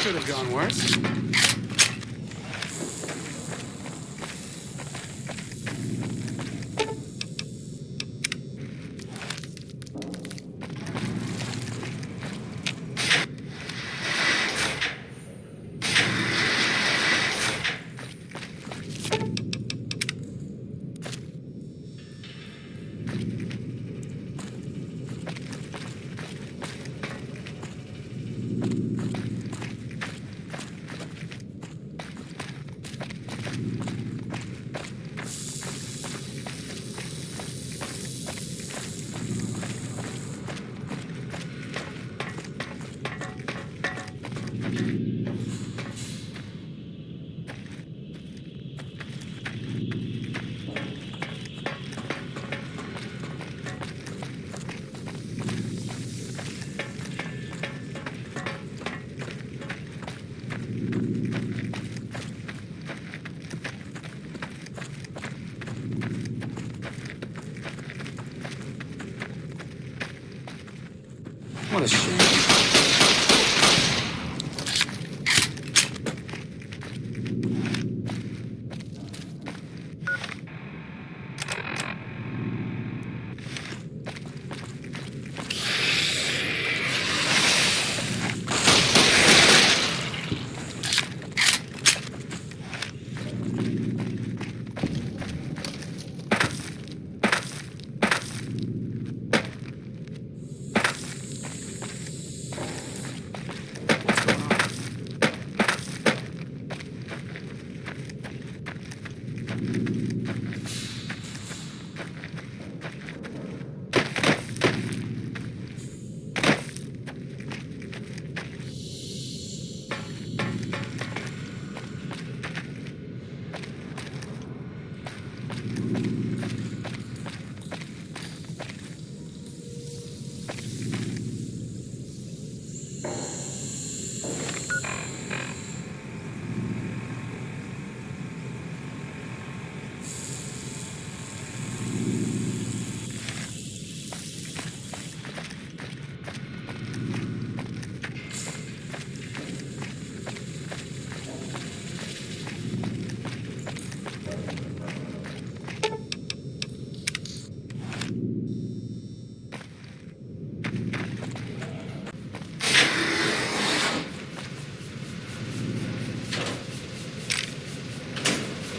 Could have gone worse. What a shame.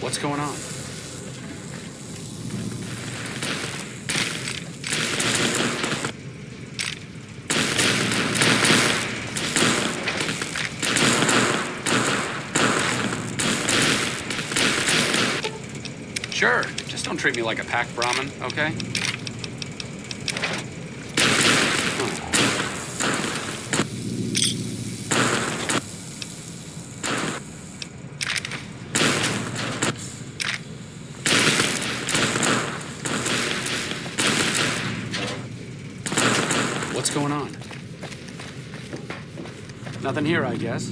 What's going on? Sure, just don't treat me like a pack Brahmin, okay? What's going on? Nothing here, I guess.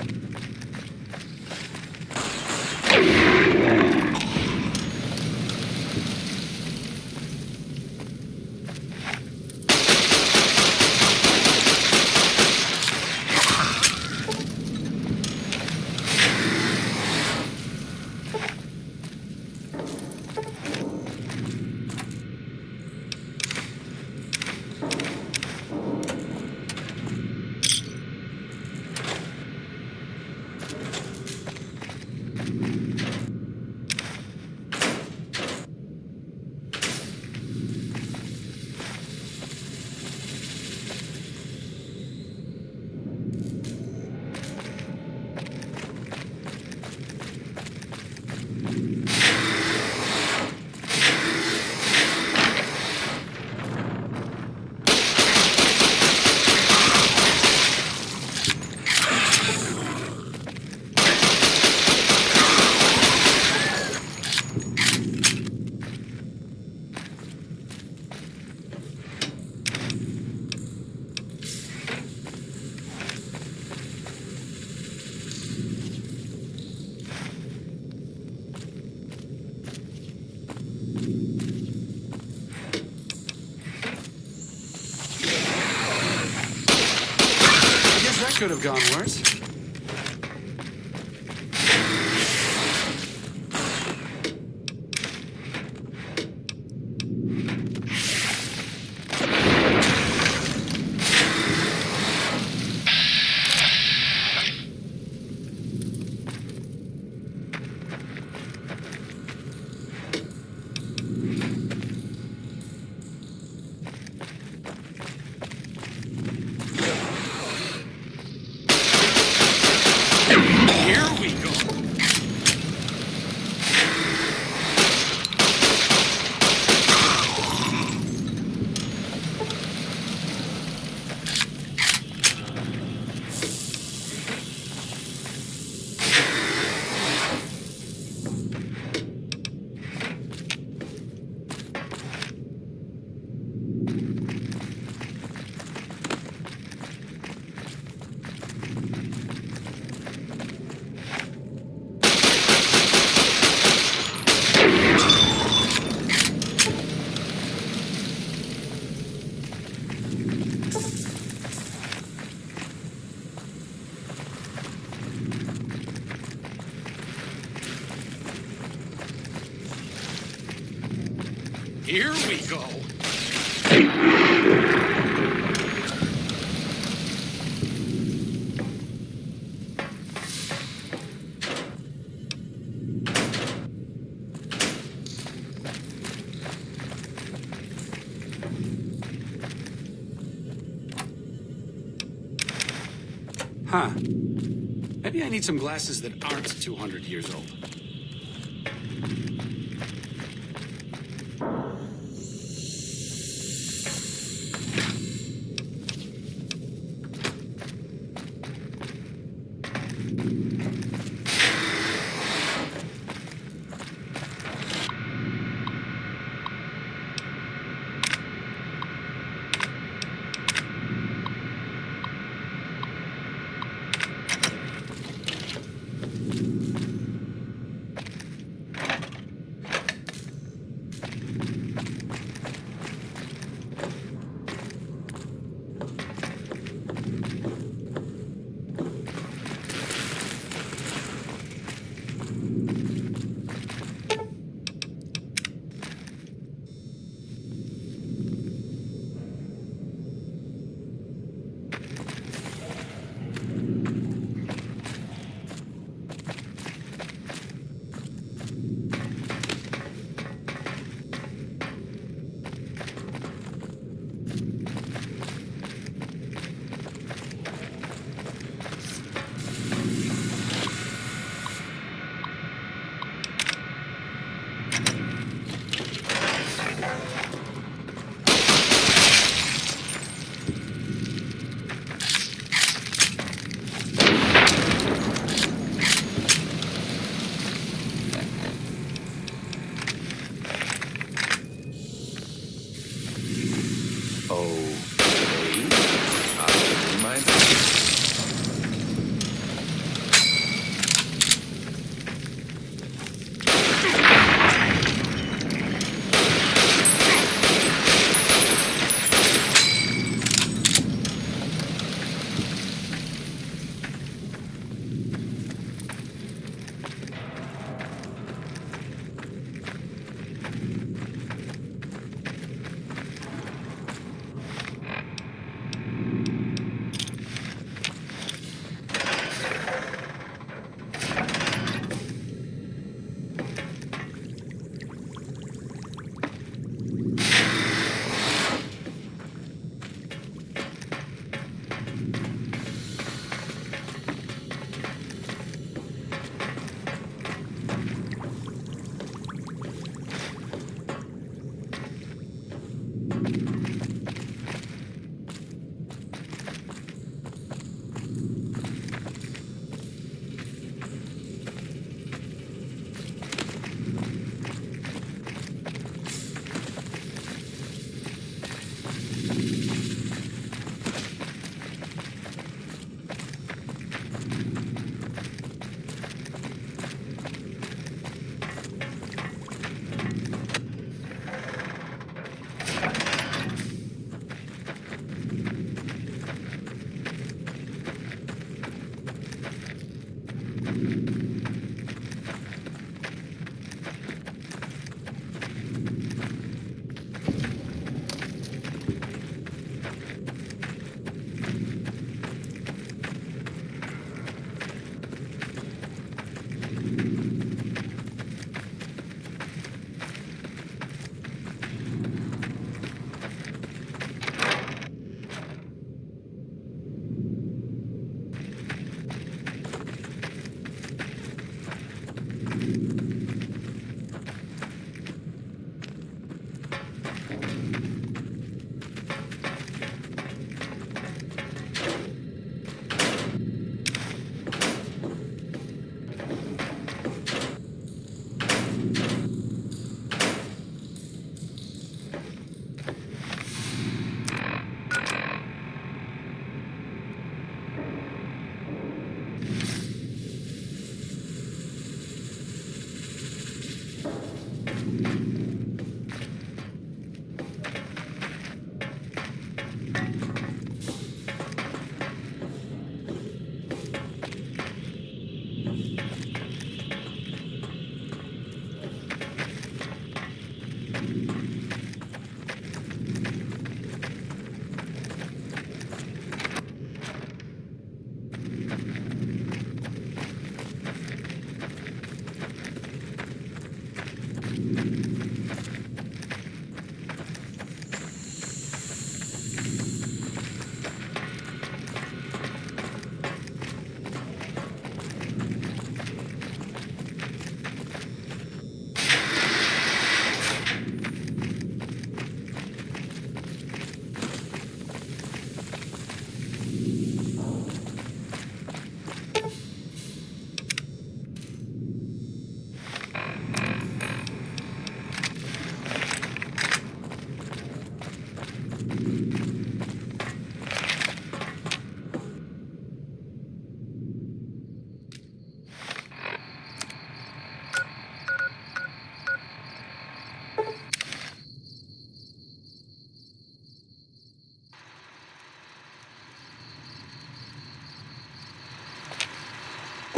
Could have gone worse. Here we go. Here we go. Huh. Maybe I need some glasses that aren't 200 years old.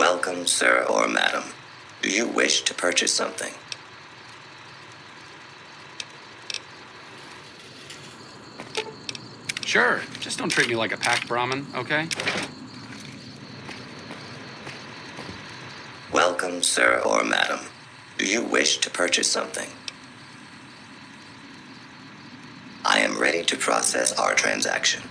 Welcome, sir or madam. Do you wish to purchase something? Sure, just don't treat me like a packed Brahmin, okay? Welcome, sir or madam. Do you wish to purchase something? I am ready to process our transaction.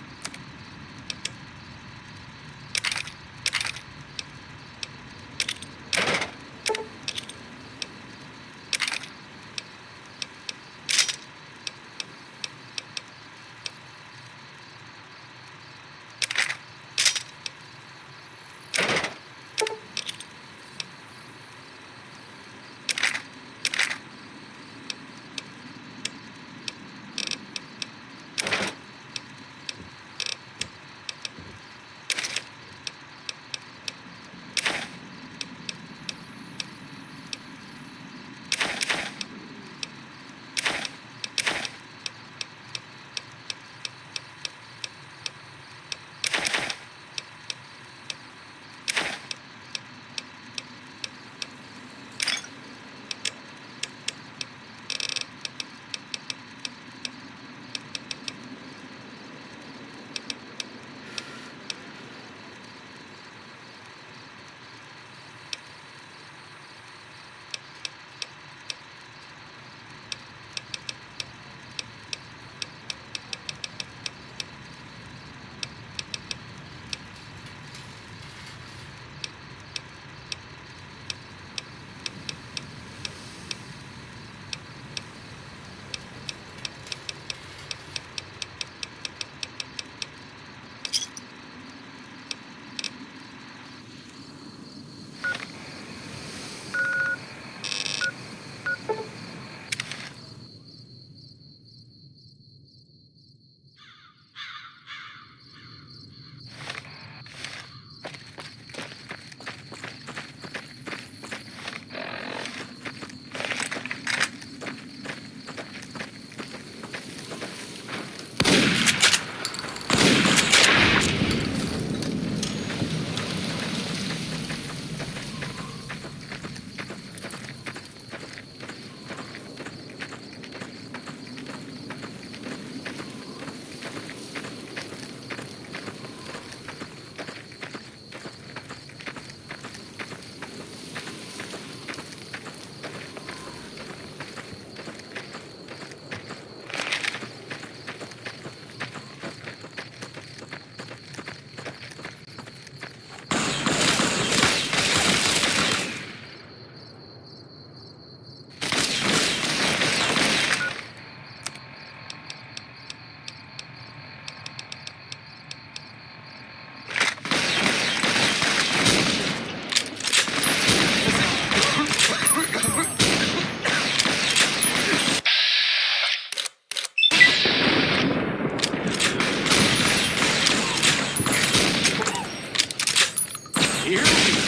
Here we go.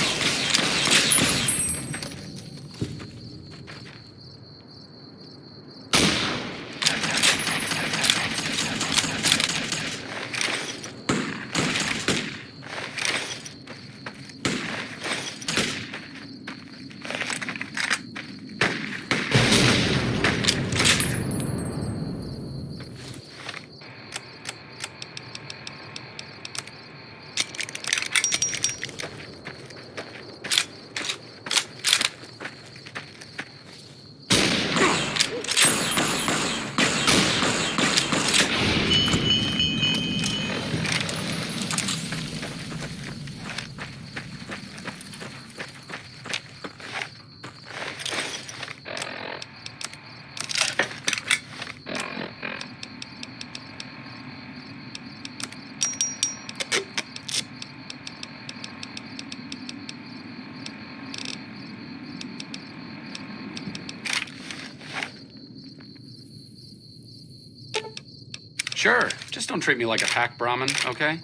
Sure. Just don't treat me like a hack Brahmin, okay?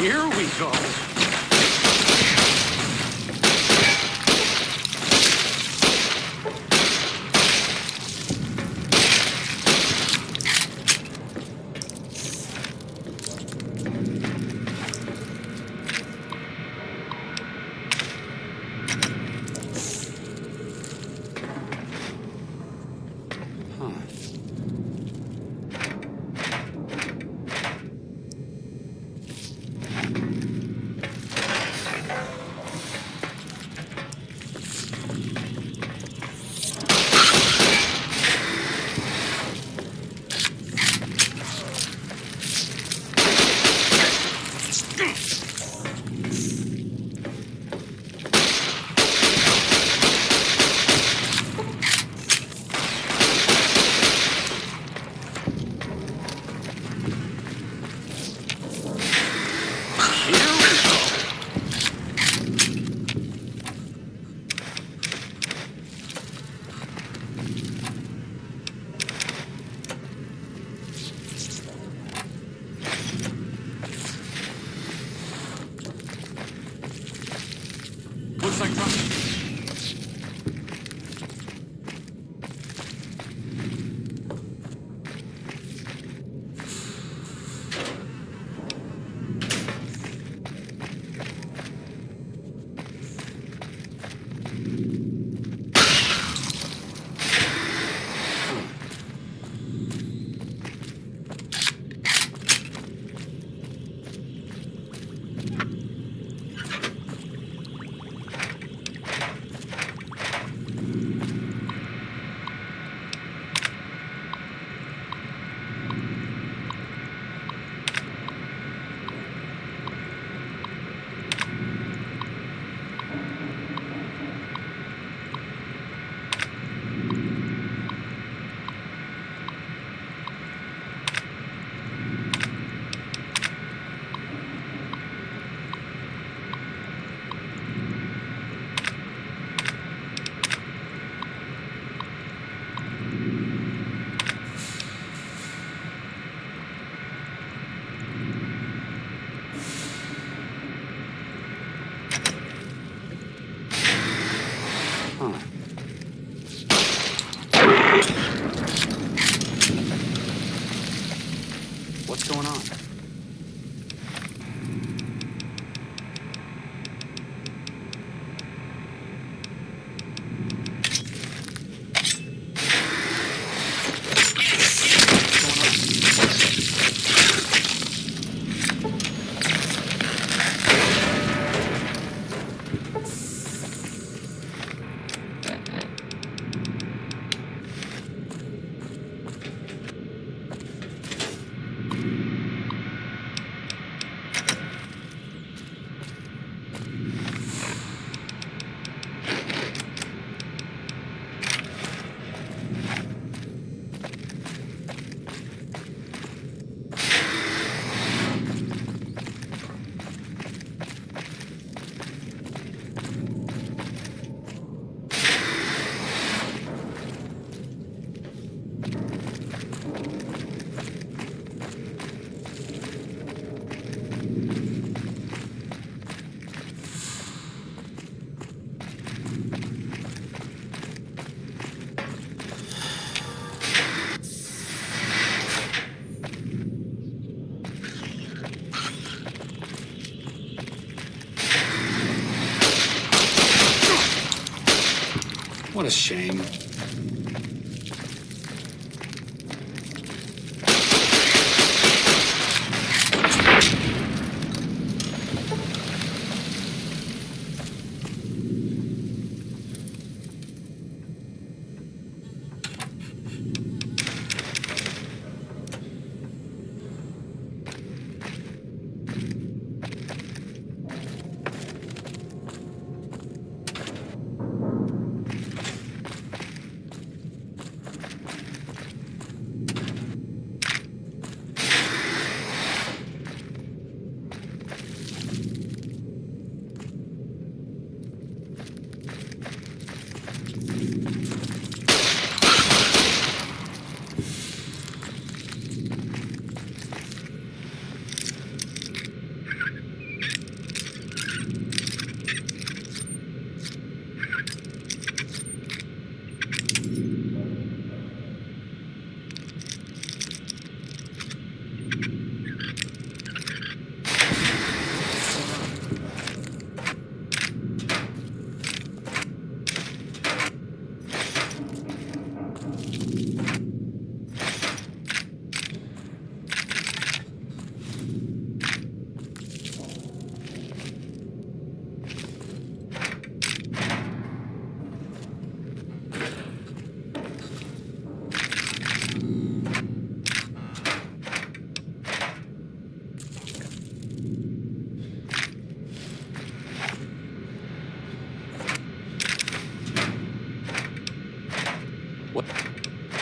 Here we go. Looks like trouble. What's going on? What a shame.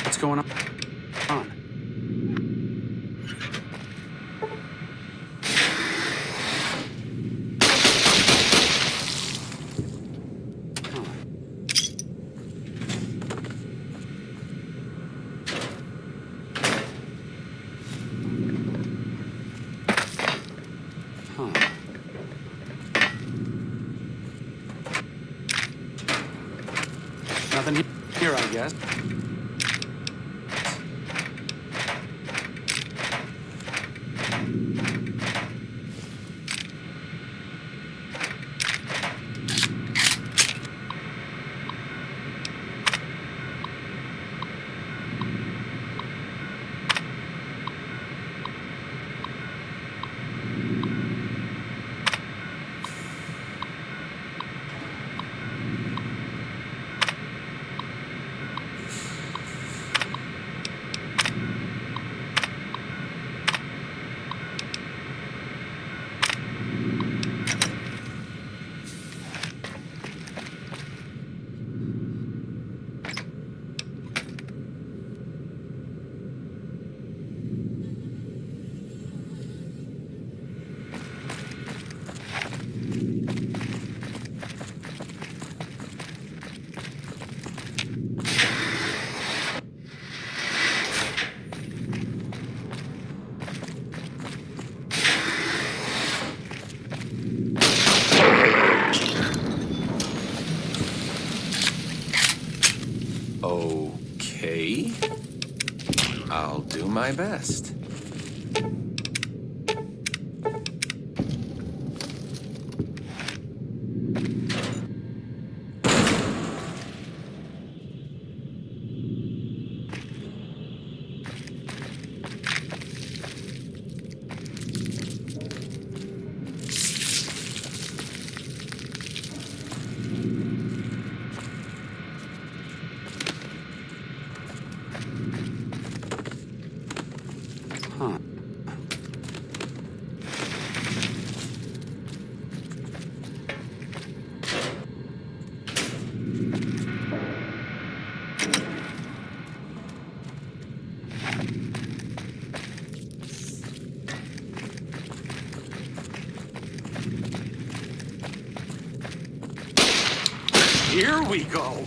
What's going on? Nothing here, I guess. Okay. I'll do my best. Huh. Here we go.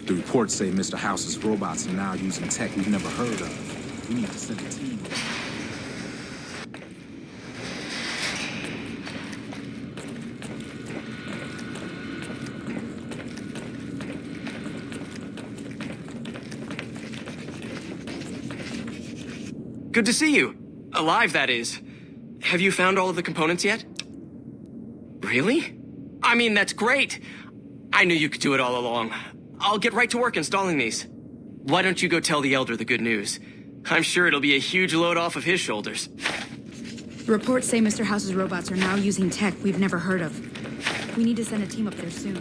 The reports say Mr. House's robots are now using tech we've never heard of. We need to send a team. Good to see you. Alive, that is. Have you found all of the components yet? Really? I mean, that's great. I knew you could do it all along. I'll get right to work installing these. Why don't you go tell the Elder the good news? I'm sure it'll be a huge load off of his shoulders. Reports say Mr. House's robots are now using tech we've never heard of. We need to send a team up there soon.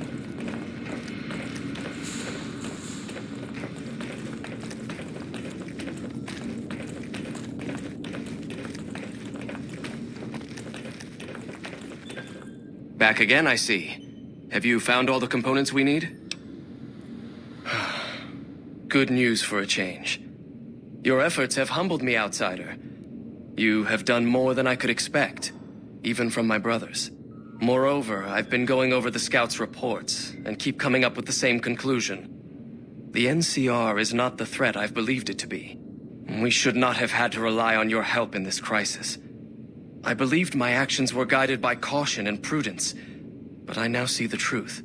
Back again, I see. Have you found all the components we need? Good news for a change. Your efforts have humbled me, outsider. You have done more than I could expect, even from my brothers. Moreover, I've been going over the scouts' reports and keep coming up with the same conclusion. The NCR is not the threat I've believed it to be. We should not have had to rely on your help in this crisis. I believed my actions were guided by caution and prudence, but I now see the truth.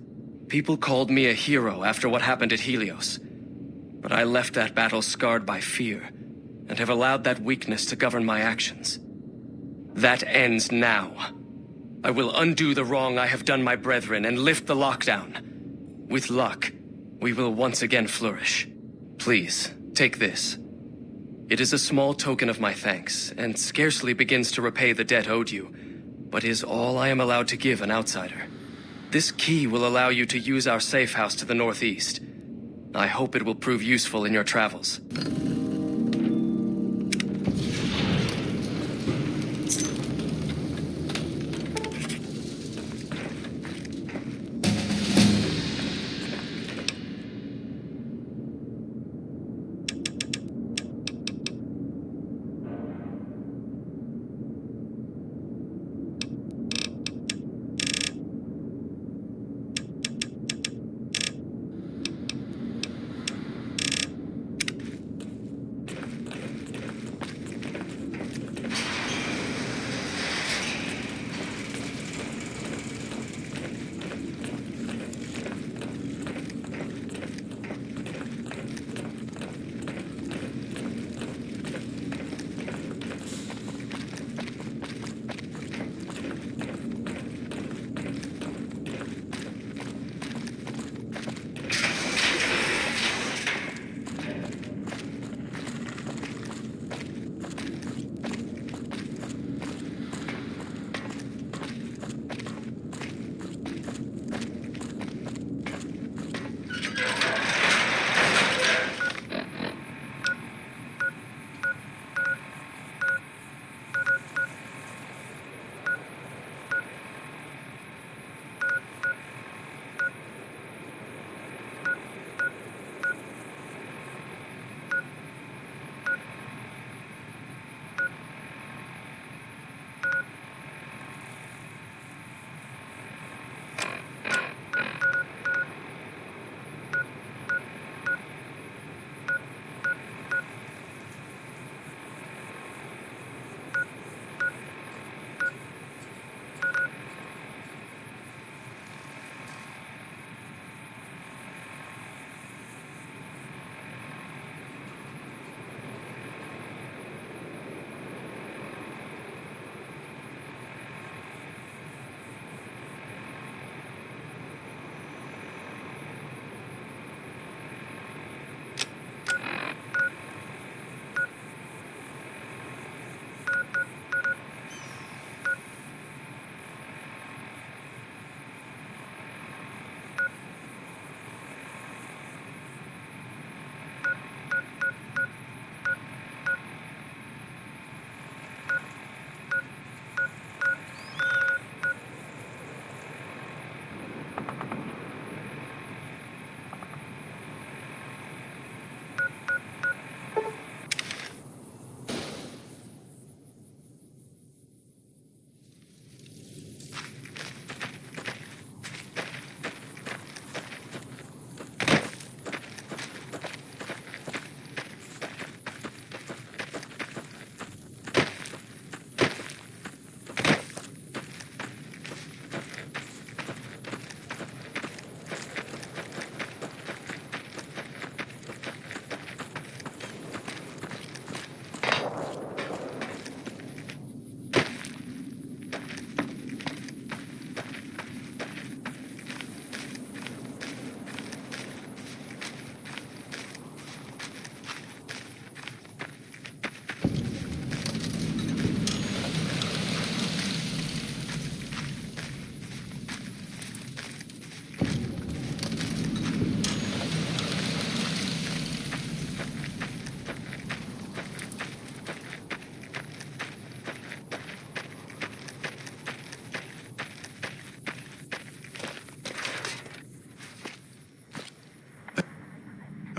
People called me a hero after what happened at Helios, but I left that battle scarred by fear, and have allowed that weakness to govern my actions. That ends now. I will undo the wrong I have done my brethren and lift the lockdown. With luck, we will once again flourish. Please, take this. It is a small token of my thanks, and scarcely begins to repay the debt owed you, but is all I am allowed to give an outsider. This key will allow you to use our safe house to the northeast. I hope it will prove useful in your travels.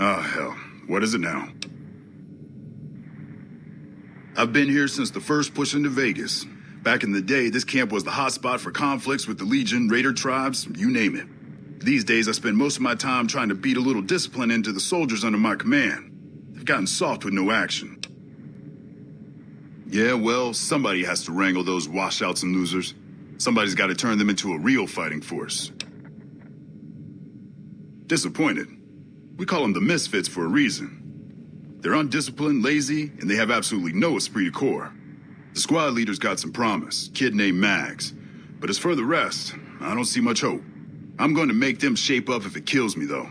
Oh, hell. What is it now? I've been here since the first push into Vegas. Back in the day, this camp was the hotspot for conflicts with the Legion, Raider tribes, you name it. These days, I spend most of my time trying to beat a little discipline into the soldiers under my command. They've gotten soft with no action. Yeah, well, somebody has to wrangle those washouts and losers. Somebody's got to turn them into a real fighting force. Disappointed. We call them the Misfits for a reason. They're undisciplined, lazy, and they have absolutely no esprit de corps. The squad leader's got some promise, kid named Mags. But as for the rest, I don't see much hope. I'm going to make them shape up if it kills me, though.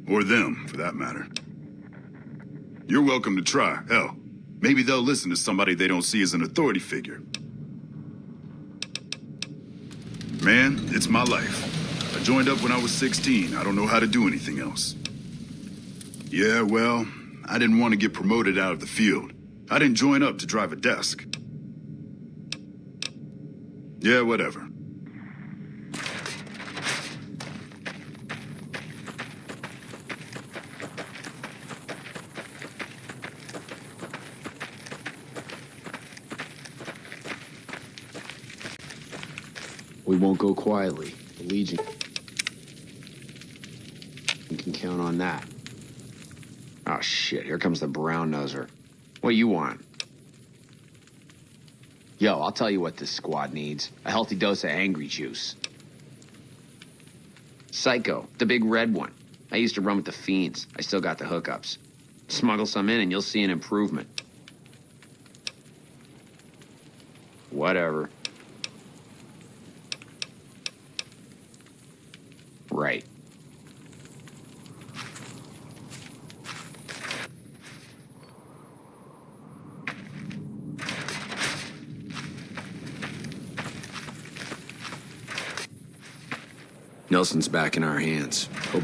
Or them, for that matter. You're welcome to try. Hell, maybe they'll listen to somebody they don't see as an authority figure. Man, it's my life. I joined up when I was 16. I don't know how to do anything else. Yeah, well, I didn't want to get promoted out of the field. I didn't join up to drive a desk. Yeah, whatever. We won't go quietly. The Legion. You can count on that. Oh, shit. Here comes the brown noser. What you want? Yo, I'll tell you what this squad needs. A healthy dose of angry juice. Psycho, the big red one. I used to run with the fiends. I still got the hookups. Smuggle some in and you'll see an improvement. Whatever. Right. Nelson's back in our hands. Hope.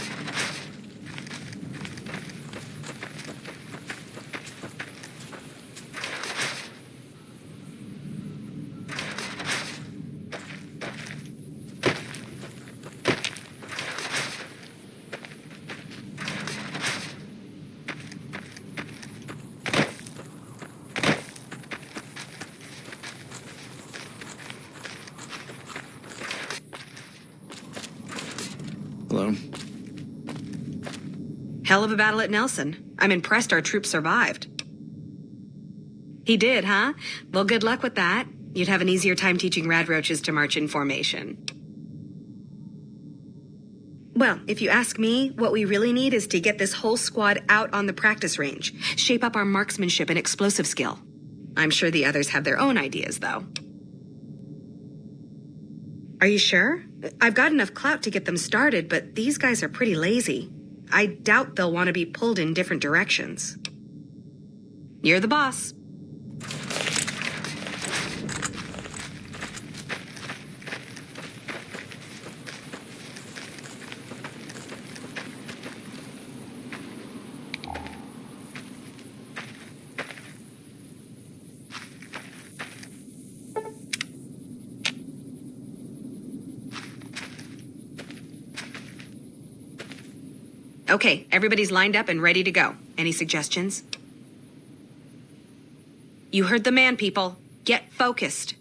Hello? Hell of a battle at Nelson. I'm impressed our troops survived. He did, huh? Well, good luck with that. You'd have an easier time teaching radroaches to march in formation. Well, if you ask me, what we really need is to get this whole squad out on the practice range. Shape up our marksmanship and explosive skill. I'm sure the others have their own ideas, though. Are you sure? I've got enough clout to get them started, but these guys are pretty lazy. I doubt they'll want to be pulled in different directions. You're the boss. Okay, everybody's lined up and ready to go. Any suggestions? You heard the man, people. Get focused.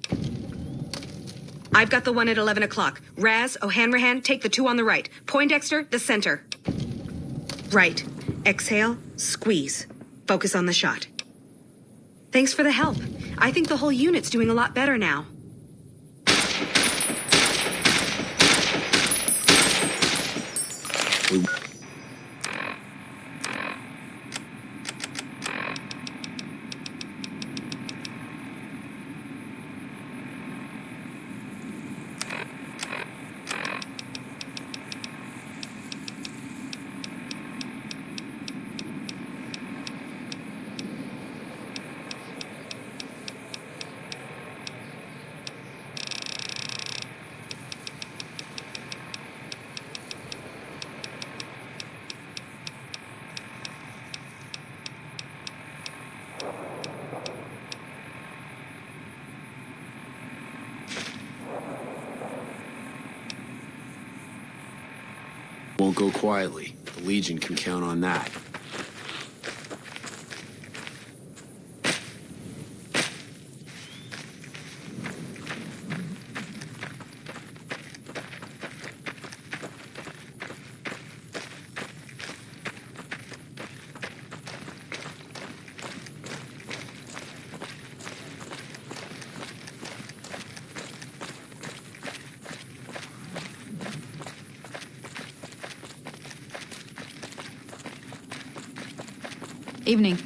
I've got the one at 11 o'clock. Raz, O'Hanrahan, take the two on the right. Poindexter, the center. Right. Exhale, squeeze. Focus on the shot. Thanks for the help. I think the whole unit's doing a lot better now. Won't go quietly. The Legion can count on that. Evening.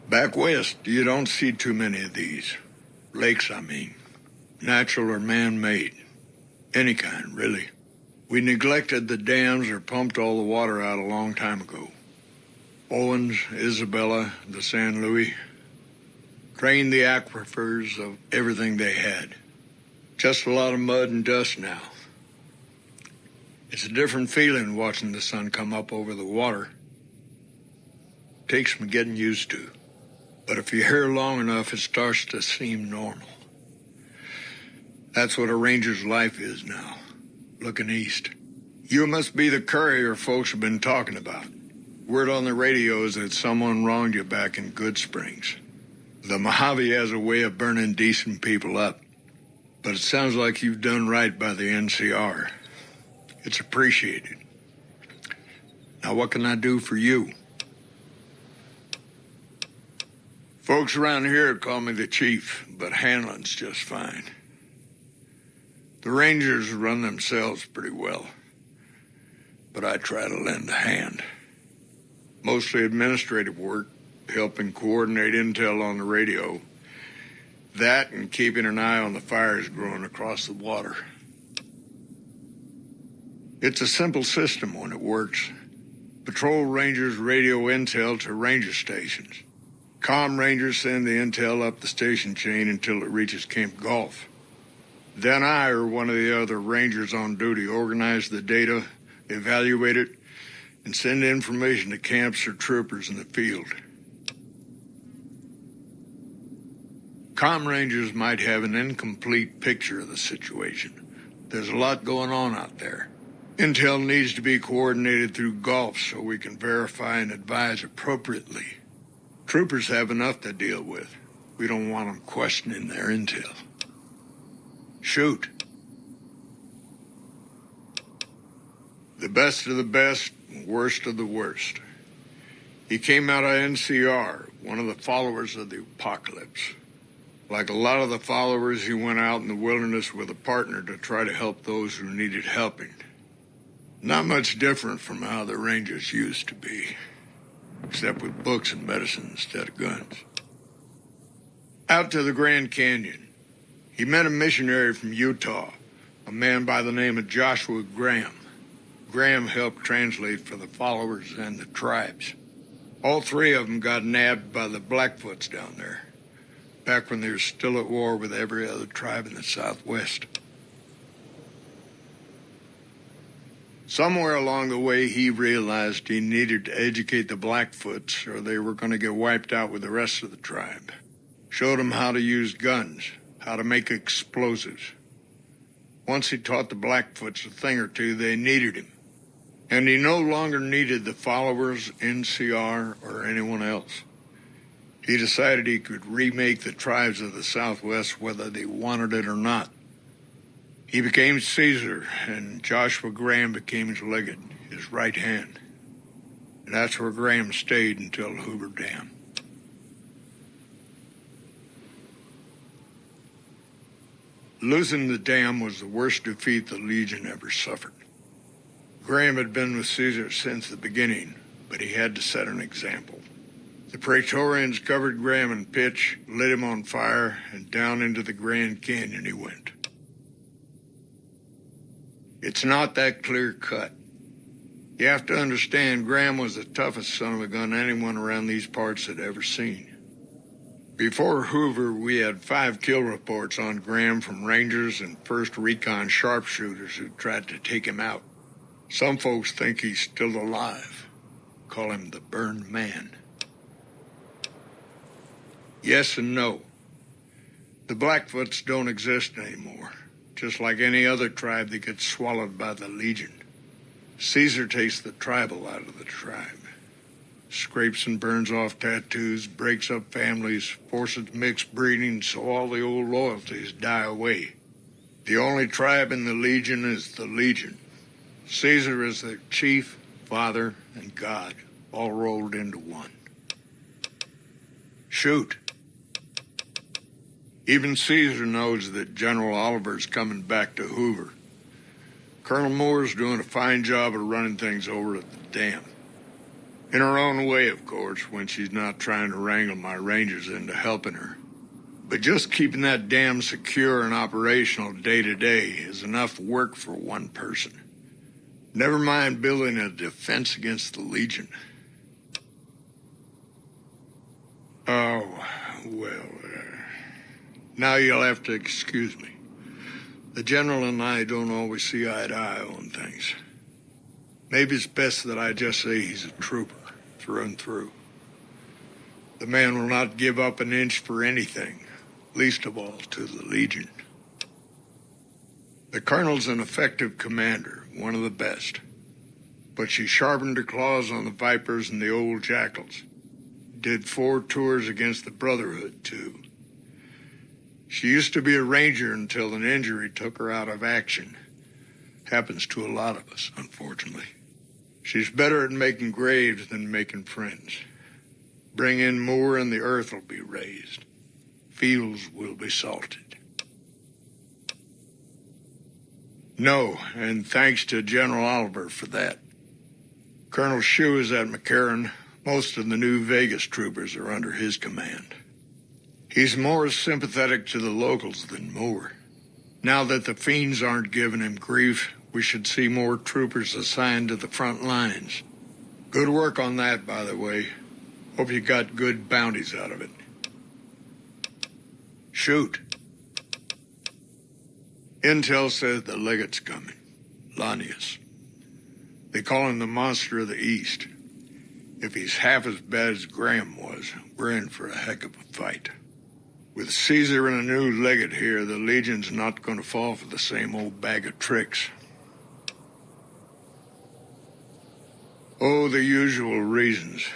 Back west, you don't see too many of these. Lakes, I mean. Natural or man-made. Any kind, really. We neglected the dams or pumped all the water out a long time ago. Owens, Isabella, the San Luis. Drained the aquifers of everything they had. Just a lot of mud and dust now. It's a different feeling watching the sun come up over the water. Takes some getting used to. But if you're here long enough, it starts to seem normal. That's what a ranger's life is now, looking east. You must be the courier folks have been talking about. Word on the radio is that someone wronged you back in Good Springs. The Mojave has a way of burning decent people up. But it sounds like you've done right by the NCR. It's appreciated. Now, what can I do for you? Folks around here call me the chief, but handling's just fine. The Rangers run themselves pretty well, but I try to lend a hand. Mostly administrative work, helping coordinate intel on the radio. That and keeping an eye on the fires growing across the water. It's a simple system when it works. Patrol Rangers radio intel to ranger stations. Comm Rangers send the intel up the station chain until it reaches Camp Gulf. Then I or one of the other Rangers on duty organize the data, evaluate it, and send information to camps or troopers in the field. Comm Rangers might have an incomplete picture of the situation. There's a lot going on out there. Intel needs to be coordinated through Gulf so we can verify and advise appropriately. Troopers have enough to deal with. We don't want them questioning their intel. Shoot. The best of the best, worst of the worst. He came out of NCR, one of the followers of the apocalypse. Like a lot of the followers, he went out in the wilderness with a partner to try to help those who needed helping. Not much different from how the Rangers used to be. Except with books and medicine instead of guns. Out to the Grand Canyon. He met a missionary from Utah, a man by the name of Joshua Graham. Graham helped translate for the followers and the tribes. All three of them got nabbed by the Blackfoots down there, back when they were still at war with every other tribe in the Southwest. Somewhere along the way, he realized he needed to educate the Blackfoots or they were going to get wiped out with the rest of the tribe. Showed them how to use guns, how to make explosives. Once he taught the Blackfoots a thing or two, they needed him. And he no longer needed the followers, NCR, or anyone else. He decided he could remake the tribes of the Southwest whether they wanted it or not. He became Caesar, and Joshua Graham became his legate, his right hand. And that's where Graham stayed until Hoover Dam. Losing the dam was the worst defeat the Legion ever suffered. Graham had been with Caesar since the beginning, but he had to set an example. The Praetorians covered Graham in pitch, lit him on fire, and down into the Grand Canyon he went. It's not that clear-cut. You have to understand, Graham was the toughest son of a gun anyone around these parts had ever seen. Before Hoover, we had 5 kill reports on Graham from Rangers and 1st Recon sharpshooters who tried to take him out. Some folks think he's still alive. Call him the Burned Man. Yes and no. The Blackfoots don't exist anymore, just like any other tribe that gets swallowed by the Legion. Caesar takes the tribal out of the tribe. Scrapes and burns off tattoos, breaks up families, forces mixed breeding so all the old loyalties die away. The only tribe in the Legion is the Legion. Caesar is their chief, father, and god, all rolled into one. Shoot. Even Caesar knows that General Oliver's coming back to Hoover. Colonel Moore's doing a fine job of running things over at the dam. In her own way, of course, when she's not trying to wrangle my rangers into helping her. But just keeping that dam secure and operational day to day is enough work for one person. Never mind building a defense against the Legion. Oh, well, now you'll have to excuse me. The General and I don't always see eye to eye on things. Maybe it's best that I just say he's a trooper, through and through. The man will not give up an inch for anything, least of all to the Legion. The Colonel's an effective commander, one of the best. But she sharpened her claws on the Vipers and the old Jackals. Did 4 tours against the Brotherhood, too. She used to be a ranger until an injury took her out of action. Happens to a lot of us, unfortunately. She's better at making graves than making friends. Bring in Moore and the earth will be raised. Fields will be salted. No, and thanks to General Oliver for that. Colonel Shue is at McCarran. Most of the new Vegas troopers are under his command. He's more sympathetic to the locals than Moore. Now that the fiends aren't giving him grief, we should see more troopers assigned to the front lines. Good work on that, by the way. Hope you got good bounties out of it. Shoot. Intel says the legate's coming. Lanius. They call him the monster of the East. If he's half as bad as Graham was, we're in for a heck of a fight. With Caesar and a new legate here, the Legion's not going to fall for the same old bag of tricks. Oh, the usual reasons.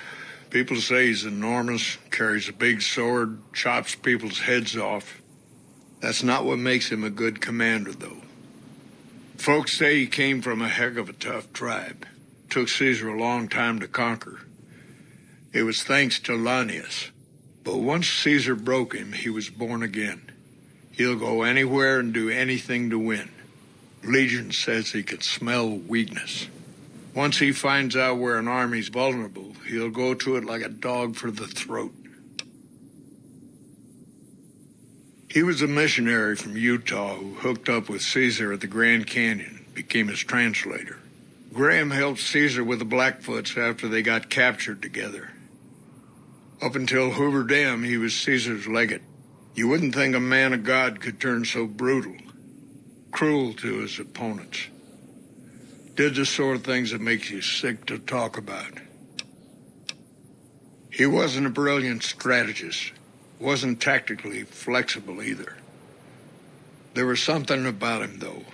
People say he's enormous, carries a big sword, chops people's heads off. That's not what makes him a good commander, though. Folks say he came from a heck of a tough tribe. Took Caesar a long time to conquer. It was thanks to Lanius. But once Caesar broke him, he was born again. He'll go anywhere and do anything to win. Legion says he can smell weakness. Once he finds out where an army's vulnerable, he'll go to it like a dog for the throat. He was a missionary from Utah who hooked up with Caesar at the Grand Canyon, became his translator. Graham helped Caesar with the Blackfoots after they got captured together. Up until Hoover Dam, he was Caesar's legate. You wouldn't think a man of God could turn so brutal, cruel to his opponents. Did the sort of things that makes you sick to talk about. He wasn't a brilliant strategist, wasn't tactically flexible either. There was something about him, though.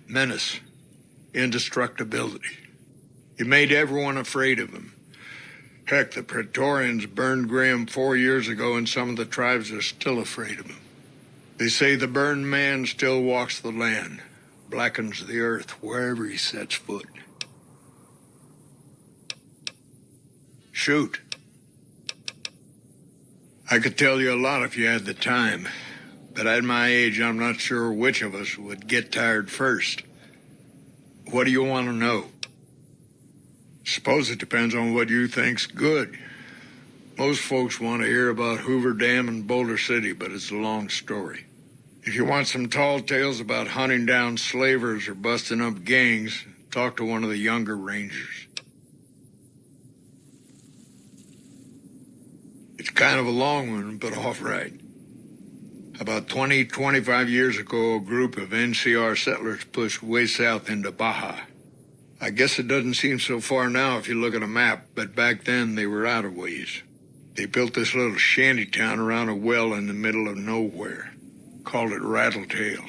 Menace, indestructibility. He made everyone afraid of him. Heck, the Praetorians burned Graham 4 years ago, and some of the tribes are still afraid of him. They say the burned man still walks the land, blackens the earth wherever he sets foot. Shoot. I could tell you a lot if you had the time, but at my age, I'm not sure which of us would get tired first. What do you want to know? Suppose it depends on what you think's good. Most folks want to hear about Hoover Dam and Boulder City, but it's a long story. If you want some tall tales about hunting down slavers or busting up gangs, talk to one of the younger rangers. It's kind of a long one, but all right. About 25 years ago, a group of NCR settlers pushed way south into Baja. I guess it doesn't seem so far now if you look at a map, but back then they were out of ways. They built this little shanty town around a well in the middle of nowhere. Called it Rattletail.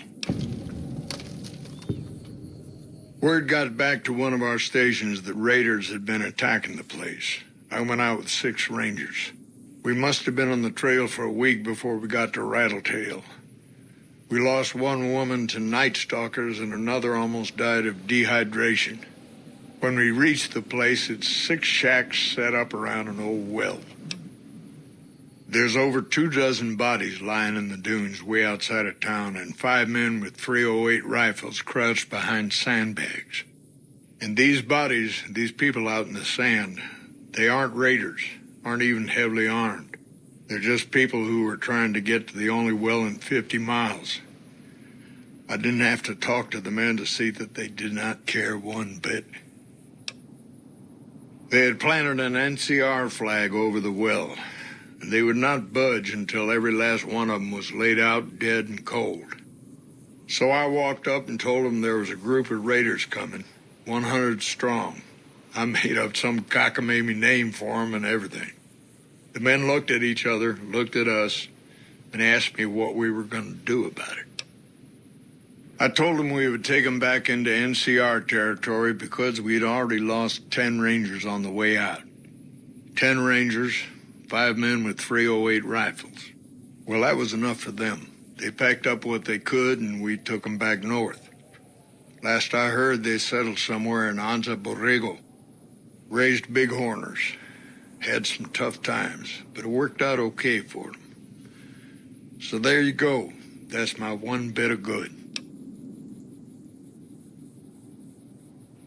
Word got back to one of our stations that raiders had been attacking the place. I went out with 6 rangers. We must have been on the trail for a week before we got to Rattletail. We lost one woman to night stalkers and another almost died of dehydration. When we reached the place, it's 6 shacks set up around an old well. There's over 24 bodies lying in the dunes way outside of town and 5 men with .308 rifles crouched behind sandbags. And these bodies, these people out in the sand, they aren't raiders, aren't even heavily armed. They're just people who were trying to get to the only well in 50 miles. I didn't have to talk to the men to see that they did not care one bit. They had planted an NCR flag over the well. They would not budge until every last one of them was laid out dead and cold. So I walked up and told them there was a group of raiders coming, 100 strong. I made up some cockamamie name for them and everything. The men looked at each other, looked at us, and asked me what we were going to do about it. I told them we would take them back into NCR territory because we'd already lost 10 rangers on the way out. 10 rangers, 5 men with .308 rifles. Well, that was enough for them. They packed up what they could, and we took them back north. Last I heard, they settled somewhere in Anza Borrego. Raised bighorners. Had some tough times, but it worked out okay for them. So there you go. That's my one bit of good.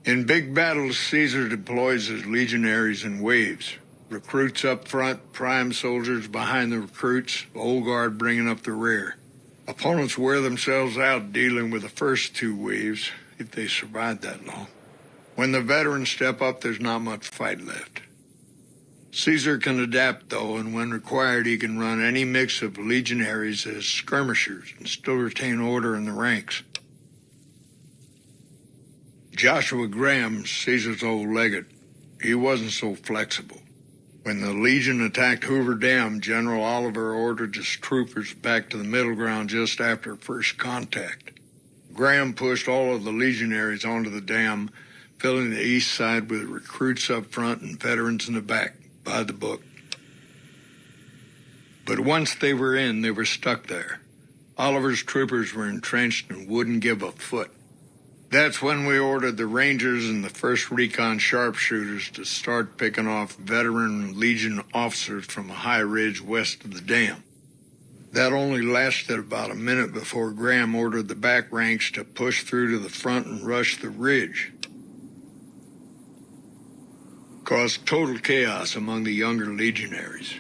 In big battles, Caesar deploys his legionaries in waves. Recruits up front, prime soldiers behind the recruits, old guard bringing up the rear. Opponents wear themselves out dealing with the first 2 waves, if they survive that long. When the veterans step up, there's not much fight left. Caesar can adapt, though, and when required, he can run any mix of legionaries as skirmishers and still retain order in the ranks. Joshua Graham, Caesar's old legate, he wasn't so flexible. When the Legion attacked Hoover Dam, General Oliver ordered his troopers back to the middle ground just after first contact. Graham pushed all of the legionaries onto the dam, filling the east side with recruits up front and veterans in the back, by the book. But once they were in, they were stuck there. Oliver's troopers were entrenched and wouldn't give a foot. That's when we ordered the Rangers and the 1st Recon sharpshooters to start picking off veteran Legion officers from a high ridge west of the dam. That only lasted about a minute before Graham ordered the back ranks to push through to the front and rush the ridge. Caused total chaos among the younger legionaries.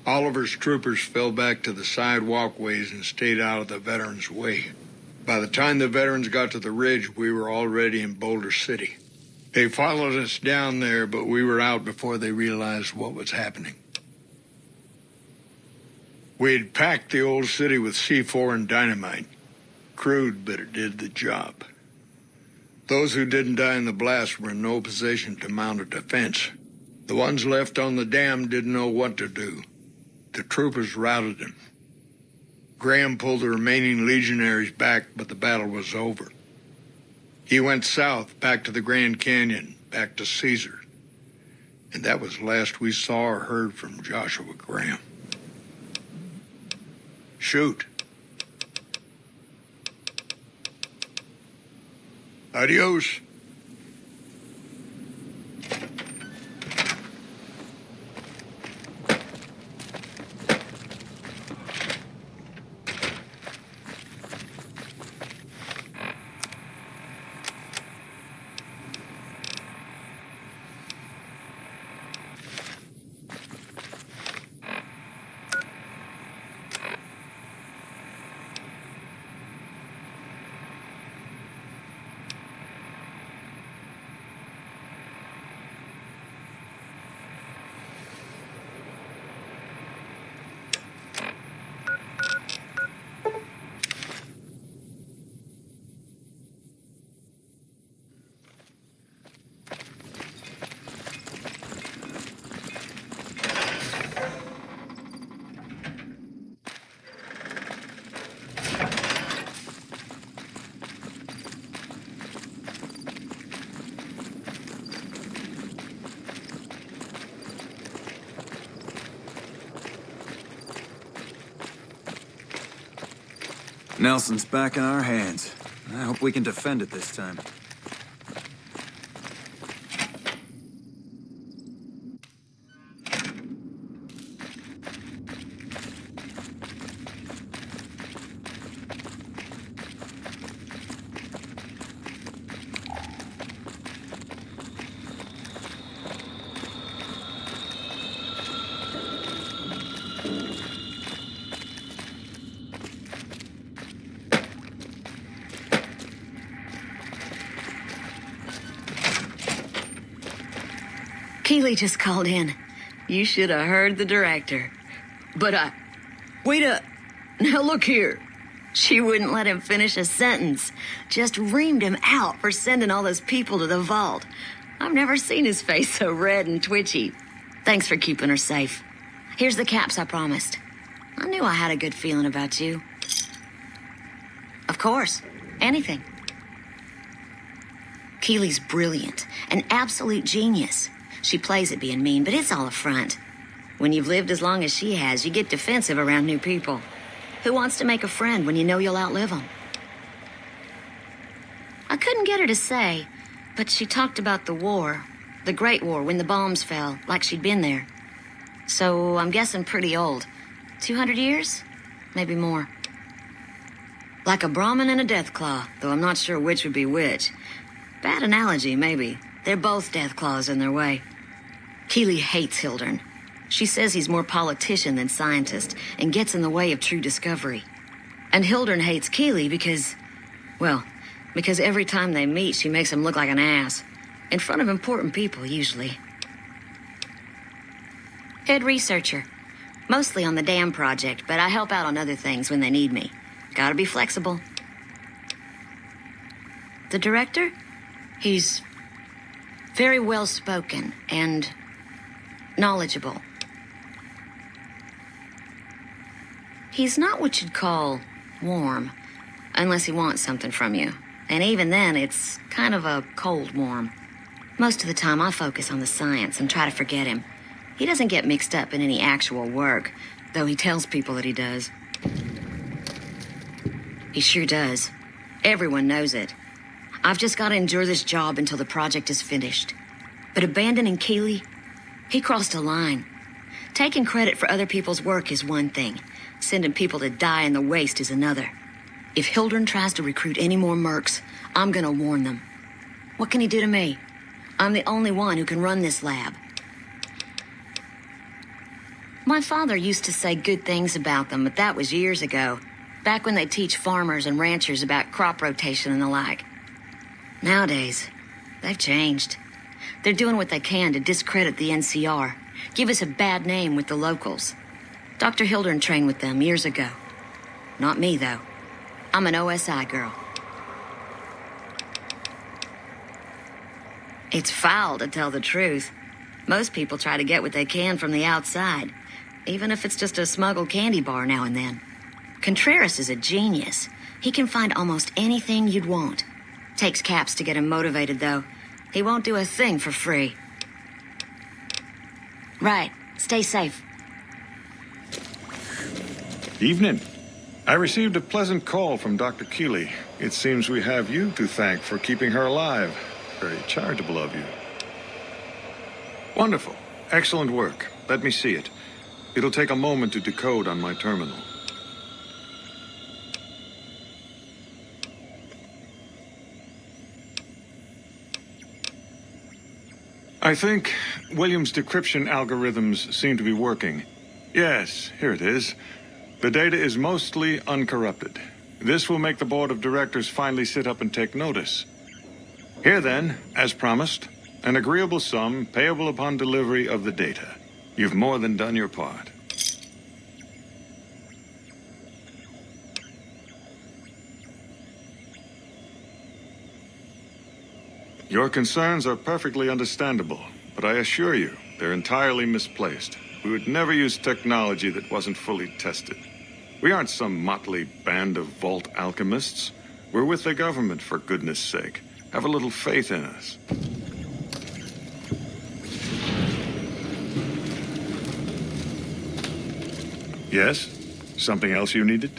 Oliver's troopers fell back to the side walkways and stayed out of the veterans' way. By the time the veterans got to the ridge, we were already in Boulder City. They followed us down there, but we were out before they realized what was happening. We had packed the old city with C4 and dynamite. Crude, but it did the job. Those who didn't die in the blast were in no position to mount a defense. The ones left on the dam didn't know what to do. The troopers routed them. Graham pulled the remaining legionaries back, but the battle was over. He went south, back to the Grand Canyon, back to Caesar. And that was the last we saw or heard from Joshua Graham. Shoot. Adios. Nelson's back in our hands. I hope we can defend it this time. Keeley just called in. You should have heard the director. But wait up. Now look here. She wouldn't let him finish a sentence. Just reamed him out for sending all those people to the vault. I've never seen his face so red and twitchy. Thanks for keeping her safe. Here's the caps I promised. I knew I had a good feeling about you. Of course. Anything. Keeley's brilliant. An absolute genius. She plays at being mean, but it's all a front. When you've lived as long as she has, you get defensive around new people. Who wants to make a friend when you know you'll outlive them? I couldn't get her to say, but she talked about the war. The Great War, when the bombs fell, like she'd been there. So I'm guessing pretty old. 200 years? Maybe more. Like a Brahmin and a Deathclaw, though I'm not sure which would be which. Bad analogy, maybe. They're both Deathclaws in their way. Keeley hates Hildern. She says he's more politician than scientist and gets in the way of true discovery. And Hildern hates Keeley because every time they meet, she makes him look like an ass. In front of important people, usually. Head researcher. Mostly on the dam project, but I help out on other things when they need me. Gotta be flexible. The director? He's very well-spoken and knowledgeable. He's not what you'd call warm, unless he wants something from you. And even then, it's kind of a cold warm. Most of the time, I focus on the science and try to forget him. He doesn't get mixed up in any actual work, though he tells people that he does. He sure does. Everyone knows it. I've just got to endure this job until the project is finished. But abandoning Keeley, he crossed a line. Taking credit for other people's work is one thing. Sending people to die in the waste is another. If Hildern tries to recruit any more mercs, I'm gonna warn them. What can he do to me? I'm the only one who can run this lab. My father used to say good things about them, but that was years ago. Back when they teach farmers and ranchers about crop rotation and the like. Nowadays, they've changed. They're doing what they can to discredit the NCR, give us a bad name with the locals. Dr. Hildern trained with them years ago. Not me, though. I'm an OSI girl. It's foul to tell the truth. Most people try to get what they can from the outside, even if it's just a smuggled candy bar now and then. Contreras is a genius. He can find almost anything you'd want. Takes caps to get him motivated, though. He won't do a thing for free. Right. Stay safe. Evening. I received a pleasant call from Dr. Keeley. It seems we have you to thank for keeping her alive. Very charitable of you. Wonderful. Excellent work. Let me see it. It'll take a moment to decode on my terminal. I think William's decryption algorithms seem to be working. Yes, here it is. The data is mostly uncorrupted. This will make the board of directors finally sit up and take notice. Here then, as promised, an agreeable sum payable upon delivery of the data. You've more than done your part. Your concerns are perfectly understandable, but I assure you, they're entirely misplaced. We would never use technology that wasn't fully tested. We aren't some motley band of vault alchemists. We're with the government, for goodness sake. Have a little faith in us. Yes? Something else you needed?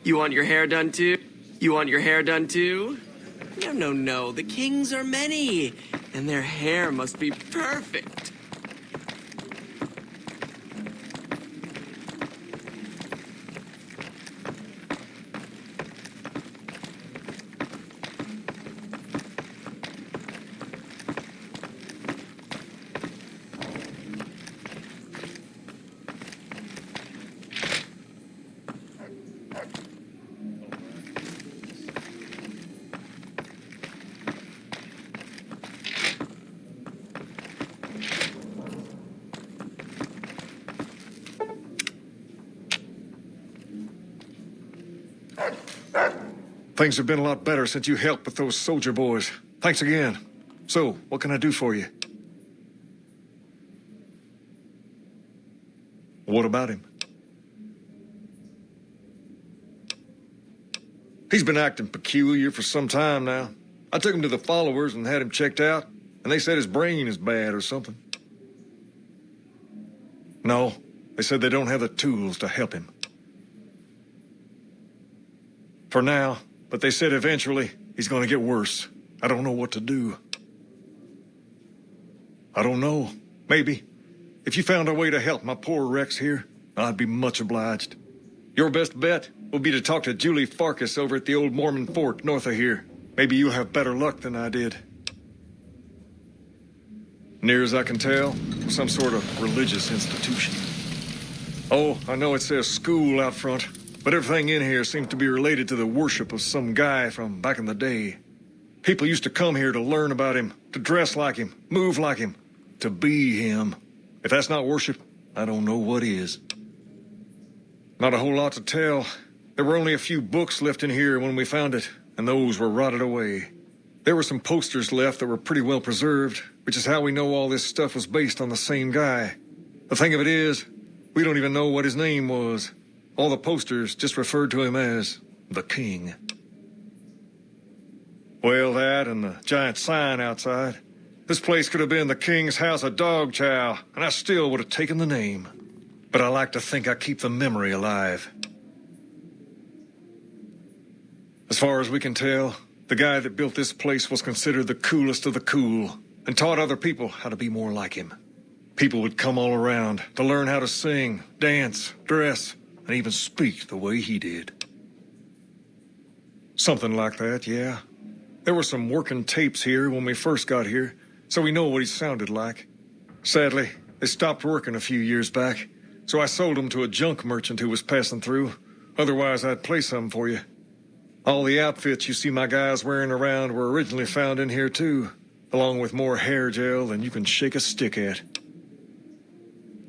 You want your hair done too? You want your hair done too? No, no, no. The kings are many, and their hair must be perfect. Things have been a lot better since you helped with those soldier boys. Thanks again. So, what can I do for you? What about him? He's been acting peculiar for some time now. I took him to the followers and had him checked out, and they said his brain is bad or something. No, they said they don't have the tools to help him. For now, but they said eventually he's going to get worse. I don't know what to do. I don't know. Maybe. If you found a way to help my poor Rex here, I'd be much obliged. Your best bet will be to talk to Julie Farkas over at the old Mormon fort north of here. Maybe you'll have better luck than I did. Near as I can tell, some sort of religious institution. Oh, I know it says school out front, but everything in here seems to be related to the worship of some guy from back in the day. People used to come here to learn about him, to dress like him, move like him, to be him. If that's not worship, I don't know what is. Not a whole lot to tell. There were only a few books left in here when we found it, and those were rotted away. There were some posters left that were pretty well preserved, which is how we know all this stuff was based on the same guy. The thing of it is, we don't even know what his name was. All the posters just referred to him as the King. Well, that and the giant sign outside. This place could have been the King's House of Dog Chow, and I still would have taken the name. But I like to think I keep the memory alive. As far as we can tell, the guy that built this place was considered the coolest of the cool, and taught other people how to be more like him. People would come all around to learn how to sing, dance, dress, and even speak the way he did. Something like that, yeah. There were some working tapes here when we first got here, so we know what he sounded like. Sadly, they stopped working a few years back, so I sold them to a junk merchant who was passing through. Otherwise, I'd play some for you. All the outfits you see my guys wearing around were originally found in here, too, along with more hair gel than you can shake a stick at.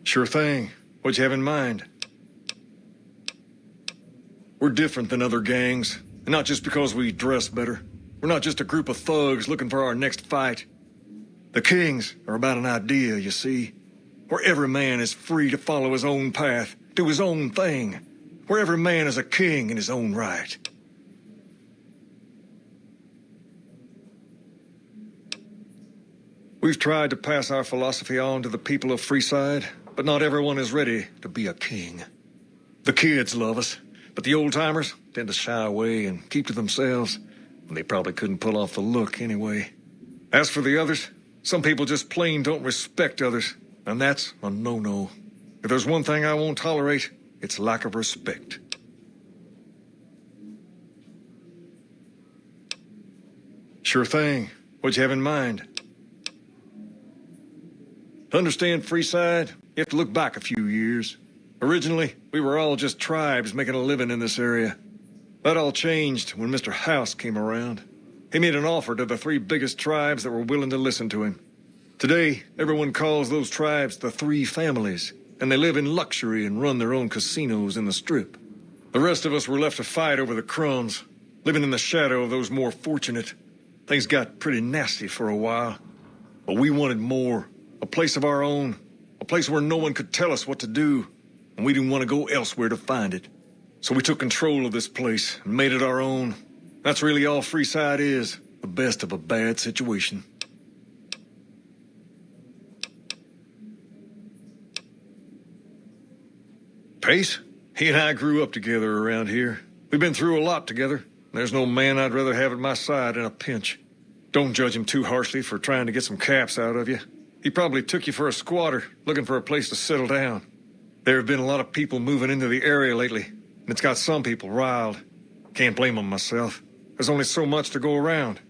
Sure thing. What'd you have in mind? We're different than other gangs, and not just because we dress better. We're not just a group of thugs looking for our next fight. The Kings are about an idea, you see, where every man is free to follow his own path, do his own thing, where every man is a king in his own right. We've tried to pass our philosophy on to the people of Freeside, but not everyone is ready to be a king. The kids love us, but the old-timers tend to shy away and keep to themselves, and they probably couldn't pull off the look anyway. As for the others, some people just plain don't respect others, and that's a no-no. If there's one thing I won't tolerate, it's lack of respect. Sure thing. What'd you have in mind? To understand Freeside, you have to look back a few years. Originally, we were all just tribes making a living in this area. That all changed when Mr. House came around. He made an offer to the 3 biggest tribes that were willing to listen to him. Today, everyone calls those tribes the 3 families, and they live in luxury and run their own casinos in the Strip. The rest of us were left to fight over the crumbs, living in the shadow of those more fortunate. Things got pretty nasty for a while, but we wanted more. A place of our own, a place where no one could tell us what to do, and we didn't want to go elsewhere to find it. So we took control of this place and made it our own. That's really all Freeside is, the best of a bad situation. Pace? He and I grew up together around here. We've been through a lot together. There's no man I'd rather have at my side in a pinch. Don't judge him too harshly for trying to get some caps out of you. He probably took you for a squatter, looking for a place to settle down. There have been a lot of people moving into the area lately, and it's got some people riled. Can't blame them myself. There's only so much to go around.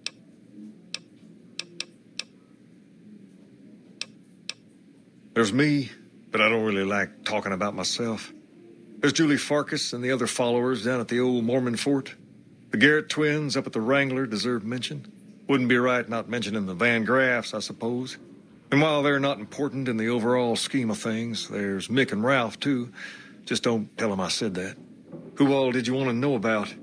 There's me, but I don't really like talking about myself. There's Julie Farkas and the other followers down at the old Mormon fort. The Garrett twins up at the Wrangler deserve mention. Wouldn't be right not mentioning the Van Graffs, I suppose. And while they're not important in the overall scheme of things, there's Mick and Ralph, too. Just don't tell them I said that. Who all did you want to know about?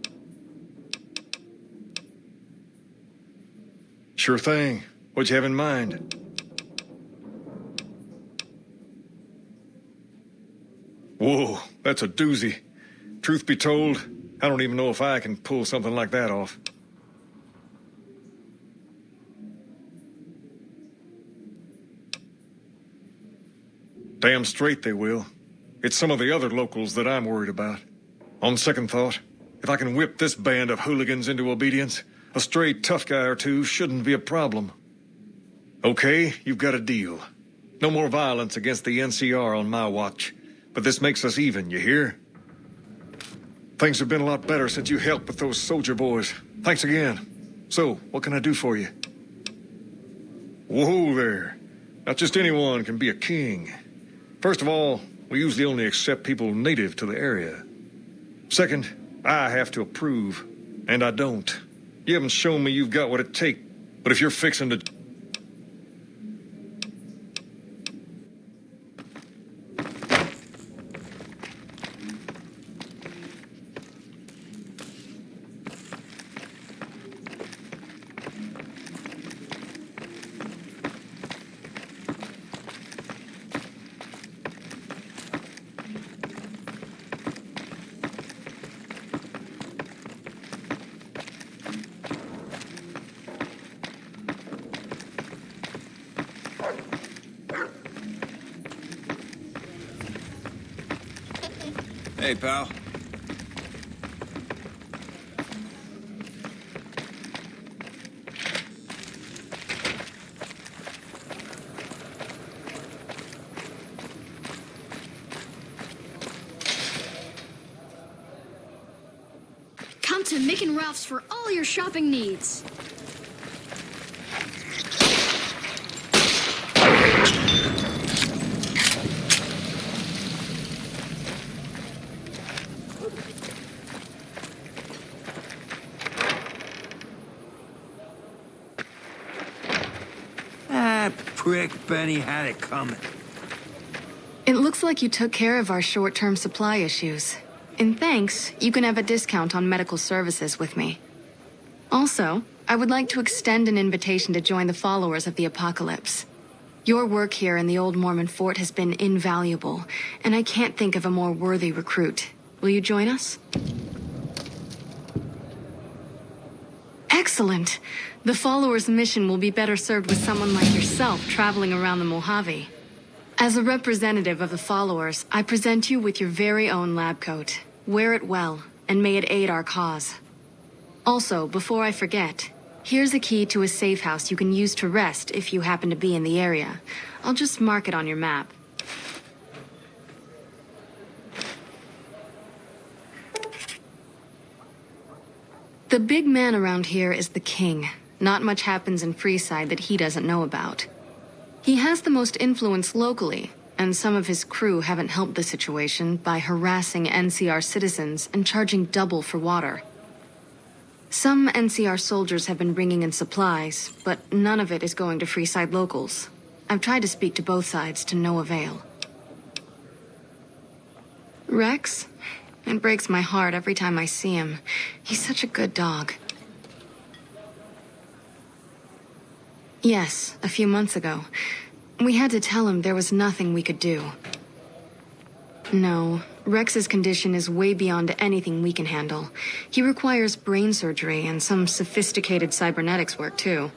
Sure thing. What'd you have in mind? Whoa, that's a doozy. Truth be told, I don't even know if I can pull something like that off. Damn straight they will. It's some of the other locals that I'm worried about. On second thought, if I can whip this band of hooligans into obedience, a stray tough guy or two shouldn't be a problem. Okay, you've got a deal. No more violence against the NCR on my watch. But this makes us even, you hear? Things have been a lot better since you helped with those soldier boys. Thanks again. So, what can I do for you? Whoa there. Not just anyone can be a king. First of all, we usually only accept people native to the area. Second, I have to approve, and I don't. You haven't shown me you've got what it takes, but if you're fixing to... Hey, pal. Come to Mick and Ralph's for all your shopping needs. Prick Benny had it coming. It looks like you took care of our short-term supply issues. In thanks, you can have a discount on medical services with me. Also, I would like to extend an invitation to join the followers of the Apocalypse. Your work here in the old Mormon fort has been invaluable, and I can't think of a more worthy recruit. Will you join us? Excellent! The followers' mission will be better served with someone like yourself traveling around the Mojave. As a representative of the followers, I present you with your very own lab coat. Wear it well, and may it aid our cause. Also, before I forget, here's a key to a safe house you can use to rest if you happen to be in the area. I'll just mark it on your map. The big man around here is the king. Not much happens in Freeside that he doesn't know about. He has the most influence locally, and some of his crew haven't helped the situation by harassing NCR citizens and charging double for water. Some NCR soldiers have been bringing in supplies, but none of it is going to Freeside locals. I've tried to speak to both sides to no avail. Rex? It breaks my heart every time I see him. He's such a good dog. Yes, a few months ago. We had to tell him there was nothing we could do. No, Rex's condition is way beyond anything we can handle. He requires brain surgery and some sophisticated cybernetics work, too.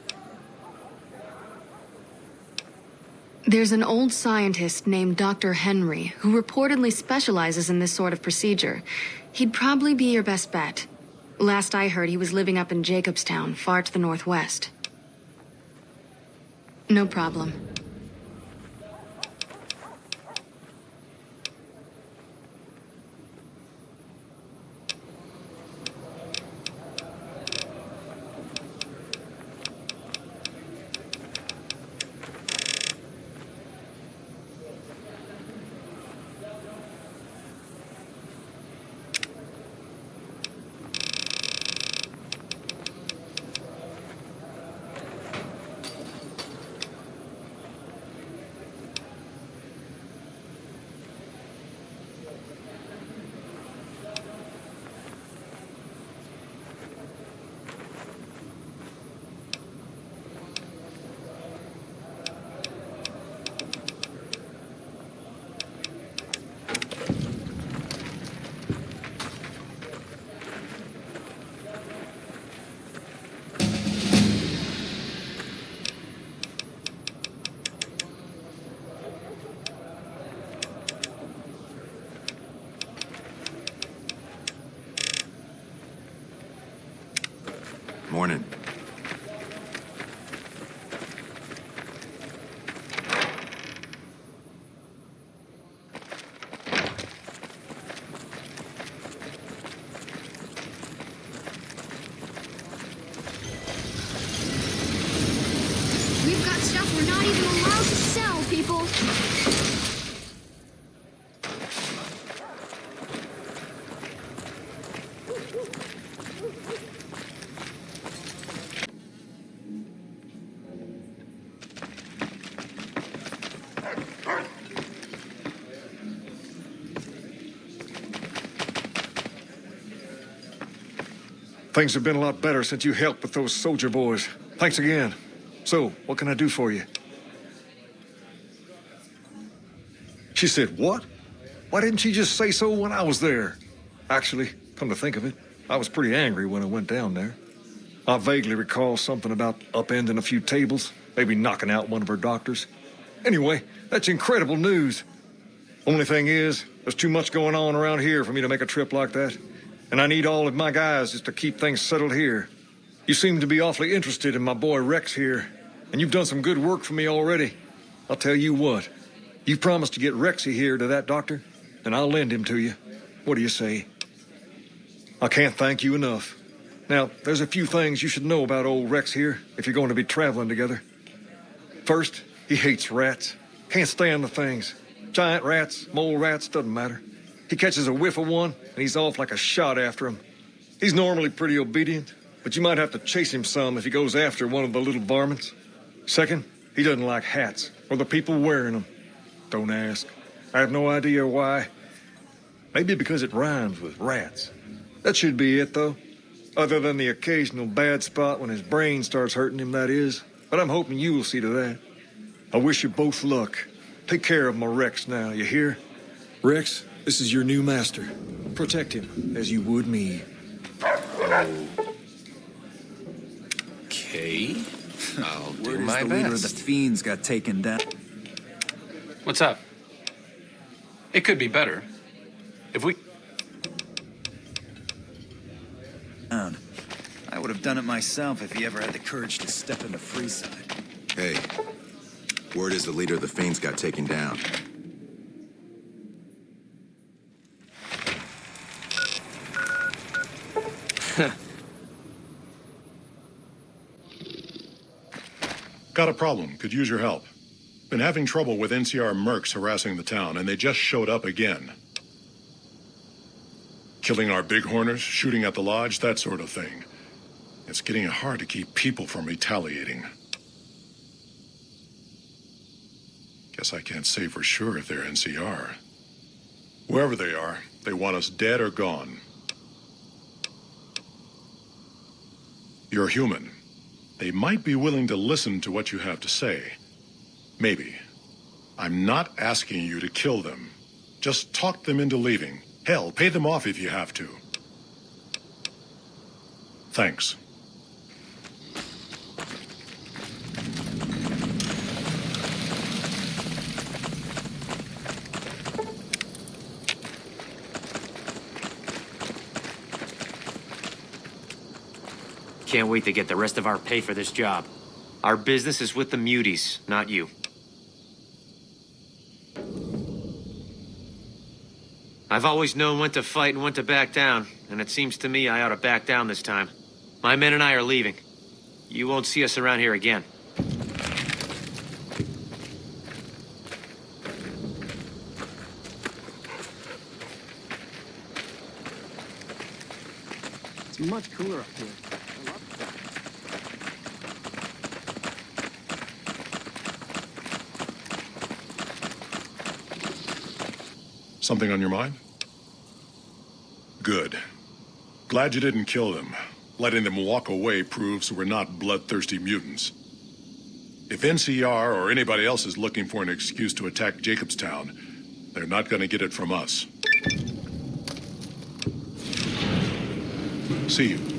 There's an old scientist named Dr. Henry who reportedly specializes in this sort of procedure. He'd probably be your best bet. Last I heard, he was living up in Jacobstown, far to the northwest. No problem. Morning. We've got stuff we're not even allowed to sell, people. Things have been a lot better since you helped with those soldier boys. Thanks again. So, what can I do for you? She said, what? Why didn't she just say so when I was there? Actually, come to think of it, I was pretty angry when I went down there. I vaguely recall something about upending a few tables, maybe knocking out one of her doctors. Anyway, that's incredible news. Only thing is, there's too much going on around here for me to make a trip like that. And I need all of my guys just to keep things settled here. You seem to be awfully interested in my boy Rex here, and you've done some good work for me already. I'll tell you what, you promised to get Rexy here to that doctor, and I'll lend him to you. What do you say? I can't thank you enough. Now, there's a few things you should know about old Rex here if you're going to be traveling together. First, he hates rats. Can't stand the things. Giant rats, mole rats, doesn't matter. He catches a whiff of one, and he's off like a shot after him. He's normally pretty obedient, but you might have to chase him some if he goes after one of the little varmints. Second, he doesn't like hats, or the people wearing them. Don't ask. I have no idea why. Maybe because it rhymes with rats. That should be it, though. Other than the occasional bad spot when his brain starts hurting him, that is. But I'm hoping you will see to that. I wish you both luck. Take care of my Rex now, you hear? Rex, this is your new master. Protect him as you would me. Okay. I'll do Word is my the leader of the best. fiends got taken down. What's up? It could be better. If we... I would have done it myself if he ever had the courage to step into Freeside. Hey, word is the leader of the fiends got taken down. Got a problem. Could use your help. Been having trouble with NCR mercs harassing the town, and they just showed up again. Killing our bighorners, shooting at the lodge, that sort of thing. It's getting hard to keep people from retaliating. Guess I can't say for sure if they're NCR. Whoever they are, they want us dead or gone. You're human. They might be willing to listen to what you have to say. Maybe. I'm not asking you to kill them. Just talk them into leaving. Hell, pay them off if you have to. Thanks. Can't wait to get the rest of our pay for this job. Our business is with the muties, not you. I've always known when to fight and when to back down, and it seems to me I ought to back down this time. My men and I are leaving. You won't see us around here again. It's much cooler up here. Something on your mind? Good. Glad you didn't kill them. Letting them walk away proves we're not bloodthirsty mutants. If NCR or anybody else is looking for an excuse to attack Jacobstown, they're not going to get it from us. See you.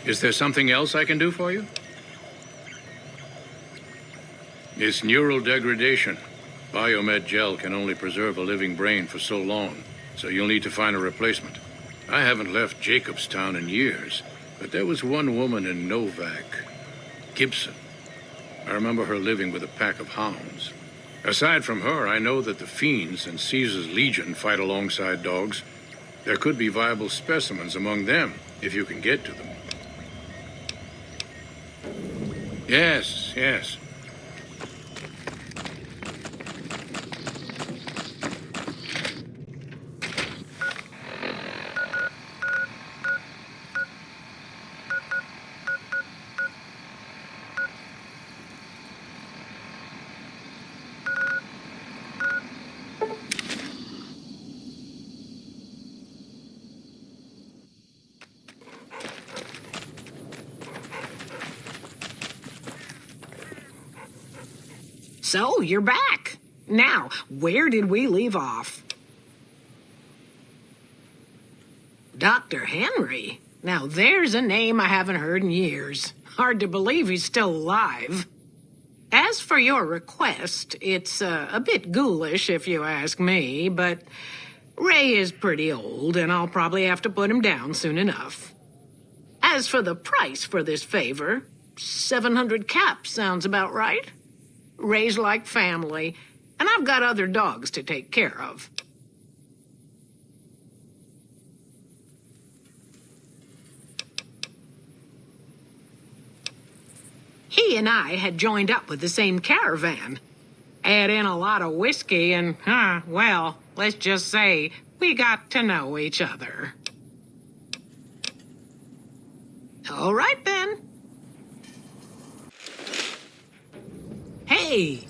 Is there something else I can do for you? It's neural degradation. Biomed gel can only preserve a living brain for so long, so you'll need to find a replacement. I haven't left Jacobstown in years, but there was one woman in Novak, Gibson. I remember her living with a pack of hounds. Aside from her, I know that the Fiends and Caesar's Legion fight alongside dogs. There could be viable specimens among them, if you can get to them. Yes, yes. So, you're back. Now, where did we leave off? Dr. Henry? Now, there's a name I haven't heard in years. Hard to believe he's still alive. As for your request, it's a bit ghoulish if you ask me, but Ray is pretty old, and I'll probably have to put him down soon enough. As for the price for this favor, 700 caps sounds about right. Ray's like family, and I've got other dogs to take care of. He and I had joined up with the same caravan. Add in a lot of whiskey and, well, let's just say we got to know each other. All right, then. Hey!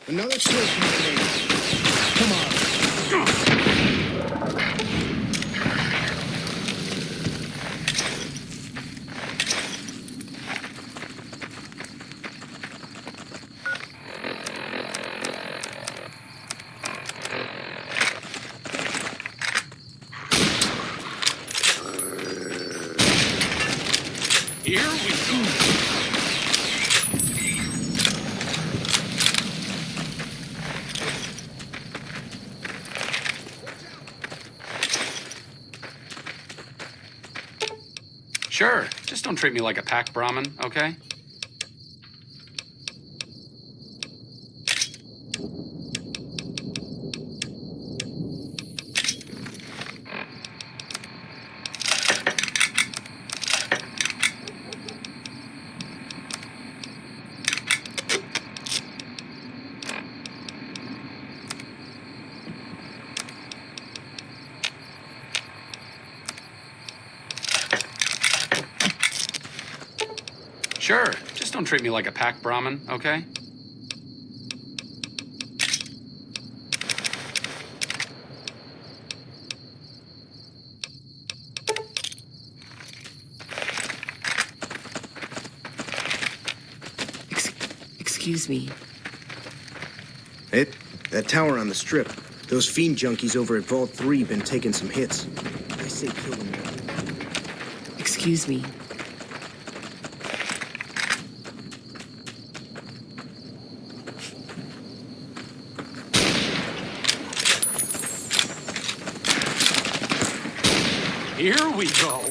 Another switch, maybe. Come on. Here we go. Sure, just don't treat me like a pack Brahmin, okay? Sure, just don't treat me like a pack Brahmin, okay? Excuse me. Hey, that tower on the strip. Those fiend junkies over at Vault 3 been taking some hits. I say kill them. Excuse me. Here we go.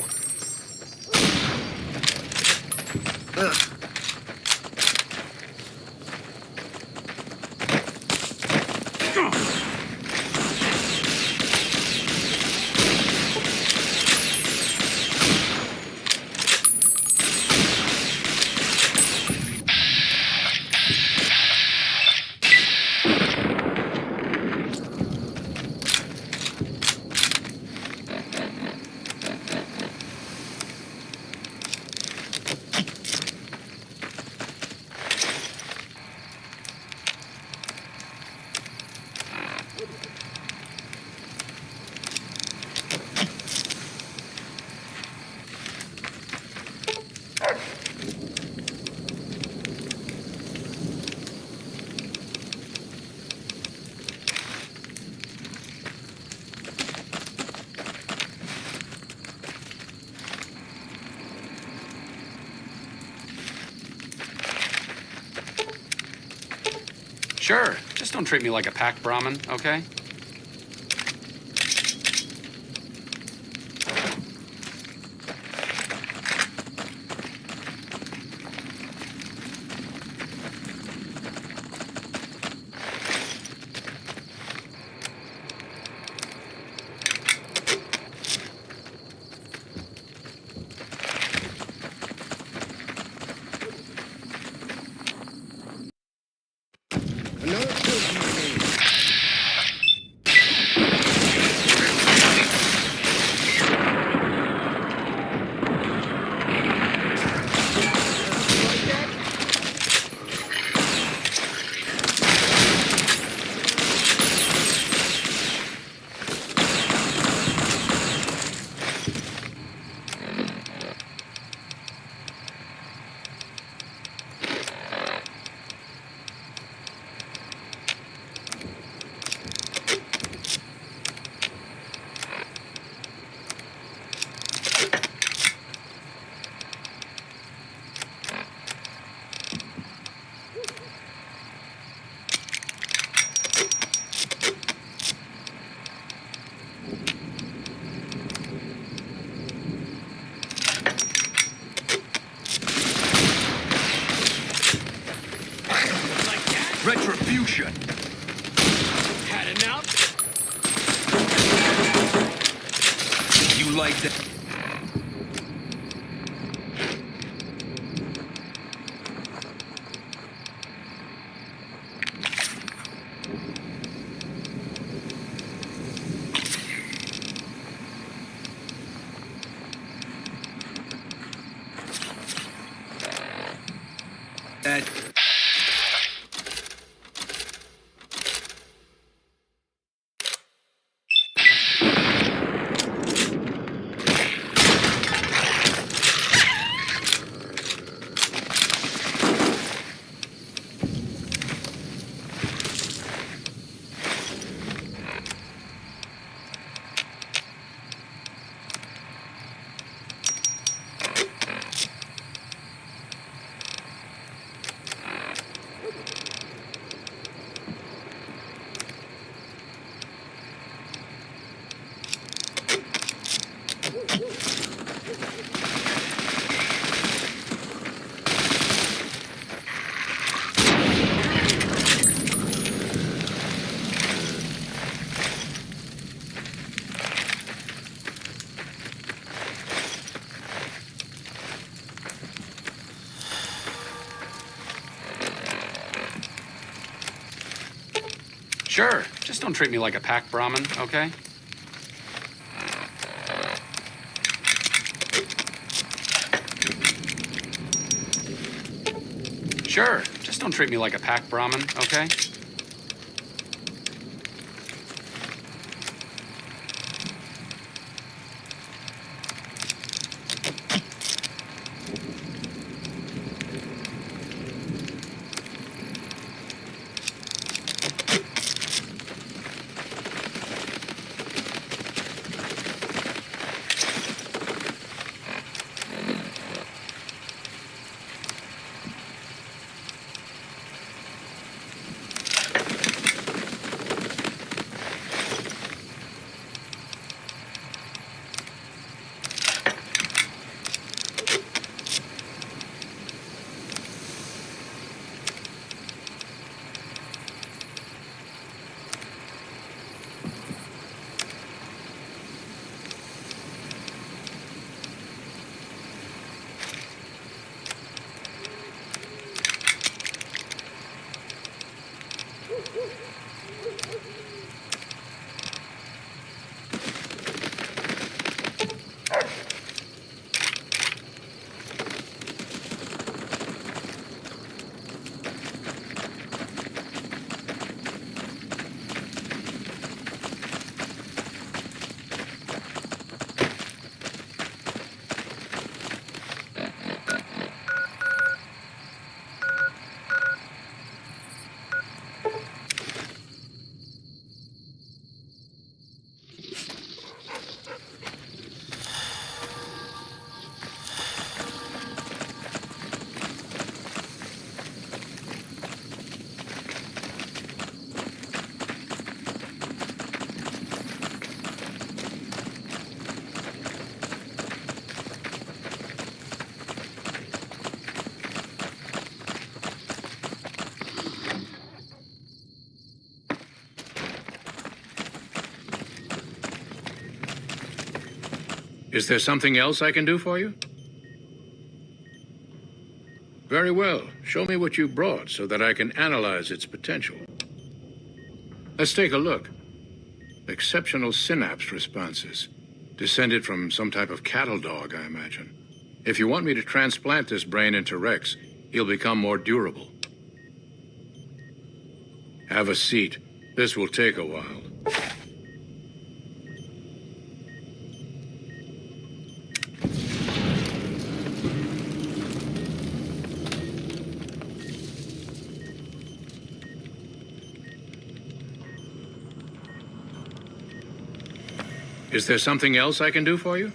Sure, just don't treat me like a pack Brahmin, okay? Retribution. Had enough? You like that? Sure, just don't treat me like a pack Brahmin, okay? Sure, just don't treat me like a pack Brahmin, okay? Is there something else I can do for you? Very well. Show me what you brought so that I can analyze its potential. Let's take a look. Exceptional synapse responses. Descended from some type of cattle dog, I imagine. If you want me to transplant this brain into Rex, he'll become more durable. Have a seat. This will take a while. Is there something else I can do for you?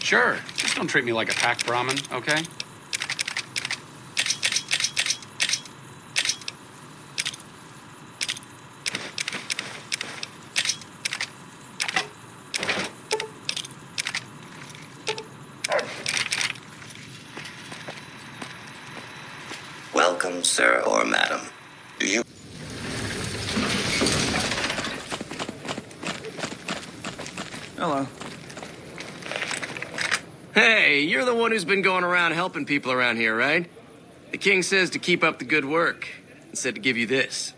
Sure, just don't treat me like a pack Brahmin, okay? Welcome, sir or madam. Do you... Hello. Hey, you're the one who's been going around helping people around here, right? The king says to keep up the good work, and said to give you this.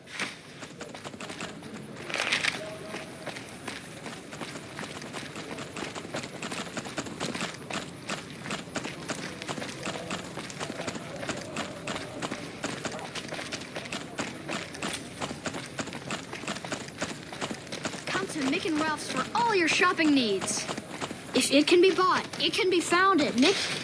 Come to Mick and Ralph's for all your shopping needs. If it can be bought, it can be found at Mick.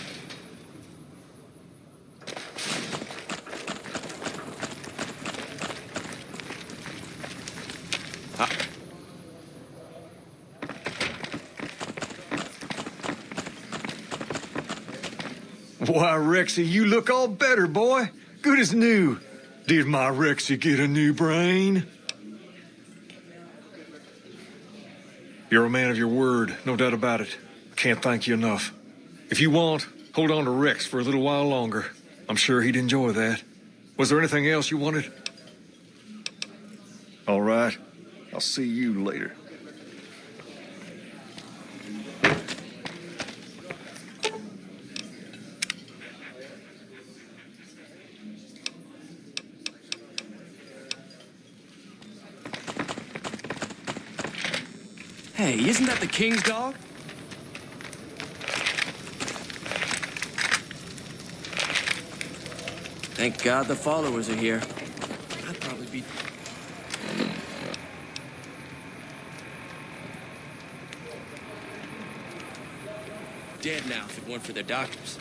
Why, Rexy, you look all better, boy. Good as new. Did my Rexy get a new brain? You're a man of your word, no doubt about it. Can't thank you enough. If you want, hold on to Rex for a little while longer. I'm sure he'd enjoy that. Was there anything else you wanted? All right. I'll see you later. Hey, isn't that the king's dog? Thank God the followers are here. I'd probably be... dead now if it weren't for their doctors.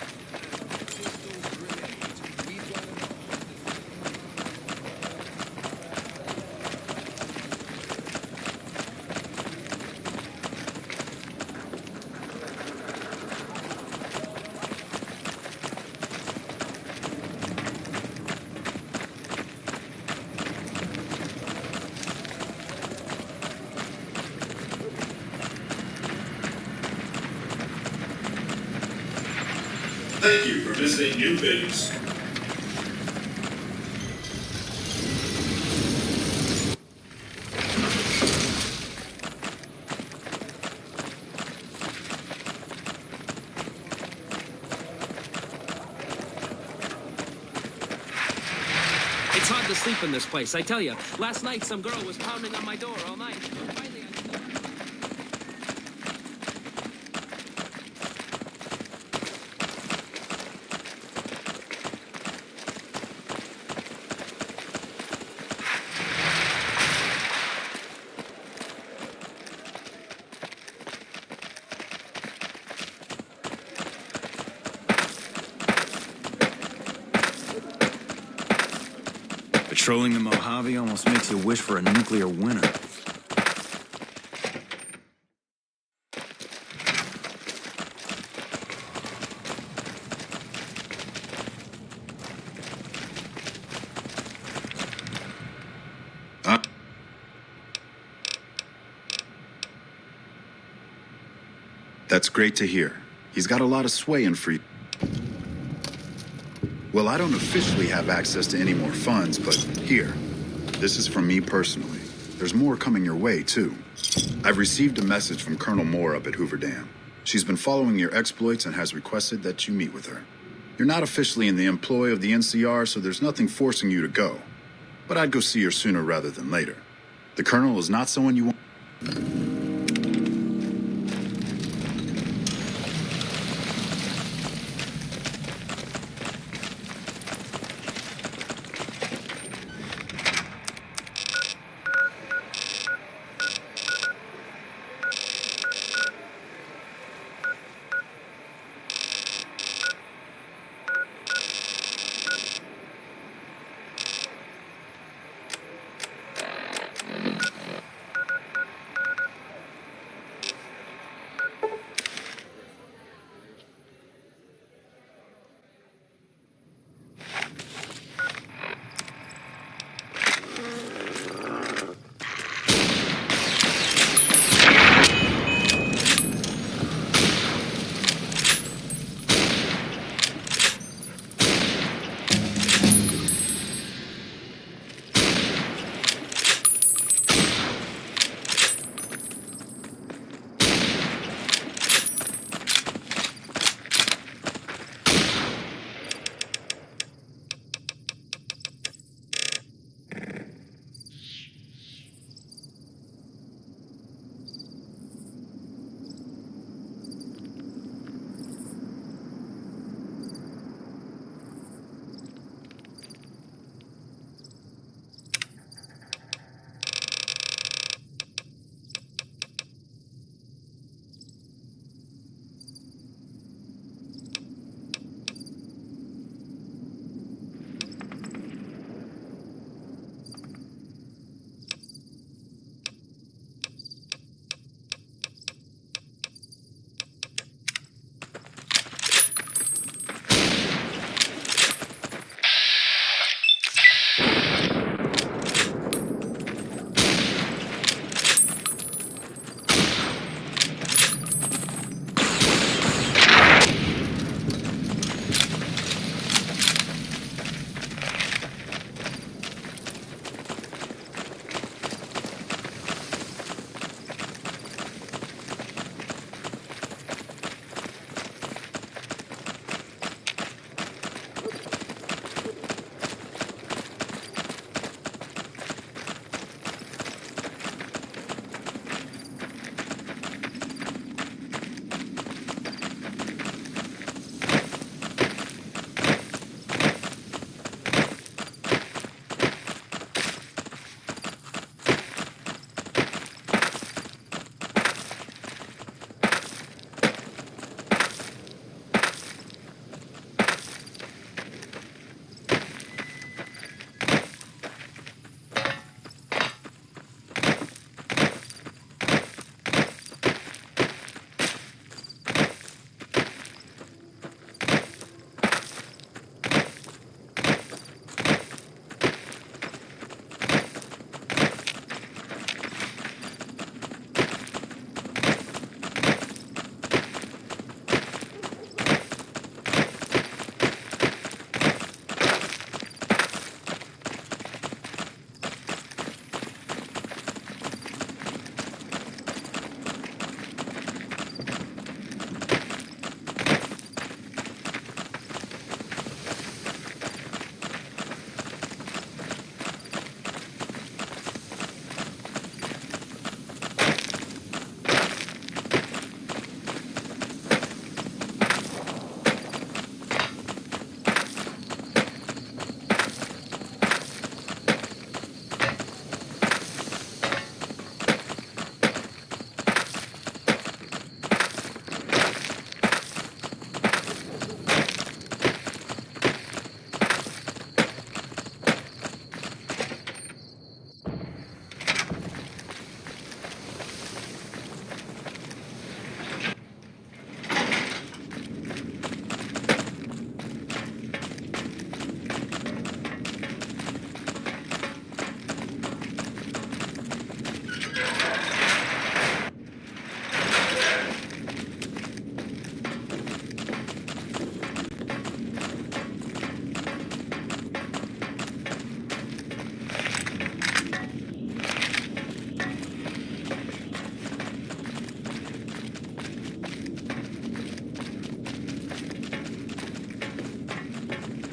Thank you for visiting New Base. It's hard to sleep in this place, I tell you. Last night, some girl was pounding on my door all night. Finally, Patrolling the Mojave almost makes you wish for a nuclear winter. That's great to hear. He's got a lot of sway in free... Well, I don't officially have access to any more funds, but here. This is from me personally. There's more coming your way, too. I've received a message from Colonel Moore up at Hoover Dam. She's been following your exploits and has requested that you meet with her. You're not officially in the employ of the NCR, so there's nothing forcing you to go. But I'd go see her sooner rather than later. The Colonel is not someone you want...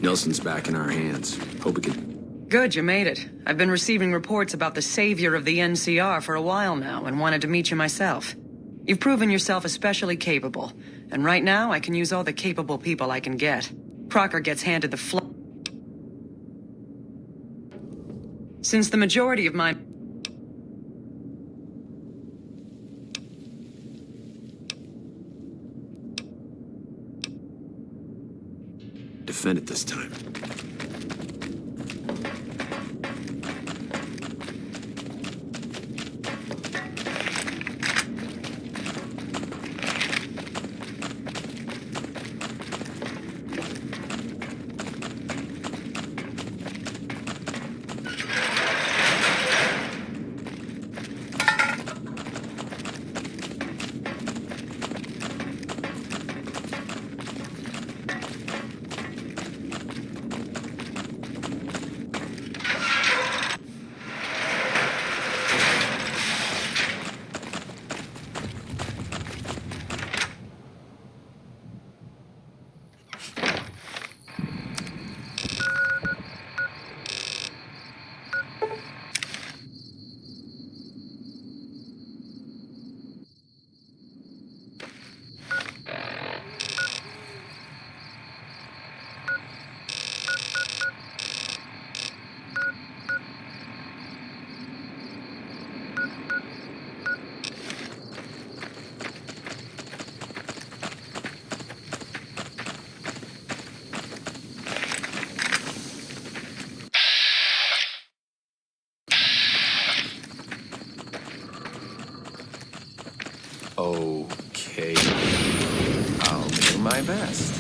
Nelson's back in our hands. Hope we can... Good, you made it. I've been receiving reports about the savior of the NCR for a while now and wanted to meet you myself. You've proven yourself especially capable, and right now I can use all the capable people I can get. Crocker gets handed the Since the majority of my... Defend it this time. Okay. I'll do my best.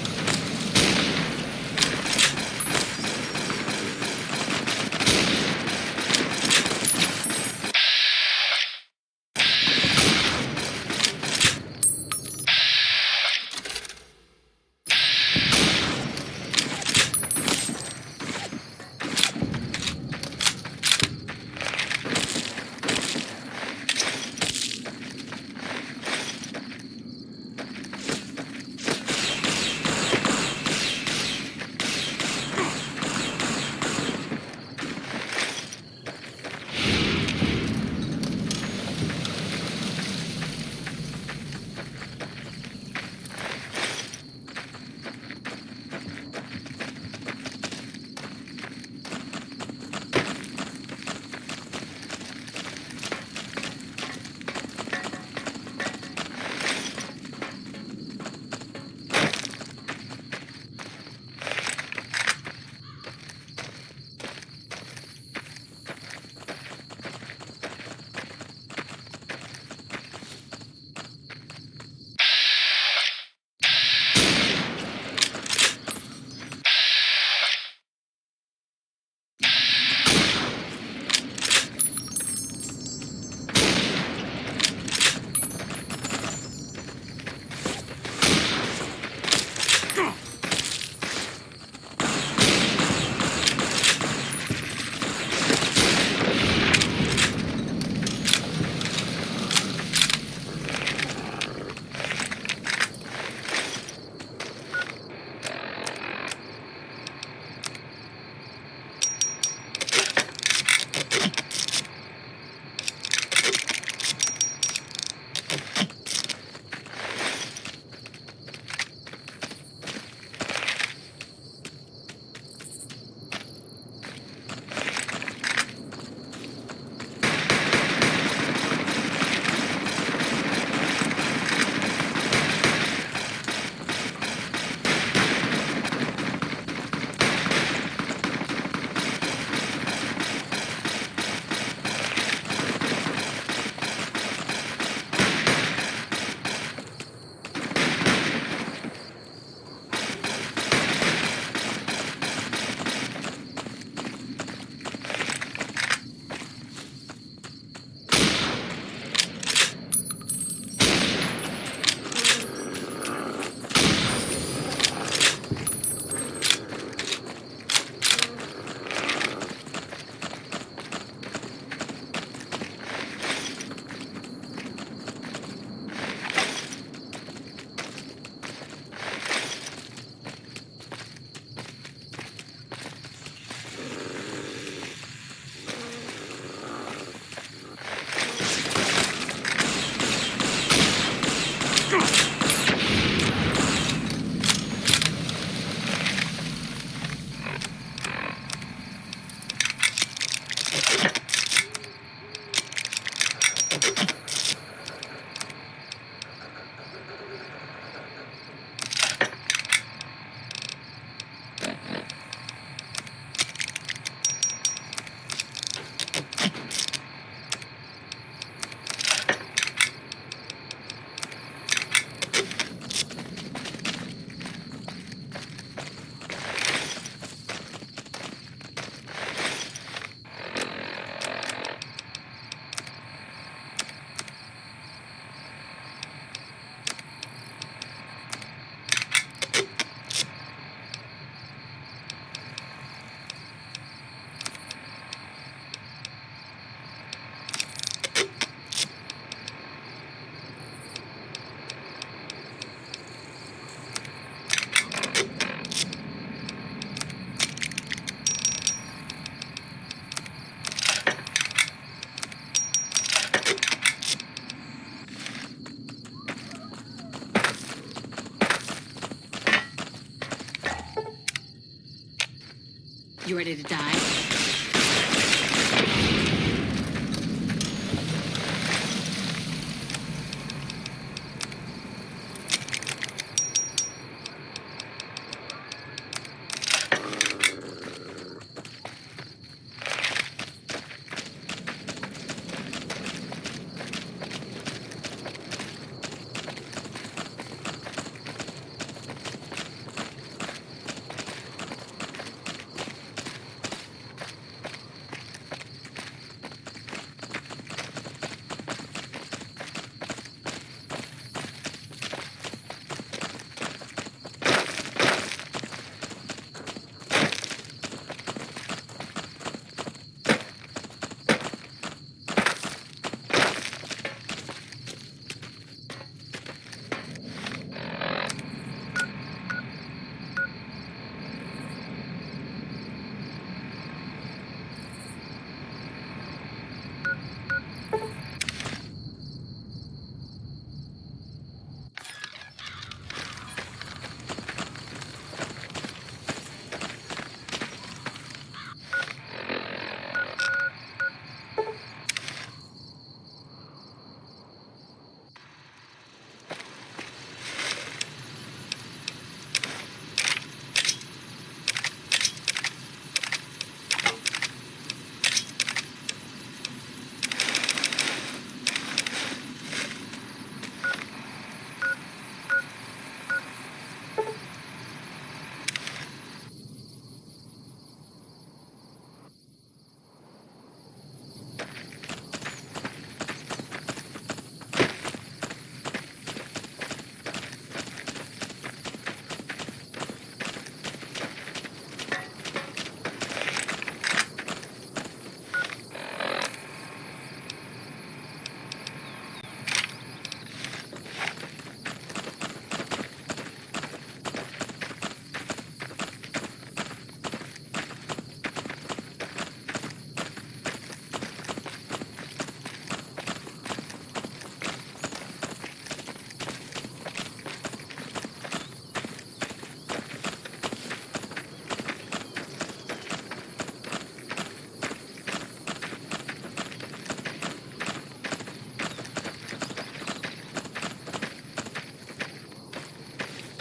You ready to die?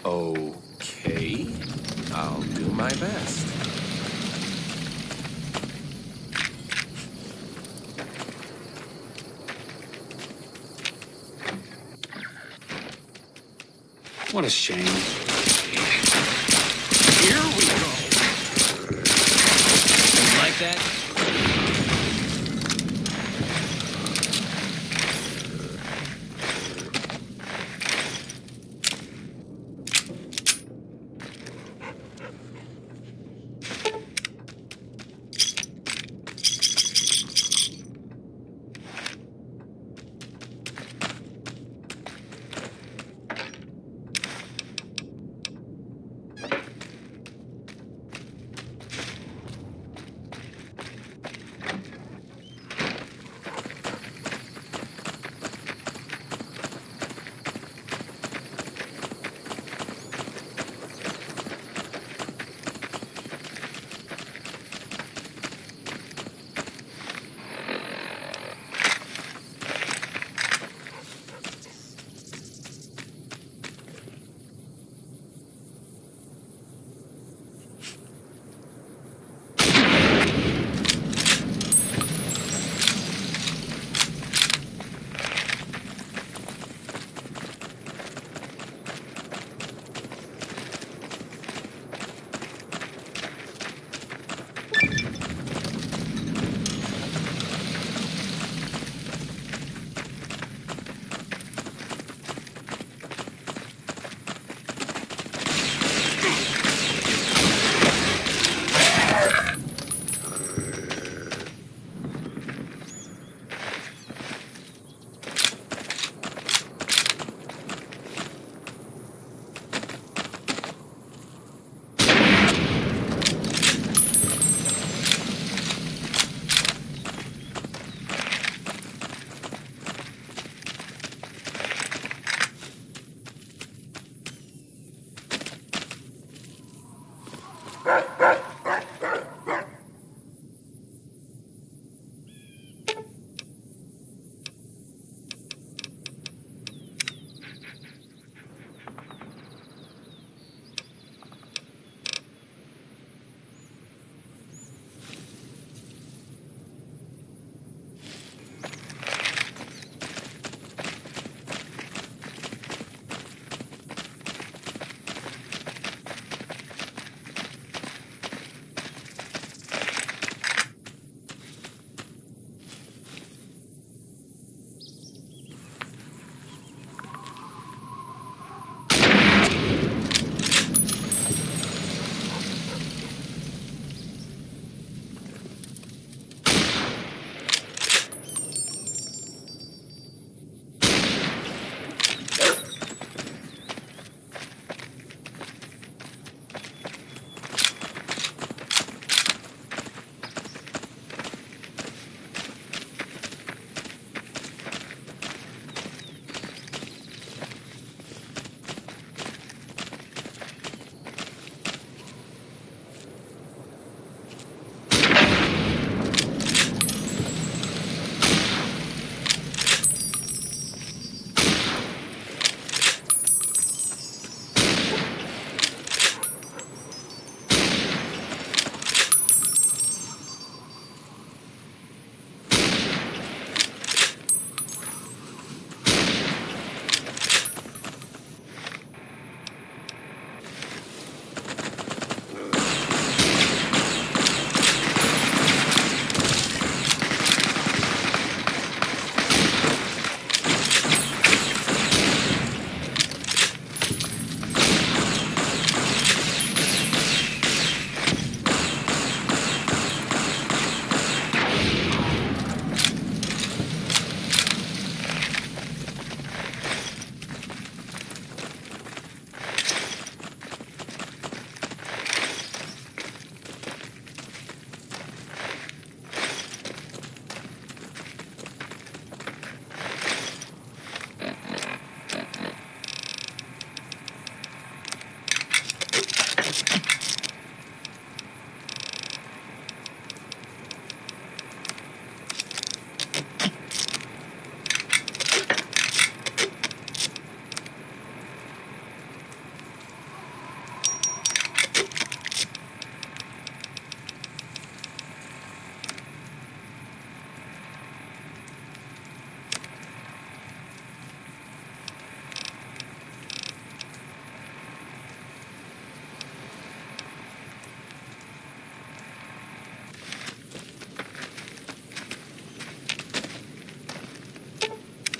Okay. I'll do my best. What a shame. Here we go. You like that?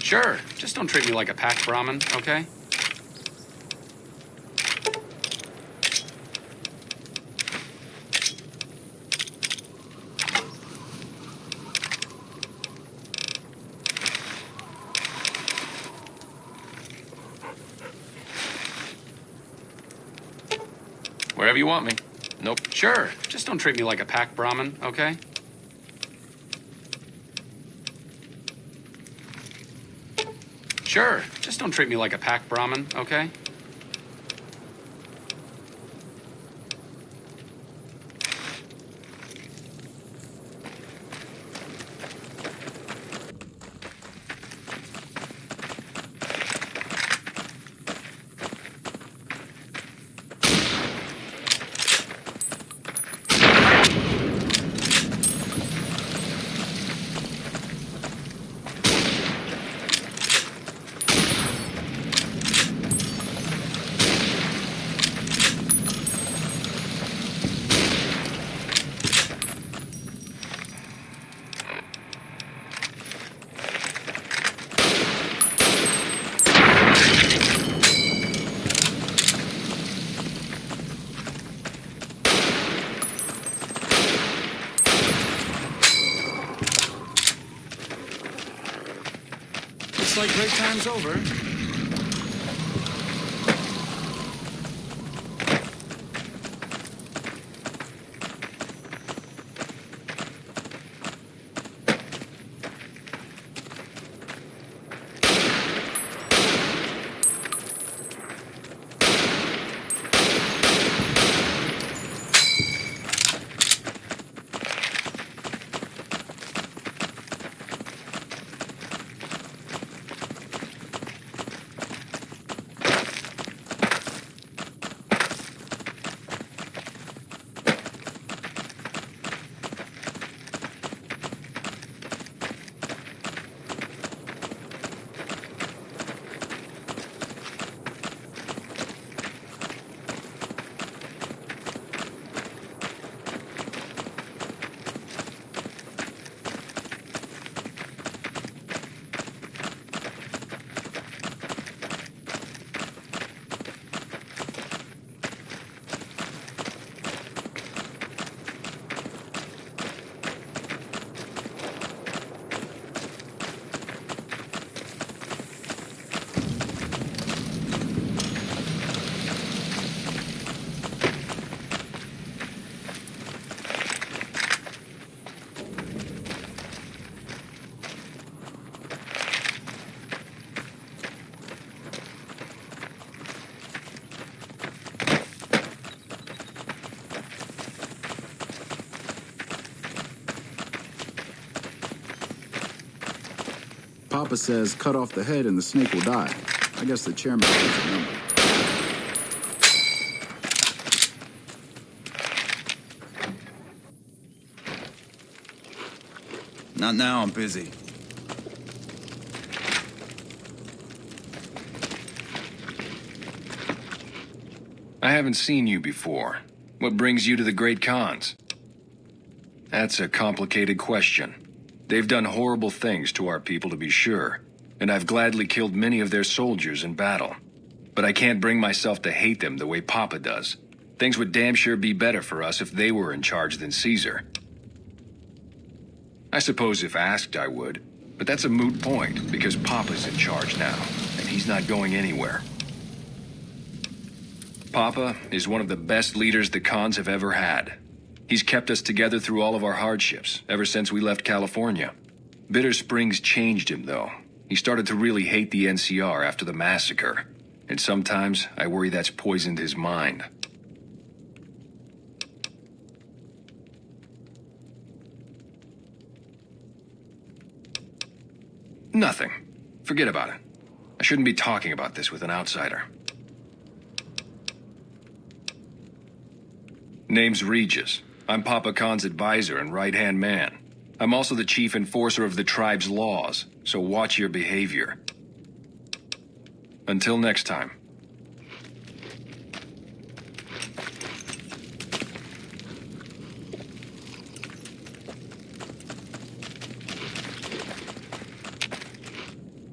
Sure, just don't treat me like a packed Brahmin, okay? Wherever you want me. Nope. Sure, just don't treat me like a packed Brahmin, okay? Sure, just don't treat me like a packed Brahmin, okay? Looks like great time's over. Papa says cut off the head and the snake will die. I guess the chairman has a number. Not now, I'm busy. I haven't seen you before. What brings you to the Great Khans? That's a complicated question. They've done horrible things to our people, to be sure, and I've gladly killed many of their soldiers in battle. But I can't bring myself to hate them the way Papa does. Things would damn sure be better for us if they were in charge than Caesar. I suppose if asked, I would, but that's a moot point, because Papa's in charge now, and he's not going anywhere. Papa is one of the best leaders the Khans have ever had. He's kept us together through all of our hardships, ever since we left California. Bitter Springs changed him, though. He started to really hate the NCR after the massacre. And sometimes, I worry that's poisoned his mind. Nothing. Forget about it. I shouldn't be talking about this with an outsider. Name's Regis. I'm Papa Khan's advisor and right-hand man. I'm also the chief enforcer of the tribe's laws, so watch your behavior. Until next time.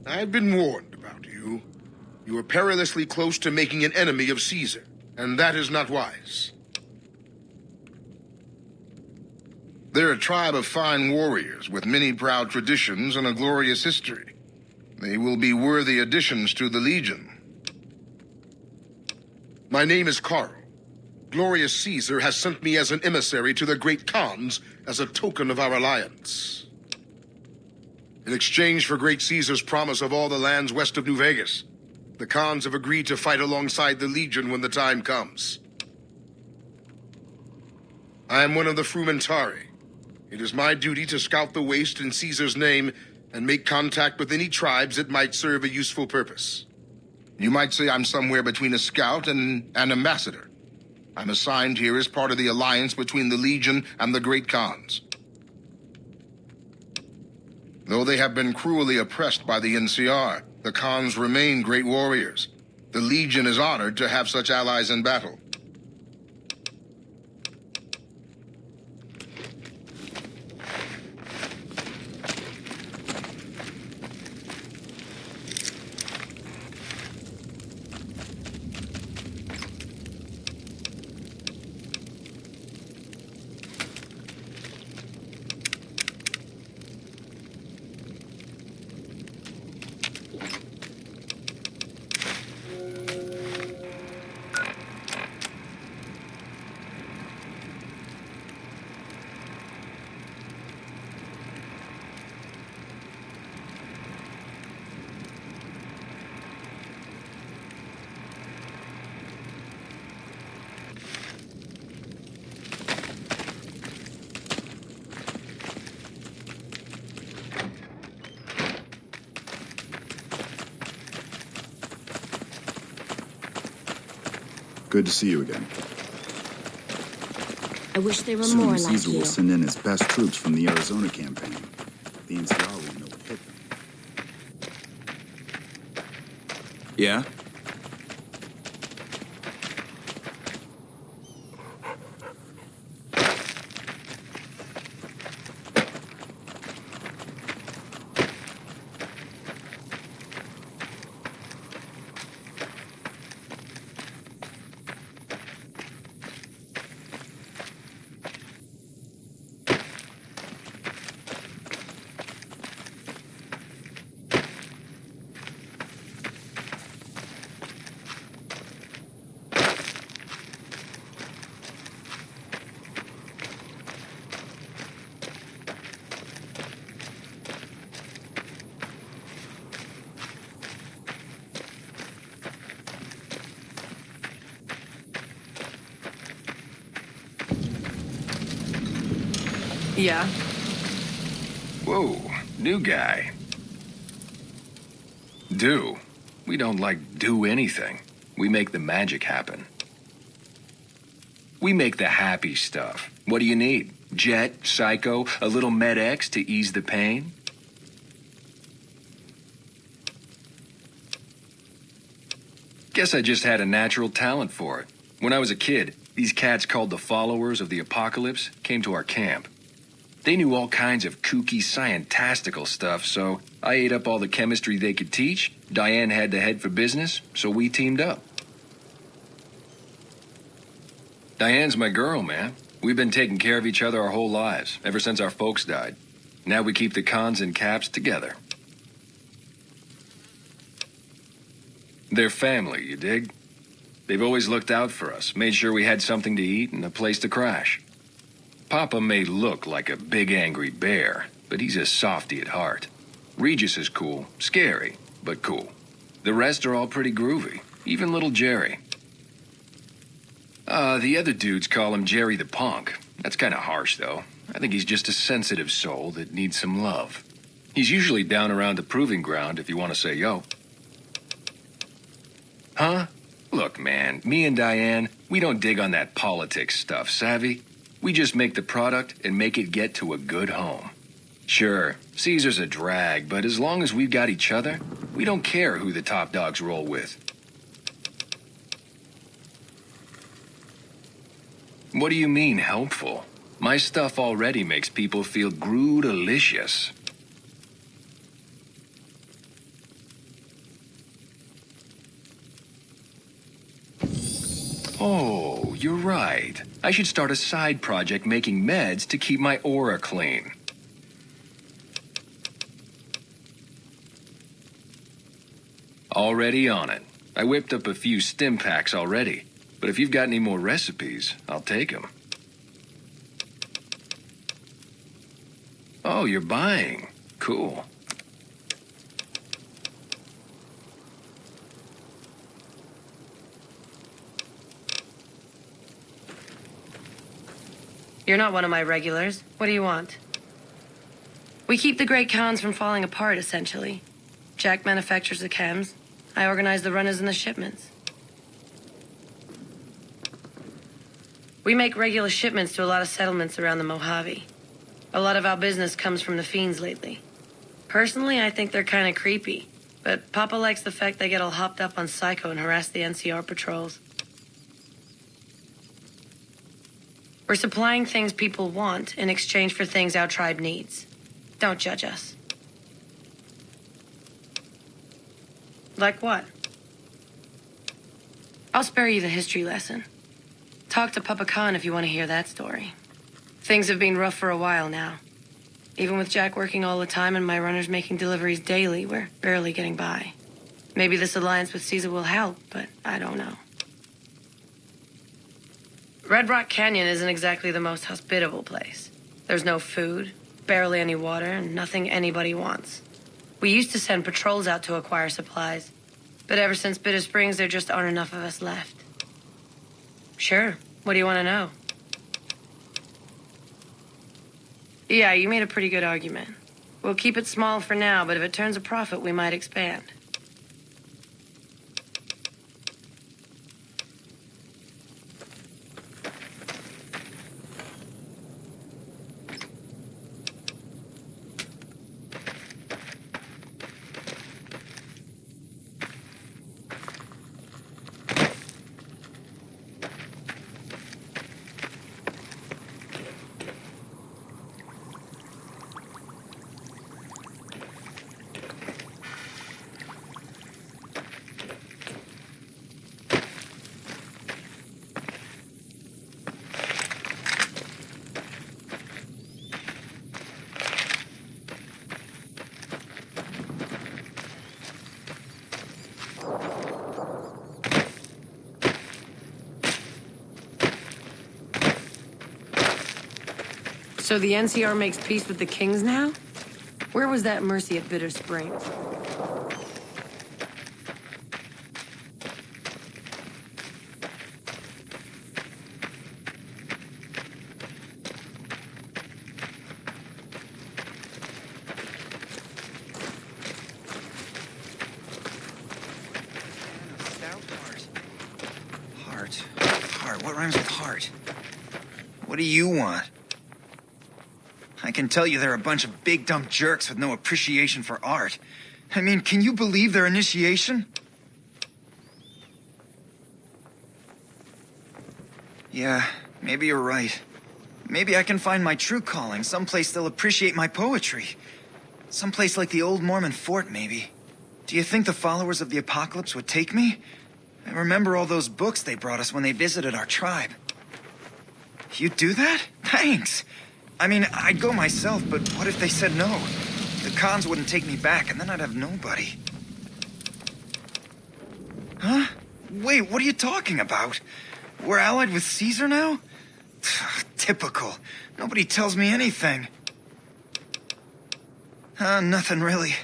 I've been warned about you. You are perilously close to making an enemy of Caesar, and that is not wise. They're a tribe of fine warriors with many proud traditions and a glorious history. They will be worthy additions to the Legion. My name is Carl. Glorious Caesar has sent me as an emissary to the great Khans as a token of our alliance. In exchange for Great Caesar's promise of all the lands west of New Vegas, the Khans have agreed to fight alongside the Legion when the time comes. I am one of the Frumentari. It is my duty to scout the waste in Caesar's name and make contact with any tribes that might serve a useful purpose. You might say I'm somewhere between a scout and an ambassador. I'm assigned here as part of the alliance between the Legion and the Great Khans. Though they have been cruelly oppressed by the NCR, the Khans remain great warriors. The Legion is honored to have such allies in battle. Good to see you again. I wish there were Soon more like Caesar you. will send in his best troops from the Arizona campaign. The NCR won't know what hit them. Yeah? Yeah? Whoa, new guy. We don't, do anything. We make the magic happen. We make the happy stuff. What do you need? Jet, Psycho, a little Med-X to ease the pain? Guess I just had a natural talent for it. When I was a kid, these cats called the Followers of the Apocalypse came to our camp. They knew all kinds of kooky, scientistical stuff, so I ate up all the chemistry they could teach. Diane had to head for business, so we teamed up. Diane's my girl, man. We've been taking care of each other our whole lives, ever since our folks died. Now we keep the Khans and Caps together. They're family, you dig? They've always looked out for us, made sure we had something to eat and a place to crash. Papa may look like a big angry bear, but he's a softy at heart. Regis is cool, scary, but cool. The rest are all pretty groovy, even little Jerry. The other dudes call him Jerry the Punk. That's kind of harsh, though. I think he's just a sensitive soul that needs some love. He's usually down around the proving ground if you want to say yo. Huh? Look, man, me and Diane, we don't dig on that politics stuff, savvy? We just make the product and make it get to a good home. Sure, Caesar's a drag, but as long as we've got each other, we don't care who the top dogs roll with. What do you mean, helpful? My stuff already makes people feel groo-delicious. Oh, you're right. I should start a side project making meds to keep my aura clean. Already on it. I whipped up a few stim packs already, but if you've got any more recipes, I'll take them. Oh, you're buying. Cool. You're not one of my regulars. What do you want? We keep the Great Khans from falling apart, essentially. Jack manufactures the chems. I organize the runners and the shipments. We make regular shipments to a lot of settlements around the Mojave. A lot of our business comes from the fiends lately. Personally, I think they're kind of creepy. But Papa likes the fact they get all hopped up on Psycho and harass the NCR patrols. We're supplying things people want in exchange for things our tribe needs. Don't judge us. Like what? I'll spare you the history lesson. Talk to Papa Khan if you want to hear that story. Things have been rough for a while now. Even with Jack working all the time and my runners making deliveries daily, we're barely getting by. Maybe this alliance with Caesar will help, but I don't know. Red Rock Canyon isn't exactly the most hospitable place. There's no food, barely any water, and nothing anybody wants. We used to send patrols out to acquire supplies, but ever since Bitter Springs, there just aren't enough of us left. Sure, what do you want to know? Yeah, you made a pretty good argument. We'll keep it small for now, but if it turns a profit, we might expand. So the NCR makes peace with the Kings now? Where was that mercy at Bitter Springs? Heart. What rhymes with heart? What do you want? I can tell you they're a bunch of big dumb jerks with no appreciation for art. I mean, can you believe their initiation? Yeah, maybe you're right. Maybe I can find my true calling, someplace they'll appreciate my poetry. Someplace like the old Mormon fort, maybe. Do you think the followers of the apocalypse would take me? I remember all those books they brought us when they visited our tribe. You'd do that? Thanks! I mean, I'd go myself, but what if they said no? The Khans wouldn't take me back, and then I'd have nobody. Huh? Wait, what are you talking about? We're allied with Caesar now? Typical. Nobody tells me anything. Nothing really.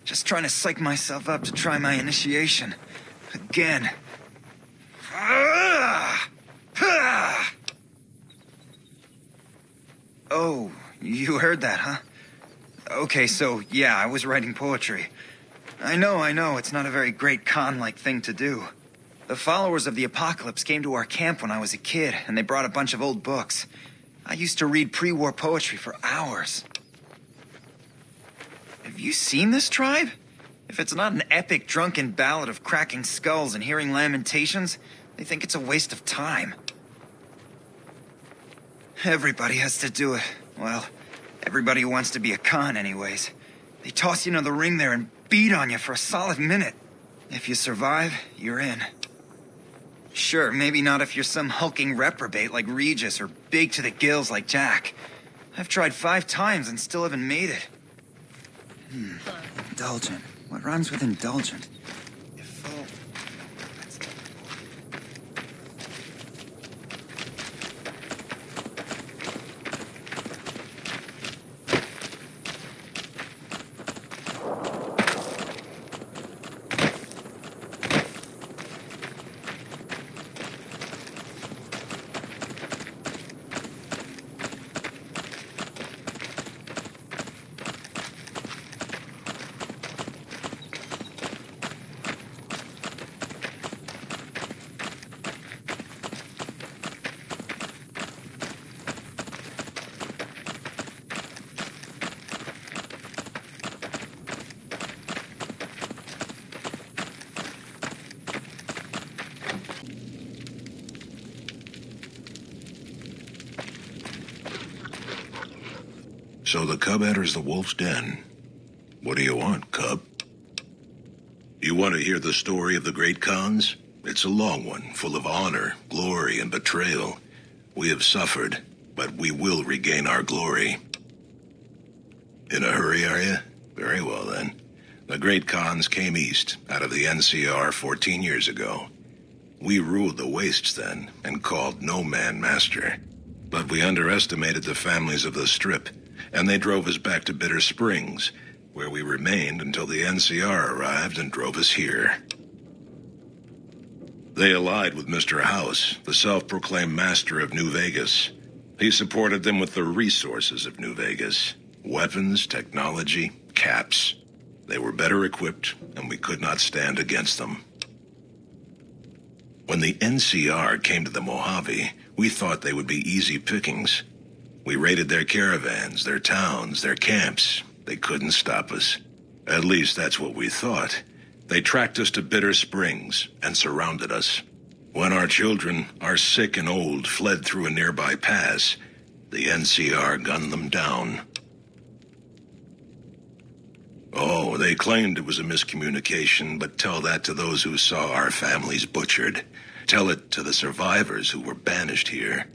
Just trying to psych myself up to try my initiation. Again. Oh, you heard that, huh? Okay, so, yeah, I was writing poetry. I know, it's not a very great Khan-like thing to do. The followers of the apocalypse came to our camp when I was a kid, and they brought a bunch of old books. I used to read pre-war poetry for hours. Have you seen this tribe? If it's not an epic drunken ballad of cracking skulls and hearing lamentations, they think it's a waste of time. Everybody has to do it. Well, everybody who wants to be a Khan anyways. They toss you into the ring there and beat on you for a solid minute. If you survive, you're in. Sure, maybe not if you're some hulking reprobate like Regis or big to the gills like Jack. I've tried 5 times and still haven't made it. Indulgent. What rhymes with indulgent? So the cub enters the wolf's den. What do you want, cub? You want to hear the story of the great Khans? It's a long one, full of honor, glory, and betrayal. We have suffered, but we will regain our glory. In a hurry, are you? Very well, then. The great Khans came east, out of the NCR 14 years ago. We ruled the wastes then, and called no man master. But we underestimated the families of the Strip, and they drove us back to Bitter Springs, where we remained until the NCR arrived and drove us here. They allied with Mr. House, the self-proclaimed master of New Vegas. He supported them with the resources of New Vegas. Weapons, technology, caps. They were better equipped, and we could not stand against them. When the NCR came to the Mojave, we thought they would be easy pickings. We raided their caravans, their towns, their camps. They couldn't stop us. At least that's what we thought. They tracked us to Bitter Springs and surrounded us. When our children, our sick and old, fled through a nearby pass, the NCR gunned them down. Oh, they claimed it was a miscommunication, but tell that to those who saw our families butchered. Tell it to the survivors who were banished here.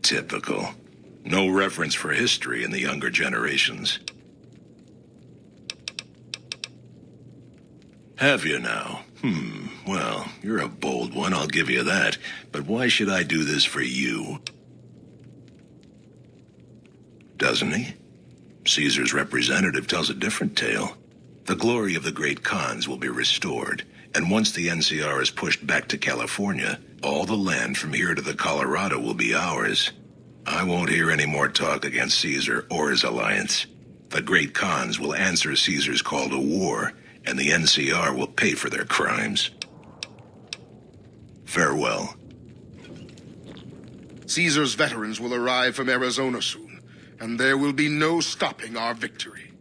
Typical. No reference for history in the younger generations. Have you now? Well, you're a bold one, I'll give you that. But why should I do this for you? Doesn't he? Caesar's representative tells a different tale. The glory of the great Khans will be restored, and once the NCR is pushed back to California, all the land from here to the Colorado will be ours. I won't hear any more talk against Caesar or his alliance. The great Khans will answer Caesar's call to war, and the NCR will pay for their crimes. Farewell. Caesar's veterans will arrive from Arizona soon, and there will be no stopping our victory.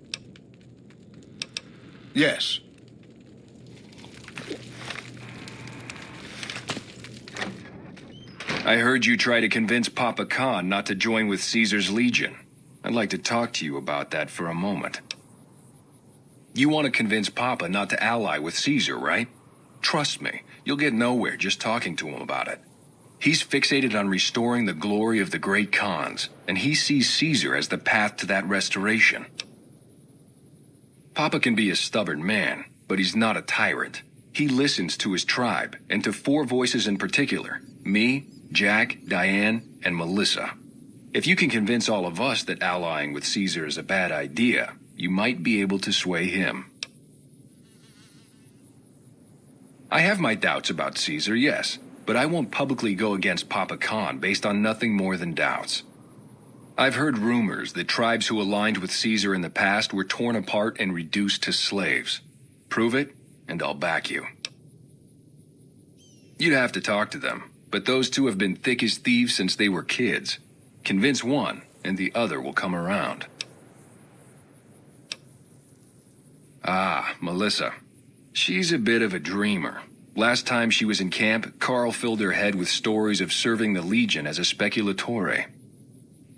Yes. I heard you try to convince Papa Khan not to join with Caesar's Legion. I'd like to talk to you about that for a moment. You want to convince Papa not to ally with Caesar, right? Trust me, you'll get nowhere just talking to him about it. He's fixated on restoring the glory of the great Khans, and he sees Caesar as the path to that restoration. Papa can be a stubborn man, but he's not a tyrant. He listens to his tribe, and to 4 voices in particular: me, Jack, Diane, and Melissa. If you can convince all of us that allying with Caesar is a bad idea, you might be able to sway him. I have my doubts about Caesar, yes, but I won't publicly go against Papa Khan based on nothing more than doubts. I've heard rumors that tribes who aligned with Caesar in the past were torn apart and reduced to slaves. Prove it, and I'll back you. You'd have to talk to them, but those two have been thick as thieves since they were kids. Convince one, and the other will come around. Ah, Melissa. She's a bit of a dreamer. Last time she was in camp, Carl filled her head with stories of serving the Legion as a speculatore.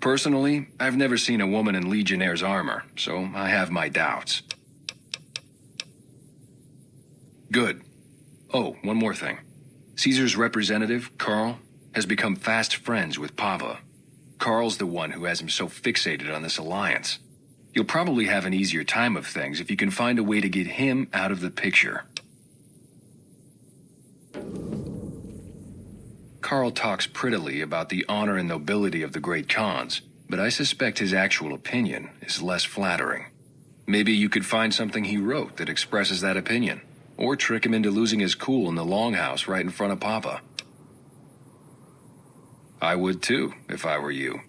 Personally, I've never seen a woman in Legionnaire's armor, so I have my doubts. Good. Oh, one more thing. Caesar's representative, Carl, has become fast friends with Pava. Carl's the one who has him so fixated on this alliance. You'll probably have an easier time of things if you can find a way to get him out of the picture. Carl talks prettily about the honor and nobility of the great Khans, but I suspect his actual opinion is less flattering. Maybe you could find something he wrote that expresses that opinion, or trick him into losing his cool in the longhouse right in front of Papa. I would too, if I were you.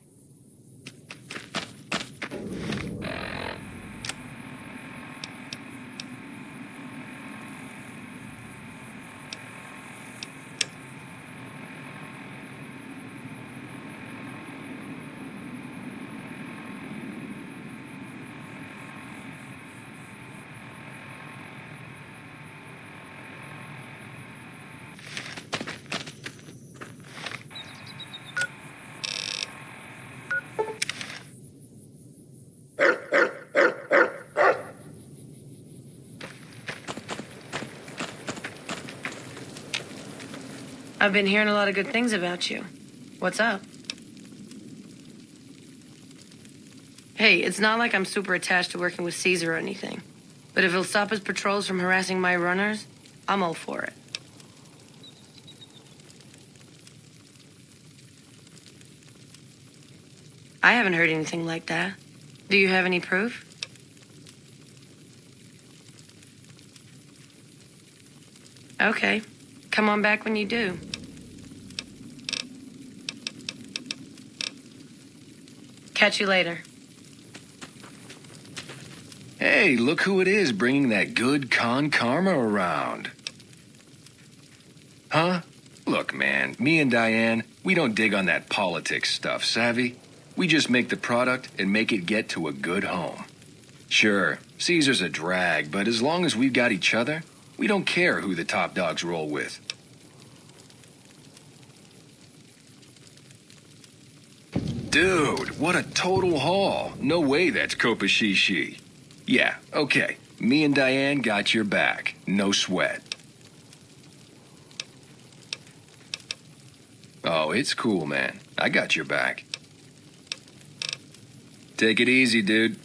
I've been hearing a lot of good things about you. What's up? Hey, it's not like I'm super attached to working with Caesar or anything. But if he'll stop his patrols from harassing my runners, I'm all for it. I haven't heard anything like that. Do you have any proof? Okay. Come on back when you do. Catch you later. Hey, look who it is bringing that good Khan karma around. Huh? Look, man, me and Diane, we don't dig on that politics stuff, savvy? We just make the product and make it get to a good home. Sure, Caesar's a drag, but as long as we've got each other, we don't care who the top dogs roll with. Dude, what a total haul. No way that's Kopashishi. Yeah, okay. Me and Diane got your back. No sweat. Oh, it's cool, man. I got your back. Take it easy, dude.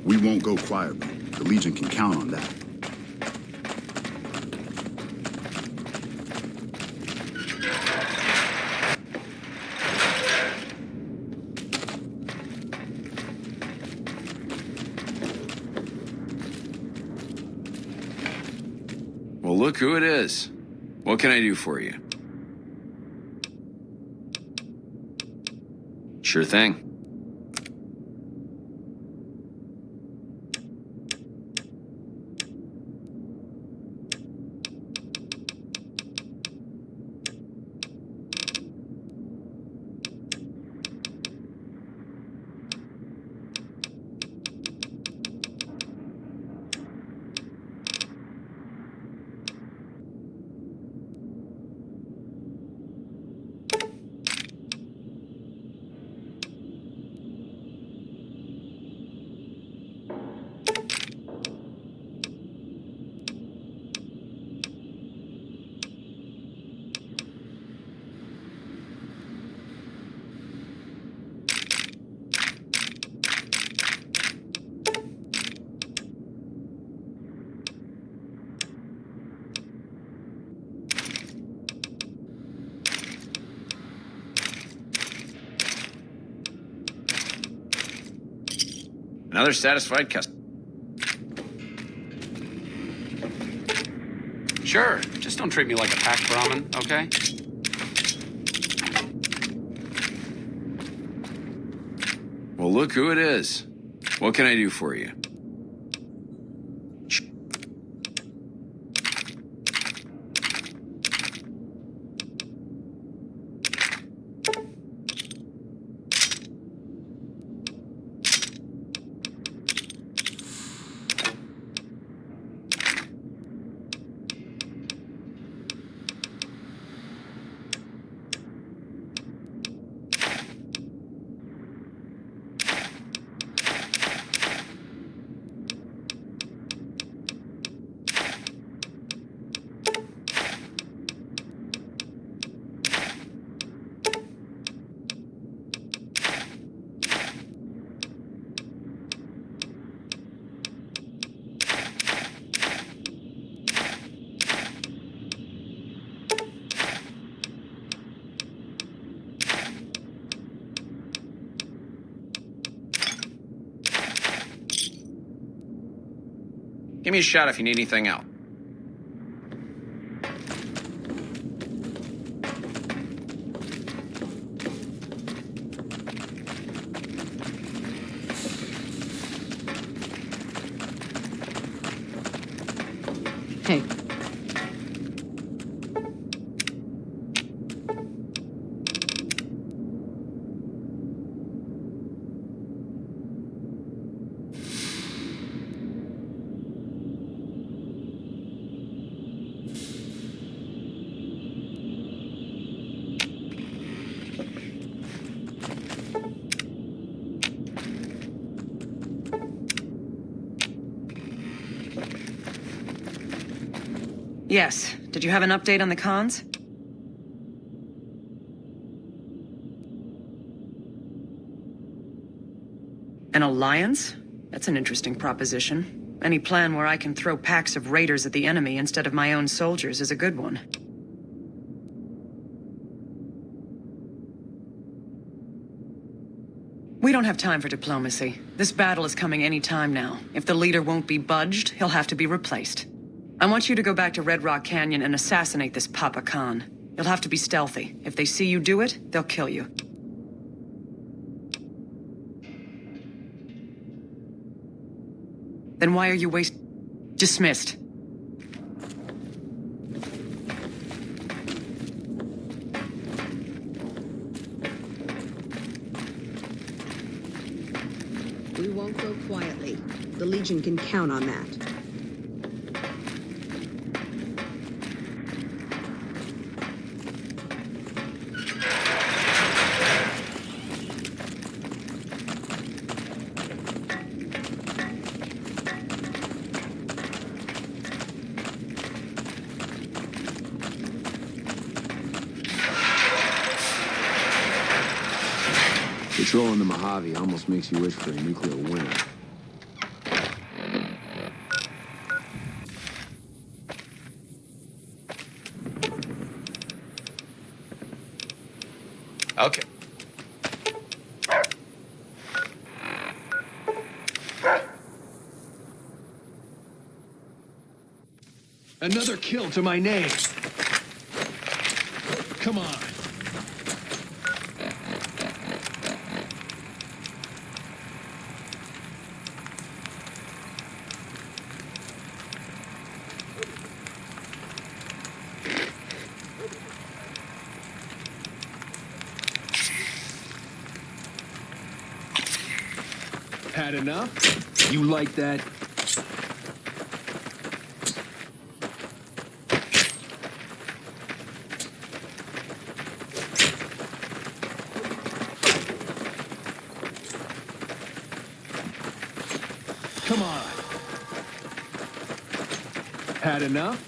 We won't go quietly. The Legion can count on that. Well, look who it is. What can I do for you? Sure thing. Another satisfied customer. Sure, just don't treat me like a pack Brahmin, okay? Well, look who it is. What can I do for you? Give me a shot if you need anything else. Hey. Yes. Did you have an update on the cons? An alliance? That's an interesting proposition. Any plan where I can throw packs of raiders at the enemy instead of my own soldiers is a good one. We don't have time for diplomacy. This battle is coming any time now. If the leader won't be budged, he'll have to be replaced. I want you to go back to Red Rock Canyon and assassinate this Papa Khan. You'll have to be stealthy. If they see you do it, they'll kill you. Then why are you Dismissed. We won't go quietly. The Legion can count on that. Patrolling the Mojave almost makes you wish for a nuclear winter. Okay. Another kill to my name. Come on. Had enough? You like that? Come on. Had enough?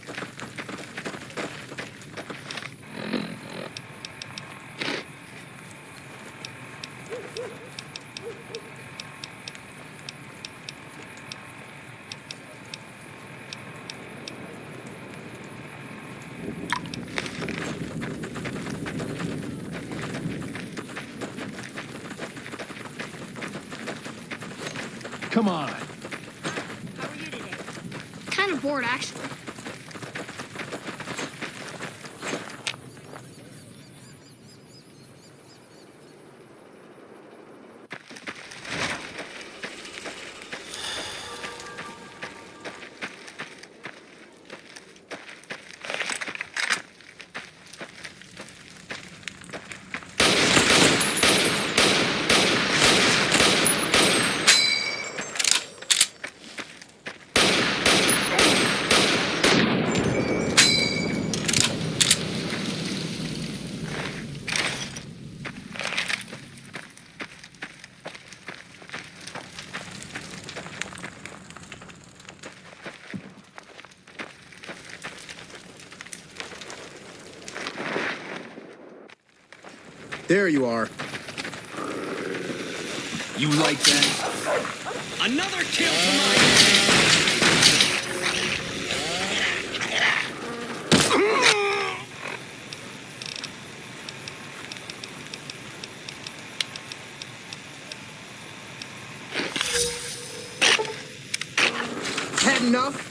Come on. Kind of bored, actually. There you are. You like that? Another kill to my... Had enough?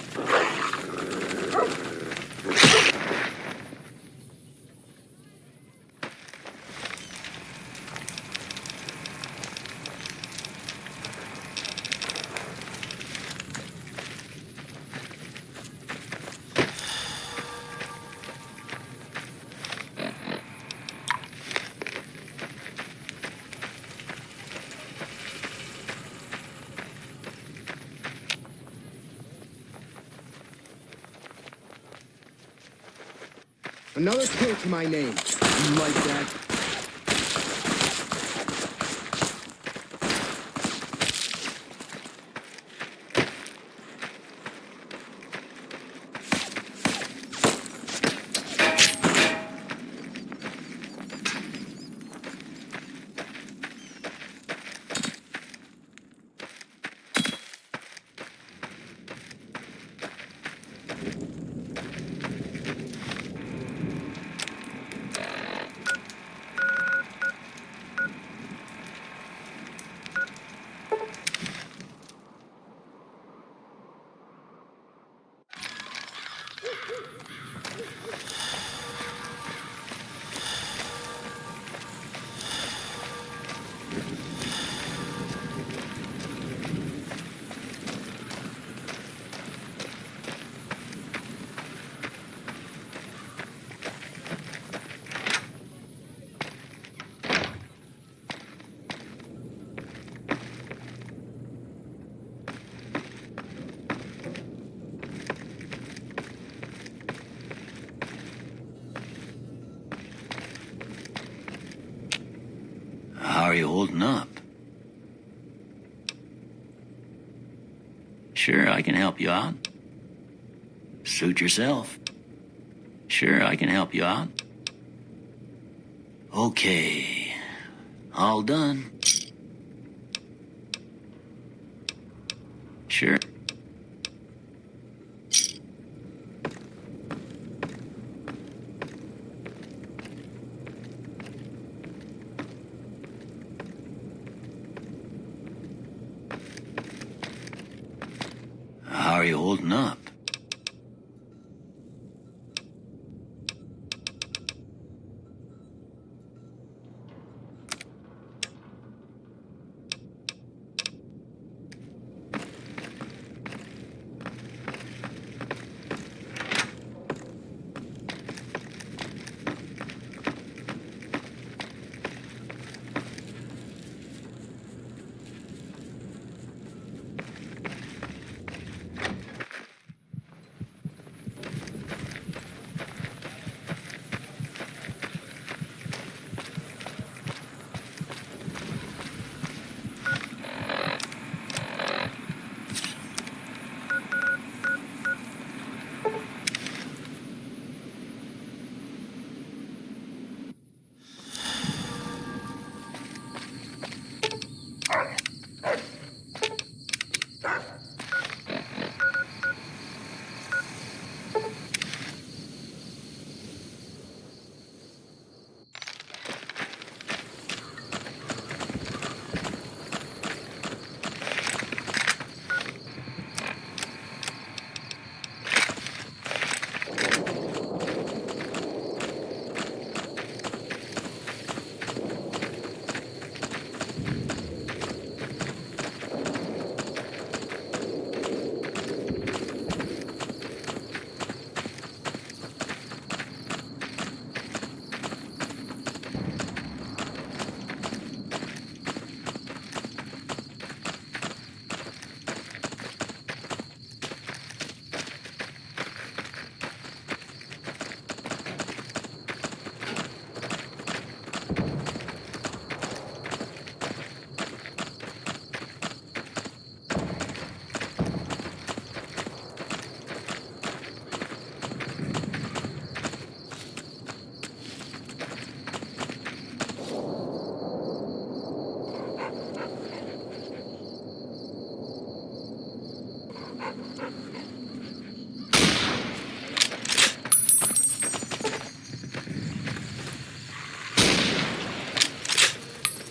Another kill to my name. You like that? How are you holding up? Sure, I can help you out. Suit yourself. Sure, I can help you out. Okay. All done. Sure. How are you holding up?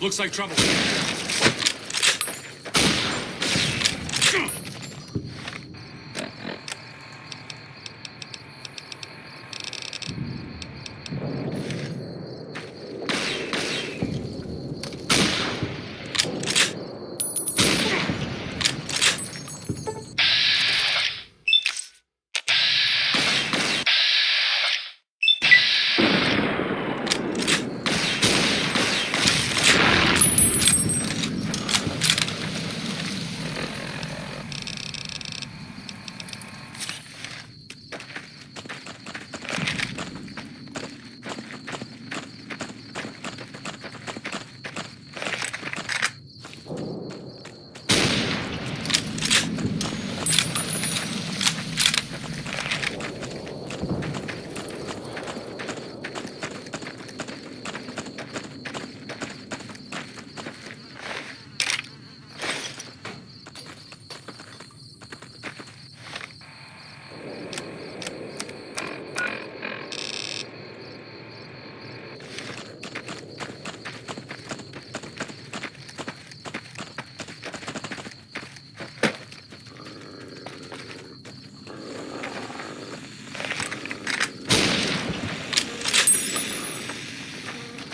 Looks like trouble.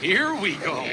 Here we go.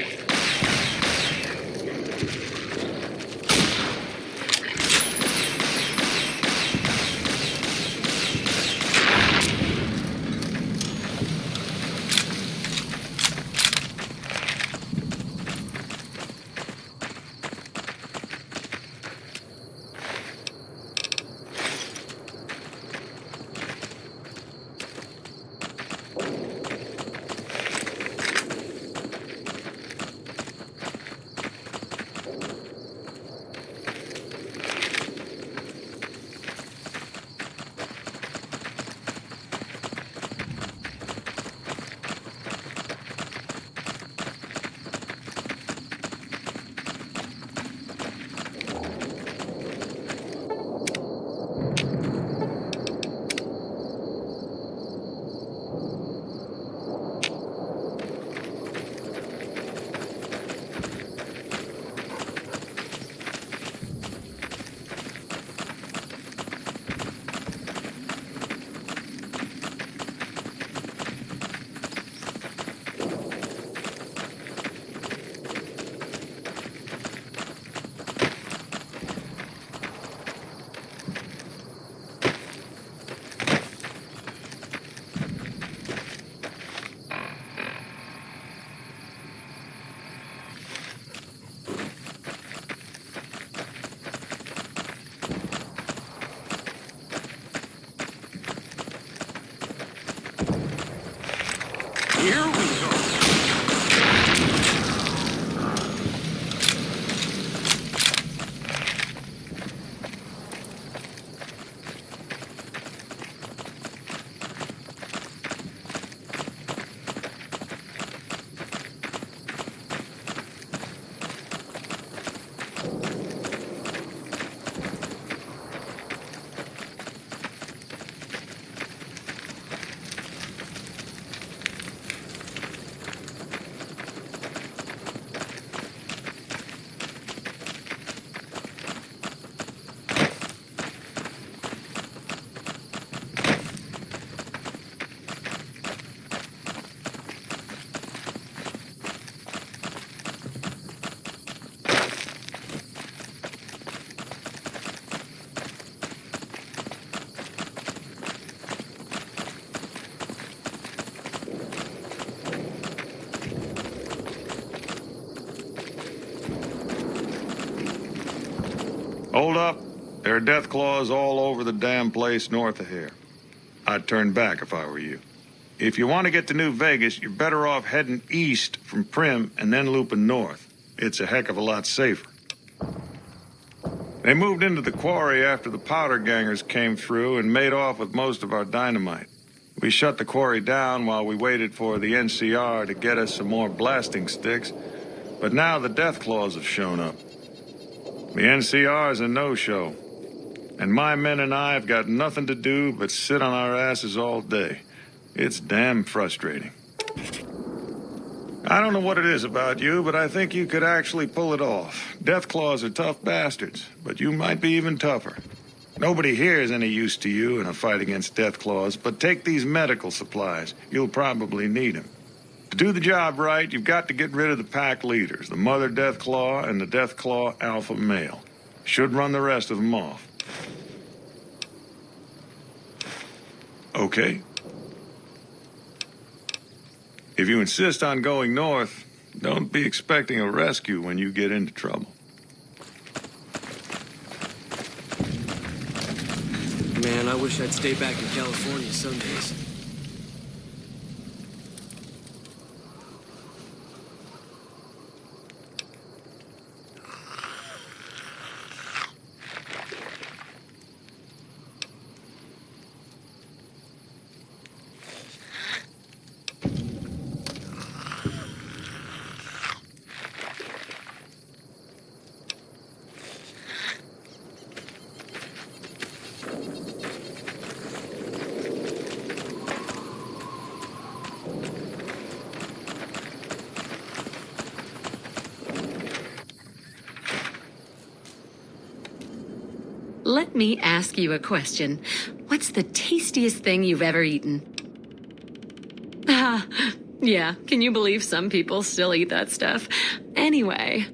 There are death claws all over the damn place north of here. I'd turn back if I were you. If you want to get to New Vegas, you're better off heading east from Prim and then looping north. It's a heck of a lot safer. They moved into the quarry after the powder gangers came through and made off with most of our dynamite. We shut the quarry down while we waited for the NCR to get us some more blasting sticks, but now the death claws have shown up. The NCR is a no-show, and my men and I have got nothing to do but sit on our asses all day. It's damn frustrating. I don't know what it is about you, but I think you could actually pull it off. Deathclaws are tough bastards, but you might be even tougher. Nobody here is any use to you in a fight against Deathclaws, but take these medical supplies. You'll probably need them. To do the job right, you've got to get rid of the pack leaders, the Mother Deathclaw and the Deathclaw Alpha Male. Should run the rest of them off. Okay? If you insist on going north, don't be expecting a rescue when you get into trouble. Man, I wish I'd stay back in California some days. Let me ask you a question. What's the tastiest thing you've ever eaten? Ah, yeah, can you believe some people still eat that stuff? Anyway,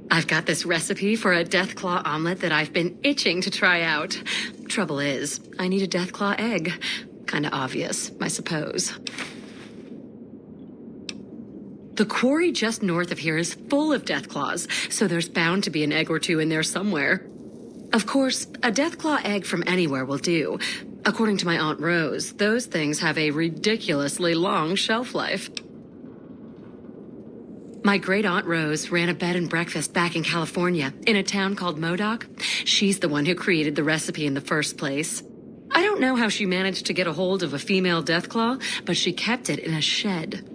I've got this recipe for a Deathclaw omelet that I've been itching to try out. Trouble is, I need a Deathclaw egg. Kinda obvious, I suppose. The quarry just north of here is full of Deathclaws, so there's bound to be an egg or two in there somewhere. Of course, a Deathclaw egg from anywhere will do. According to my Aunt Rose, those things have a ridiculously long shelf life. My great-aunt Rose ran a bed and breakfast back in California, in a town called Modoc. She's the one who created the recipe in the first place. I don't know how she managed to get a hold of a female Deathclaw, but she kept it in a shed.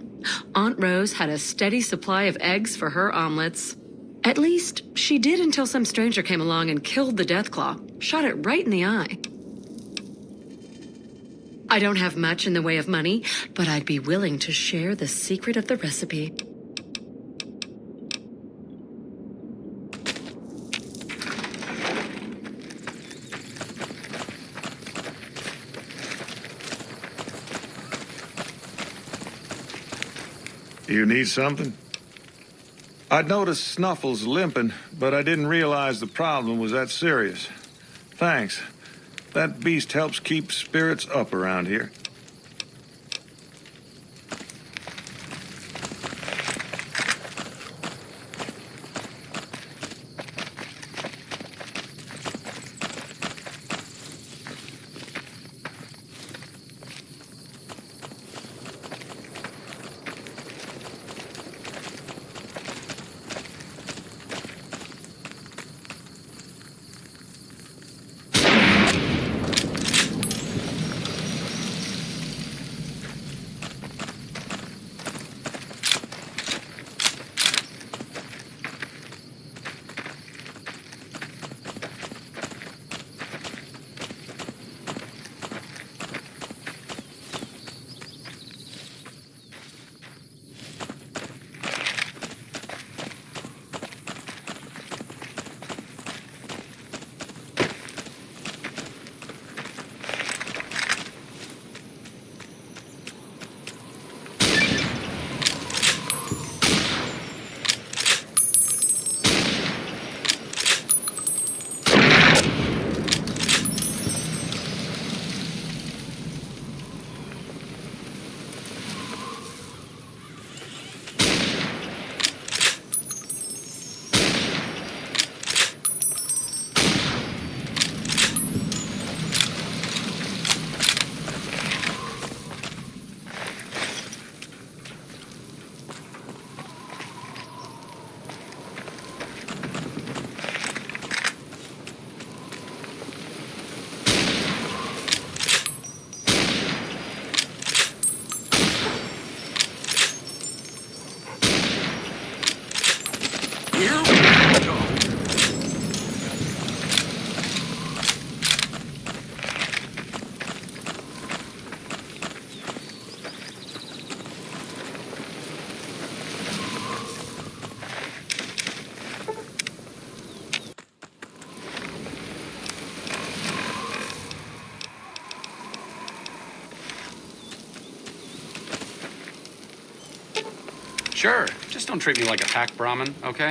Aunt Rose had a steady supply of eggs for her omelets. At least, she did until some stranger came along and killed the Deathclaw, shot it right in the eye. I don't have much in the way of money, but I'd be willing to share the secret of the recipe. You need something? I'd noticed Snuffles limping, but I didn't realize the problem was that serious. Thanks. That beast helps keep spirits up around here. Sure, just don't treat me like a pack Brahmin, okay?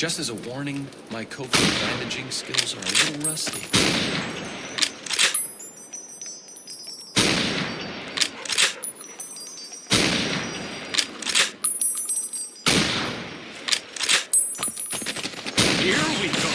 Just as a warning, my covert bandaging skills are a little rusty. Here we go.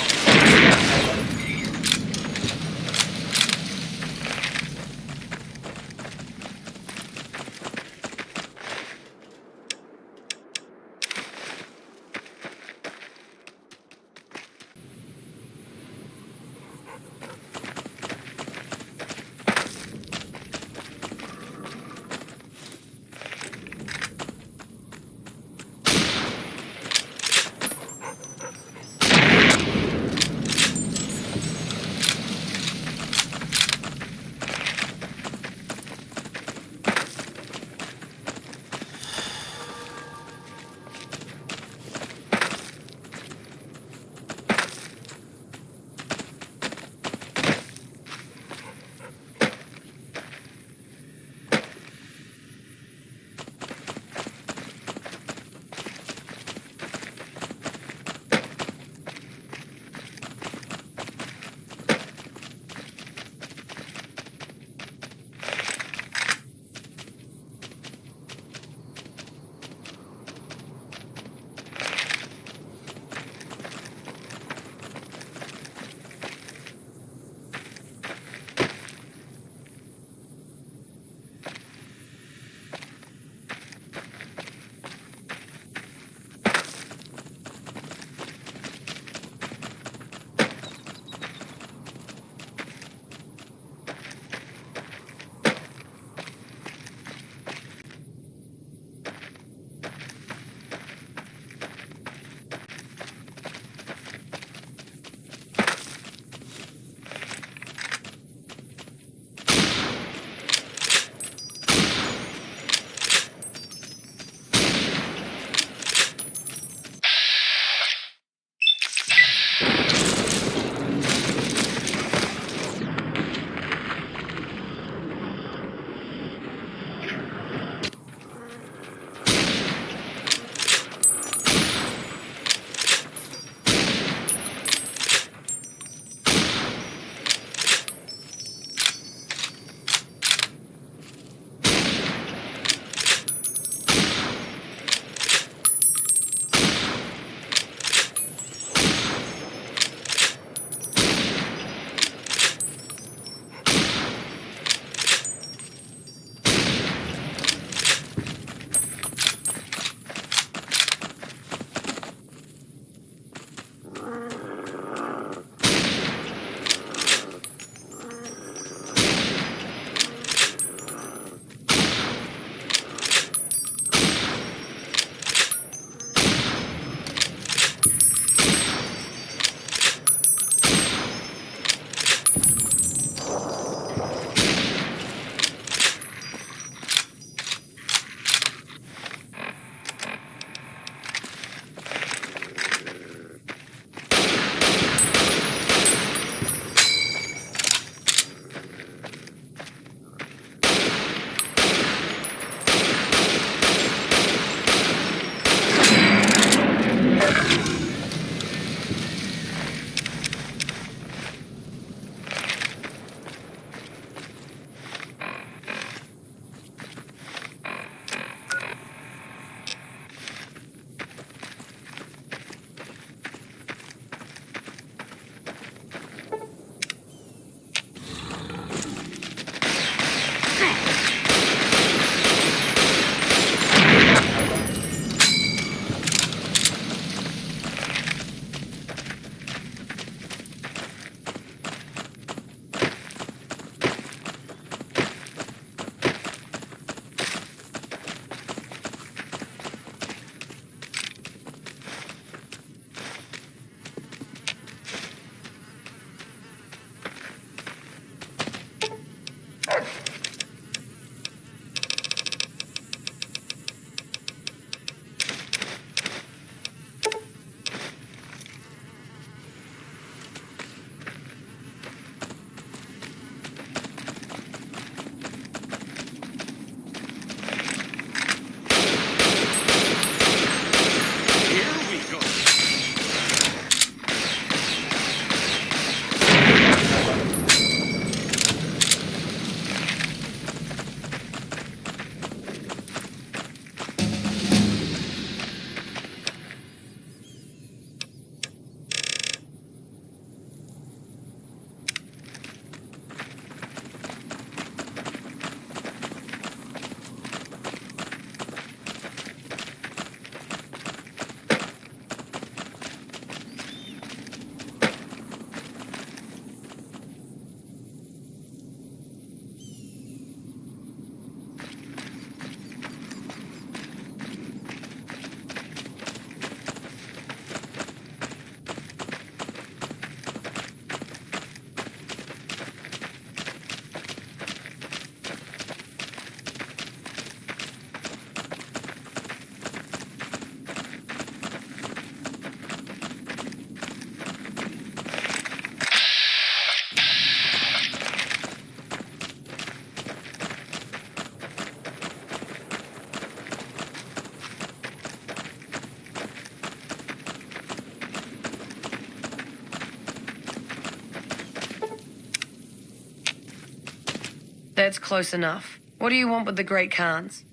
That's close enough. What do you want with the Great Khans?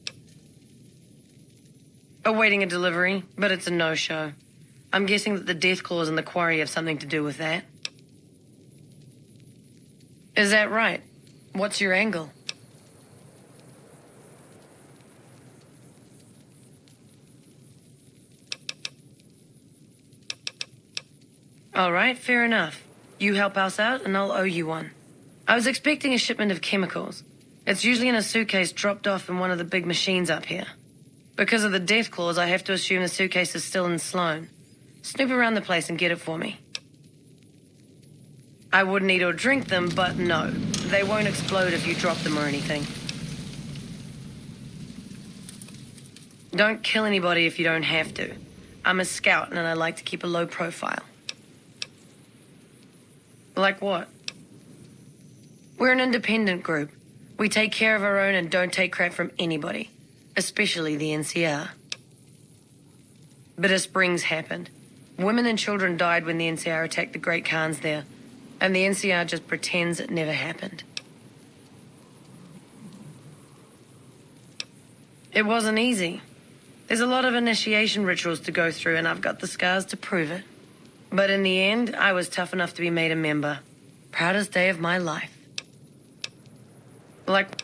Awaiting a delivery, but it's a no-show. I'm guessing that the death claws in the quarry have something to do with that. Is that right? What's your angle? All right, fair enough. You help us out, and I'll owe you one. I was expecting a shipment of chemicals. It's usually in a suitcase dropped off in one of the big machines up here. Because of the death clause, I have to assume the suitcase is still in Sloan. Snoop around the place and get it for me. I wouldn't eat or drink them, but no. They won't explode if you drop them or anything. Don't kill anybody if you don't have to. I'm a scout and I like to keep a low profile. Like what? We're an independent group. We take care of our own and don't take crap from anybody, especially the NCR. Bitter Springs happened. Women and children died when the NCR attacked the Great Khans there, and the NCR just pretends it never happened. It wasn't easy. There's a lot of initiation rituals to go through, and I've got the scars to prove it. But in the end, I was tough enough to be made a member. Proudest day of my life. Like...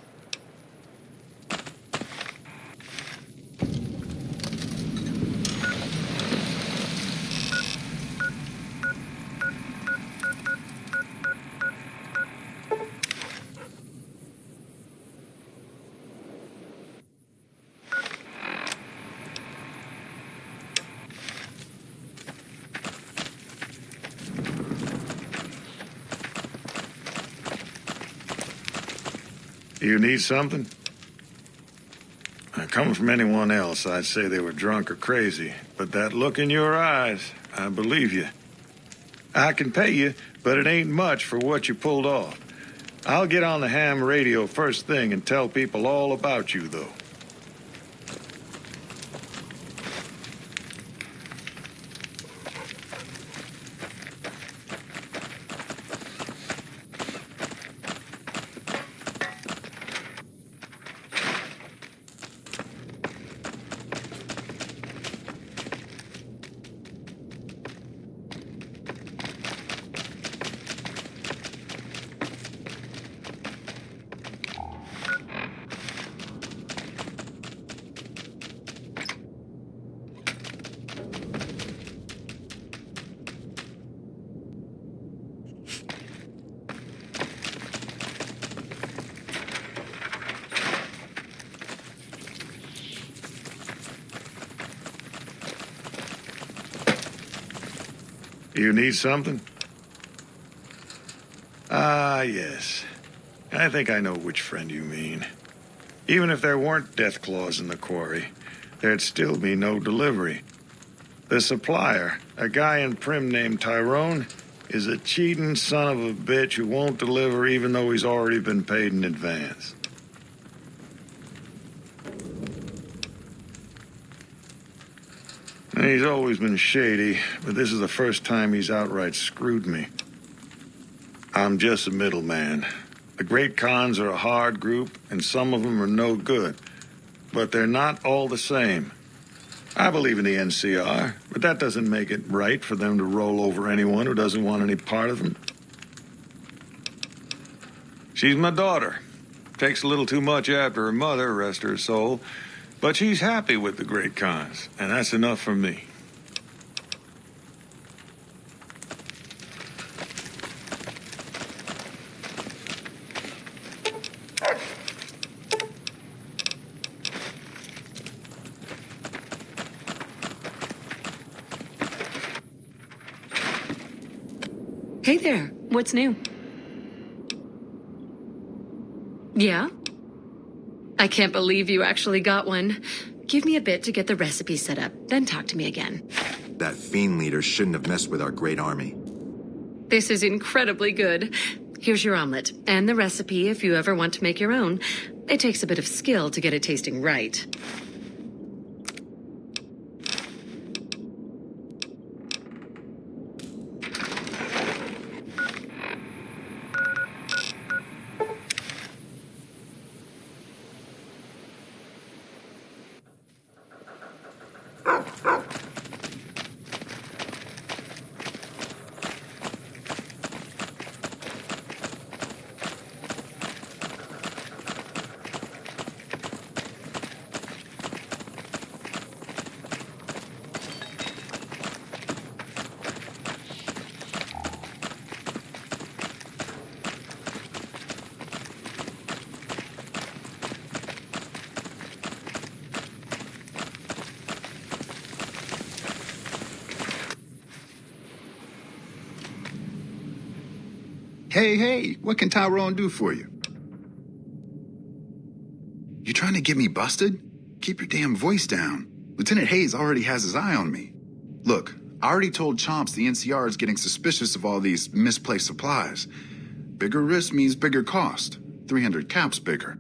You need something? Coming from anyone else, I'd say they were drunk or crazy. But that look in your eyes, I believe you. I can pay you, but it ain't much for what you pulled off. I'll get on the ham radio first thing and tell people all about you, though. You need something? Ah, yes. I think I know which friend you mean. Even if there weren't death claws in the quarry, there'd still be no delivery. The supplier, a guy in Prim named Tyrone, is a cheating son of a bitch who won't deliver even though he's already been paid in advance. He's always been shady, but this is the first time he's outright screwed me. I'm just a middleman. The Great Khans are a hard group, and some of them are no good. But they're not all the same. I believe in the NCR, but that doesn't make it right for them to roll over anyone who doesn't want any part of them. She's my daughter. Takes a little too much after her mother, rest her soul. But she's happy with the Great Khans, and that's enough for me. Hey there, what's new? Yeah? I can't believe you actually got one. Give me a bit to get the recipe set up, then talk to me again. That fiend leader shouldn't have messed with our great army. This is incredibly good. Here's your omelet, and the recipe if you ever want to make your own. It takes a bit of skill to get it tasting right. Hey, what can Tyrone do for you? You trying to get me busted? Keep your damn voice down. Lieutenant Hayes already has his eye on me. Look, I already told Chomps the NCR is getting suspicious of all these misplaced supplies. Bigger risk means bigger cost. 300 caps bigger.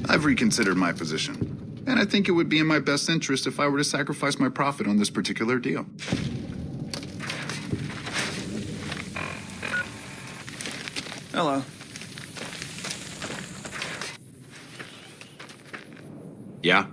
I've reconsidered my position, and I think it would be in my best interest if I were to sacrifice my profit on this particular deal. Hello. Yeah?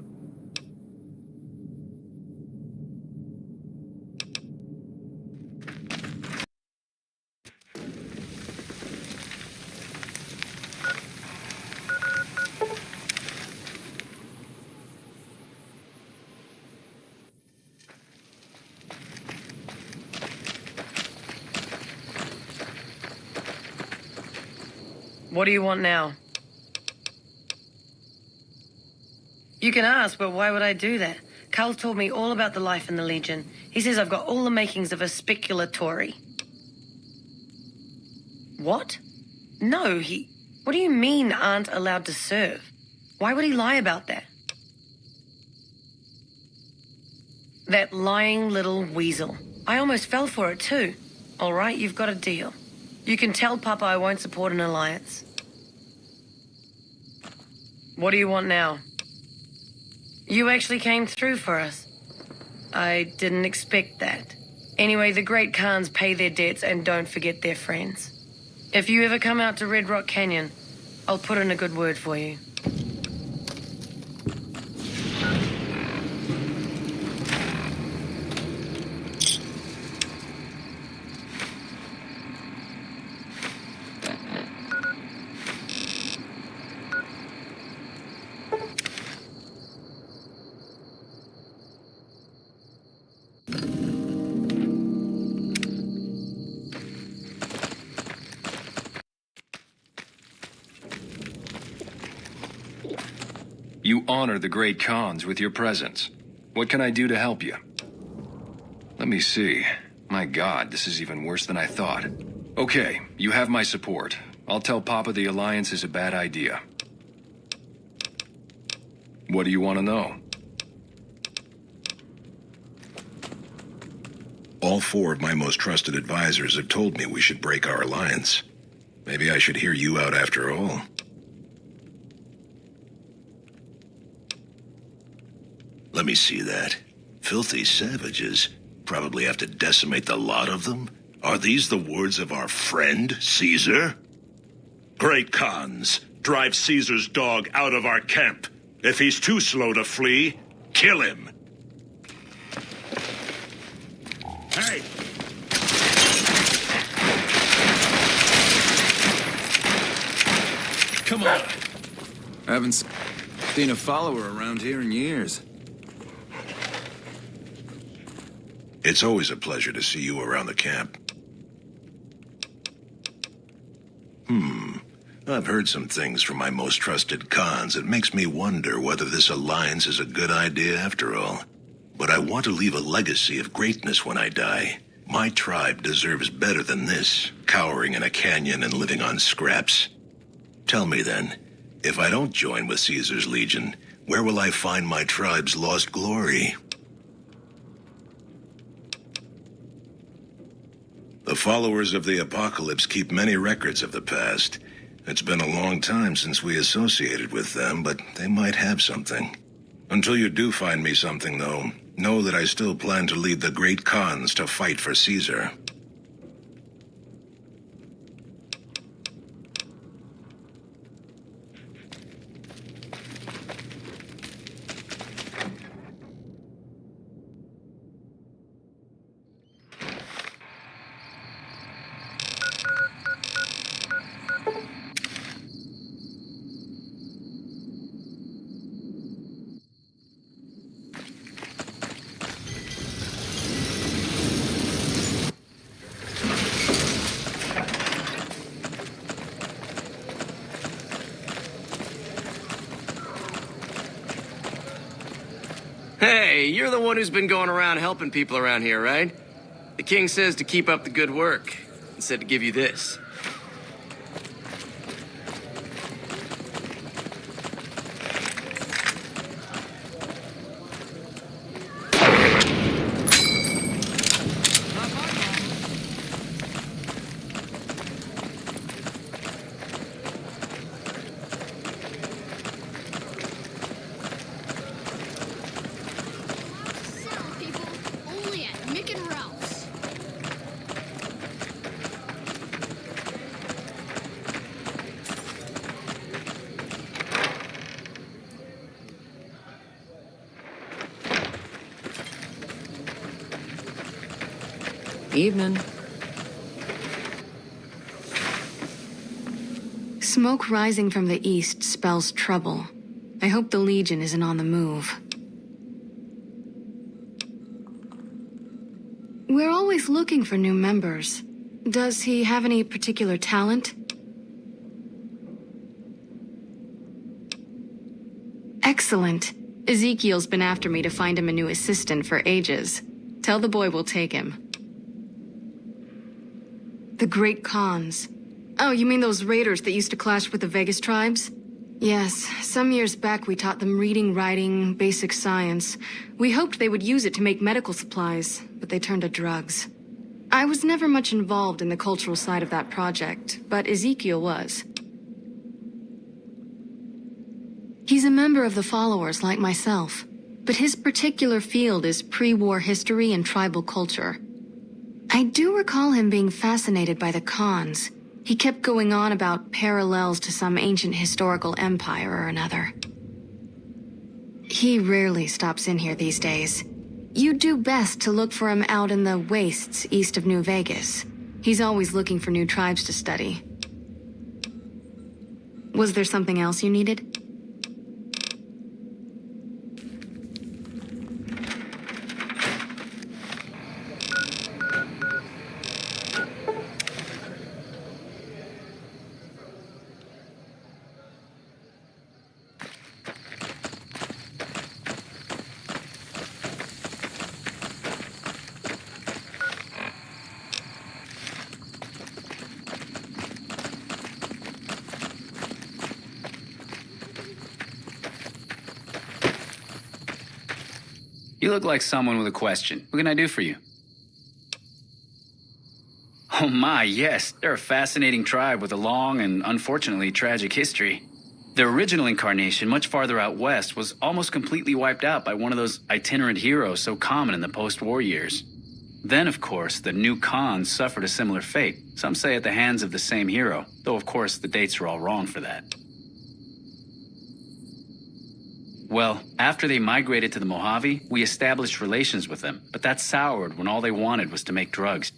What do you want now? You can ask, but why would I do that? Carl told me all about the life in the Legion. He says I've got all the makings of a speculatory. What? No, What do you mean aren't allowed to serve? Why would he lie about that? That lying little weasel. I almost fell for it too. All right, you've got a deal. You can tell Papa I won't support an alliance. What do you want now? You actually came through for us. I didn't expect that. Anyway, the Great Khans pay their debts and don't forget their friends. If you ever come out to Red Rock Canyon, I'll put in a good word for you. You honor the Great Khans with your presence. What can I do to help you? Let me see. My God, this is even worse than I thought. Okay, you have my support. I'll tell Papa the Alliance is a bad idea. What do you want to know? All 4 of my most trusted advisors have told me we should break our alliance. Maybe I should hear you out after all. Let me see that. Filthy savages. Probably have to decimate the lot of them? Are these the words of our friend, Caesar? Great Khans, drive Caesar's dog out of our camp. If he's too slow to flee, kill him. Hey! Come on. Haven't seen a follower around here in years. It's always a pleasure to see you around the camp. I've heard some things from my most trusted Khans that makes me wonder whether this alliance is a good idea after all. But I want to leave a legacy of greatness when I die. My tribe deserves better than this, cowering in a canyon and living on scraps. Tell me then, if I don't join with Caesar's Legion, where will I find my tribe's lost glory? The followers of the Apocalypse keep many records of the past. It's been a long time since we associated with them, but they might have something. Until you do find me something, though, know that I still plan to lead the Great Khans to fight for Caesar. Hey, you're the one who's been going around helping people around here, right? The king says to keep up the good work, and said to give you this. Sell, people. Only at Mick and Ralph's. Evening. Smoke rising from the east spells trouble. I hope the Legion isn't on the move. We're always looking for new members. Does he have any particular talent? Excellent. Ezekiel's been after me to find him a new assistant for ages. Tell the boy we'll take him. The Great Khans. Oh, you mean those raiders that used to clash with the Vegas tribes? Yes, some years back we taught them reading, writing, basic science. We hoped they would use it to make medical supplies, but they turned to drugs. I was never much involved in the cultural side of that project, but Ezekiel was. He's a member of the followers like myself, but his particular field is pre-war history and tribal culture. I do recall him being fascinated by the Khans. He kept going on about parallels to some ancient historical empire or another. He rarely stops in here these days. You'd do best to look for him out in the wastes east of New Vegas. He's always looking for new tribes to study. Was there something else you needed? You look like someone with a question. What can I do for you? Oh my, yes. They're a fascinating tribe with a long and unfortunately tragic history. Their original incarnation, much farther out west, was almost completely wiped out by one of those itinerant heroes so common in the post-war years. Then, of course, the new Khans suffered a similar fate. Some say at the hands of the same hero, though of course the dates are all wrong for that. Well, after they migrated to the Mojave, we established relations with them, but that soured when all they wanted was to make drugs.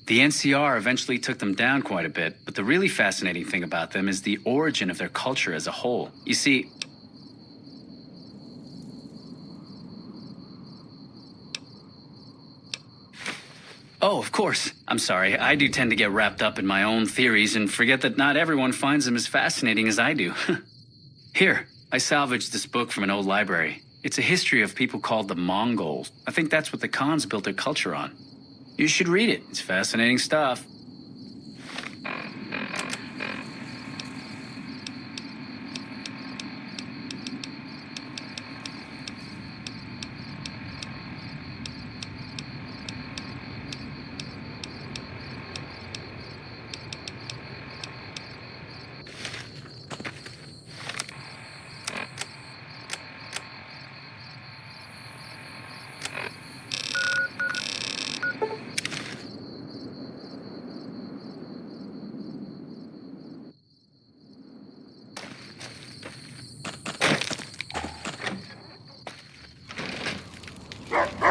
The NCR eventually took them down quite a bit, but the really fascinating thing about them is the origin of their culture as a whole. You see, oh, of course. I'm sorry. I do tend to get wrapped up in my own theories and forget that not everyone finds them as fascinating as I do. Here, I salvaged this book from an old library. It's a history of people called the Mongols. I think that's what the Khans built their culture on. You should read it. It's fascinating stuff.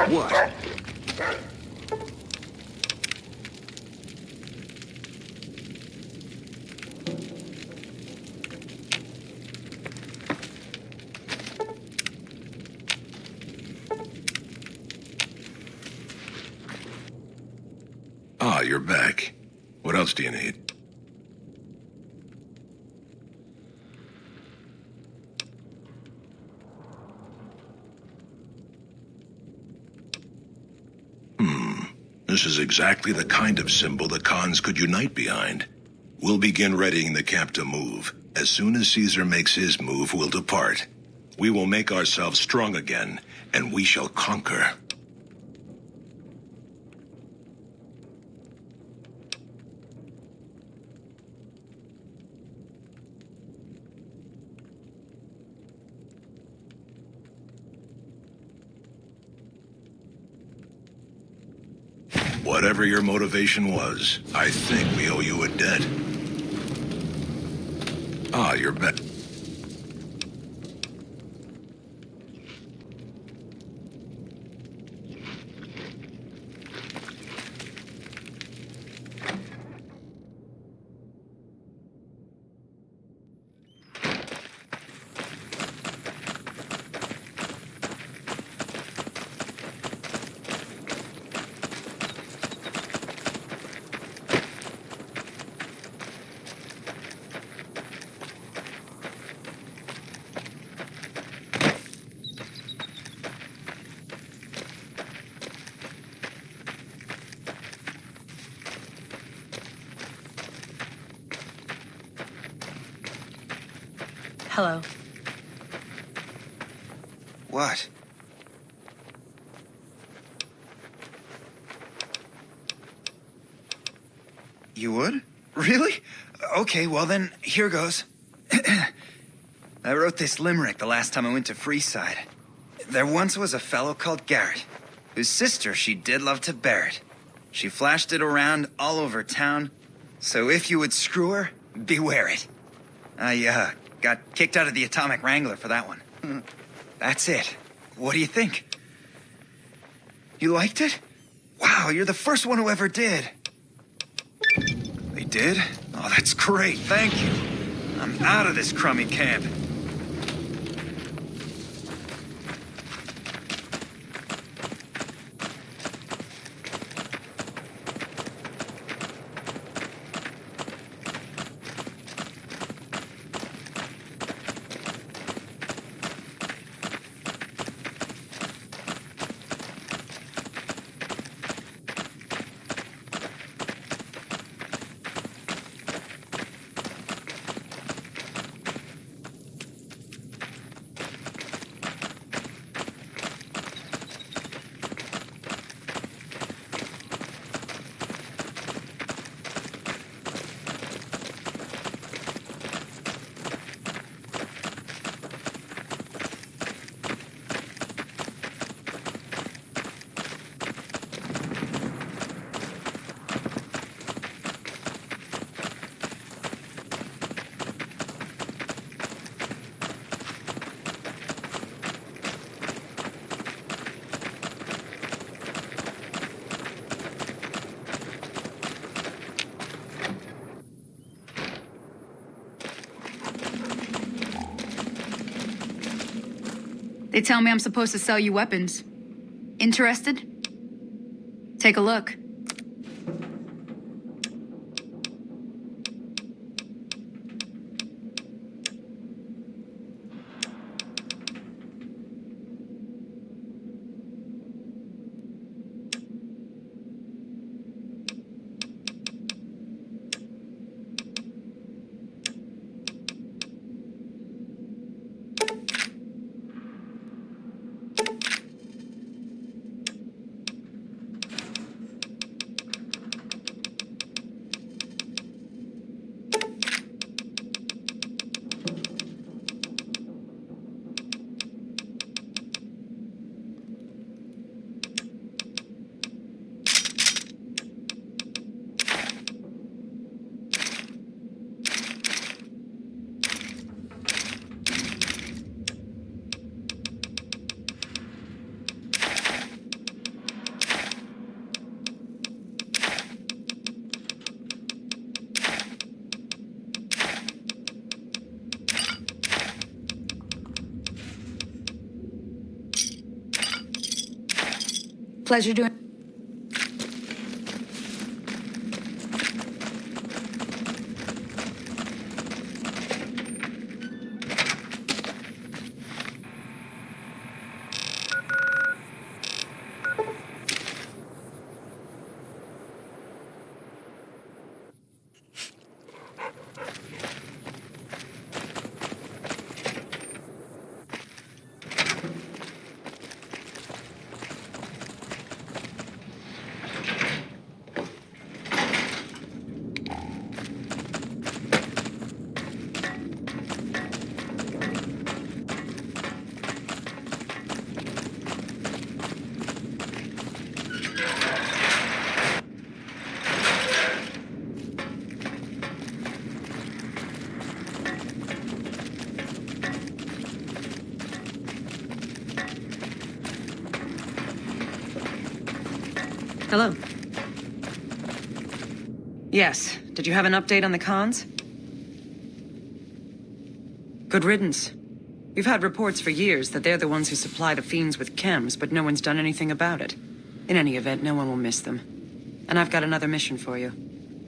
What? Ah, you're back. What else do you need? This is exactly the kind of symbol the Khans could unite behind. We'll begin readying the camp to move. As soon as Caesar makes his move, we'll depart. We will make ourselves strong again, and we shall conquer. Whatever your motivation was, I think we owe you a debt. Ah, you're back. Hello. What? You would? Really? Okay, well then, here goes. I wrote this limerick the last time I went to Freeside. There once was a fellow called Garrett, whose sister she did love to bear it. She flashed it around all over town, so if you would screw her, beware it. I, got kicked out of the Atomic Wrangler for that one. That's it. What do you think? You liked it? Wow, you're the first one who ever did. They did? Oh, that's great, thank you. I'm out of this crummy camp. They tell me I'm supposed to sell you weapons. Interested? Take a look. Pleasure doing. Hello. Yes. Did you have an update on the cons? Good riddance. We've had reports for years that they're the ones who supply the fiends with chems, but no one's done anything about it. In any event, no one will miss them. And I've got another mission for you.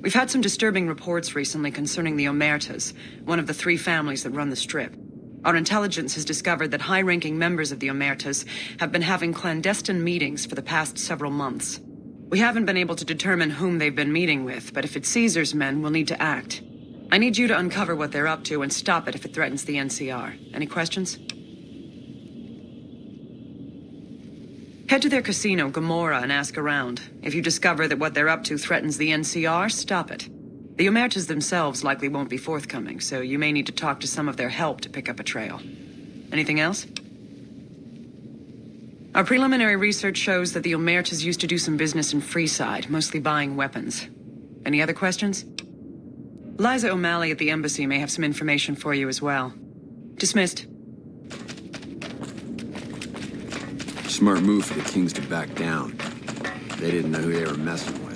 We've had some disturbing reports recently concerning the Omertas, one of the 3 families that run the Strip. Our intelligence has discovered that high-ranking members of the Omertas have been having clandestine meetings for the past several months. We haven't been able to determine whom they've been meeting with, but if it's Caesar's men, we'll need to act. I need you to uncover what they're up to and stop it if it threatens the NCR. Any questions? Head to their casino, Gomorrah, and ask around. If you discover that what they're up to threatens the NCR, stop it. The Omertas themselves likely won't be forthcoming, so you may need to talk to some of their help to pick up a trail. Anything else? Our preliminary research shows that the Omertas used to do some business in Freeside, mostly buying weapons. Any other questions? Liza O'Malley at the embassy may have some information for you as well. Dismissed. Smart move for the Kings to back down. They didn't know who they were messing with.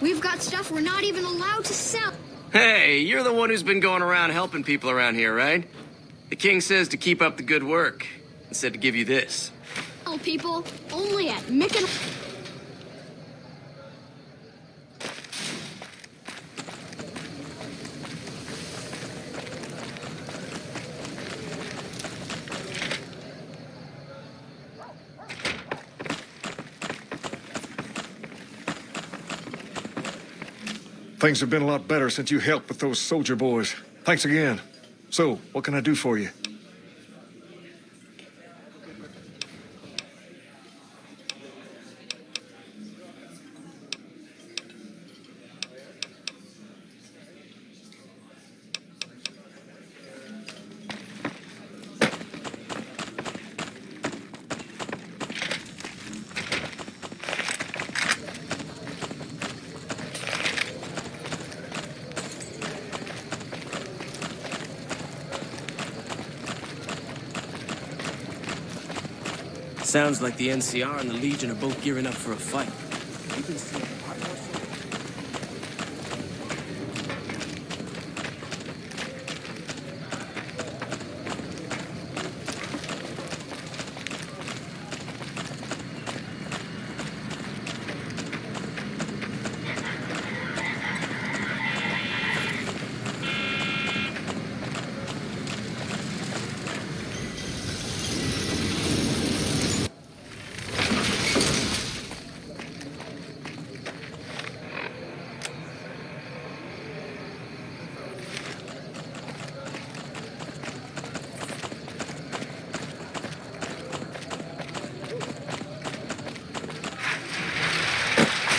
We've got stuff we're not even allowed to sell. Hey, you're the one who's been going around helping people around here, right? The king says to keep up the good work, and said to give you this. Tell people only at Mick and... Things have been a lot better since you helped with those soldier boys. Thanks again. So, what can I do for you? Sounds like the NCR and the Legion are both gearing up for a fight. You can see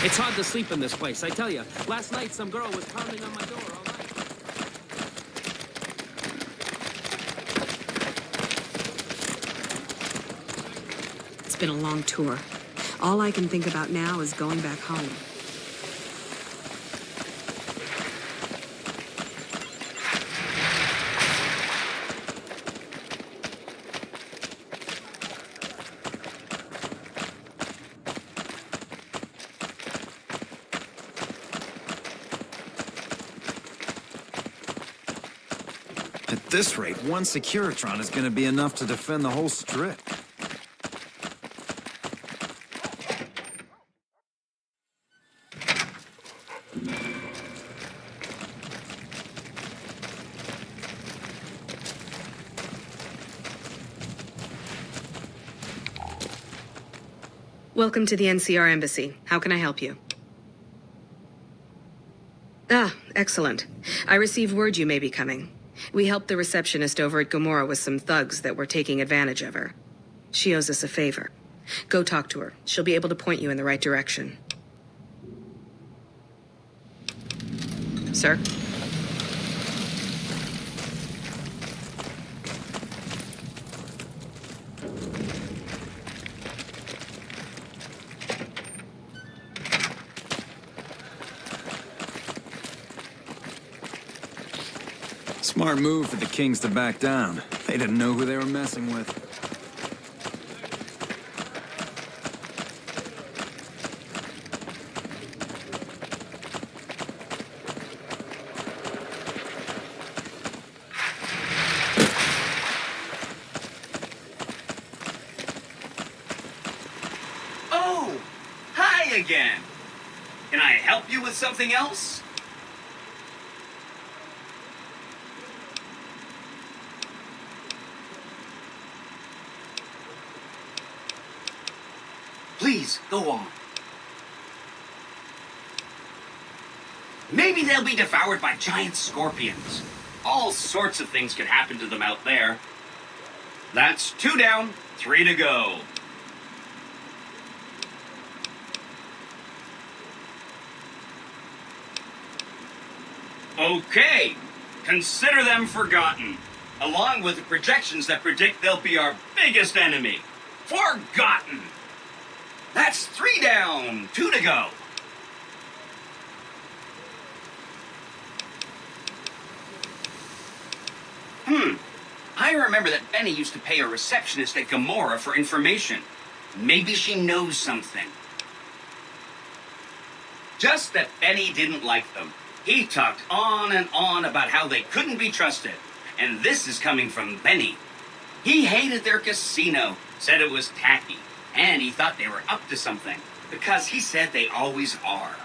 It's hard to sleep in this place, I tell you. Last night, some girl was pounding on my door all night. It's been a long tour. All I can think about now is going back home. At this rate, one Securitron is going to be enough to defend the whole strip. Welcome to the NCR Embassy. How can I help you? Ah, excellent. I received word you may be coming. We helped the receptionist over at Gomorrah with some thugs that were taking advantage of her. She owes us a favor. Go talk to her. She'll be able to point you in the right direction. Sir? Smart move for the Kings to back down. They didn't know who they were messing with. Oh! Hi again! Can I help you with something else? Please, go on. Maybe they'll be devoured by giant scorpions. All sorts of things could happen to them out there. That's 2 down, 3 to go. Okay, consider them forgotten, along with the projections that predict they'll be our biggest enemy. Forgotten! That's 3 down, 2 to go. I remember that Benny used to pay a receptionist at Gomorrah for information. Maybe she knows something. Just that Benny didn't like them. He talked on and on about how they couldn't be trusted. And this is coming from Benny. He hated their casino, said it was tacky. And he thought they were up to something, because he said they always are.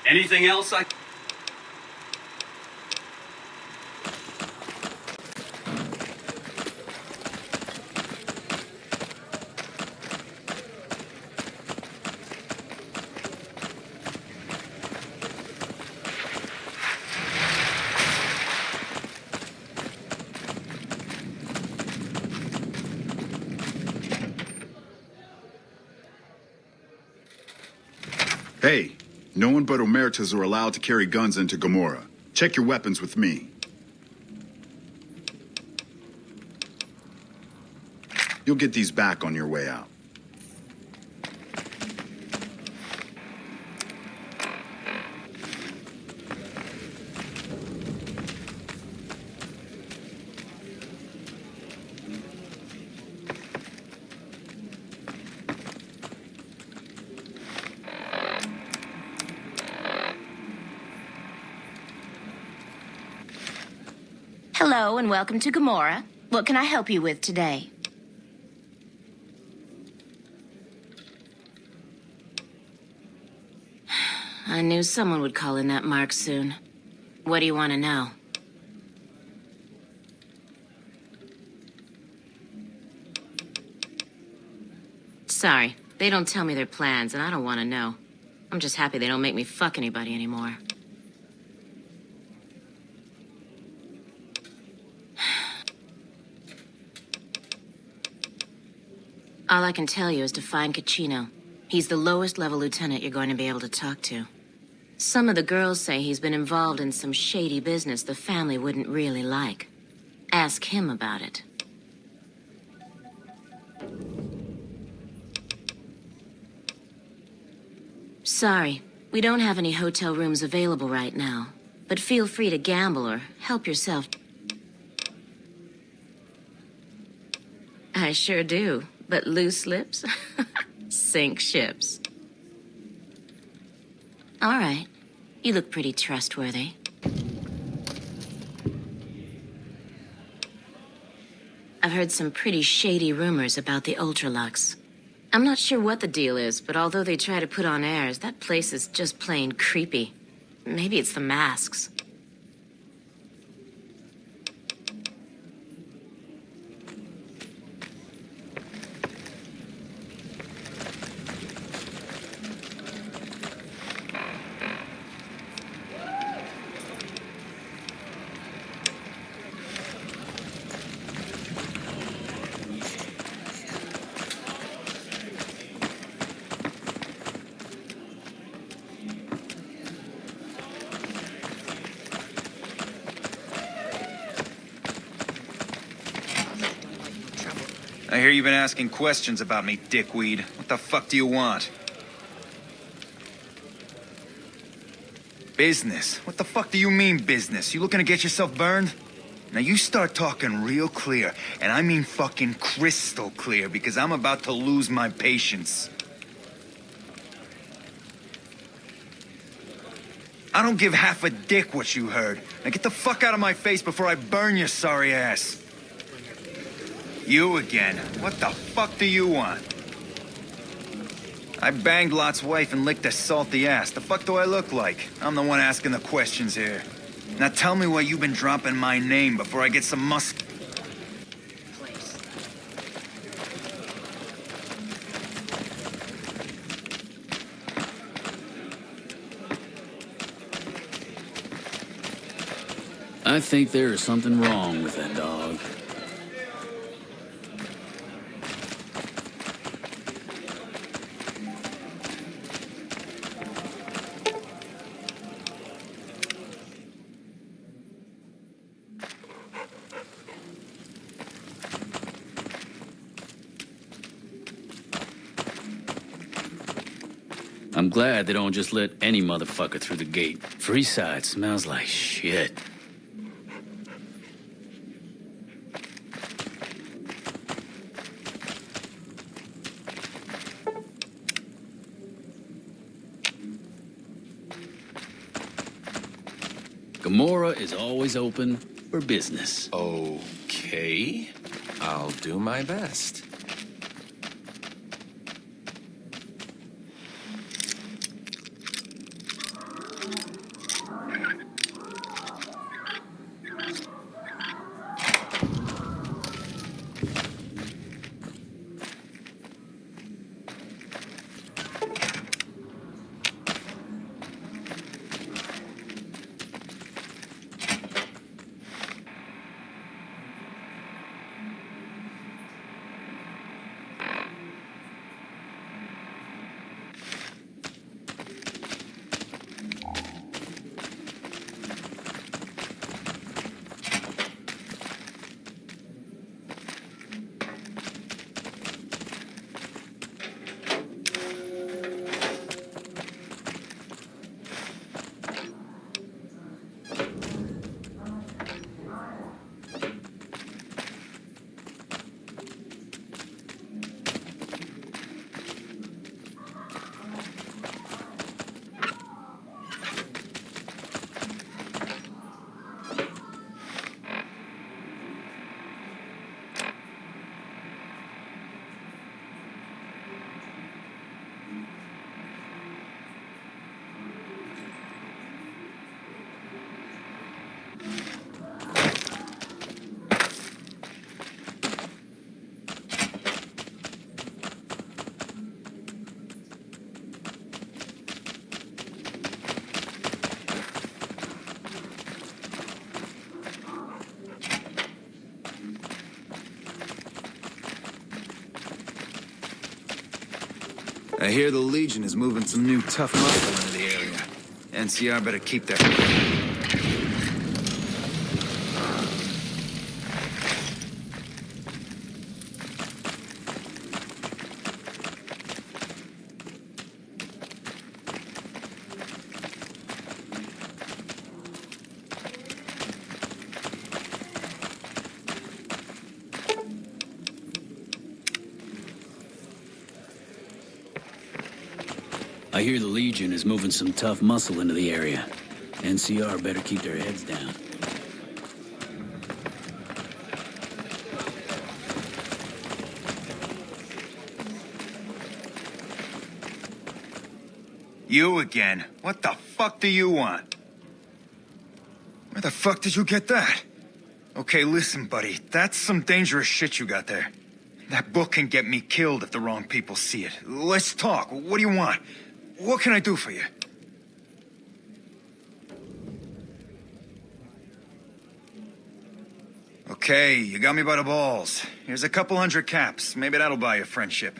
Anything else I... Hey, no one but Omertas are allowed to carry guns into Gomorrah. Check your weapons with me. You'll get these back on your way out. Hello and welcome to Gomorrah. What can I help you with today? I knew someone would call in that mark soon. What do you want to know? Sorry, they don't tell me their plans, and I don't want to know. I'm just happy they don't make me fuck anybody anymore. All I can tell you is to find Caccino. He's the lowest level lieutenant you're going to be able to talk to. Some of the girls say he's been involved in some shady business the family wouldn't really like. Ask him about it. Sorry, we don't have any hotel rooms available right now. But feel free to gamble or help yourself. I sure do. But loose lips sink ships. All right. You look pretty trustworthy. heard some pretty shady rumors about the Ultralux. I'm not sure what the deal is, but although they try to put on airs, that place is just plain creepy. Maybe it's the masks. I hear you've been asking questions about me, dickweed. What the fuck do you want? Business? What the fuck do you mean, business? You looking to get yourself burned? Now you start talking real clear, and I mean fucking crystal clear, because I'm about to lose my patience. I don't give half a dick what you heard. Now get the fuck out of my face before I burn your sorry ass. You again. What the fuck do you want? I banged Lot's wife and licked a salty ass. The fuck do I look like? I'm the one asking the questions here. Now tell me why you've been dropping my name before I get some musk. I think there is something wrong with that dog. I'm glad they don't just let any motherfucker through the gate. Freeside smells like shit. Gomorrah is always open for business. Okay. I'll do my best. I hear the Legion is moving some new tough muscle into the area. NCR better keep that. I hear the Legion is moving some tough muscle into the area. NCR better keep their heads down. You again. What the fuck do you want? Where the fuck did you get that? Okay, listen, buddy. That's some dangerous shit you got there. That book can get me killed if the wrong people see it. Let's talk. What do you want? What can I do for you? Okay, you got me by the balls. Here's a couple hundred caps. Maybe that'll buy you friendship.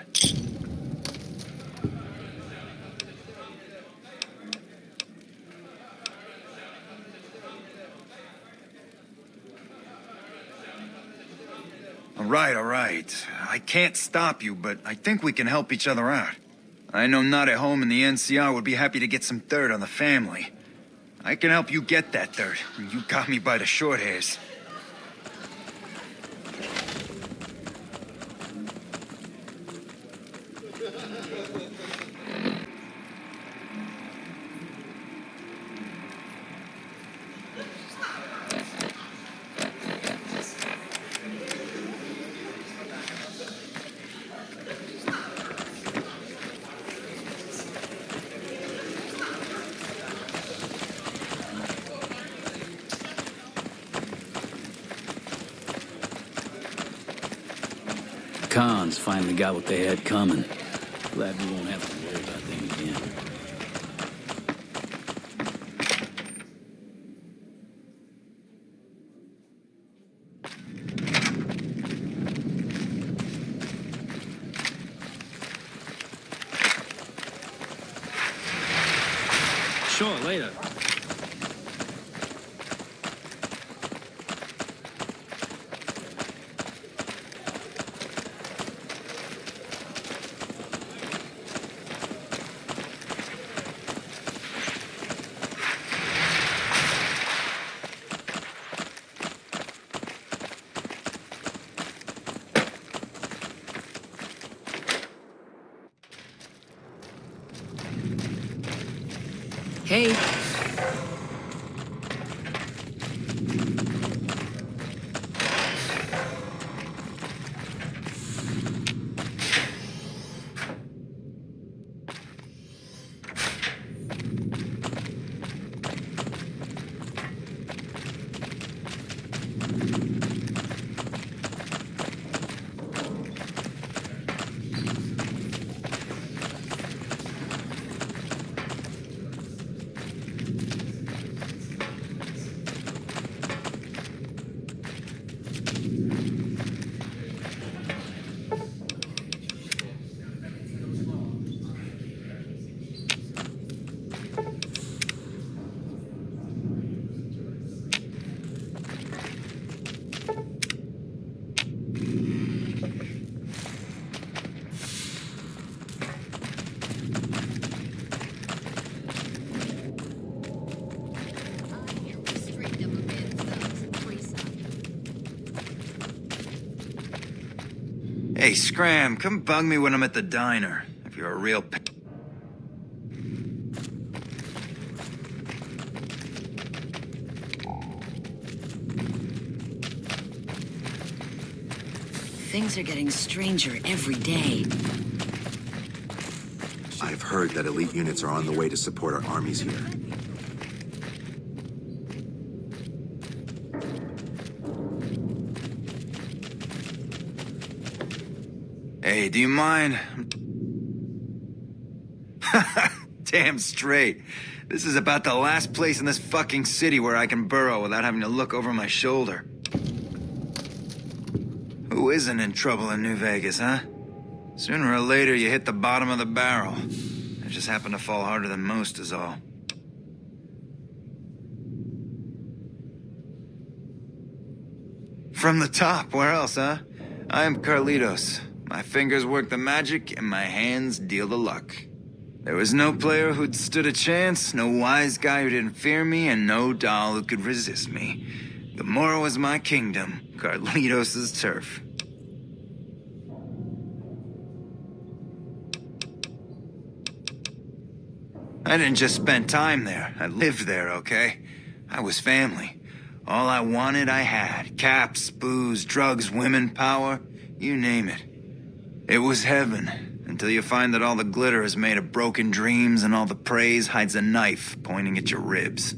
All right. I can't stop you, but I think we can help each other out. I know not at home in the NCR would be happy to get some dirt on the family. I can help you get that dirt. You got me by the short hairs. Cons finally got what they had coming. Glad we won't have to worry about them again. Sure, later. Hey. Hey, Scram, come bug me when I'm at the diner. If you're a real Things are getting stranger every day. I've heard that elite units are on the way to support our armies here. Hey, do you mind? Damn straight. This is about the last place in this fucking city where I can burrow without having to look over my shoulder. Who isn't in trouble in New Vegas, huh? Sooner or later, you hit the bottom of the barrel. I just happen to fall harder than most is all. From the top, where else, huh? I am Carlitos. My fingers work the magic, and my hands deal the luck. There was no player who'd stood a chance, no wise guy who didn't fear me, and no doll who could resist me. Gomorrah was my kingdom, Carlitos' turf. I didn't just spend time there. I lived there, okay? I was family. All I wanted, I had. Caps, booze, drugs, women, power, you name it. It was heaven, until you find that all the glitter is made of broken dreams and all the praise hides a knife pointing at your ribs.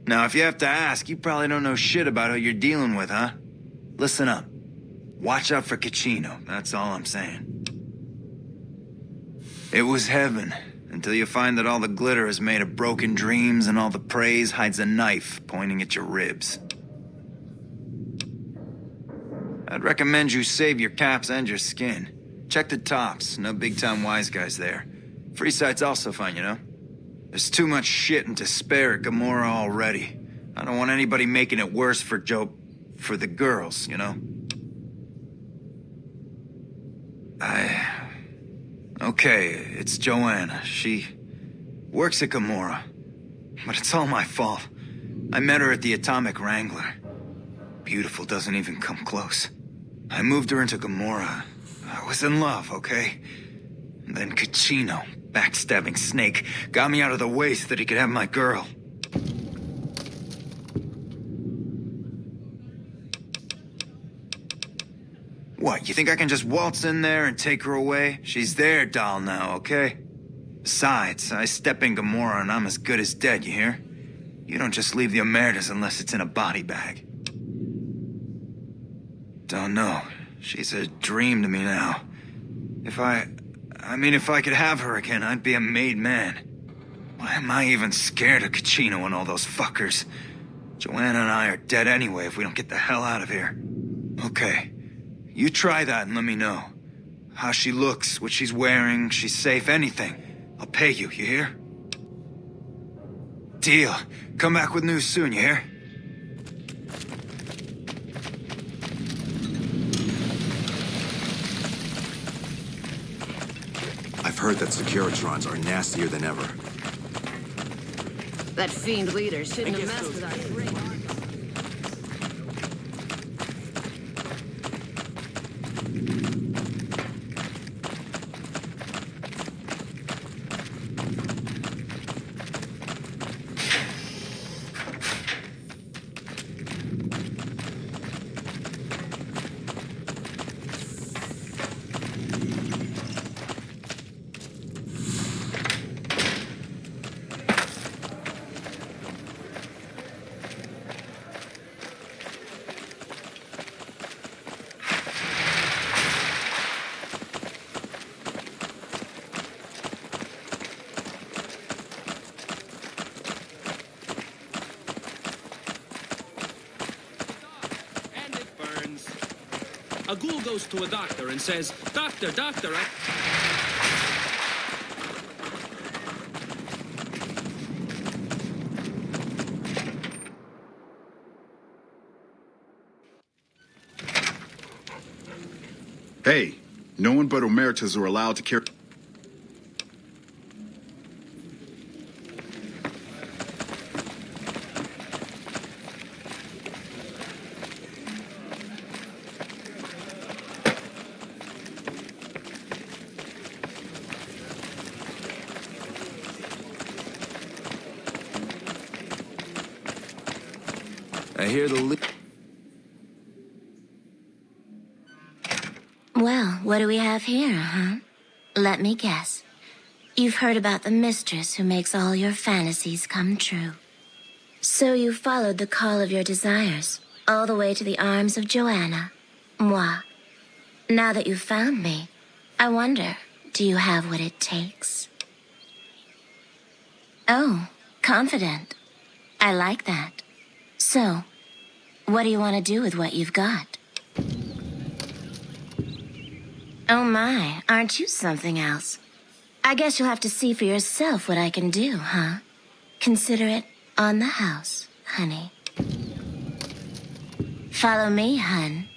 Now, if you have to ask, you probably don't know shit about who you're dealing with, huh? Listen up. Watch out for Caccino, that's all I'm saying. It was heaven, until you find that all the glitter is made of broken dreams and all the praise hides a knife pointing at your ribs. I'd recommend you save your caps and your skin. Check the tops, no big-time wise guys there. Freeside's also fine, you know? There's too much shit and despair at Gomorrah already. I don't want anybody making it worse for for the girls, you know? Okay, it's Joanna. She works at Gomorrah. But it's all my fault. I met her at the Atomic Wrangler. Beautiful doesn't even come close. I moved her into Gomorrah. I was in love, okay? And then Caccino, backstabbing snake, got me out of the way so that he could have my girl. What, you think I can just waltz in there and take her away? She's their doll now, okay? Besides, I step in Gomorrah and I'm as good as dead, you hear? You don't just leave the Emeritus unless it's in a body bag. Don't know. She's a dream to me now. If I could have her again, I'd be a made man. Why am I even scared of Caccino and all those fuckers? Joanna and I are dead anyway if we don't get the hell out of here. Okay. You try that and let me know. How she looks, what she's wearing, she's safe, anything. I'll pay you, you hear? Deal. Come back with news soon, you hear? I've heard that Securitrons are nastier than ever. That fiend leader shouldn't have messed with our free. A ghoul goes to a doctor and says, "Doctor, doctor, Hey, no one but Emeritus are allowed to carry... I hear the Well, what do we have here, huh? Let me guess. You've heard about the mistress who makes all your fantasies come true. So you followed the call of your desires, all the way to the arms of Joanna. Moi. Now that you've found me, I wonder, do you have what it takes? Oh, confident. I like that. So, what do you want to do with what you've got? Oh my, aren't you something else? I guess you'll have to see for yourself what I can do, huh? Consider it on the house, honey. Follow me, hun.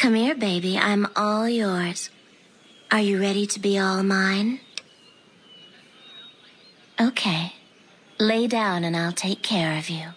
Come here, baby. I'm all yours. Are you ready to be all mine? Okay. Lay down and I'll take care of you.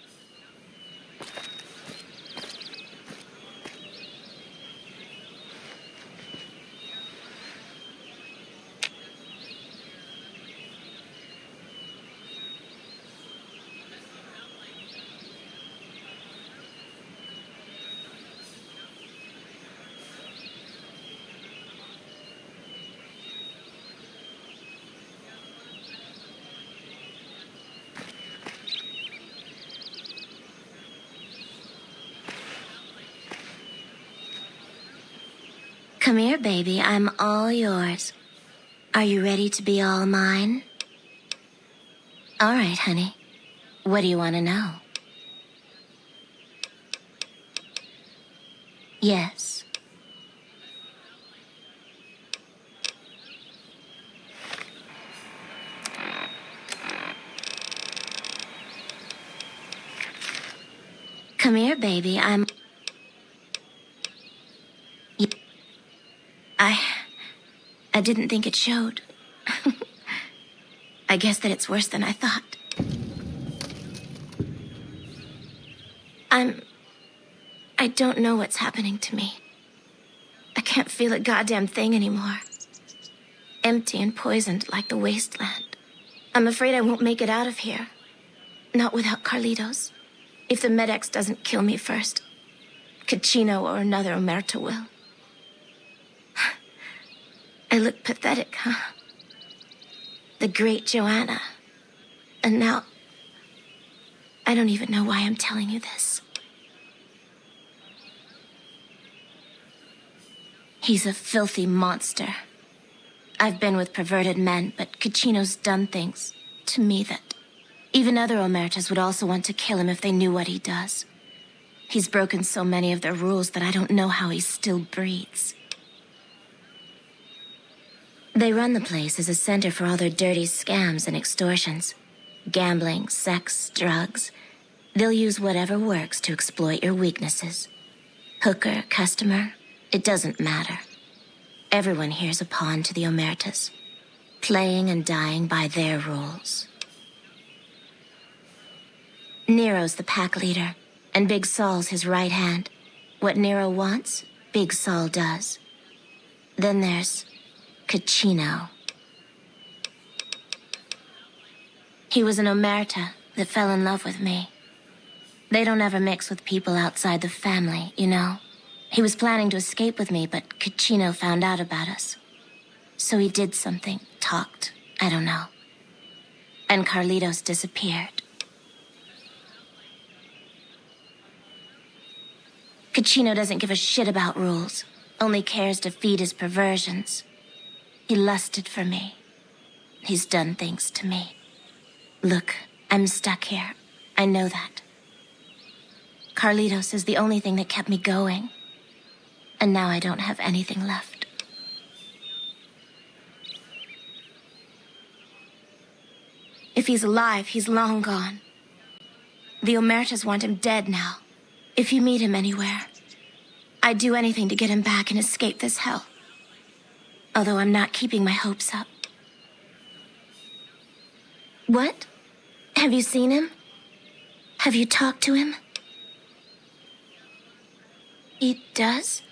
Come here, baby. I'm all yours. Are you ready to be all mine? All right, honey. What do you want to know? Yes. Come here, baby. I didn't think it showed. I guess that it's worse than I thought. I don't know what's happening to me. I can't feel a goddamn thing anymore. Empty and poisoned like the wasteland. I'm afraid I won't make it out of here. Not without Carlitos. If the Med-X doesn't kill me first, Caccino or another Omerta will. I look pathetic, huh? The great Joanna. And now, I don't even know why I'm telling you this. He's a filthy monster. I've been with perverted men, but Caccino's done things to me that even other Omertas would also want to kill him if they knew what he does. He's broken so many of their rules that I don't know how he still breathes. They run the place as a center for all their dirty scams and extortions. Gambling, sex, drugs. They'll use whatever works to exploit your weaknesses. Hooker, customer, it doesn't matter. Everyone here's a pawn to the Omertas, playing and dying by their rules. Nero's the pack leader, and Big Saul's his right hand. What Nero wants, Big Saul does. Then there's Caccino. He was an Omerta that fell in love with me. They don't ever mix with people outside the family, you know? He was planning to escape with me, but Caccino found out about us. So he did something, talked, I don't know. And Carlitos disappeared. Caccino doesn't give a shit about rules, only cares to feed his perversions. He lusted for me. He's done things to me. Look, I'm stuck here. I know that. Carlitos is the only thing that kept me going. And now I don't have anything left. If he's alive, he's long gone. The Omertas want him dead now. If you meet him anywhere, I'd do anything to get him back and escape this hell. Although I'm not keeping my hopes up. What? Have you seen him? Have you talked to him? He does?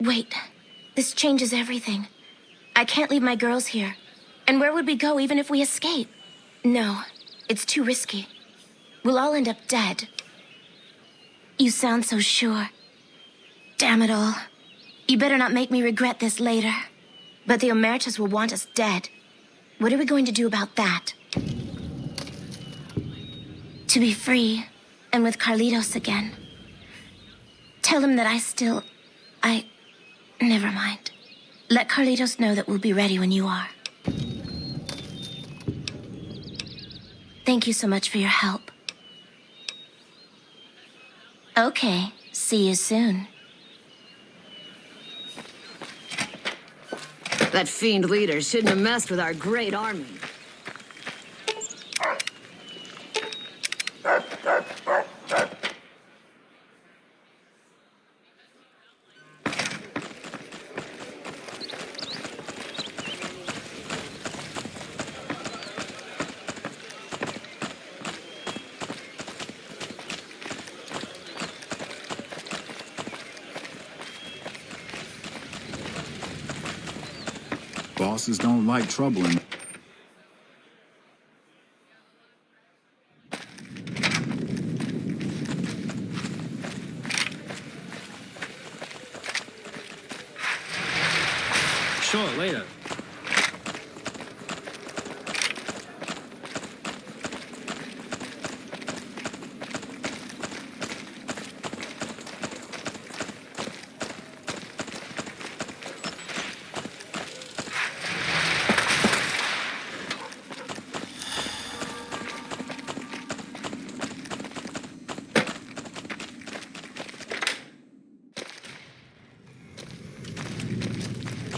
Wait, this changes everything. I can't leave my girls here. And where would we go even if we escape? No, it's too risky. We'll all end up dead. You sound so sure. Damn it all. You better not make me regret this later. But the Omertas will want us dead. What are we going to do about that? To be free, and with Carlitos again. Tell him that never mind. Let Carlitos know that we'll be ready when you are. Thank you so much for your help. Okay, see you soon. That fiend leader shouldn't have messed with our great army. Bosses don't like trouble in... Sure, later.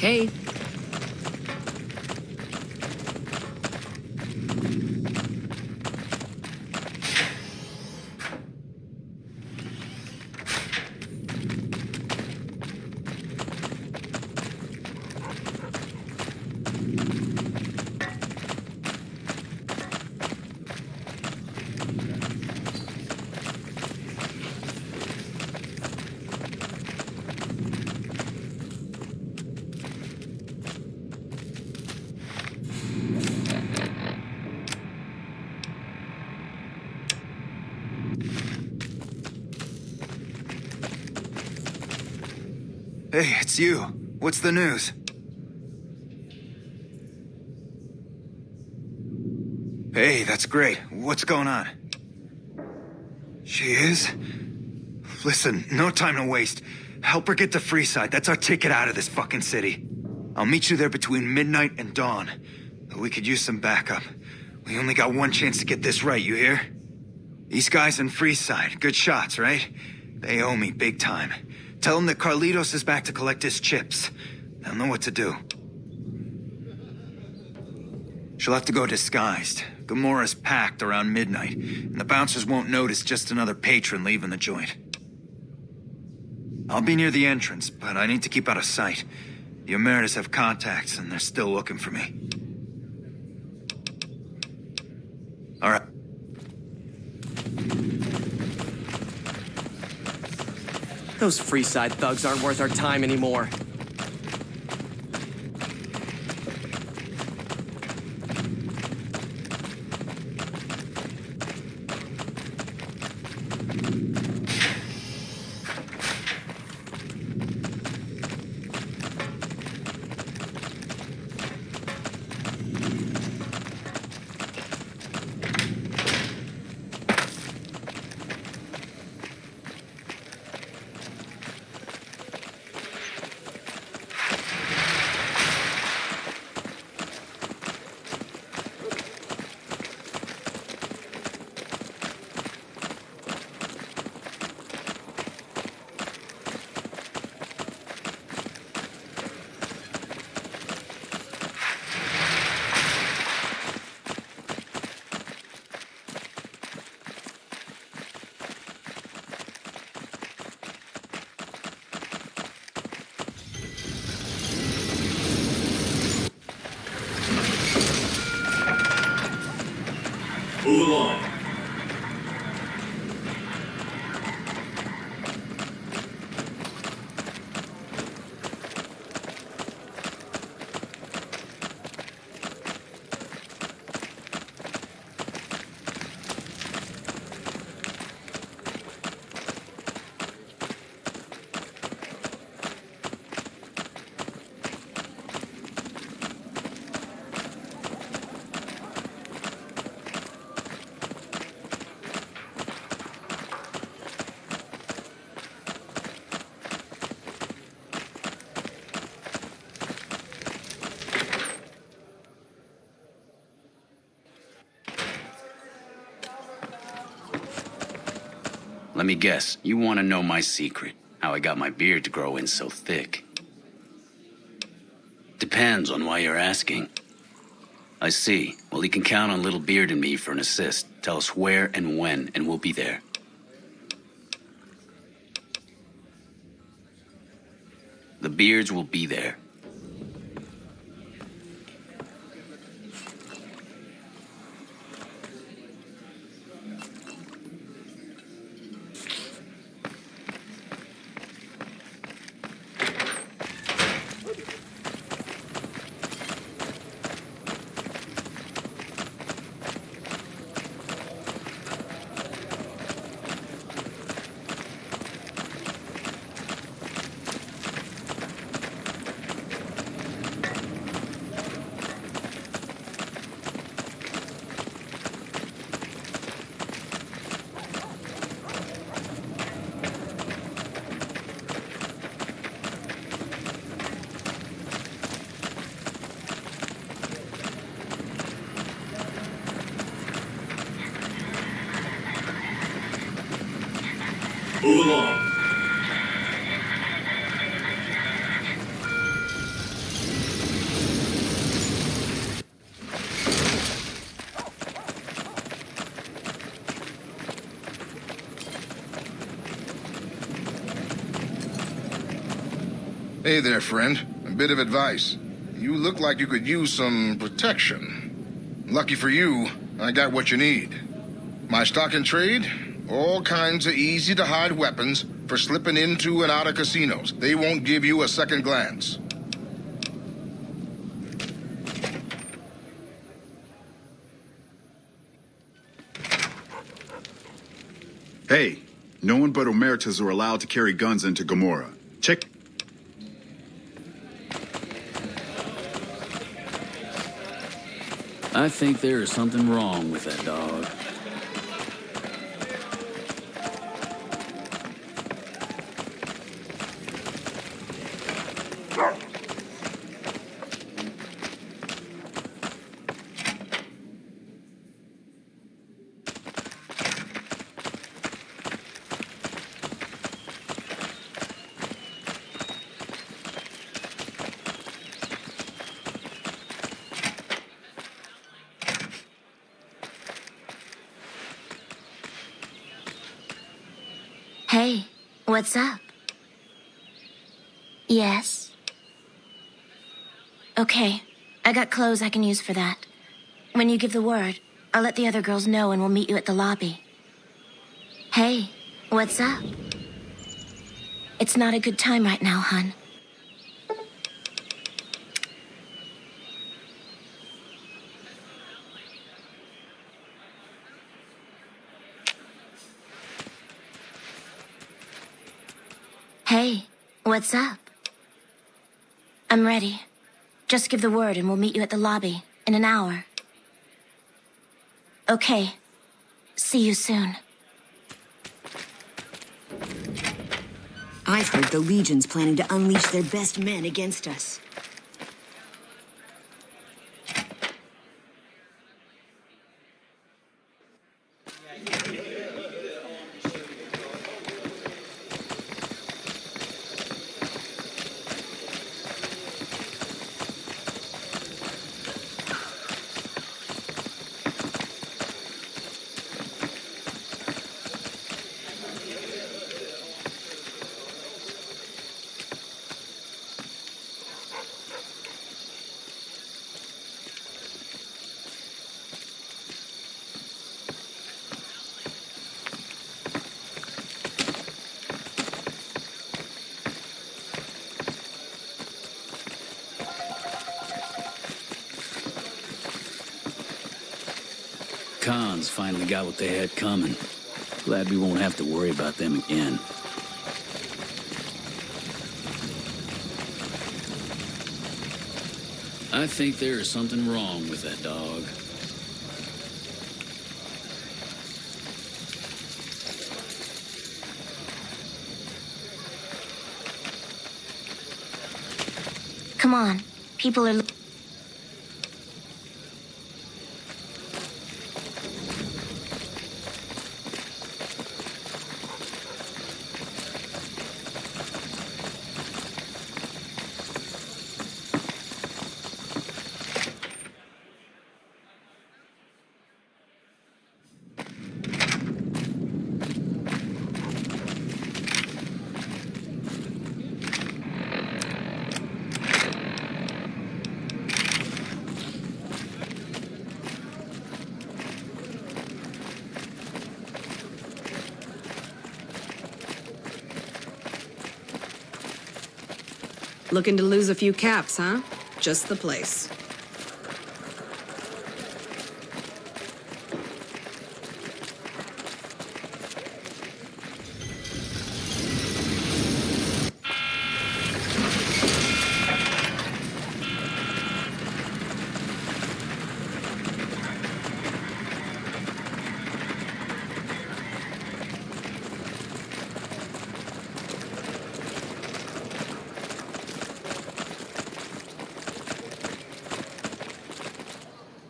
Hey. Hey, it's you. What's the news? Hey, that's great. What's going on? She is? Listen, no time to waste. Help her get to Freeside. That's our ticket out of this fucking city. I'll meet you there between midnight and dawn. We could use some backup. We only got one chance to get this right, you hear? These guys in Freeside, good shots, right? They owe me big time. Tell them that Carlitos is back to collect his chips. They'll know what to do. She'll have to go disguised. Gamora's packed around midnight, and the bouncers won't notice just another patron leaving the joint. I'll be near the entrance, but I need to keep out of sight. The Emeritus have contacts, and they're still looking for me. All right. Those Freeside thugs aren't worth our time anymore. Move along. Let me guess, you want to know my secret, how I got my beard to grow in so thick. Depends on why you're asking. I see. Well, you can count on Little Beard and me for an assist. Tell us where and when, and we'll be there. The Beards will be there. Hey there, friend. A bit of advice. You look like you could use some protection. Lucky for you, I got what you need. My stock and trade? All kinds of easy-to-hide weapons for slipping into and out of casinos. They won't give you a second glance. Hey, no one but Omertas are allowed to carry guns into Gomorrah. Check. I think there is something wrong with that dog. Hey, what's up? Yes? Okay, I got clothes I can use for that. When you give the word, I'll let the other girls know and we'll meet you at the lobby. Hey, what's up? It's not a good time right now, hun. Hey, what's up? I'm ready. Just give the word and we'll meet you at the lobby in an hour. Okay. See you soon. I've heard the Legion's planning to unleash their best men against us. Cons finally got what they had coming. Glad we won't have to worry about them again. I think there is something wrong with that dog. Come on. People are... Looking to lose a few caps, huh? Just the place.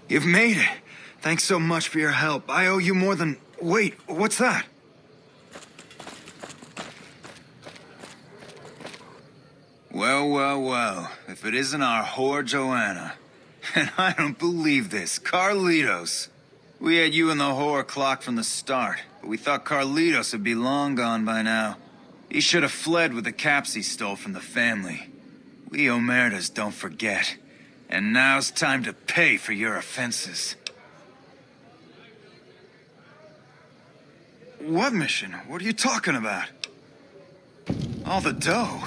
You've made it. Thanks so much for your help. I owe you more than... Wait, what's that? Well, well, well. If it isn't our whore Joanna. And I don't believe this. Carlitos. We had you and the whore clocked from the start, but we thought Carlitos would be long gone by now. He should have fled with the caps he stole from the family. We Omertas don't forget. And now's time to pay for your offenses. What mission? What are you talking about? All the dough.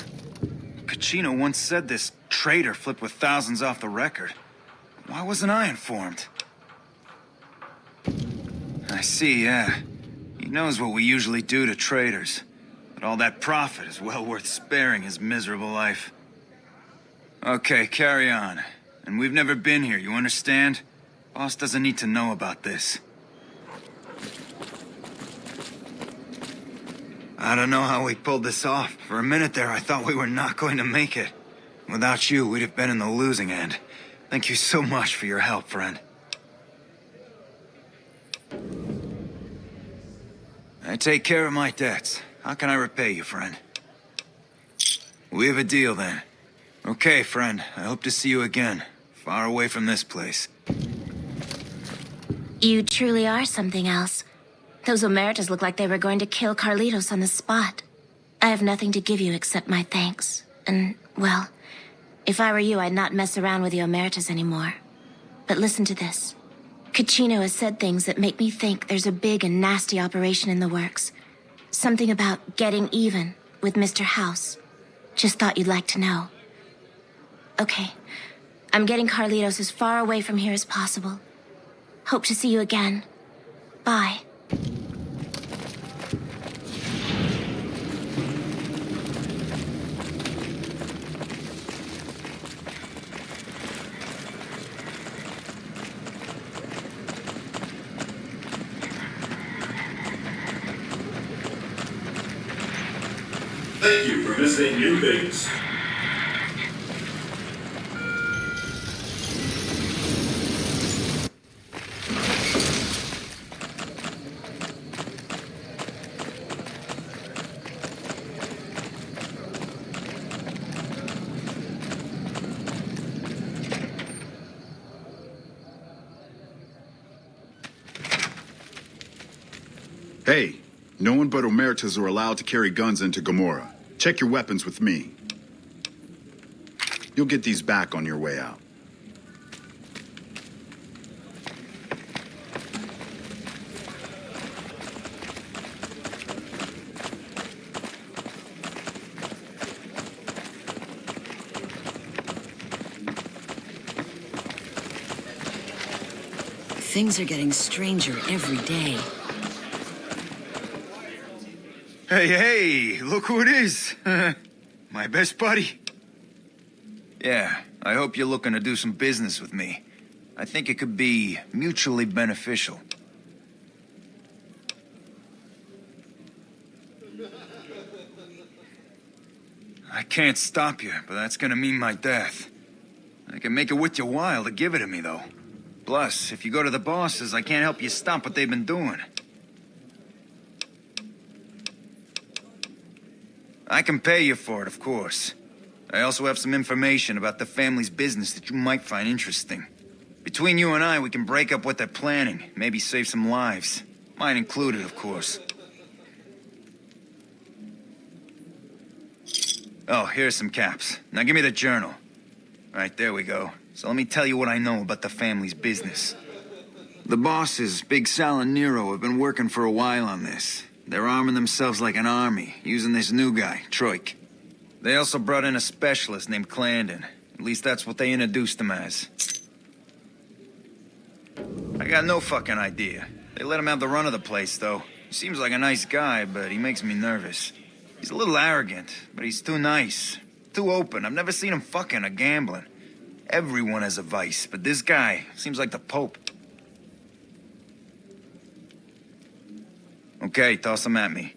Kachino once said this traitor flipped with thousands off the record. Why wasn't I informed? I see, yeah. He knows what we usually do to traitors. But all that profit is well worth sparing his miserable life. Okay, carry on. And we've never been here, you understand? Boss doesn't need to know about this. I don't know how we pulled this off. For a minute there, I thought we were not going to make it. Without you, we'd have been in the losing end. Thank you so much for your help, friend. I take care of my debts. How can I repay you, friend? We have a deal, then. Okay, friend. I hope to see you again. Far away from this place. You truly are something else. Those Omertas look like they were going to kill Carlitos on the spot. I have nothing to give you except my thanks. And, well, if I were you, I'd not mess around with the Omertas anymore. But listen to this. Kachino has said things that make me think there's a big and nasty operation in the works. Something about getting even with Mr. House. Just thought you'd like to know. Okay. I'm getting Carlitos as far away from here as possible. Hope to see you again. Bye. Thank you for visiting New Base. Hey, no one but Omertas are allowed to carry guns into Gomorrah. Check your weapons with me. You'll get these back on your way out. Things are getting stranger every day. Hey, hey, look who it is. My best buddy. Yeah, I hope you're looking to do some business with me. I think it could be mutually beneficial. I can't stop you, but that's gonna mean my death. I can make it worth your while to give it to me, though. Plus, if you go to the bosses, I can't help you stop what they've been doing. I can pay you for it, of course. I also have some information about the family's business that you might find interesting. Between you and I, we can break up what they're planning, maybe save some lives. Mine included, of course. Oh, here's some caps. Now give me the journal. Right, there we go. So let me tell you what I know about the family's business. The bosses, Big Sal and Nero, have been working for a while on this. They're arming themselves like an army, using this new guy, Troik. They also brought in a specialist named Clandon. At least that's what they introduced him as. I got no fucking idea. They let him have the run of the place, though. He seems like a nice guy, but he makes me nervous. He's a little arrogant, but he's too nice. Too open. I've never seen him fucking or gambling. Everyone has a vice, but this guy seems like the Pope. Okay, toss him at me.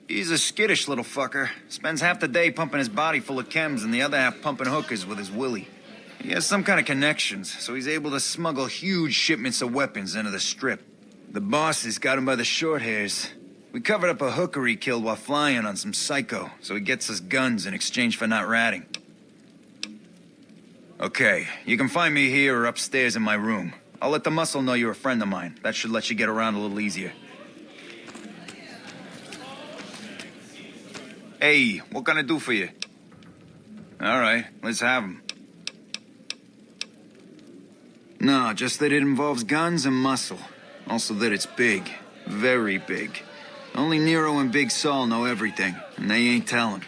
He's a skittish little fucker. Spends half the day pumping his body full of chems and the other half pumping hookers with his willy. He has some kind of connections, so he's able to smuggle huge shipments of weapons into the Strip. The bosses got him by the short hairs. We covered up a hooker he killed while flying on some psycho, so he gets us guns in exchange for not ratting. Okay, you can find me here or upstairs in my room. I'll let the muscle know you're a friend of mine. That should let you get around a little easier. Hey, what can I do for you? All right, let's have them. No, just that it involves guns and muscle. Also that it's big. Very big. Only Nero and Big Saul know everything, and they ain't telling.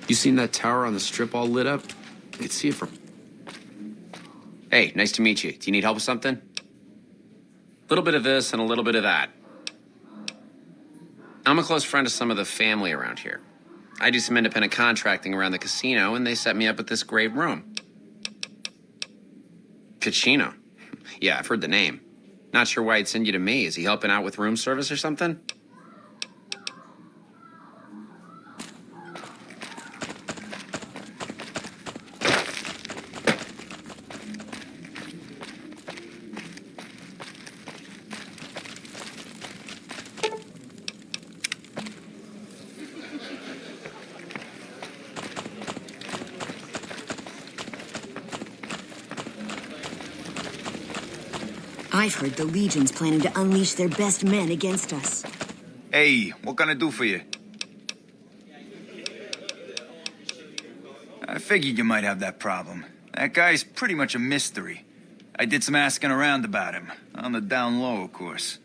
You seen that tower on the strip all lit up? You could see it from... Hey, nice to meet you. Do you need help with something? A little bit of this and a little bit of that. I'm a close friend of some of the family around here. I do some independent contracting around the casino, and they set me up with this great room. Casino? Yeah, I've heard the name. Not sure why he'd send you to me. Is he helping out with room service or something? I've heard the Legion's planning to unleash their best men against us. Hey, what can I do for you? I figured you might have that problem. That guy's pretty much a mystery. I did some asking around about him. On the down low, of course.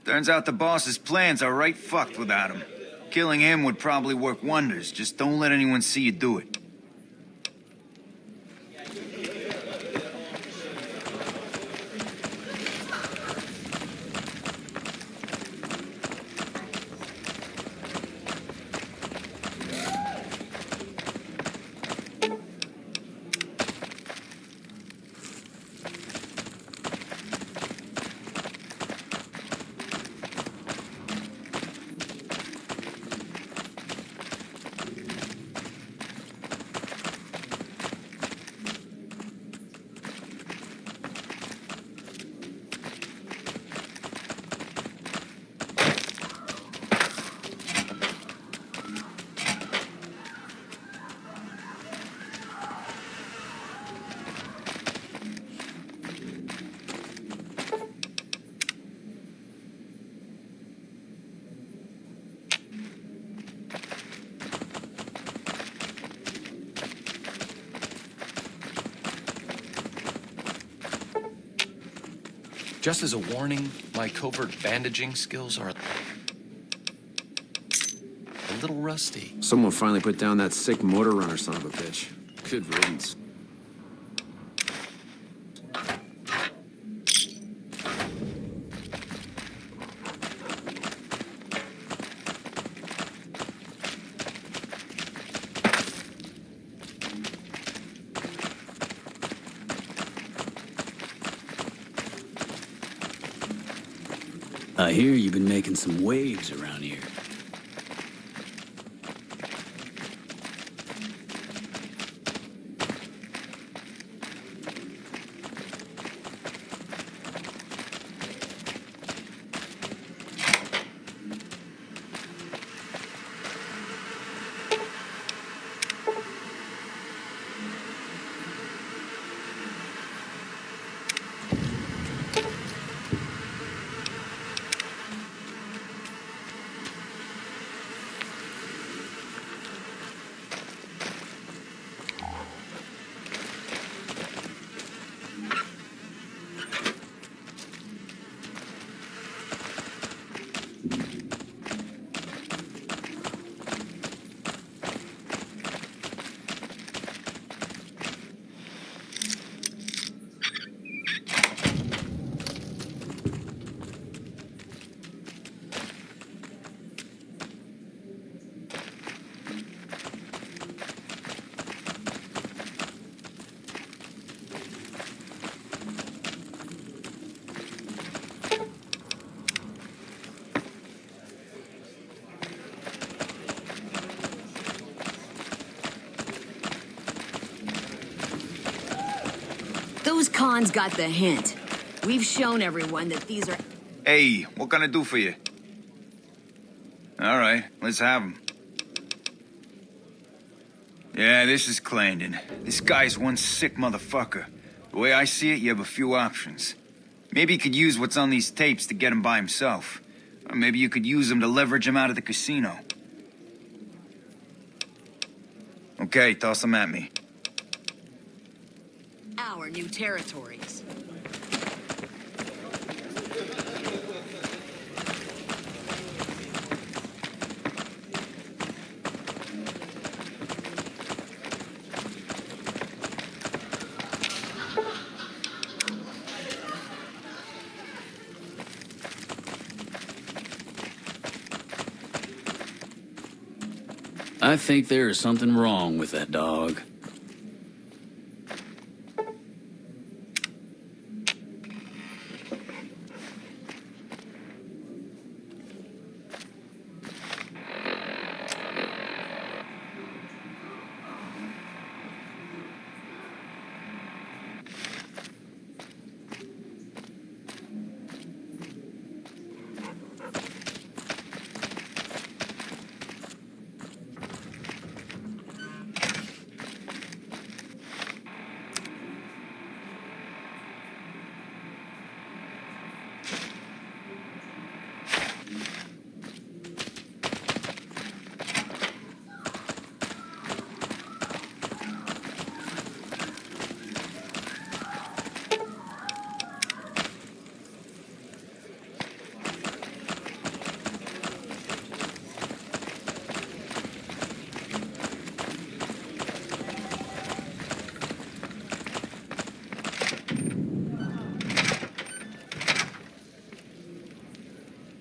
Turns out the boss's plans are right fucked without him. Killing him would probably work wonders. Just don't let anyone see you do it. Just as a warning, my covert bandaging skills are a little rusty. Someone finally put down that sick motor runner son of a bitch. Good riddance. I hear you've been making some waves around here. Those cons got the hint. We've shown everyone that these are... Hey, what can I do for you? All right, let's have him. Yeah, this is Clarendon. This guy's one sick motherfucker. The way I see it, you have a few options. Maybe you could use what's on these tapes to get him by himself. Or maybe you could use them to leverage him out of the casino. Okay, toss them at me. our new territories. I think there is something wrong with that dog.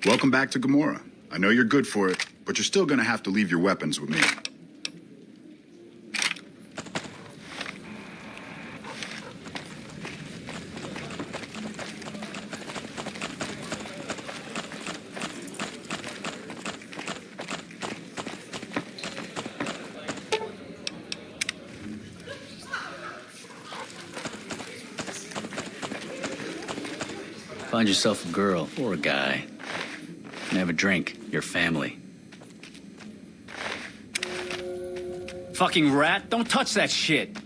Welcome back to Gomorrah. I know you're good for it, but you're still gonna have to leave your weapons with me. Find yourself a girl or a guy. And have a drink. Your family. Fucking rat, don't touch that shit.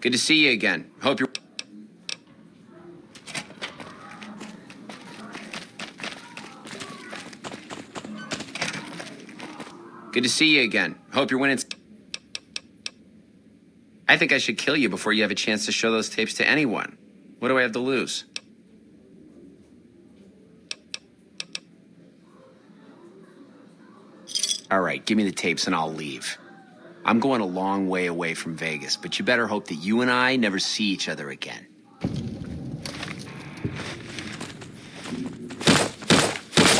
Good to see you again. Hope you're... Good to see you again. Hope you're winning... I think I should kill you before you have a chance to show those tapes to anyone. What do I have to lose? All right, give me the tapes and I'll leave. I'm going a long way away from Vegas, but you better hope that you and I never see each other again.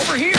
Over here!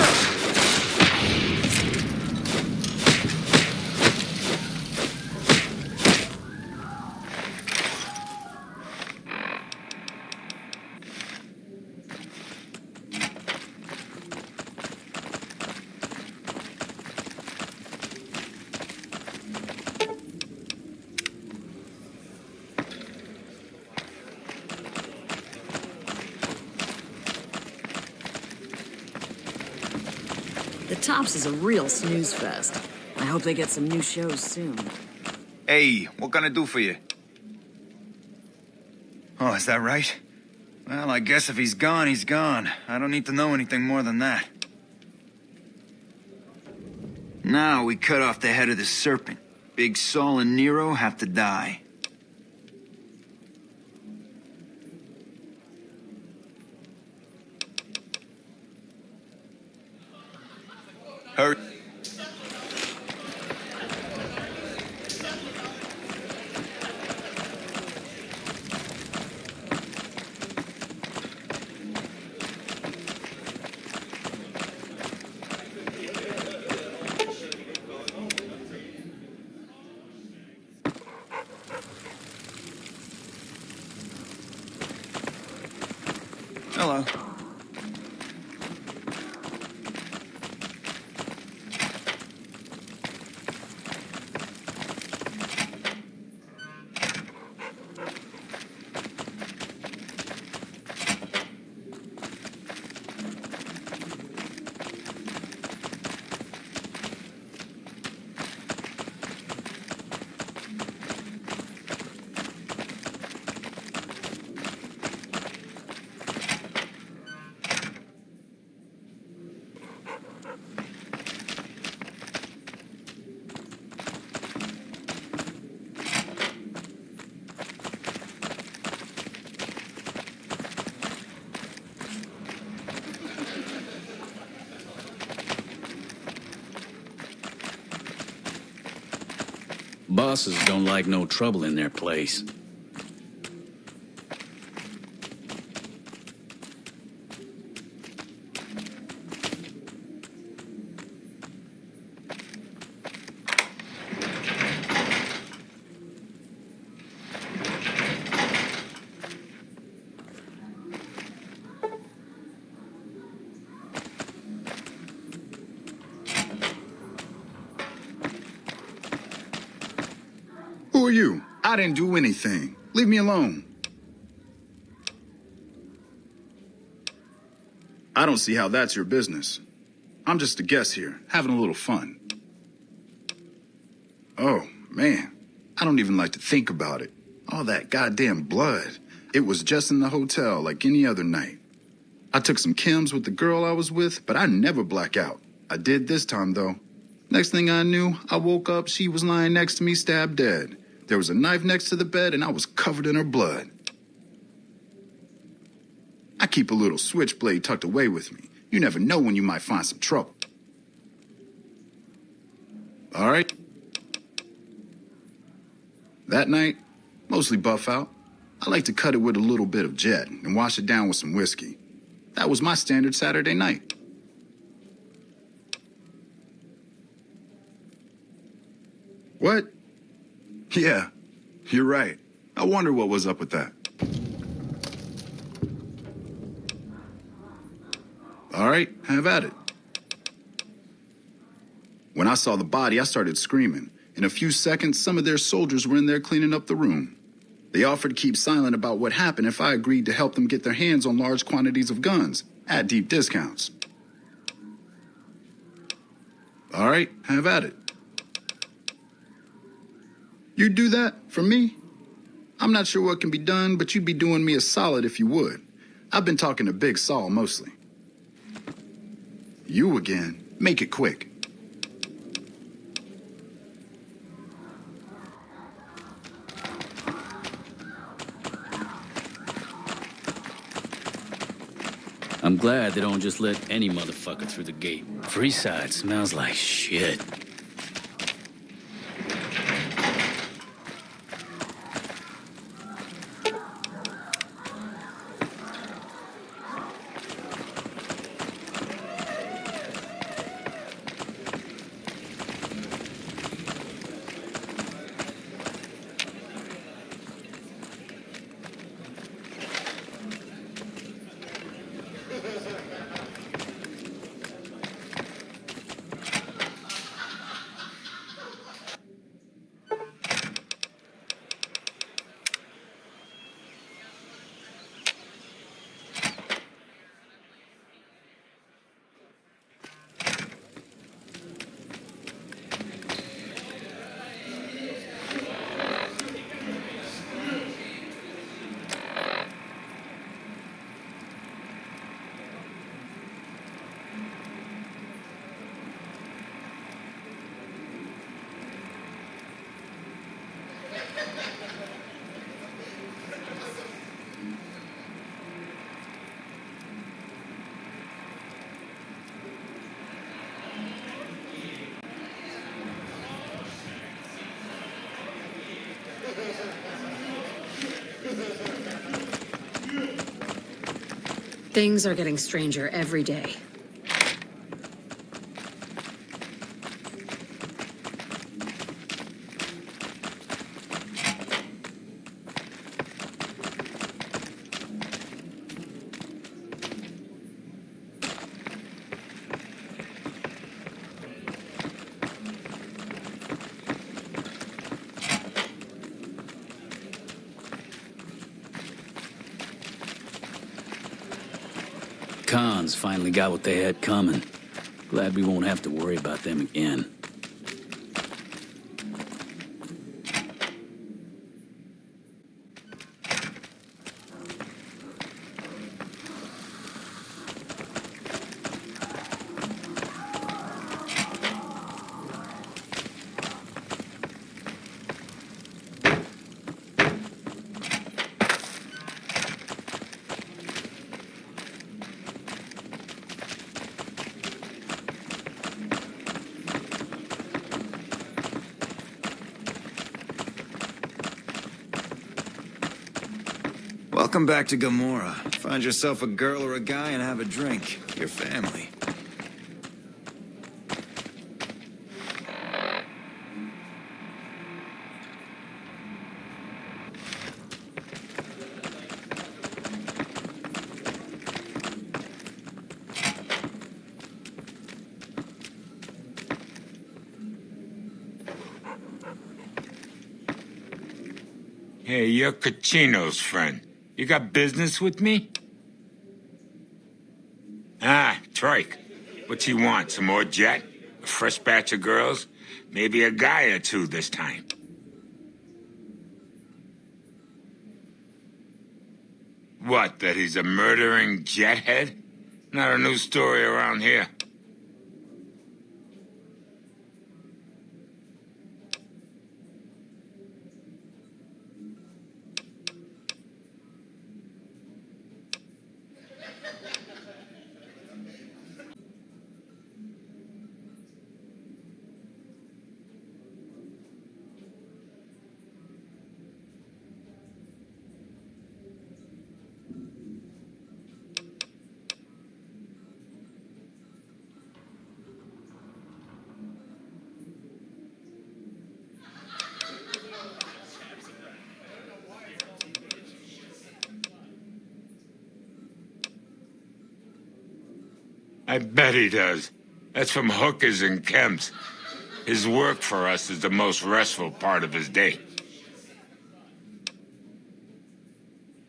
The Tops is a real snooze fest. I hope they get some new shows soon. Hey, what can I do for you? Oh, is that right? Well, I guess if he's gone, he's gone. I don't need to know anything more than that. Now we cut off the head of the serpent. Big Saul and Nero have to die. Hurry. Hello. Bosses don't like no trouble in their place. Who are you? I didn't do anything. Leave me alone. I don't see how that's your business. I'm just a guest here, having a little fun. Oh, man. I don't even like to think about it. All that goddamn blood. It was just in the hotel like any other night. I took some chems with the girl I was with, but I never black out. I did this time, though. Next thing I knew, I woke up, she was lying next to me, stabbed dead. There was a knife next to the bed, and I was covered in her blood. I keep a little switchblade tucked away with me. You never know when you might find some trouble. All right? That night, mostly buff out. I like to cut it with a little bit of Jet and wash it down with some whiskey. That was my standard Saturday night. What? Yeah, you're right. I wonder what was up with that. All right, have at it. When I saw the body, I started screaming. In a few seconds, some of their soldiers were in there cleaning up the room. They offered to keep silent about what happened if I agreed to help them get their hands on large quantities of guns at deep discounts. All right, have at it. You'd do that for me? I'm not sure what can be done, but you'd be doing me a solid if you would. I've been talking to Big Saul mostly. You again. Make it quick. I'm glad they don't just let any motherfucker through the gate. Freeside smells like shit. Things are getting stranger every day. Cons finally got what they had coming. Glad we won't have to worry about them again. Welcome back to Gomorrah. Find yourself a girl or a guy and have a drink. Your family. Hey, you're Cachino's friend. You got business with me? Ah, Trike. What's he want? Some more jet? A fresh batch of girls? Maybe a guy or two this time. What, that he's a murdering jethead? Not a new story around here. I bet he does. That's from hookers and chems. His work for us is the most restful part of his day.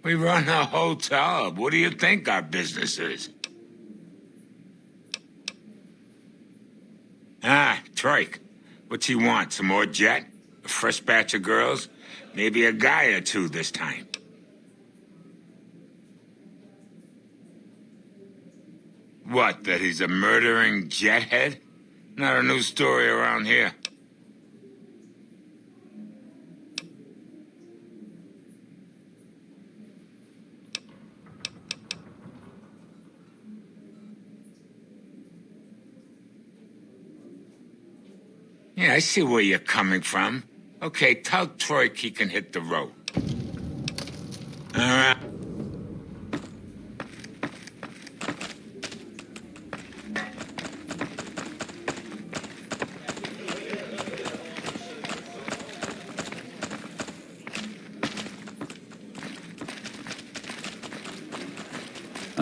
We run a hotel. What do you think our business is? Ah, Trike. What's he want? Some more jet? A fresh batch of girls? Maybe a guy or two this time. What, that he's a murdering jethead? Not a new story around here. Yeah, I see where you're coming from. Okay, tell Troik he can hit the road. All right.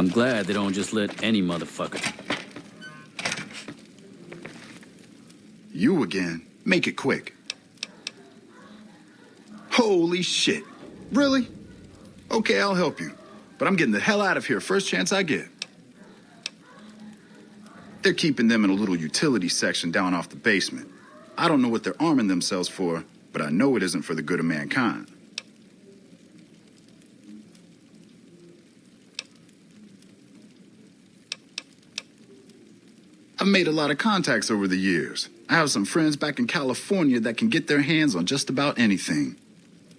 I'm glad they don't just let any motherfucker. You again? Make it quick. Holy shit. Really? Okay, I'll help you. But I'm getting the hell out of here first chance I get. They're keeping them in a little utility section down off the basement. I don't know what they're arming themselves for, but I know it isn't for the good of mankind. I've made a lot of contacts over the years. I have some friends back in California that can get their hands on just about anything.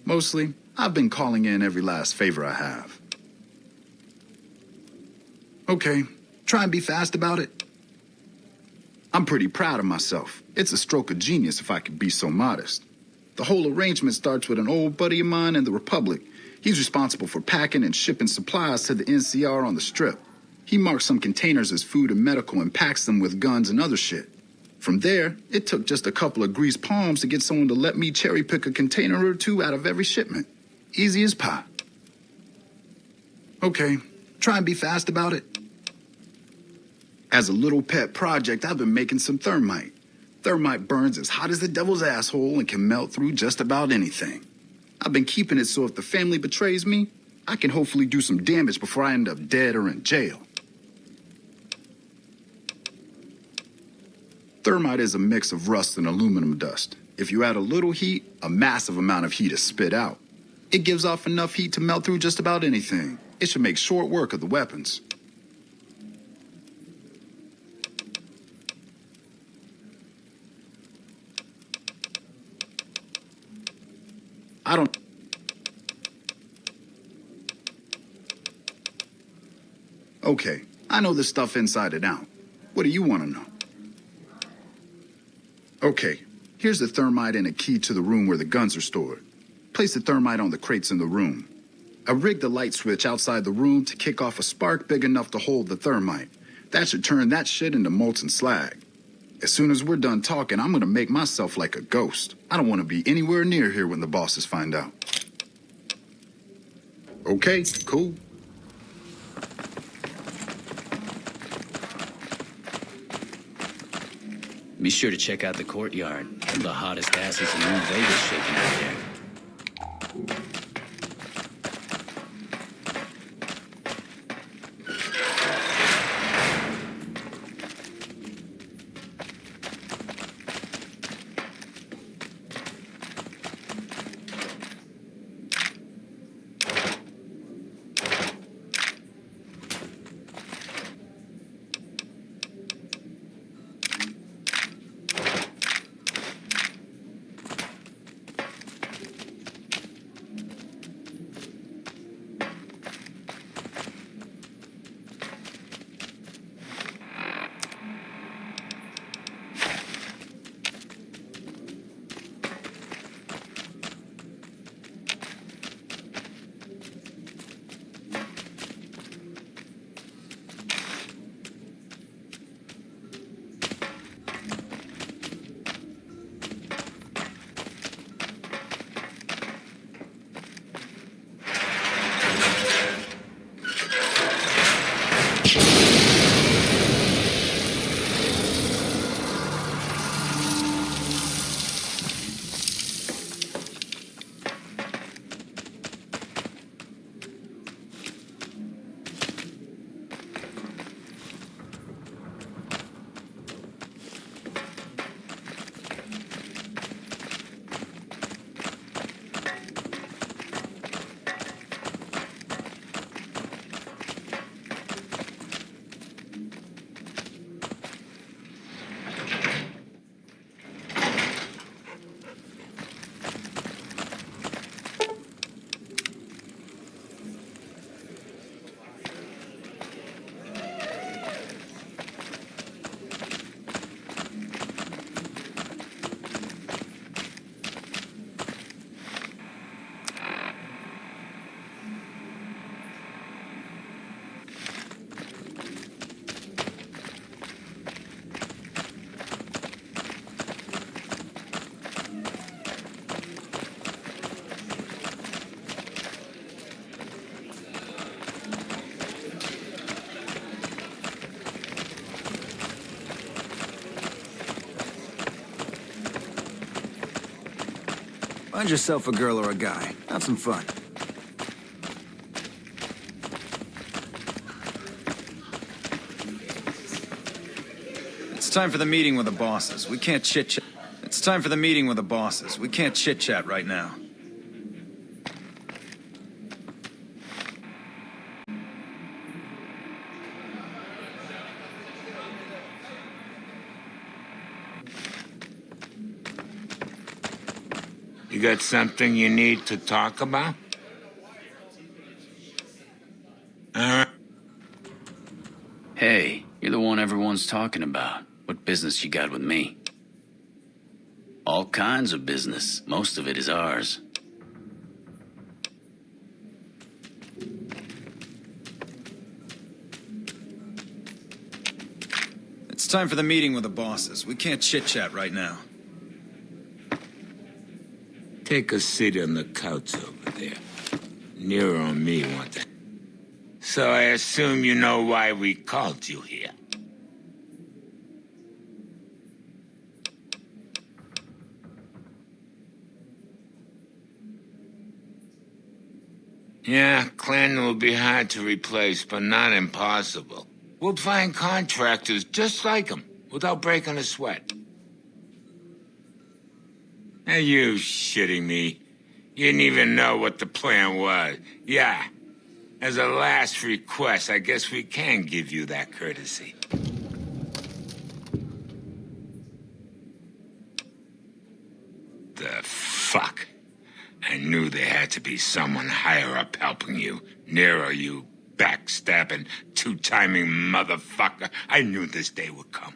Mostly, I've been calling in every last favor I have. Okay, try and be fast about it. I'm pretty proud of myself. It's a stroke of genius if I could be so modest. The whole arrangement starts with an old buddy of mine in the Republic. He's responsible for packing and shipping supplies to the NCR on the Strip. He marks some containers as food and medical and packs them with guns and other shit. From there, it took just a couple of greased palms to get someone to let me cherry pick a container or two out of every shipment. Easy as pie. Okay, try and be fast about it. As a little pet project, I've been making some thermite. Thermite burns as hot as the devil's asshole and can melt through just about anything. I've been keeping it so if the family betrays me, I can hopefully do some damage before I end up dead or in jail. Thermite is a mix of rust and aluminum dust. If you add a little heat, a massive amount of heat is spit out. It gives off enough heat to melt through just about anything. It should make short work of the weapons. I don't... Okay, I know this stuff inside and out. What do you want to know? Okay, here's the thermite and a key to the room where the guns are stored. Place the thermite on the crates in the room. I rigged the light switch outside the room to kick off a spark big enough to hold the thermite. That should turn that shit into molten slag. As soon as we're done talking, I'm gonna make myself like a ghost. I don't want to be anywhere near here when the bosses find out. Okay, cool. Be sure to check out the courtyard. The hottest asses in New Vegas shaking out there. Find yourself a girl or a guy. Have some fun. It's time for the meeting with the bosses. We can't chit-chat. It's time for the meeting with the bosses. We can't chit-chat right now. You got something you need to talk about? Hey, you're the one everyone's talking about. What business you got with me? All kinds of business. Most of it is ours. It's time for the meeting with the bosses. We can't chit-chat right now. Take a seat on the couch over there. Nero and me want to... So I assume you know why we called you here. Yeah, Clan will be hard to replace, but not impossible. We'll find contractors just like him, without breaking a sweat. Are you shitting me? You didn't even know what the plan was. Yeah. As a last request, I guess we can give you that courtesy. The fuck? I knew there had to be someone higher up helping you. Nero, you backstabbing, two-timing motherfucker. I knew this day would come.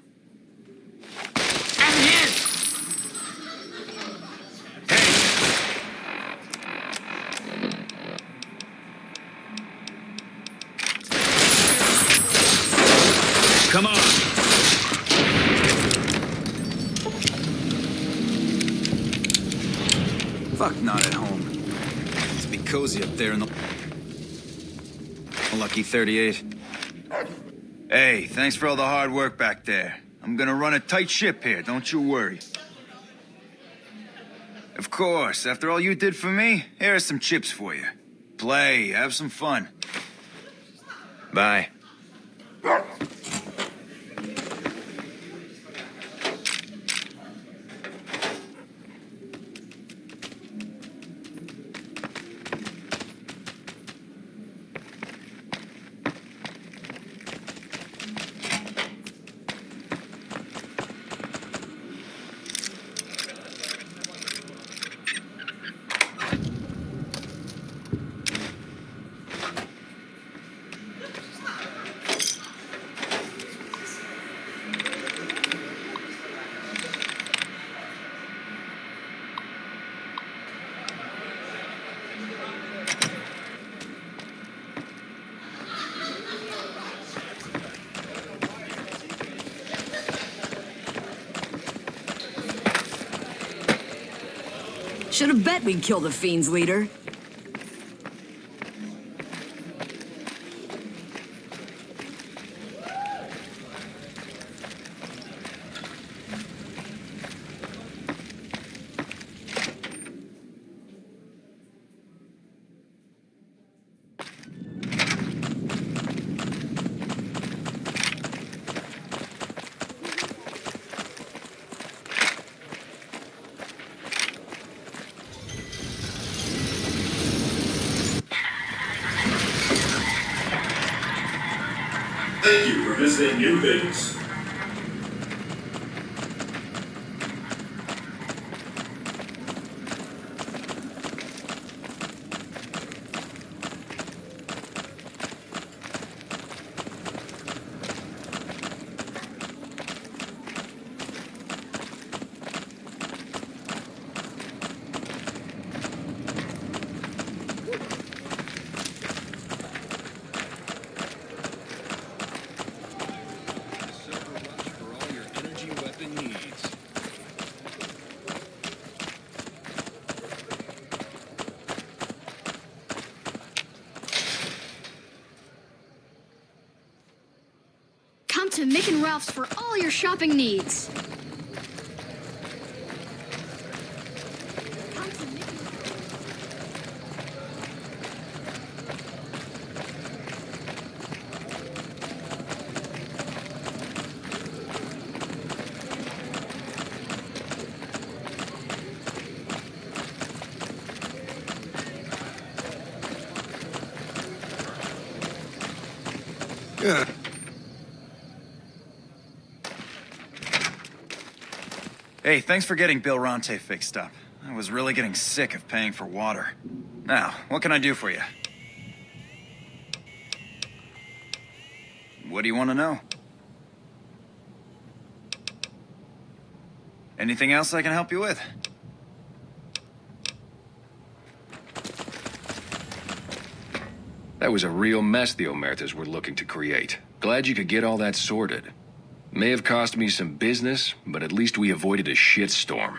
I'm here! Come on. Fuck, not at home. Must be cozy up there in the... Lucky 38. Hey, thanks for all the hard work back there. I'm gonna run a tight ship here, don't you worry. Of course, after all you did for me, here are some chips for you. Play, have some fun. Bye. Should have bet we'd kill the Fiend's leader. Thank you for visiting New Vegas. Come to Mick and Ralph's for all your shopping needs. Yeah. Hey, thanks for getting Bill Ronte fixed up. I was really getting sick of paying for water. Now, what can I do for you? What do you want to know? Anything else I can help you with? That was a real mess the Omertas were looking to create. Glad you could get all that sorted. May have cost me some business, but at least we avoided a shitstorm.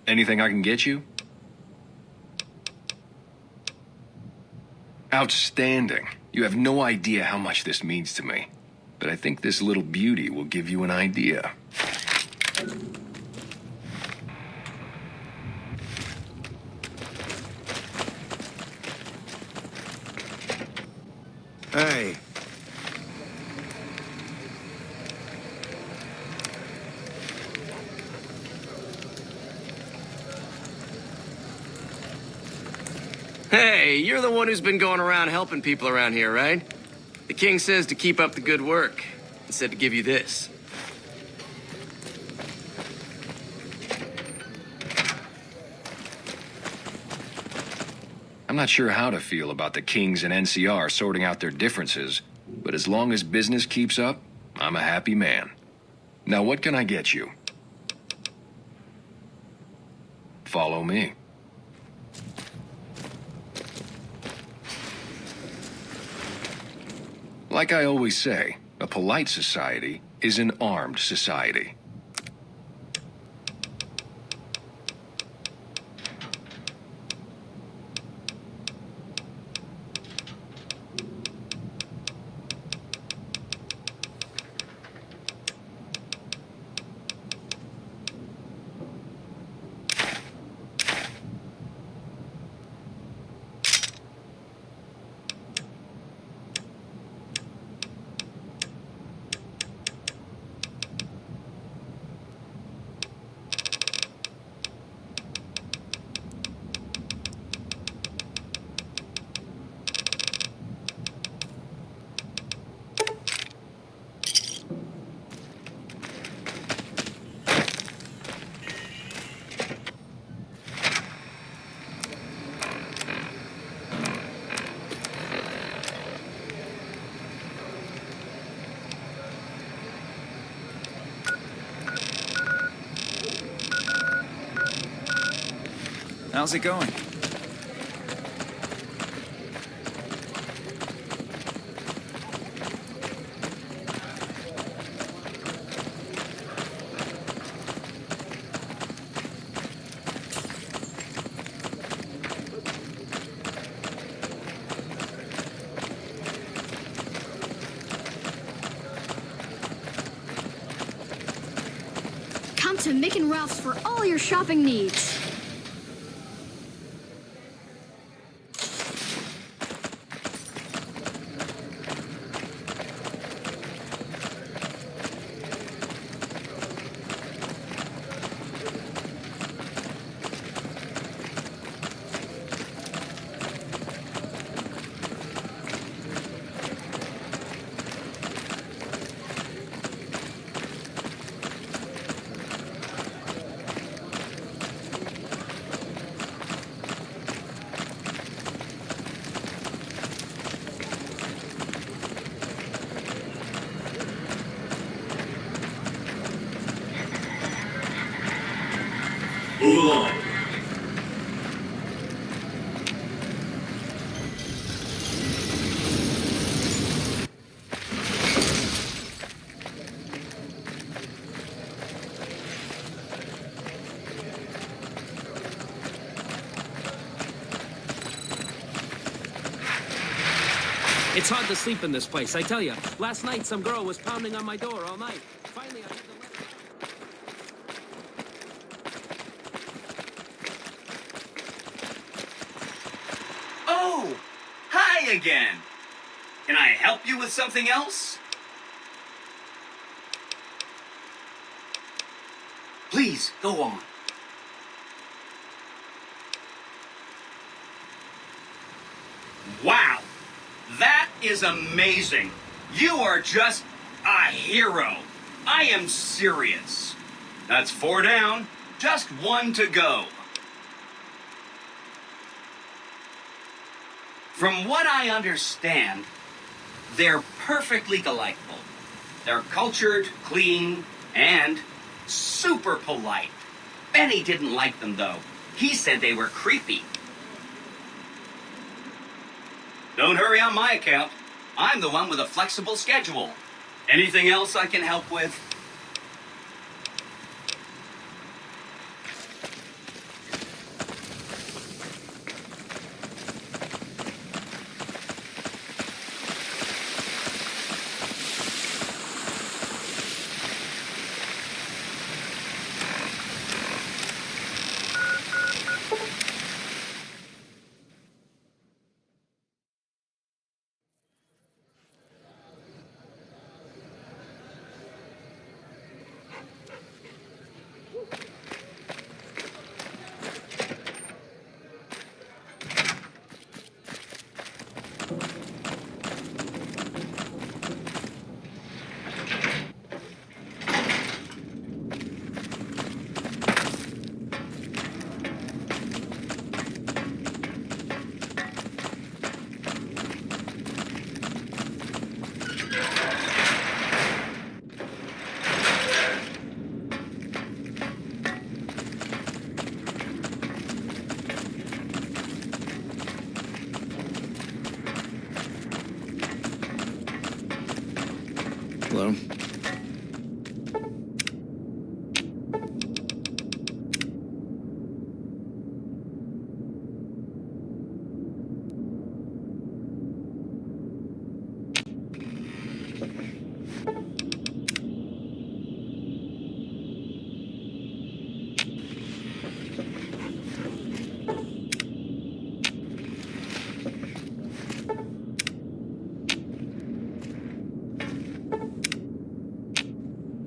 Anything I can get you? Outstanding. You have no idea how much this means to me. But I think this little beauty will give you an idea. Hey. Hey, you're the one who's been going around helping people around here, right? The king says to keep up the good work, and said to give you this. I'm not sure how to feel about the Kings and NCR sorting out their differences, but as long as business keeps up, I'm a happy man. Now what can I get you? Follow me. Like I always say, A polite society is an armed society. How's it going? Come to Mick and Ralph's for all your shopping needs. Move along. It's hard to sleep in this place, I tell you. Last night, some girl was pounding on my door all night. Finally, I had to let her... Oh, hi again. Can I help you with something else? Please, go on. Wow, that is amazing. You are just a hero. I am serious. That's 4 down, just 1 to go. From what I understand, they're perfectly delightful. They're cultured, clean, and super polite. Benny didn't like them, though. He said they were creepy. Don't hurry on my account. I'm the one with a flexible schedule. Anything else I can help with? Hello?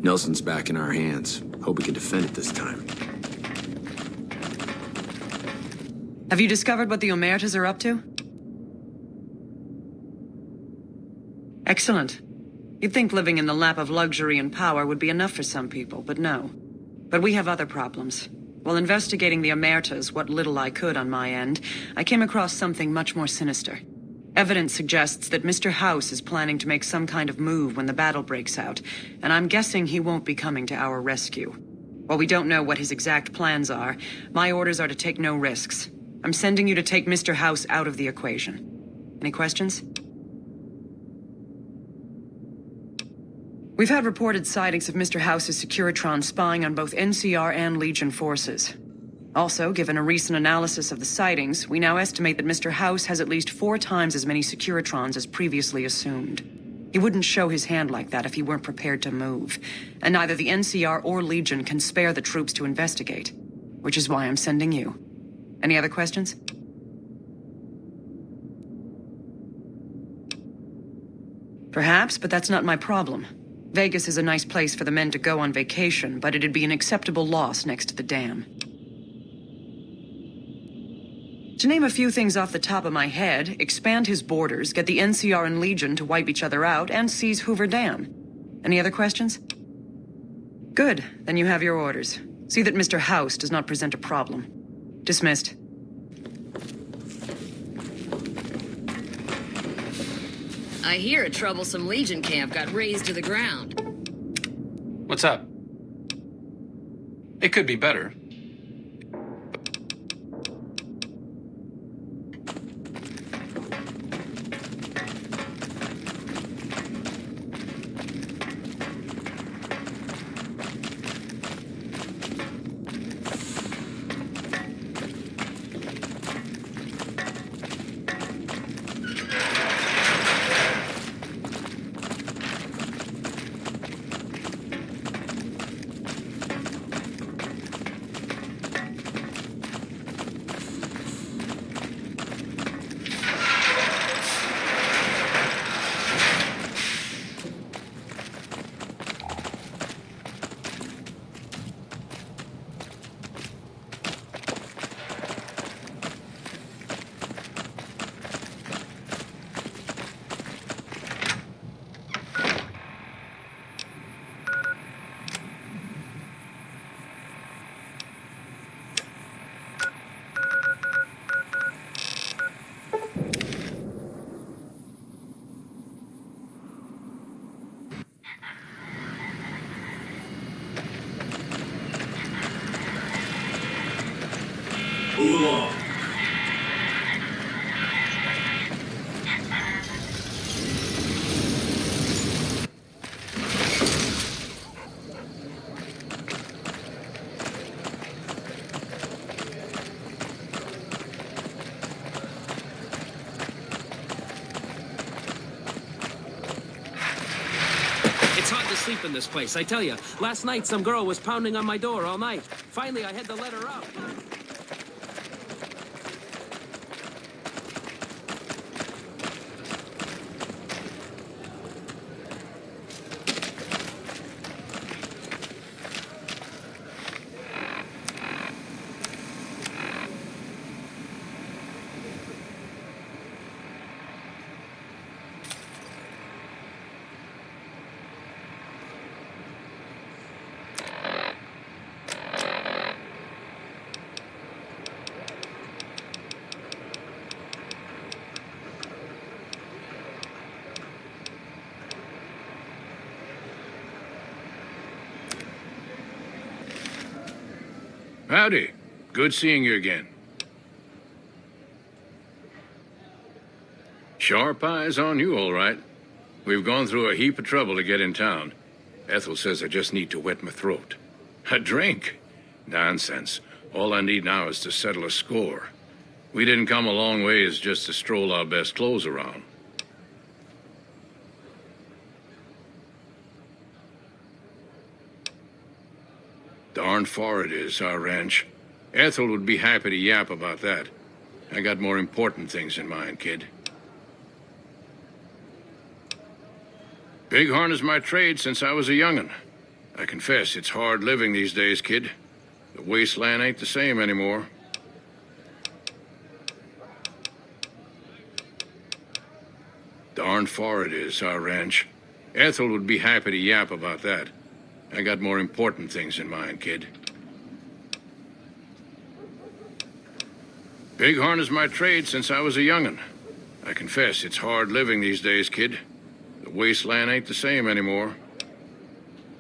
Nelson's back in our hands. Hope we can defend it this time. Have you discovered what the Omertas are up to? Excellent. You'd think living in the lap of luxury and power would be enough for some people, but no. But we have other problems. While investigating the Omertas, what little I could on my end, I came across something much more sinister. Evidence suggests that Mr. House is planning to make some kind of move when the battle breaks out, and I'm guessing he won't be coming to our rescue. While we don't know what his exact plans are, my orders are to take no risks. I'm sending you to take Mr. House out of the equation. Any questions? We've had reported sightings of Mr. House's Securitron spying on both NCR and Legion forces. Also, given a recent analysis of the sightings, we now estimate that Mr. House has at least 4 times as many Securitrons as previously assumed. He wouldn't show his hand like that if he weren't prepared to move, and neither the NCR or Legion can spare the troops to investigate, which is why I'm sending you. Any other questions? Perhaps, but that's not my problem. Vegas is a nice place for the men to go on vacation, but it'd be an acceptable loss next to the dam. To name a few things off the top of my head, expand his borders, get the NCR and Legion to wipe each other out, and seize Hoover Dam. Any other questions? Good, then you have your orders. See that Mr. House does not present a problem. Dismissed. I hear a troublesome Legion camp got razed to the ground. What's up? It could be better. Move along. It's hard to sleep in this place, I tell you. Last night, some girl was pounding on my door all night. Finally, I had to let her out. Howdy. Good seeing you again. Sharp eyes on you, all right. We've gone through a heap of trouble to get in town. Ethel says I just need to wet my throat. A drink? Nonsense. All I need now is to settle a score. We didn't come a long ways just to stroll our best clothes around. Darn far it is, our ranch. Ethel would be happy to yap about that. I got more important things in mind, kid. Bighorn is my trade since I was a young'un. I confess, it's hard living these days, kid. The wasteland ain't the same anymore. Darn far it is, our ranch. Ethel would be happy to yap about that. I got more important things in mind, kid. Bighorn is my trade since I was a young'un. I confess, it's hard living these days, kid. The wasteland ain't the same anymore.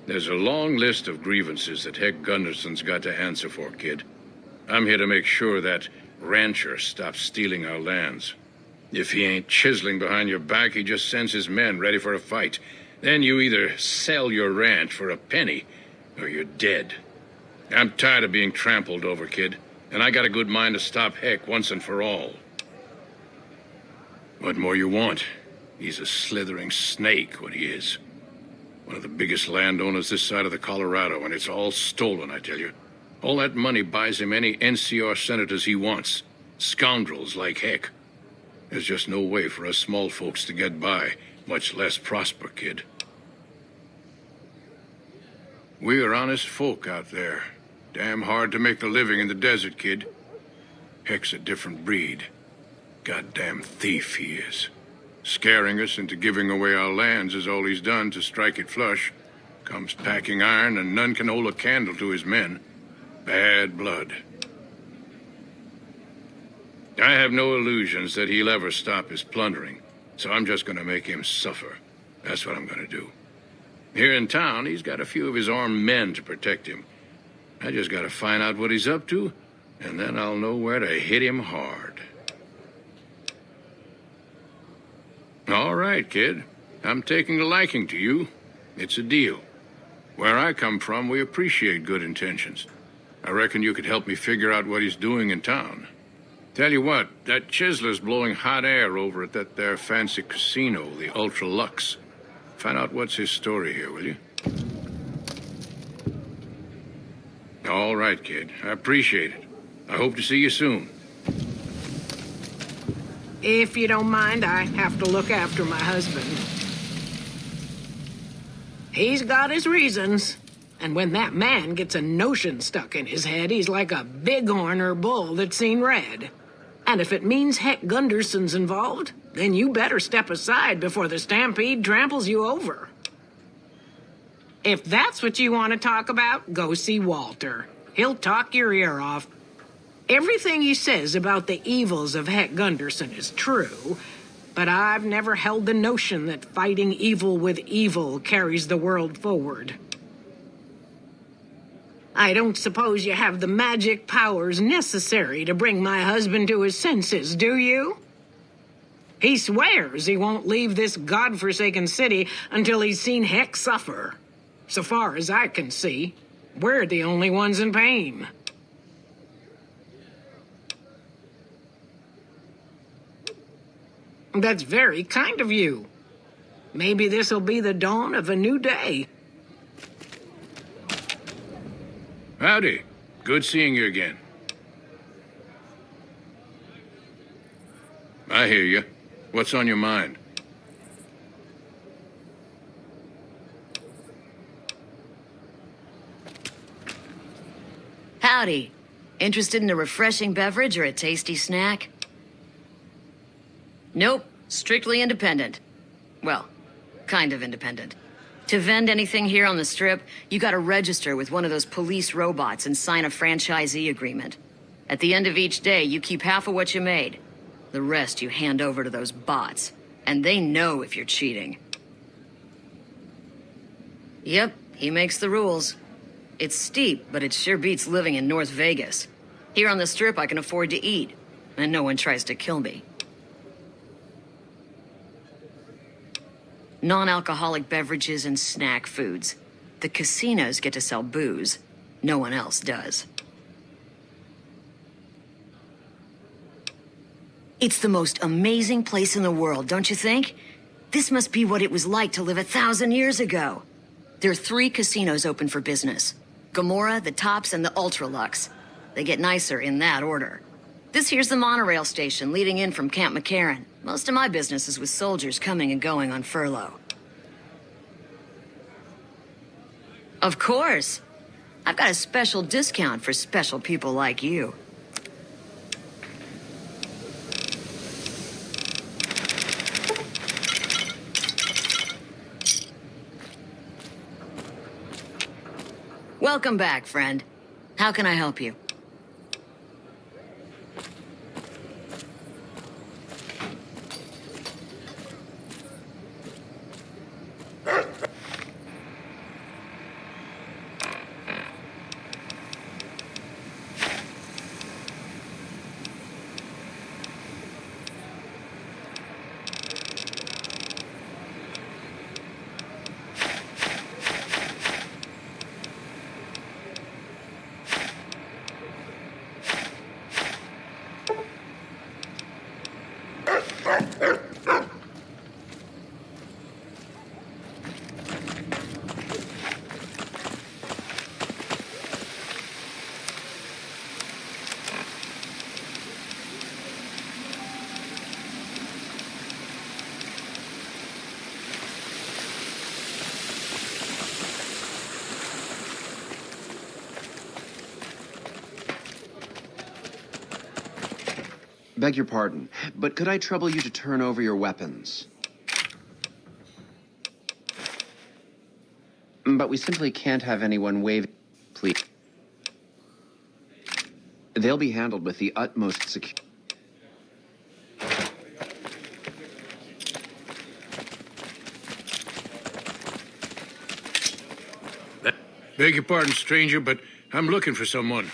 There's a long list of grievances that Heck Gunderson's got to answer for, kid. I'm here to make sure that rancher stops stealing our lands. If he ain't chiseling behind your back, he just sends his men ready for a fight. Then you either sell your ranch for a penny, or you're dead. I'm tired of being trampled over, kid, and I got a good mind to stop Heck once and for all. What more you want? He's a slithering snake, what he is. One of the biggest landowners this side of the Colorado, and it's all stolen, I tell you. All that money buys him any NCR senators he wants. Scoundrels like Heck. There's just no way for us small folks to get by, much less prosper, kid. We are honest folk out there. Damn hard to make a living in the desert, kid. Heck's a different breed. Goddamn thief he is. Scaring us into giving away our lands is all he's done to strike it flush. Comes packing iron and none can hold a candle to his men. Bad blood. I have no illusions that he'll ever stop his plundering, so I'm just gonna make him suffer. That's what I'm gonna do. Here in town, he's got a few of his armed men to protect him. I just gotta find out what he's up to, and then I'll know where to hit him hard. All right, kid. I'm taking a liking to you. It's a deal. Where I come from, we appreciate good intentions. I reckon you could help me figure out what he's doing in town. Tell you what, that chiseler's blowing hot air over at that there fancy casino, the Ultra Lux. Find out what's his story here, will you? All right, kid. I appreciate it. I hope to see you soon. If you don't mind, I have to look after my husband. He's got his reasons. And when that man gets a notion stuck in his head, he's like a bighorn or bull that's seen red. And if it means Heck Gunderson's involved, then you better step aside before the stampede tramples you over. If that's what you want to talk about, go see Walter. He'll talk your ear off. Everything he says about the evils of Heck Gunderson is true, but I've never held the notion that fighting evil with evil carries the world forward. I don't suppose you have the magic powers necessary to bring my husband to his senses, do you? He swears he won't leave this godforsaken city until he's seen Heck suffer. So far as I can see, we're the only ones in pain. That's very kind of you. Maybe this'll be the dawn of a new day. Howdy. Good seeing you again. I hear you. What's on your mind? Howdy. Interested in a refreshing beverage or a tasty snack? Nope. Strictly independent. Well, kind of independent. To vend anything here on the Strip, you gotta register with one of those police robots and sign a franchisee agreement. At the end of each day, you keep half of what you made. The rest you hand over to those bots. And they know if you're cheating. Yep, he makes the rules. It's steep, but it sure beats living in North Vegas. Here on the Strip, I can afford to eat, and no one tries to kill me. Non-alcoholic beverages and snack foods. The casinos get to sell booze. No one else does. It's the most amazing place in the world, don't you think? This must be what it was like to live 1,000 years ago. There are 3 casinos open for business. Gomorrah, the Tops, and the Ultralux. They get nicer in that order. This here's the monorail station leading in from Camp McCarran. Most of my business is with soldiers coming and going on furlough. Of course. I've got a special discount for special people like you. Welcome back, friend. How can I help you? Beg your pardon, but could I trouble you to turn over your weapons? But we simply can't have anyone wave... Please. They'll be handled with the utmost security. Beg your pardon, stranger, but I'm looking for someone.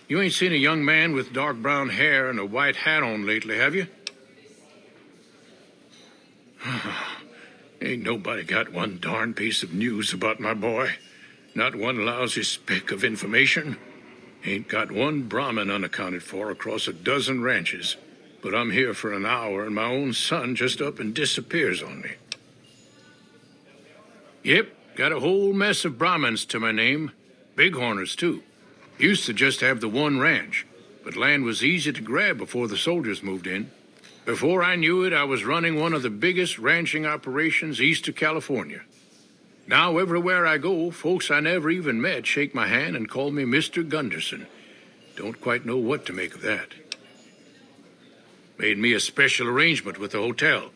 You ain't seen a young man with dark brown hair and a white hat on lately, have you? Ain't nobody got one darn piece of news about my boy. Not one lousy speck of information. Ain't got one Brahmin unaccounted for across a dozen ranches. But I'm here for an hour and my own son just up and disappears on me. Yep, got a whole mess of Brahmins to my name. Bighorners, too. Used to just have the one ranch, but land was easy to grab before the soldiers moved in. Before I knew it, I was running one of the biggest ranching operations east of California. Now, everywhere I go, folks I never even met shake my hand and call me Mr. Gunderson. Don't quite know what to make of that. Made me a special arrangement with the hotel.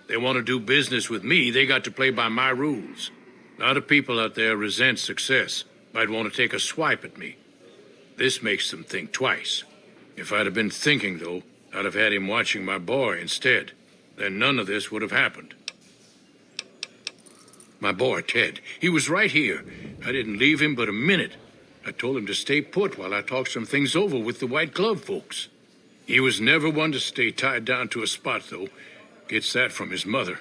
They want to do business with me, they got to play by my rules. A lot of people out there resent success, might want to take a swipe at me. This makes them think twice. If I'd have been thinking, though, I'd have had him watching my boy instead. Then none of this would have happened. My boy, Ted, he was right here. I didn't leave him but a minute. I told him to stay put while I talked some things over with the White Glove folks. He was never one to stay tied down to a spot, though. Gets that from his mother.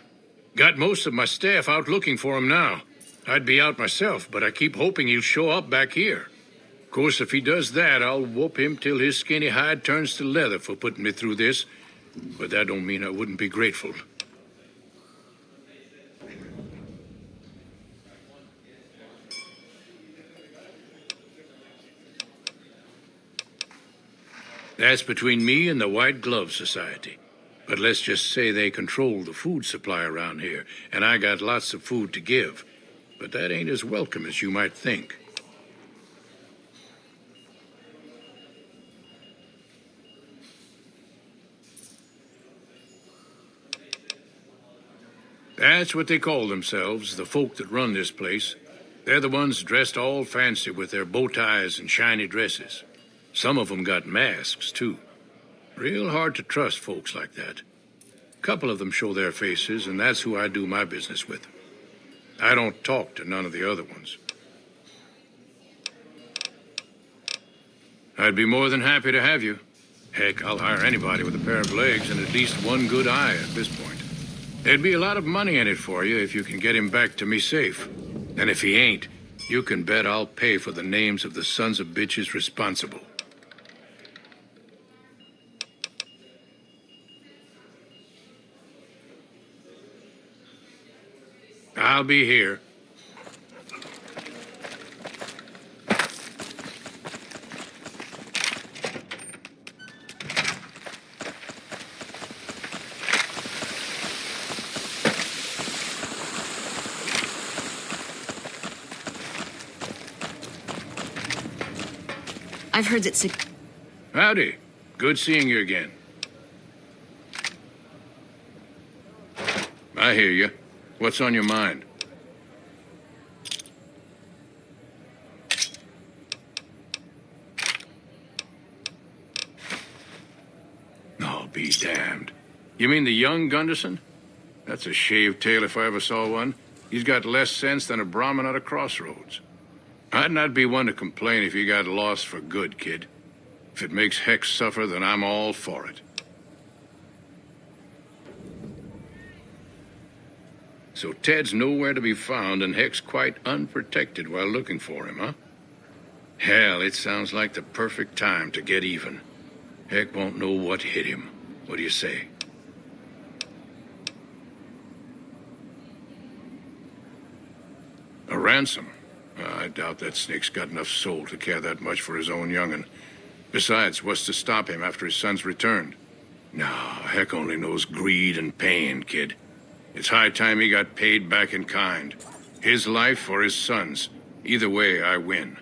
Got most of my staff out looking for him now. I'd be out myself, but I keep hoping he'll show up back here. Of course, if he does that, I'll whoop him till his skinny hide turns to leather for putting me through this. But that don't mean I wouldn't be grateful. That's between me and the White Glove Society. But let's just say they control the food supply around here, and I got lots of food to give. But that ain't as welcome as you might think. That's what they call themselves, the folk that run this place. They're the ones dressed all fancy with their bow ties and shiny dresses. Some of them got masks, too. Real hard to trust folks like that. A couple of them show their faces, and that's who I do my business with. I don't talk to none of the other ones. I'd be more than happy to have you. Heck, I'll hire anybody with a pair of legs and at least one good eye at this point. There'd be a lot of money in it for you if you can get him back to me safe. And if he ain't, you can bet I'll pay for the names of the sons of bitches responsible. I'll be here. I've heard that Howdy. Good seeing you again. I hear you. What's on your mind? I'll be damned. You mean the young Gunderson? That's a shaved tail if I ever saw one. He's got less sense than a Brahmin at a crossroads. I'd not be one to complain if he got lost for good, kid. If it makes Hex suffer, then I'm all for it. So Ted's nowhere to be found and Hex quite unprotected while looking for him, huh? Hell, it sounds like the perfect time to get even. Heck won't know what hit him. What do you say? A ransom? I doubt that snake's got enough soul to care that much for his own young'un. Besides, what's to stop him after his son's returned? No, Heck only knows greed and pain, kid. It's high time he got paid back in kind. His life or his son's. Either way, I win.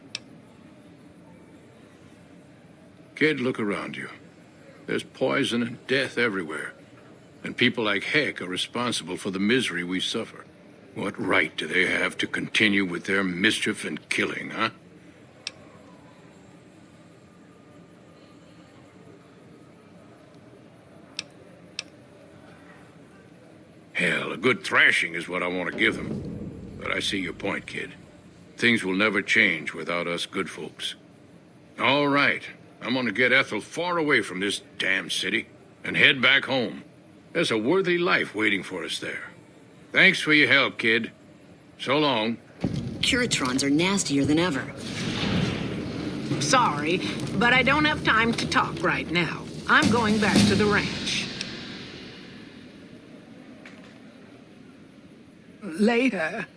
Kid, look around you. There's poison and death everywhere. And people like Heck are responsible for the misery we suffer. What right do they have to continue with their mischief and killing, huh? Hell, a good thrashing is what I want to give them. But I see your point, kid. Things will never change without us good folks. All right, I'm gonna get Ethel far away from this damn city and head back home. There's a worthy life waiting for us there. Thanks for your help, kid. So long. Curatrons are nastier than ever. Sorry, but I don't have time to talk right now. I'm going back to the ranch. Later.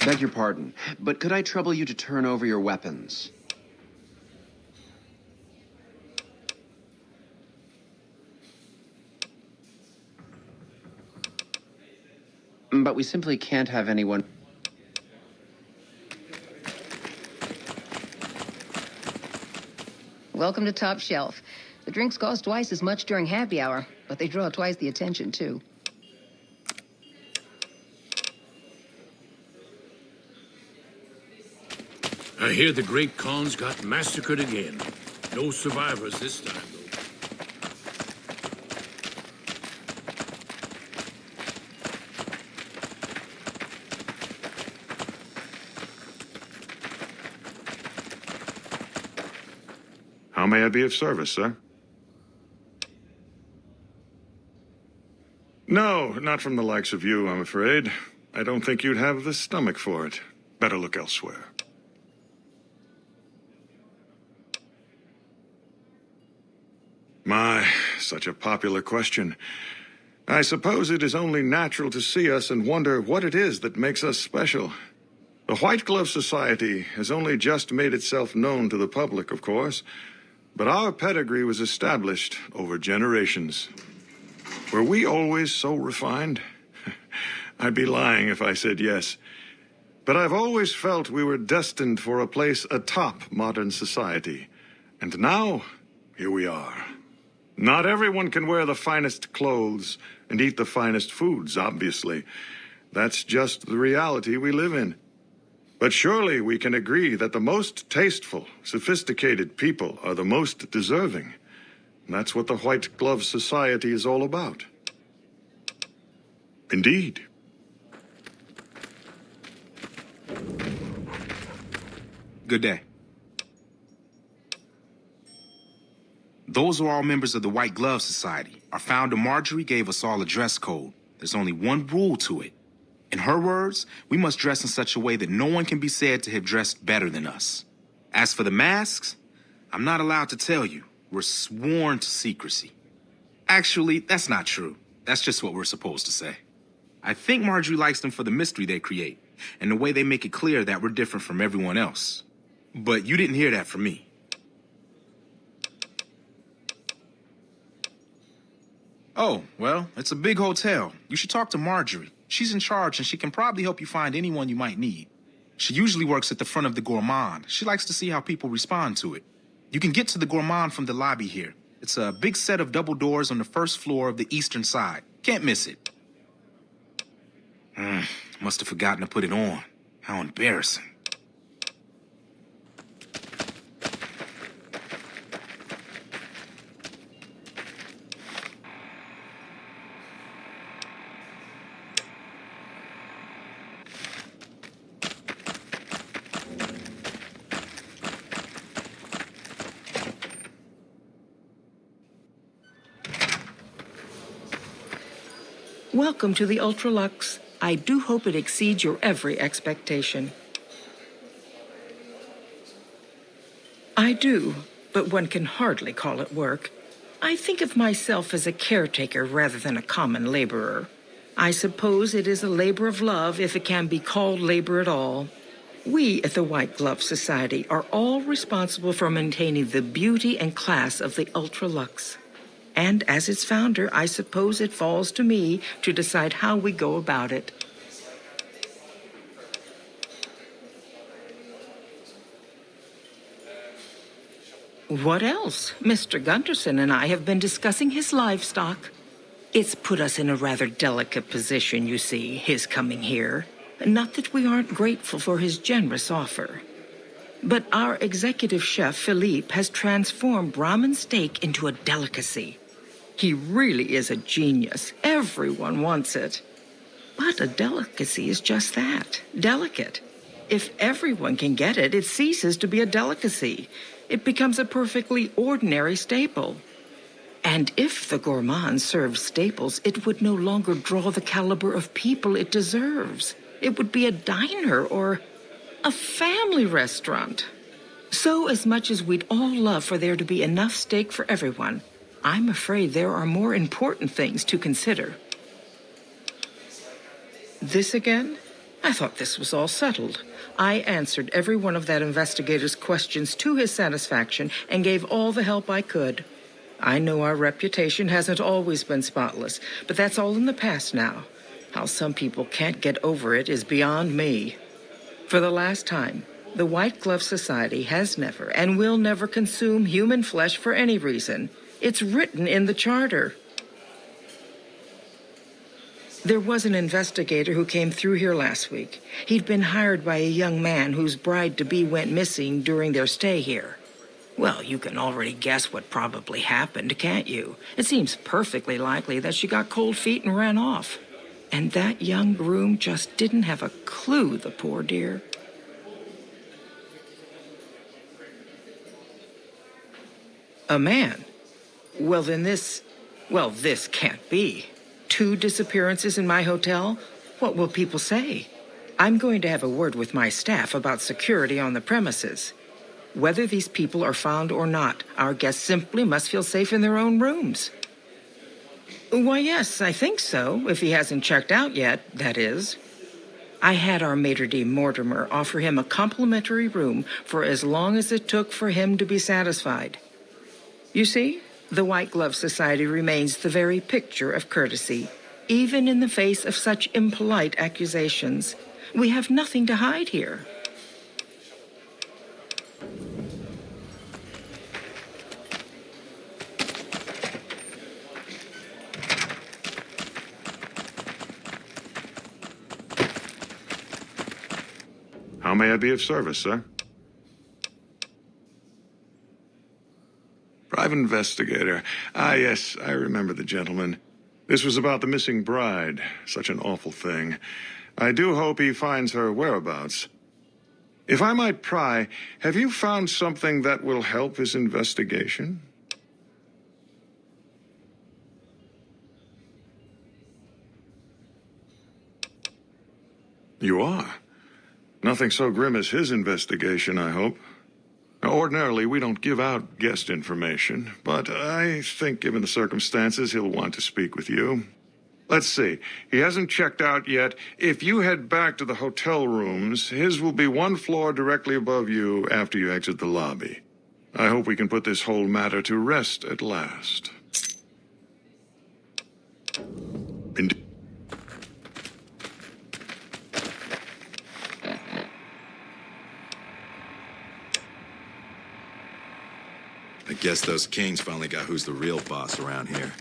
Beg your pardon, but could I trouble you to turn over your weapons? But we simply can't have anyone... Welcome to Top Shelf. The drinks cost twice as much during happy hour, but they draw twice the attention, too. I hear the Great Khans got massacred again. No survivors this time, though. How may I be of service, sir? No, not from the likes of you, I'm afraid. I don't think you'd have the stomach for it. Better look elsewhere. My, such a popular question. I suppose it is only natural to see us and wonder what it is that makes us special. The White Glove Society has only just made itself known to the public, of course, but our pedigree was established over generations. Were we always so refined? I'd be lying if I said yes. But I've always felt we were destined for a place atop modern society. And now, here we are. Not everyone can wear the finest clothes and eat the finest foods, obviously. That's just the reality we live in. But surely we can agree that the most tasteful, sophisticated people are the most deserving. And that's what the White Glove Society is all about. Indeed. Good day. Those are all members of the White Glove Society. Our founder, Marjorie, gave us all a dress code. There's only one rule to it. In her words, we must dress in such a way that no one can be said to have dressed better than us. As for the masks, I'm not allowed to tell you. We're sworn to secrecy. Actually, that's not true. That's just what we're supposed to say. I think Marjorie likes them for the mystery they create, and the way they make it clear that we're different from everyone else. But you didn't hear that from me. Oh, well, it's a big hotel. You should talk to Marjorie. She's in charge, and she can probably help you find anyone you might need. She usually works at the front of the Gourmand. She likes to see how people respond to it. You can get to the Gourmand from the lobby here. It's a big set of double doors on the first floor of the eastern side. Can't miss it. Must have forgotten to put it on. How embarrassing. Welcome to the Ultralux. I do hope it exceeds your every expectation. I do, but one can hardly call it work. I think of myself as a caretaker rather than a common laborer. I suppose it is a labor of love if it can be called labor at all. We at the White Glove Society are all responsible for maintaining the beauty and class of the Ultralux. And as its founder, I suppose it falls to me to decide how we go about it. What else? Mr. Gunderson and I have been discussing his livestock. It's put us in a rather delicate position, you see, his coming here. Not that we aren't grateful for his generous offer. But our executive chef, Philippe, has transformed Brahmin steak into a delicacy. He really is a genius. Everyone wants it. But a delicacy is just that, delicate. If everyone can get it, it ceases to be a delicacy. It becomes a perfectly ordinary staple. And if the gourmand served staples, it would no longer draw the caliber of people it deserves. It would be a diner or a family restaurant. So as much as we'd all love for there to be enough steak for everyone, I'm afraid there are more important things to consider. This again? I thought this was all settled. I answered every one of that investigator's questions to his satisfaction and gave all the help I could. I know our reputation hasn't always been spotless, but that's all in the past now. How some people can't get over it is beyond me. For the last time, the White Glove Society has never and will never consume human flesh for any reason. It's written in the charter. There was an investigator who came through here last week. He'd been hired by a young man whose bride-to-be went missing during their stay here. Well, you can already guess what probably happened, can't you? It seems perfectly likely that she got cold feet and ran off. And that young groom just didn't have a clue, the poor dear. A man? Well, then this can't be. 2 disappearances in my hotel, what will people say? I'm going to have a word with my staff about security on the premises. Whether these people are found or not, our guests simply must feel safe in their own rooms. Why, yes, I think so, if he hasn't checked out yet, that is. I had our maitre d' Mortimer offer him a complimentary room for as long as it took for him to be satisfied. You see, the White Glove Society remains the very picture of courtesy, even in the face of such impolite accusations. We have nothing to hide here. How may I be of service, sir? Private investigator. Ah, yes, I remember the gentleman. This was about the missing bride. Such an awful thing. I do hope he finds her whereabouts. If I might pry, have you found something that will help his investigation? You are? Nothing so grim as his investigation, I hope. Now, ordinarily, we don't give out guest information, but I think given the circumstances, he'll want to speak with you. Let's see. He hasn't checked out yet. If you head back to the hotel rooms, his will be 1 floor directly above you after you exit the lobby. I hope we can put this whole matter to rest at last. Indeed. I guess those kings finally got who's the real boss around here.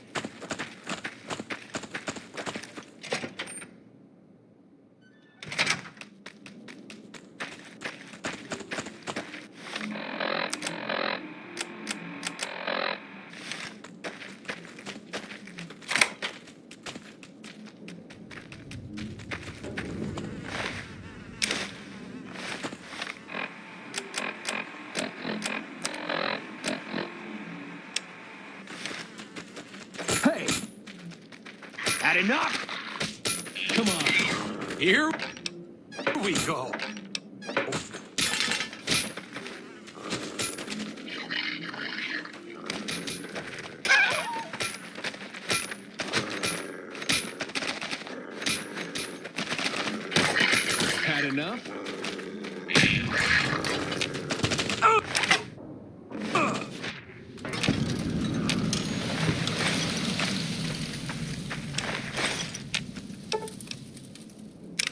Had enough? Come on. Here we go. Had enough?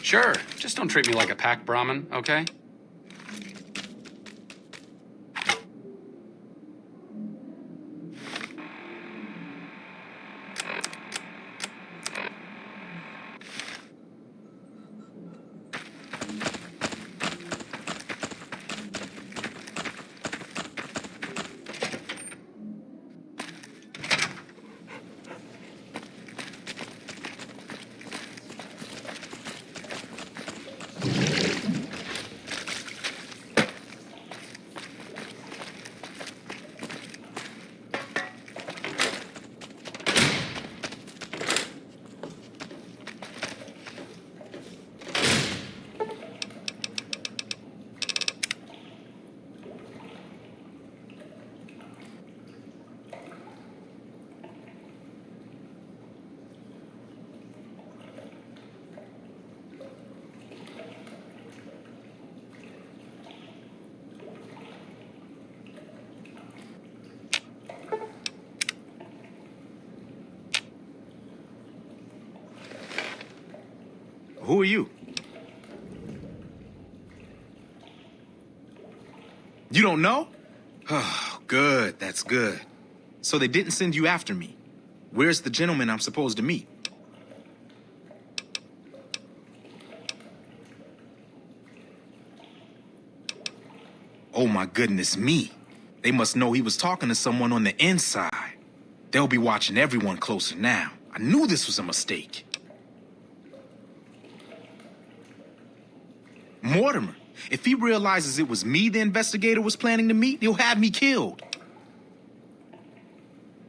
Sure, just don't treat me like a pack Brahmin, okay? Who are you? You don't know? Oh, good. That's good. So they didn't send you after me. Where's the gentleman I'm supposed to meet? Oh my goodness me. They must know he was talking to someone on the inside. They'll be watching everyone closer now. I knew this was a mistake. Mortimer, if he realizes it was me the investigator was planning to meet, he'll have me killed.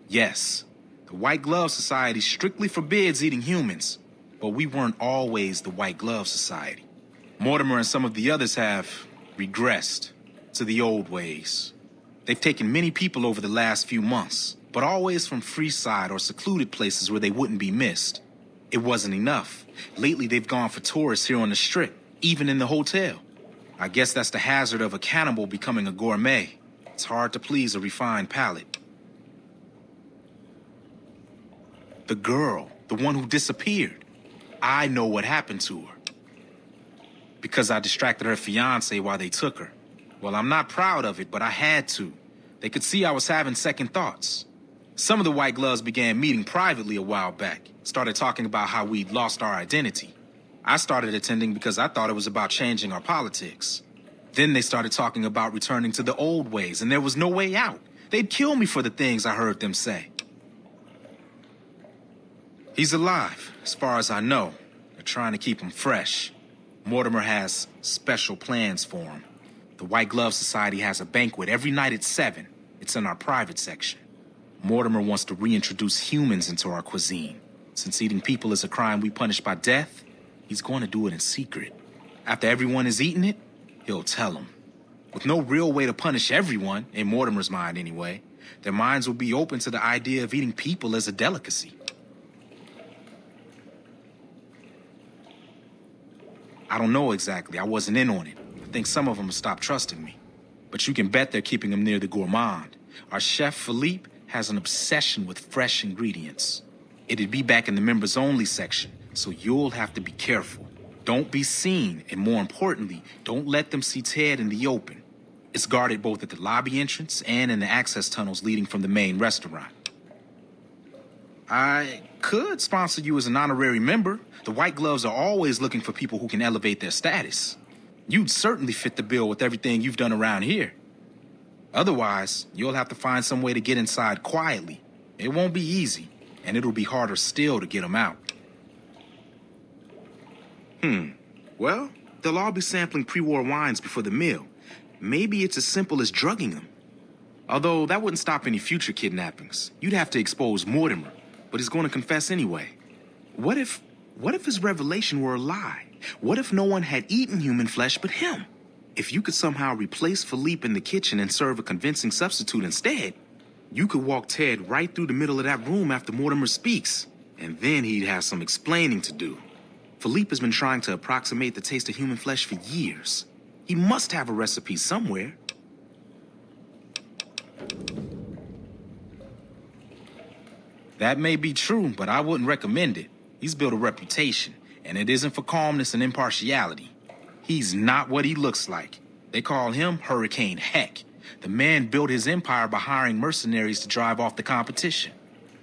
Yes, The White Glove Society strictly forbids eating humans, but we weren't always the White Glove Society. Mortimer and some of the others have regressed to the old ways. They've taken many people over the last few months, but always from Freeside or secluded places where they wouldn't be missed. It wasn't enough. Lately, they've gone for tourists here on the Strip, even in the hotel. I guess that's the hazard of a cannibal becoming a gourmet. It's hard to please a refined palate. The girl, the one who disappeared. I know what happened to her. Because I distracted her fiancé while they took her. Well, I'm not proud of it, but I had to. They could see I was having second thoughts. Some of the White Gloves began meeting privately a while back, started talking about how we'd lost our identity. I started attending because I thought it was about changing our politics. Then they started talking about returning to the old ways, and there was no way out. They'd kill me for the things I heard them say. He's alive, as far as I know. They're trying to keep him fresh. Mortimer has special plans for him. The White Glove Society has a banquet every night at 7. It's in our private section. Mortimer wants to reintroduce humans into our cuisine. Since eating people is a crime we punish by death, he's going to do it in secret. After everyone has eaten it, he'll tell them. With no real way to punish everyone, in Mortimer's mind anyway, their minds will be open to the idea of eating people as a delicacy. I don't know exactly. I wasn't in on it. I think some of them have stopped trusting me. But you can bet they're keeping him near the gourmand. Our chef, Philippe, has an obsession with fresh ingredients. It'd be back in the members-only section, so you'll have to be careful. Don't be seen, and more importantly, don't let them see Ted in the open. It's guarded both at the lobby entrance and in the access tunnels leading from the main restaurant. I could sponsor you as an honorary member. The White Gloves are always looking for people who can elevate their status. You'd certainly fit the bill with everything you've done around here. Otherwise, you'll have to find some way to get inside quietly. It won't be easy, and it'll be harder still to get them out. Well, they'll all be sampling pre-war wines before the meal. Maybe it's as simple as drugging them. Although that wouldn't stop any future kidnappings. You'd have to expose Mortimer, but he's going to confess anyway. What if his revelation were a lie? What if no one had eaten human flesh but him? If you could somehow replace Philippe in the kitchen and serve a convincing substitute instead, you could walk Ted right through the middle of that room after Mortimer speaks, and then he'd have some explaining to do. Philippe has been trying to approximate the taste of human flesh for years. He must have a recipe somewhere. That may be true, but I wouldn't recommend it. He's built a reputation, and it isn't for calmness and impartiality. He's not what he looks like. They call him Hurricane Heck. The man built his empire by hiring mercenaries to drive off the competition.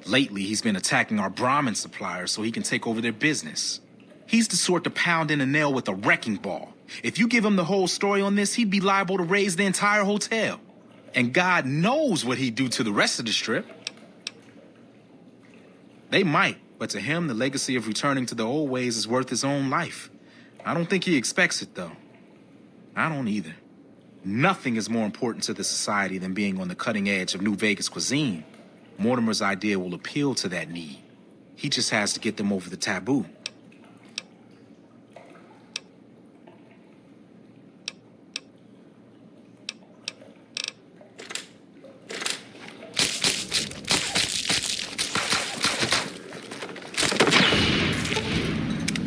Lately, he's been attacking our Brahmin suppliers so he can take over their business. He's the sort to pound in a nail with a wrecking ball. If you give him the whole story on this, he'd be liable to raise the entire hotel. And God knows what he'd do to the rest of the Strip. They might, but to him, the legacy of returning to the old ways is worth his own life. I don't think he expects it, though. I don't either. Nothing is more important to the society than being on the cutting edge of New Vegas cuisine. Mortimer's idea will appeal to that need. He just has to get them over the taboo.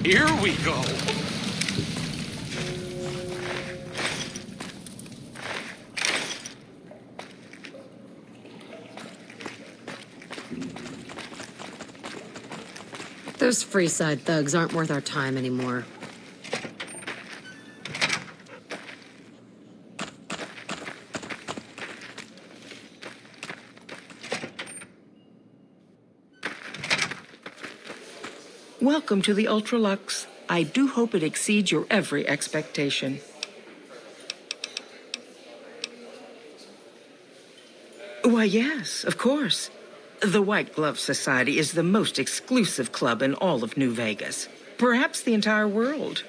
Here we go. Those Freeside thugs aren't worth our time anymore. Welcome to the Ultralux. I do hope it exceeds your every expectation. Why, yes, of course. The White Glove Society is the most exclusive club in all of New Vegas, perhaps the entire world.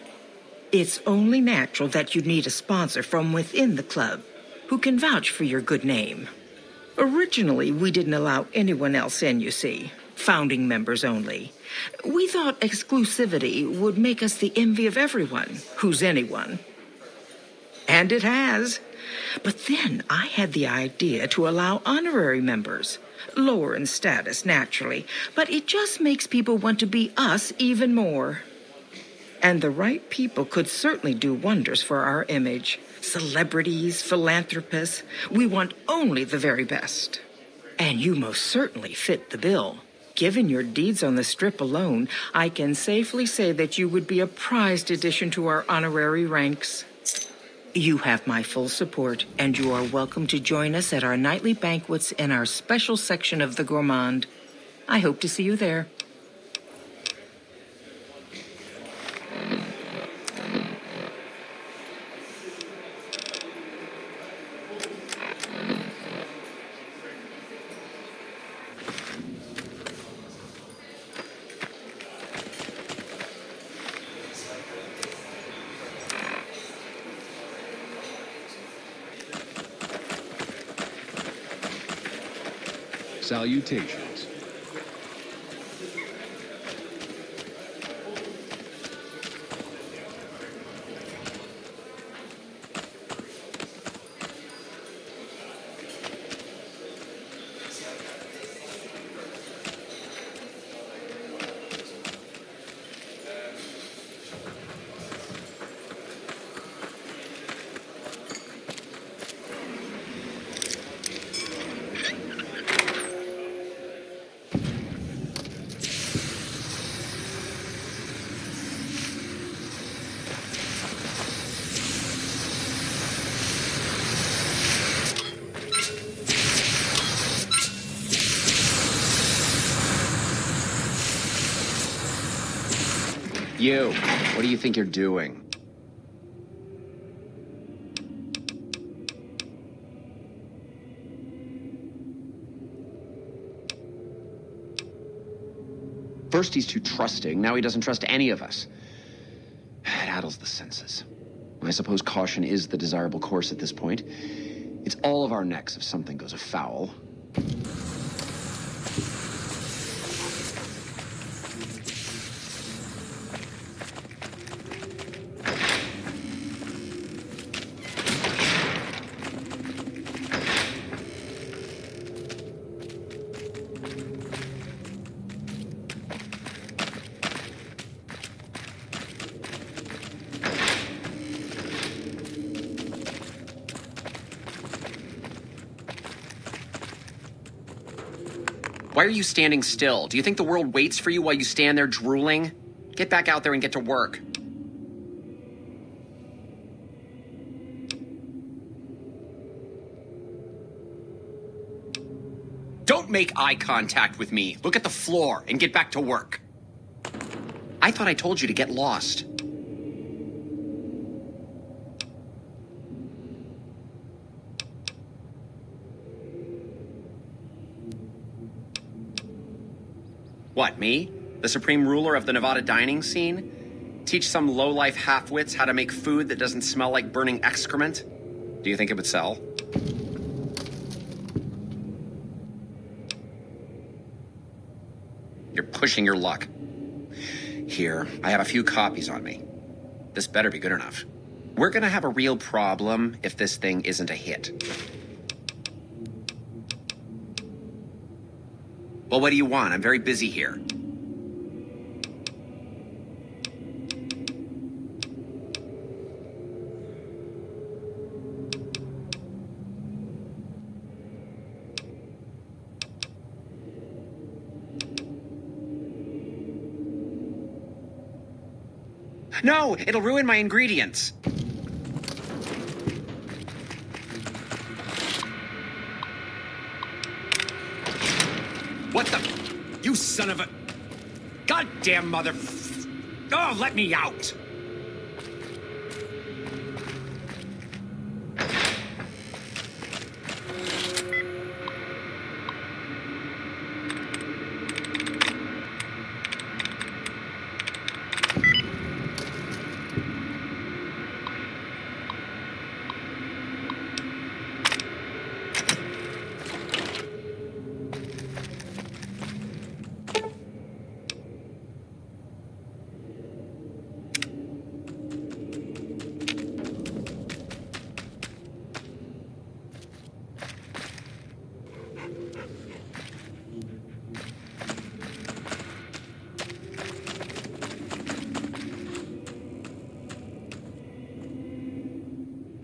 It's only natural that you'd need a sponsor from within the club who can vouch for your good name. Originally, we didn't allow anyone else in, you see. Founding members only. We thought exclusivity would make us the envy of everyone who's anyone. And it has. But then I had the idea to allow honorary members. Lower in status, naturally, but it just makes people want to be us even more. And the right people could certainly do wonders for our image. Celebrities, philanthropists, we want only the very best. And you most certainly fit the bill. Given your deeds on the Strip alone, I can safely say that you would be a prized addition to our honorary ranks. You have my full support, and you are welcome to join us at our nightly banquets in our special section of the Gourmand. I hope to see you there. Salutations. You, what do you think you're doing? First he's too trusting, now he doesn't trust any of us. It addles the senses. I suppose caution is the desirable course at this point. It's all of our necks if something goes afoul. Why are you standing still? Do you think the world waits for you while you stand there drooling? Get back out there and get to work. Don't make eye contact with me. Look at the floor and get back to work. I thought I told you to get lost. What, me? The supreme ruler of the Nevada dining scene? Teach some low-life half-wits how to make food that doesn't smell like burning excrement? Do you think it would sell? You're pushing your luck. Here, I have a few copies on me. This better be good enough. We're gonna have a real problem if this thing isn't a hit. Well, what do you want? I'm very busy here. No, it'll ruin my ingredients. What the? You son of a... Goddamn mother... Oh, let me out!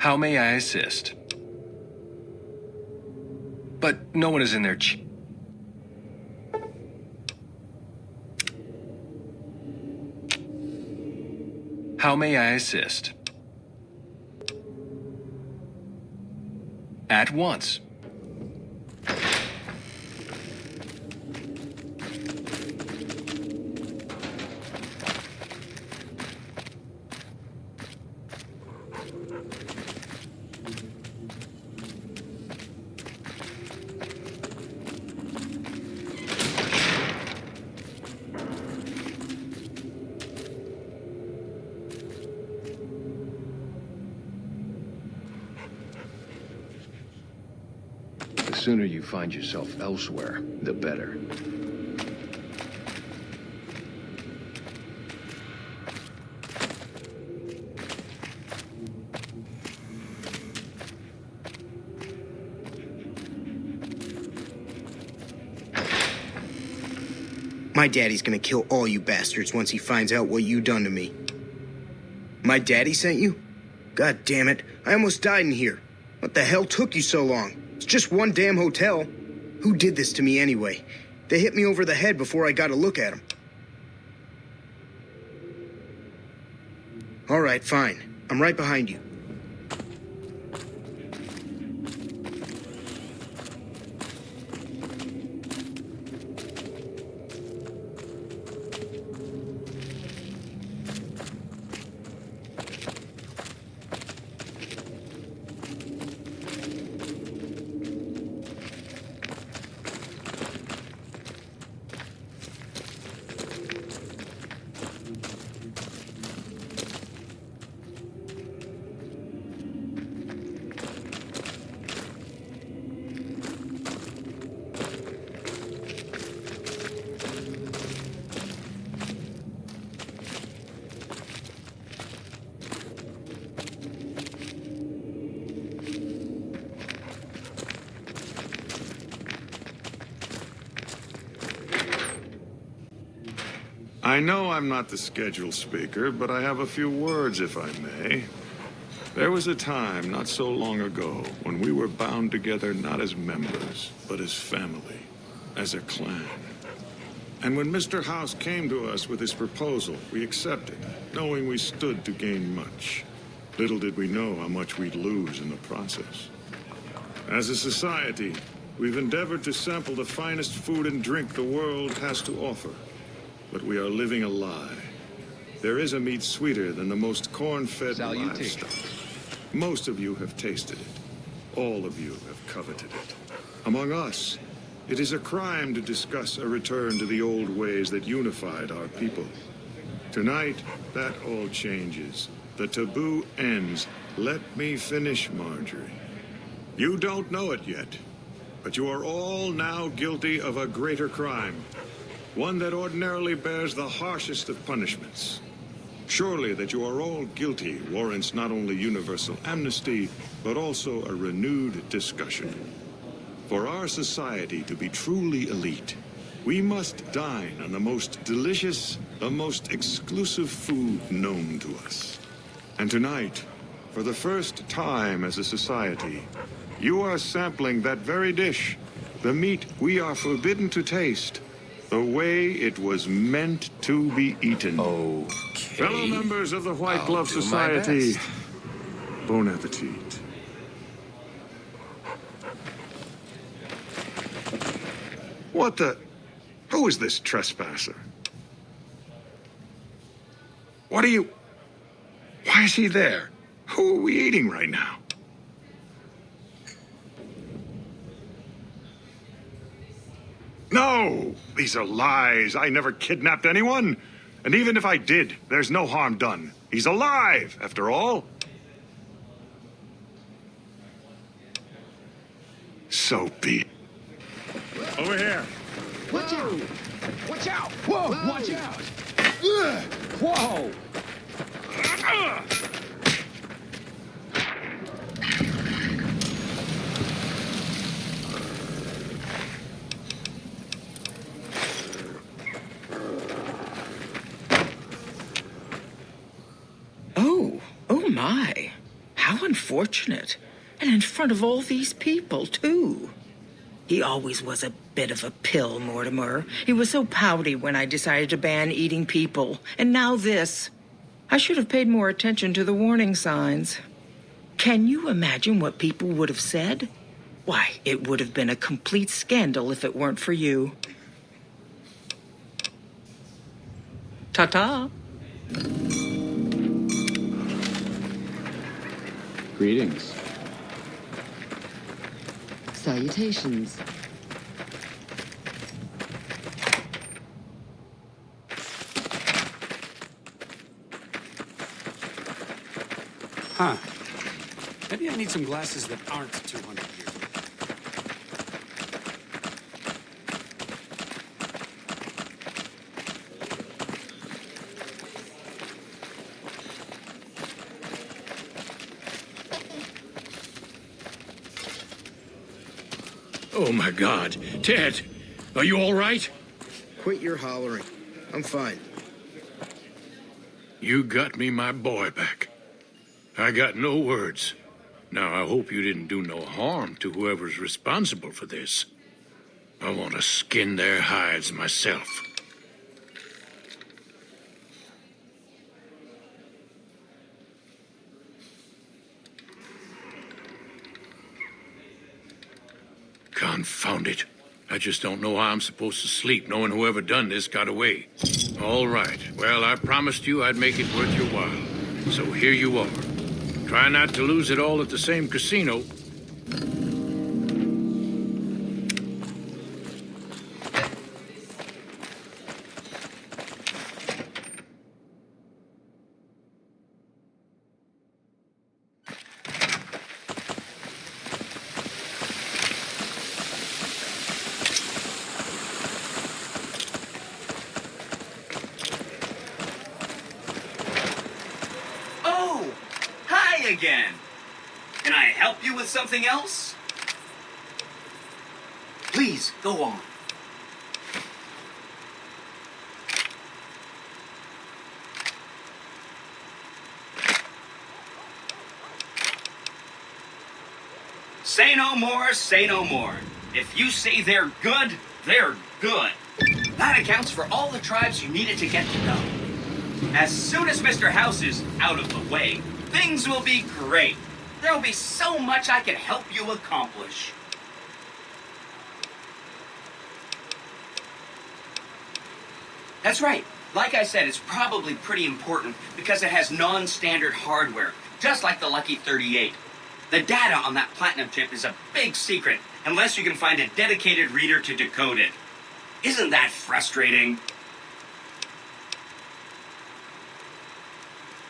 How may I assist? But no one is in there. How may I assist? At once. The sooner you find yourself elsewhere, the better. My daddy's gonna kill all you bastards once he finds out what you done to me. My daddy sent you? God damn it, I almost died in here. What the hell took you so long? It's just one damn hotel. Who did this to me anyway? They hit me over the head before I got a look at them. All right, fine. I'm right behind you. I know I'm not the scheduled speaker, but I have a few words, if I may. There was a time not so long ago when we were bound together not as members, but as family, as a clan. And when Mr. House came to us with his proposal, we accepted, knowing we stood to gain much. Little did we know how much we'd lose in the process. As a society, we've endeavored to sample the finest food and drink the world has to offer. But we are living a lie. There is a meat sweeter than the most corn-fed livestock. Most of you have tasted it. All of you have coveted it. Among us, it is a crime to discuss a return to the old ways that unified our people. Tonight, that all changes. The taboo ends. Let me finish, Marjorie. You don't know it yet, but you are all now guilty of a greater crime. One that ordinarily bears the harshest of punishments. Surely that you are all guilty warrants not only universal amnesty, but also a renewed discussion. For our society to be truly elite, we must dine on the most delicious, the most exclusive food known to us. And tonight, for the first time as a society, you are sampling that very dish, the meat we are forbidden to taste, the way it was meant to be eaten. Okay. Fellow members of the White Glove Society, bon appetit. What the? Who is this trespasser? What are you? Why is he there? Who are we eating right now? No! These are lies. I never kidnapped anyone. And even if I did, there's no harm done. He's alive, after all. So be it. Over here. Watch out! Watch out! Whoa! Watch out! Ugh. Whoa! Oh my. How unfortunate. And in front of all these people, too. He always was a bit of a pill, Mortimer. He was so pouty when I decided to ban eating people. And now this. I should have paid more attention to the warning signs. Can you imagine what people would have said? Why, it would have been a complete scandal if it weren't for you. Ta-ta. Greetings. Salutations. Huh. Maybe I need some glasses that aren't 200 years old. Oh, my God. Ted, are you all right? Quit your hollering. I'm fine. You got me my boy back. I got no words. Now, I hope you didn't do no harm to whoever's responsible for this. I want to skin their hides myself. Confound it. I just don't know how I'm supposed to sleep knowing whoever done this got away. All right. Well, I promised you I'd make it worth your while. So here you are. Try not to lose it all at the same casino. Again. Can I help you with something else? Please, go on. Say no more, say no more. If you say they're good, they're good. That accounts for all the tribes you needed to get to know. As soon as Mr. House is out of the way, things will be great. There will be so much I can help you accomplish. That's right. Like I said, it's probably pretty important because it has non-standard hardware, just like the Lucky 38. The data on that platinum chip is a big secret, unless you can find a dedicated reader to decode it. Isn't that frustrating?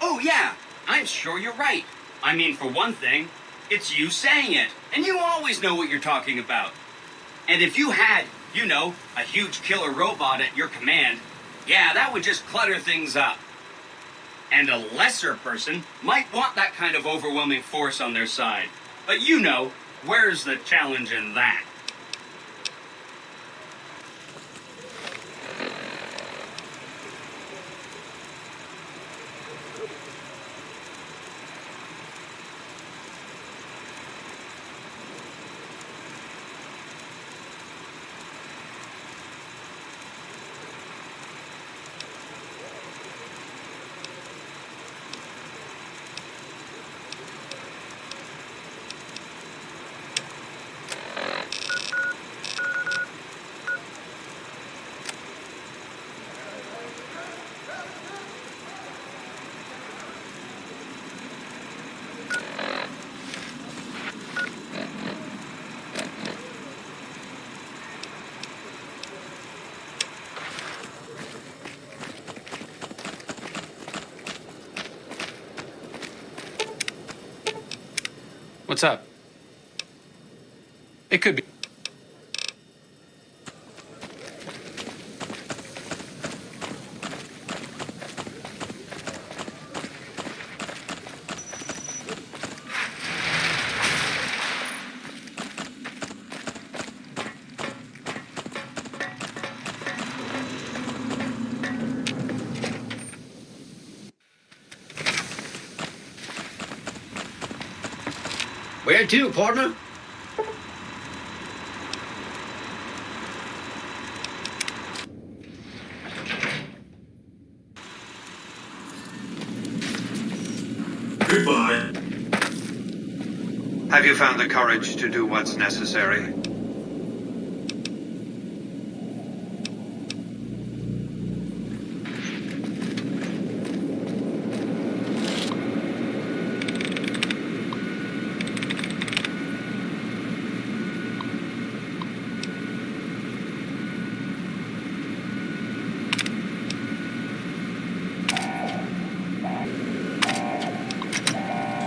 Oh yeah, I'm sure you're right. I mean, for one thing, it's you saying it, and you always know what you're talking about. And if you had, you know, a huge killer robot at your command, yeah, that would just clutter things up. And a lesser person might want that kind of overwhelming force on their side. But you know, where's the challenge in that? What's up? It could be. Where to, partner? Goodbye. Have you found the courage to do what's necessary?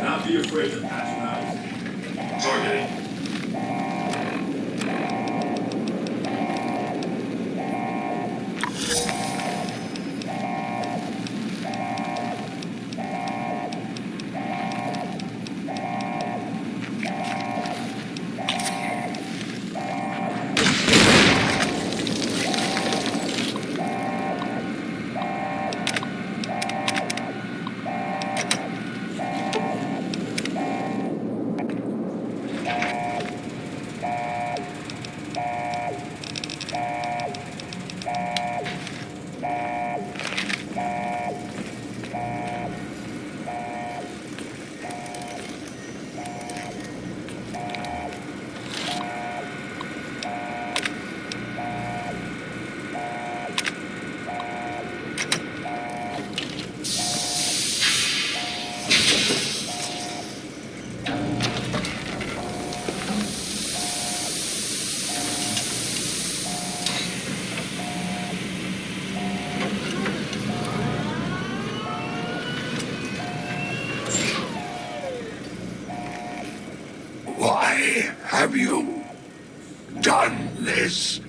Not be afraid to patch him out. Targeting. Why have you done this?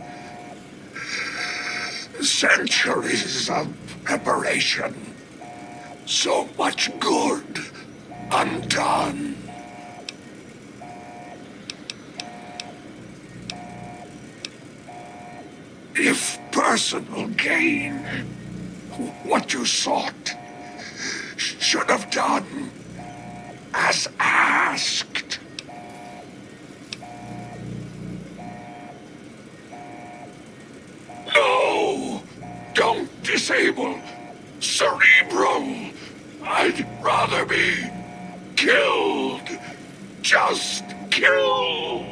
Centuries of preparation. So much good undone. If personal gain, what you sought, should have done as asked. No! Don't disable Cerebral! I'd rather be killed. Just kill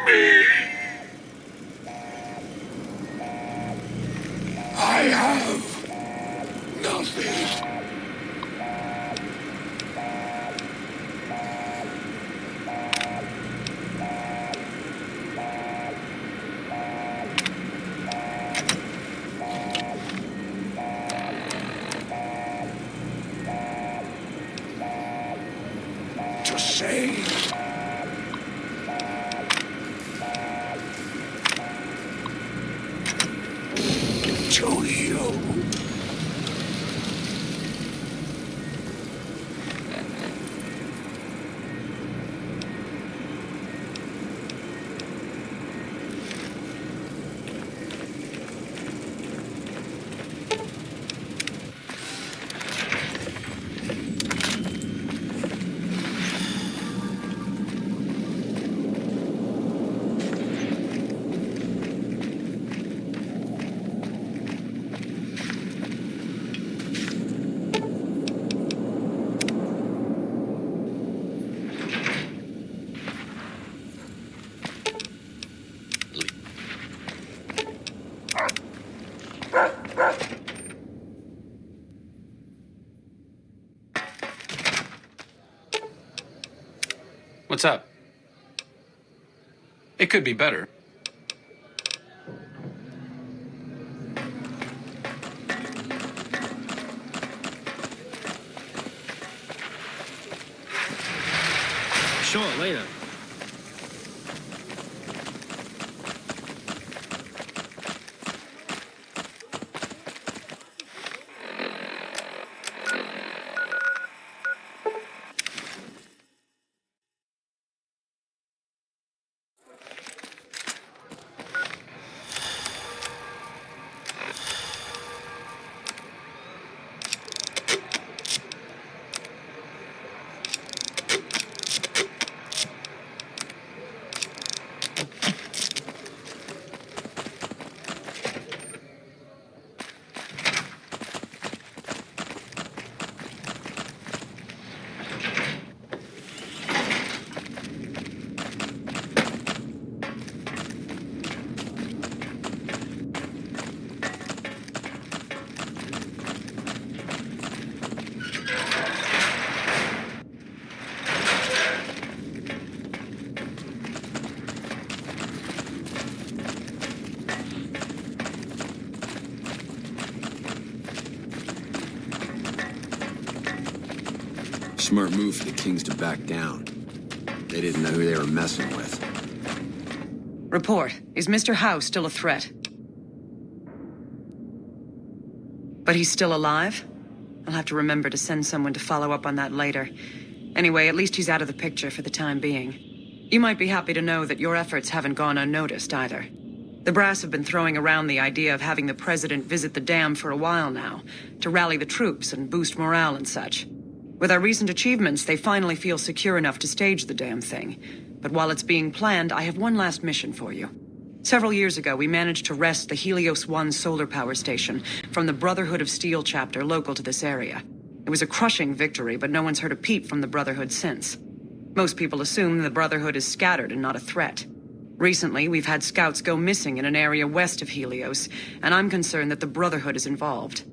me. I have nothing. To say. To you. What's up? It could be better. Sure, later. Smart move for the Kings to back down. They didn't know who they were messing with. Report. Is Mr. Howe still a threat? But he's still alive? I'll have to remember to send someone to follow up on that later. Anyway, at least he's out of the picture for the time being. You might be happy to know that your efforts haven't gone unnoticed either. The brass have been throwing around the idea of having the president visit the dam for a while now, to rally the troops and boost morale and such. With our recent achievements, they finally feel secure enough to stage the damn thing. But while it's being planned, I have one last mission for you. Several years ago, we managed to wrest the Helios 1 solar power station from the Brotherhood of Steel chapter local to this area. It was a crushing victory, but no one's heard a peep from the Brotherhood since. Most people assume the Brotherhood is scattered and not a threat. Recently, we've had scouts go missing in an area west of Helios, and I'm concerned that the Brotherhood is involved.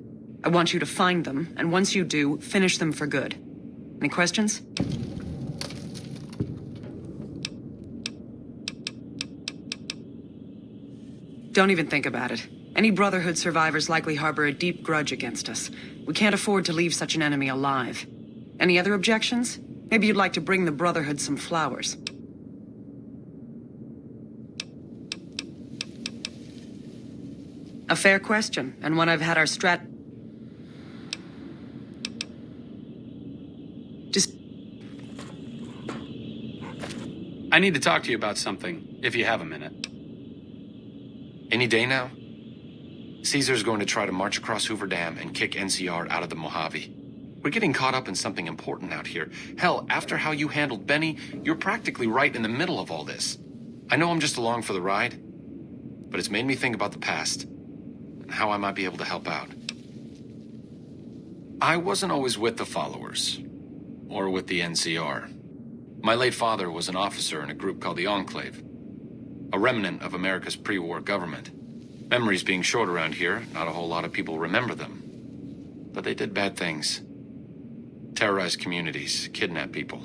I want you to find them, and once you do, finish them for good. Any questions? Don't even think about it. Any Brotherhood survivors likely harbor a deep grudge against us. We can't afford to leave such an enemy alive. Any other objections? Maybe you'd like to bring the Brotherhood some flowers. A fair question, and one I've had our I need to talk to you about something, if you have a minute. Any day now? Caesar's going to try to march across Hoover Dam and kick NCR out of the Mojave. We're getting caught up in something important out here. Hell, after how you handled Benny, you're practically right in the middle of all this. I know I'm just along for the ride, but it's made me think about the past and how I might be able to help out. I wasn't always with the followers, or with the NCR. My late father was an officer in a group called the Enclave, a remnant of America's pre-war government. Memories being short around here, not a whole lot of people remember them. But they did bad things. Terrorized communities, kidnapped people.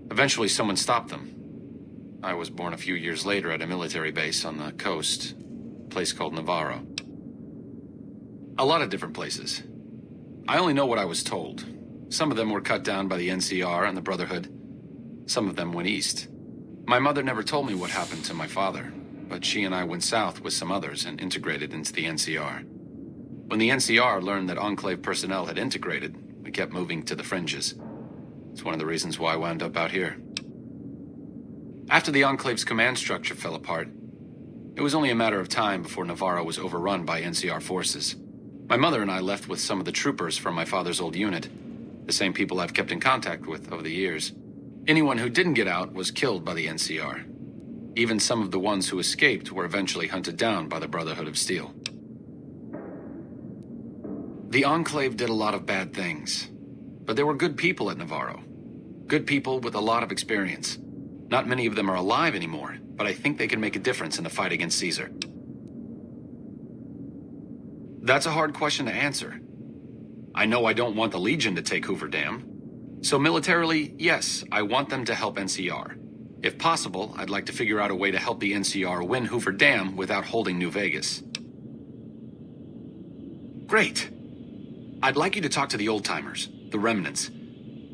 Eventually someone stopped them. I was born a few years later at a military base on the coast, a place called Navarro. A lot of different places. I only know what I was told. Some of them were cut down by the NCR and the Brotherhood. Some of them went east. My mother never told me what happened to my father, but she and I went south with some others and integrated into the NCR. When the NCR learned that Enclave personnel had integrated, we kept moving to the fringes. It's one of the reasons why I wound up out here. After the Enclave's command structure fell apart, it was only a matter of time before Navarro was overrun by NCR forces. My mother and I left with some of the troopers from my father's old unit, the same people I've kept in contact with over the years. Anyone who didn't get out was killed by the NCR. Even some of the ones who escaped were eventually hunted down by the Brotherhood of Steel. The Enclave did a lot of bad things, but there were good people at Navarro. Good people with a lot of experience. Not many of them are alive anymore, but I think they can make a difference in the fight against Caesar. That's a hard question to answer. I know I don't want the Legion to take Hoover Dam. So militarily, yes, I want them to help NCR. If possible, I'd like to figure out a way to help the NCR win Hoover Dam without holding New Vegas. Great. I'd like you to talk to the old-timers, the remnants.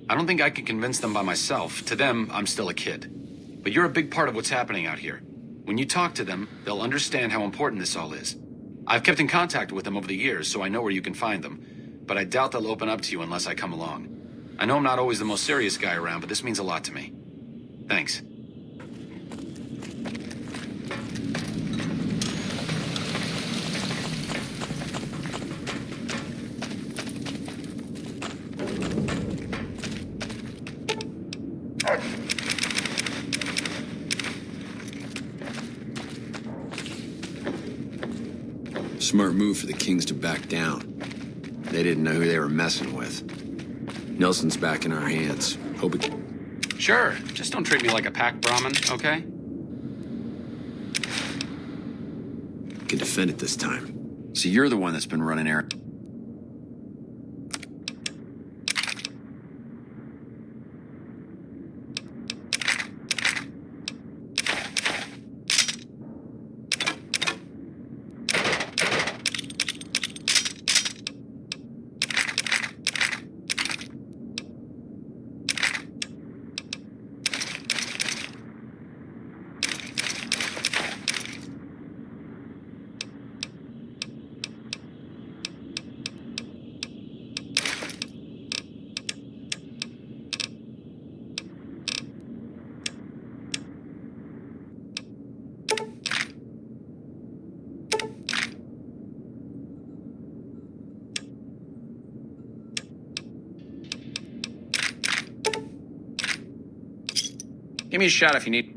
I don't think I can convince them by myself. To them, I'm still a kid. But you're a big part of what's happening out here. When you talk to them, they'll understand how important this all is. I've kept in contact with them over the years, so I know where you can find them. But I doubt they'll open up to you unless I come along. I know I'm not always the most serious guy around, but this means a lot to me. Thanks. Smart move for the Kings to back down. They didn't know who they were messing with. Nelson's back in our hands. Hope it... Sure, just don't treat me like a pack Brahmin, okay? Can defend it this time. So you're the one that's been running errands. Give me a shot if you need.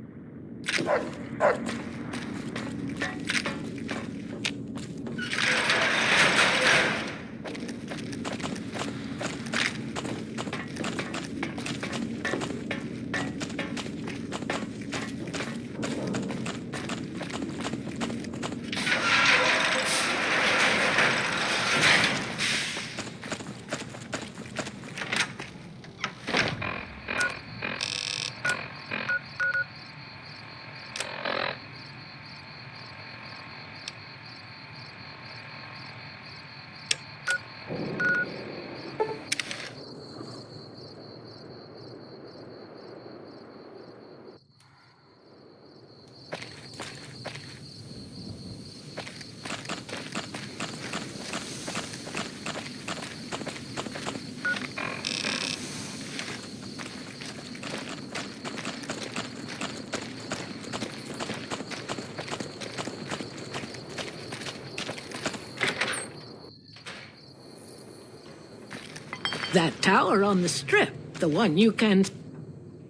That tower on the strip, the one you can...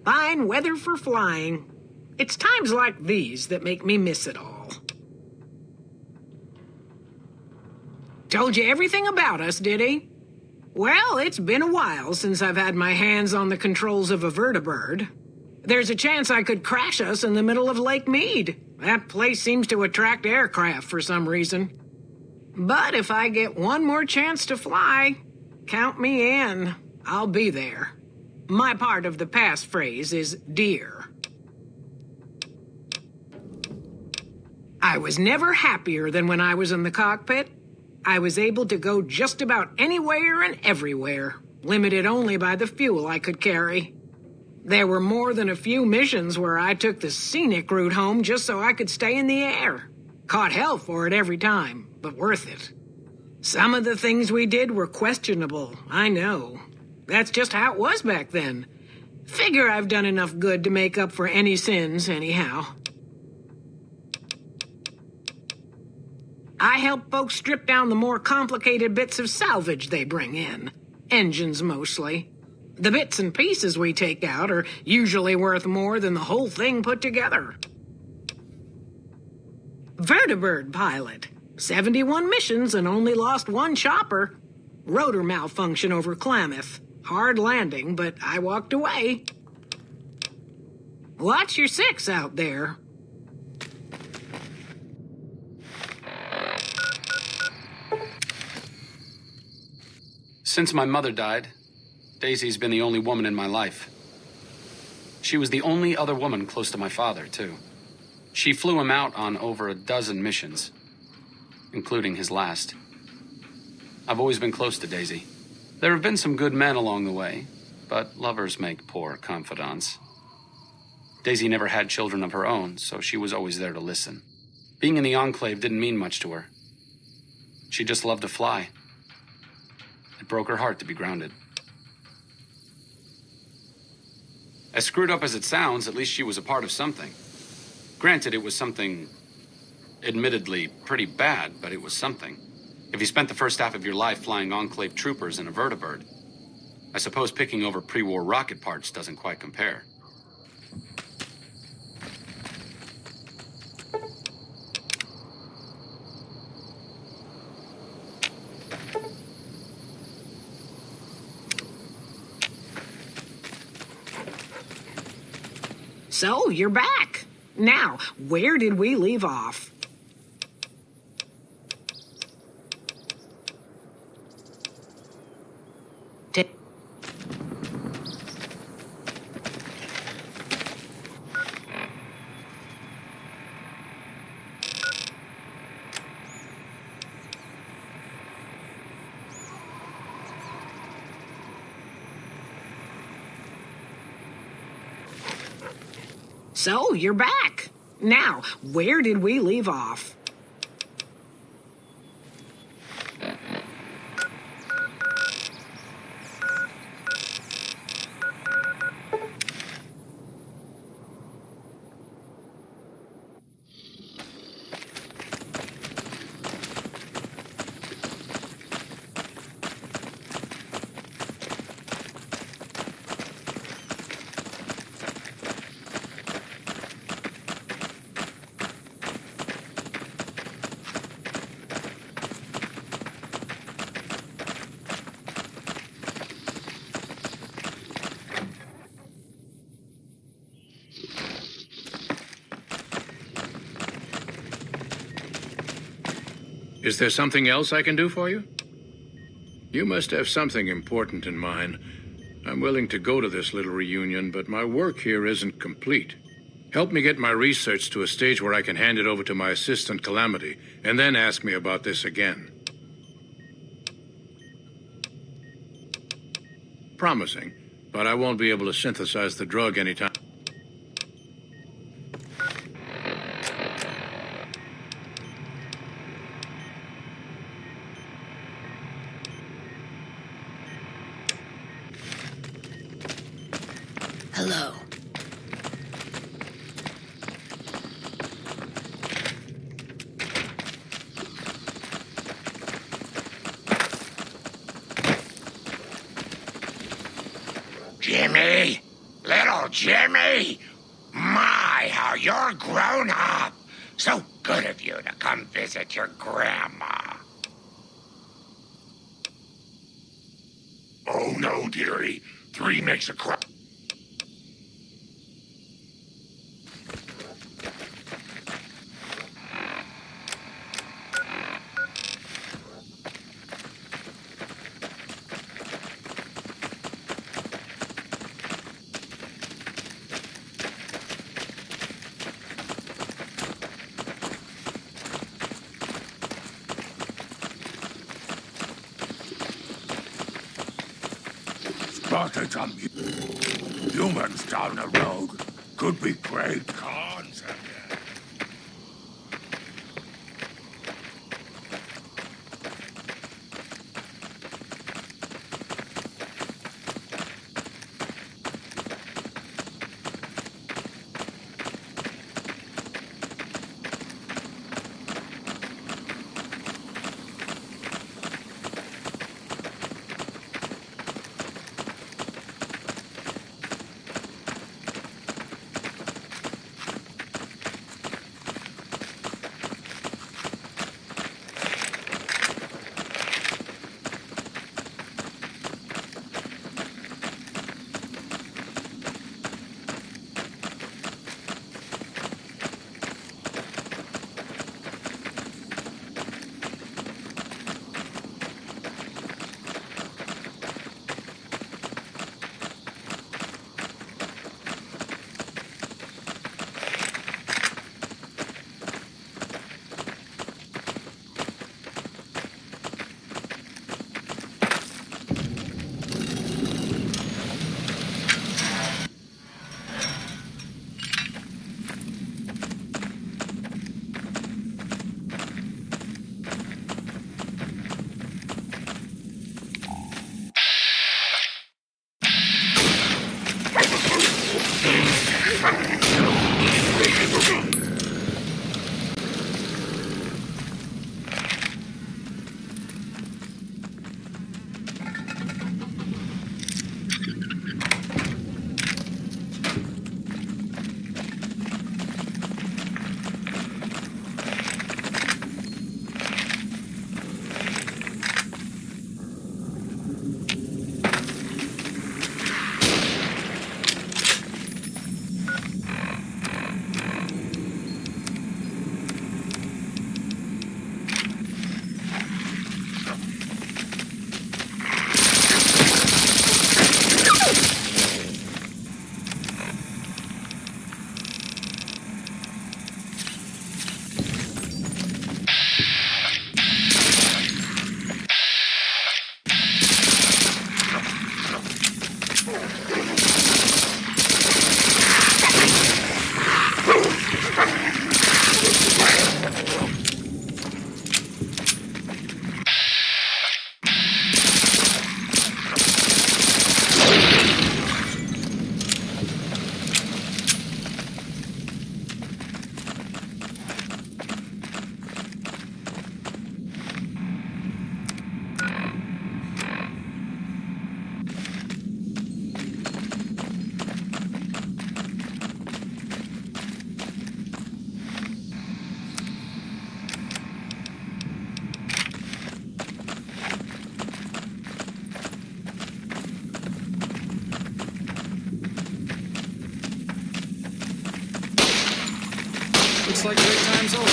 Fine weather for flying. It's times like these that make me miss it all. Told you everything about us, did he? Well, it's been a while since I've had my hands on the controls of a vertibird. There's a chance I could crash us in the middle of Lake Mead. That place seems to attract aircraft for some reason. But if I get one more chance to fly, count me in. I'll be there. My part of the passphrase is dear. I was never happier than when I was in the cockpit. I was able to go just about anywhere and everywhere, limited only by the fuel I could carry. There were more than a few missions where I took the scenic route home just so I could stay in the air. Caught hell for it every time, but worth it. Some of the things we did were questionable, I know. That's just how it was back then. Figure I've done enough good to make up for any sins, anyhow. I help folks strip down the more complicated bits of salvage they bring in. Engines, mostly. The bits and pieces we take out are usually worth more than the whole thing put together. Vertibird pilot. 71 missions and only lost one chopper. Rotor malfunction over Klamath. Hard landing, but I walked away. Watch your six out there. Since my mother died, Daisy's been the only woman in my life. She was the only other woman close to my father, too. She flew him out on over a dozen missions, including his last. I've always been close to Daisy. There have been some good men along the way, but lovers make poor confidants. Daisy never had children of her own, so she was always there to listen. Being in the Enclave didn't mean much to her. She just loved to fly. It broke her heart to be grounded. As screwed up as it sounds, at least she was a part of something. Granted, it was something admittedly pretty bad, but it was something. If you spent the first half of your life flying Enclave troopers in a vertibird, I suppose picking over pre-war rocket parts doesn't quite compare. So, you're back. Now, where did we leave off? So, you're back. Now, where did we leave off? Is there something else I can do for you? You must have something important in mind. I'm willing to go to this little reunion, but my work here isn't complete. Help me get my research to a stage where I can hand it over to my assistant, Calamity, and then ask me about this again. Promising, but I won't be able to synthesize the drug anytime. Hello. Jimmy! Little Jimmy! My, how you're grown up! So good of you to come visit your grandma. Oh no, dearie. 3 makes a crop. Spotted some humans down the road. Could be great cons again. Looks like great time's over.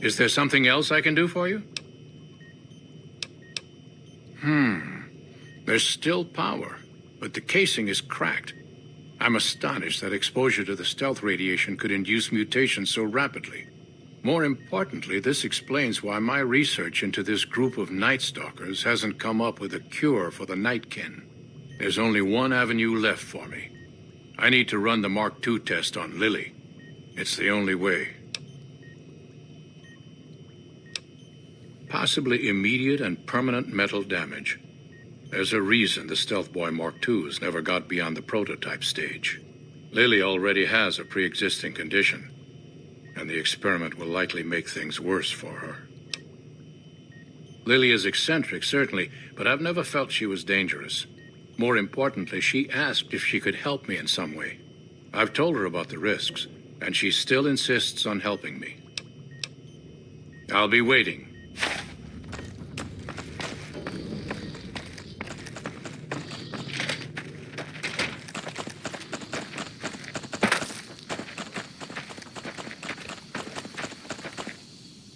Is there something else I can do for you? There's still power, but the casing is cracked. I'm astonished that exposure to the stealth radiation could induce mutations so rapidly. More importantly, this explains why my research into this group of Night Stalkers hasn't come up with a cure for the Nightkin. There's only one avenue left for me. I need to run the Mark II test on Lily. It's the only way. Possibly immediate and permanent metal damage. There's a reason the Stealth Boy Mark IIs never got beyond the prototype stage. Lily already has a pre-existing condition, and the experiment will likely make things worse for her. Lily is eccentric, certainly, but I've never felt she was dangerous. More importantly, she asked if she could help me in some way. I've told her about the risks, and she still insists on helping me. I'll be waiting.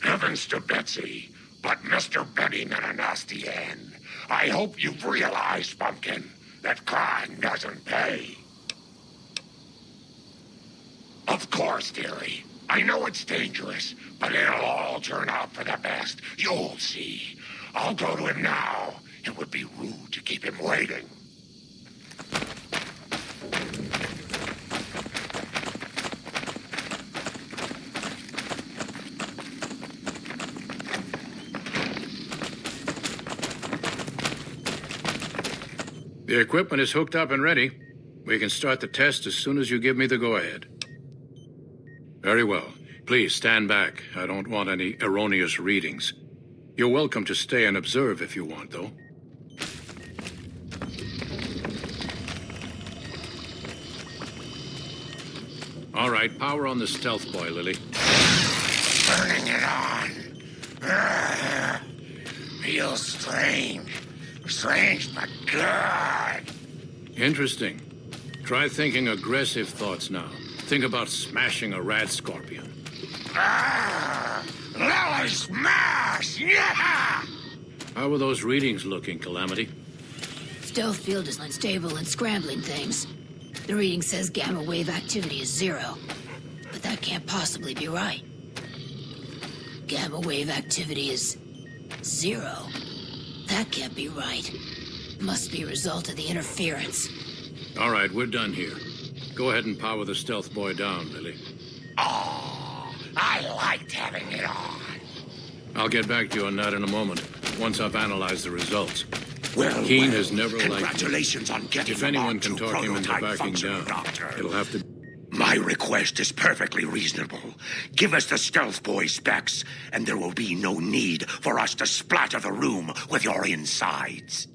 Heavens to Betsy, but Mr. Benning at a nasty end. I hope you've realized, Pumpkin, that crime doesn't pay. Of course, dearie. I know it's dangerous, but it'll all turn out for the best. You'll see. I'll go to him now. It would be rude to keep him waiting. The equipment is hooked up and ready. We can start the test as soon as you give me the go-ahead. Very well. Please stand back. I don't want any erroneous readings. You're welcome to stay and observe if you want, though. All right, power on the Stealth Boy, Lily. Turning it on. Feels strange. Strange but good. Interesting. Try thinking aggressive thoughts now. Think about smashing a rad scorpion. Lily smash! Yeah! How are those readings looking, Calamity? Stealth field is unstable and scrambling things. The reading says gamma wave activity is 0. But that can't possibly be right. Gamma wave activity is 0. That can't be right. Must be a result of the interference. All right, we're done here. Go ahead and power the Stealth Boy down, Lily. Oh, I liked having it on. I'll get back to you on that in a moment, once I've analyzed the results. Well, Keen has never liked me. Congratulations on getting If anyone Mark can II talk him into prototype backing functional, down, Doctor. it'll have to... My request is perfectly reasonable. Give us the Stealth Boy specs, and there will be no need for us to splatter the room with your insides.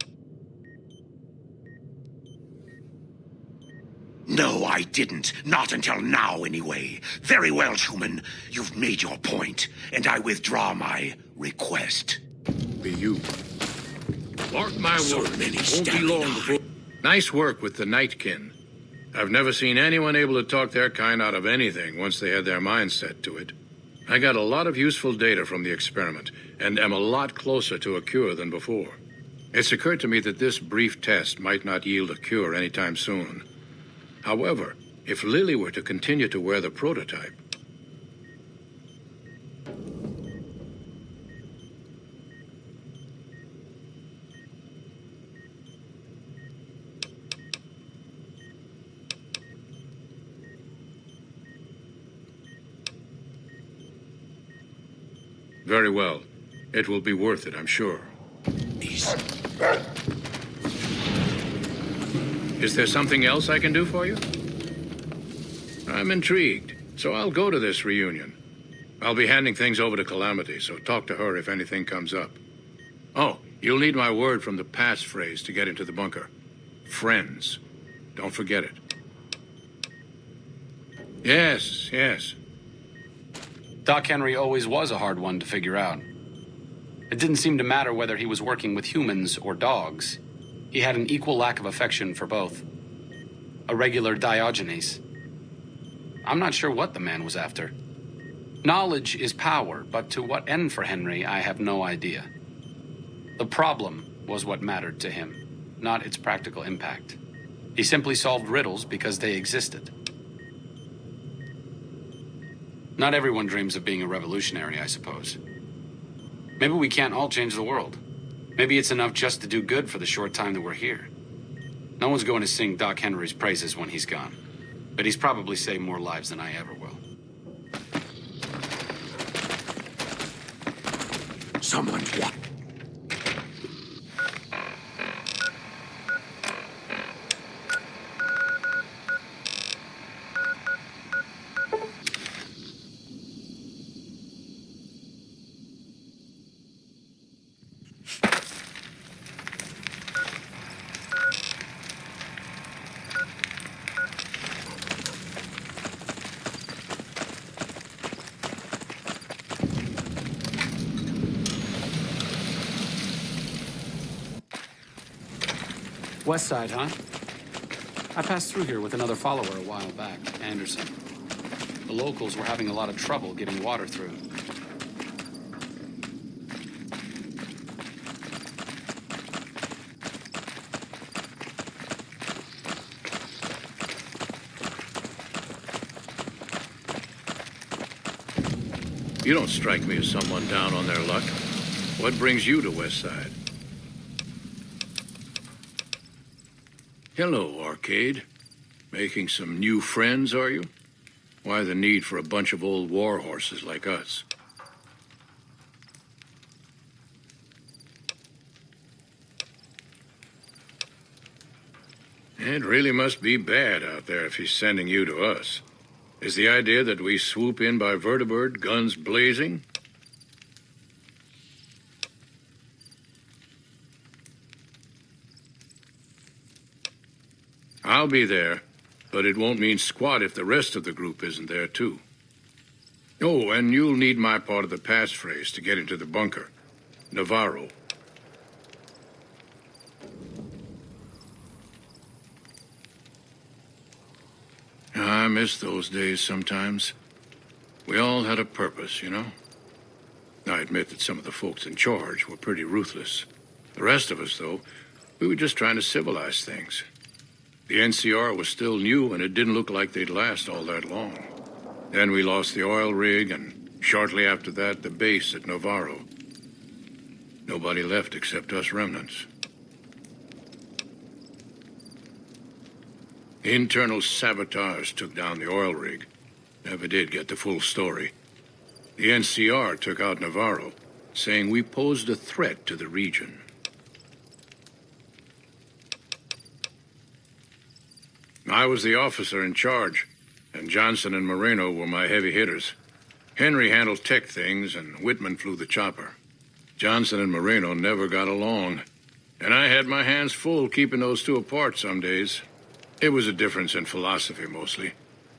No, I didn't. Not until now, anyway. Very well, Schumann. You've made your point, and I withdraw my request. Be you. Mark my So word, many it won't be standing long before... Nice work with the Nightkin. I've never seen anyone able to talk their kind out of anything once they had their minds set to it. I got a lot of useful data from the experiment, and am a lot closer to a cure than before. It's occurred to me that this brief test might not yield a cure anytime soon. However, if Lily were to continue to wear the prototype... Very well. It will be worth it, I'm sure. Is there something else I can do for you? I'm intrigued, so I'll go to this reunion. I'll be handing things over to Calamity, so talk to her if anything comes up. Oh, you'll need my word from the passphrase to get into the bunker. Friends. Don't forget it. Yes, yes. Doc Henry always was a hard one to figure out. It didn't seem to matter whether he was working with humans or dogs. He had an equal lack of affection for both. A regular Diogenes. I'm not sure what the man was after. Knowledge is power, but to what end for Henry, I have no idea. The problem was what mattered to him, not its practical impact. He simply solved riddles because they existed. Not everyone dreams of being a revolutionary, I suppose. Maybe we can't all change the world. Maybe it's enough just to do good for the short time that we're here. No one's going to sing Doc Henry's praises when he's gone, but he's probably saved more lives than I ever will. Someone's what? West Side, huh? I passed through here with another follower a while back, Anderson. The locals were having a lot of trouble getting water through. You don't strike me as someone down on their luck. What brings you to West Side? Hello, Arcade. Making some new friends, are you? Why the need for a bunch of old war horses like us? It really must be bad out there if he's sending you to us. Is the idea that we swoop in by vertibird, guns blazing? I'll be there, but it won't mean squat if the rest of the group isn't there, too. Oh, and you'll need my part of the passphrase to get into the bunker. Navarro. I miss those days sometimes. We all had a purpose, you know? I admit that some of the folks in charge were pretty ruthless. The rest of us, though, we were just trying to civilize things. The NCR was still new, and it didn't look like they'd last all that long. Then we lost the oil rig, and shortly after that, the base at Navarro. Nobody left except us remnants. Internal sabotage took down the oil rig. Never did get the full story. The NCR took out Navarro, saying we posed a threat to the region. I was the officer in charge, and Johnson and Moreno were my heavy hitters. Henry handled tech things, and Whitman flew the chopper. Johnson and Moreno never got along, and I had my hands full keeping those two apart some days. It was a difference in philosophy, mostly.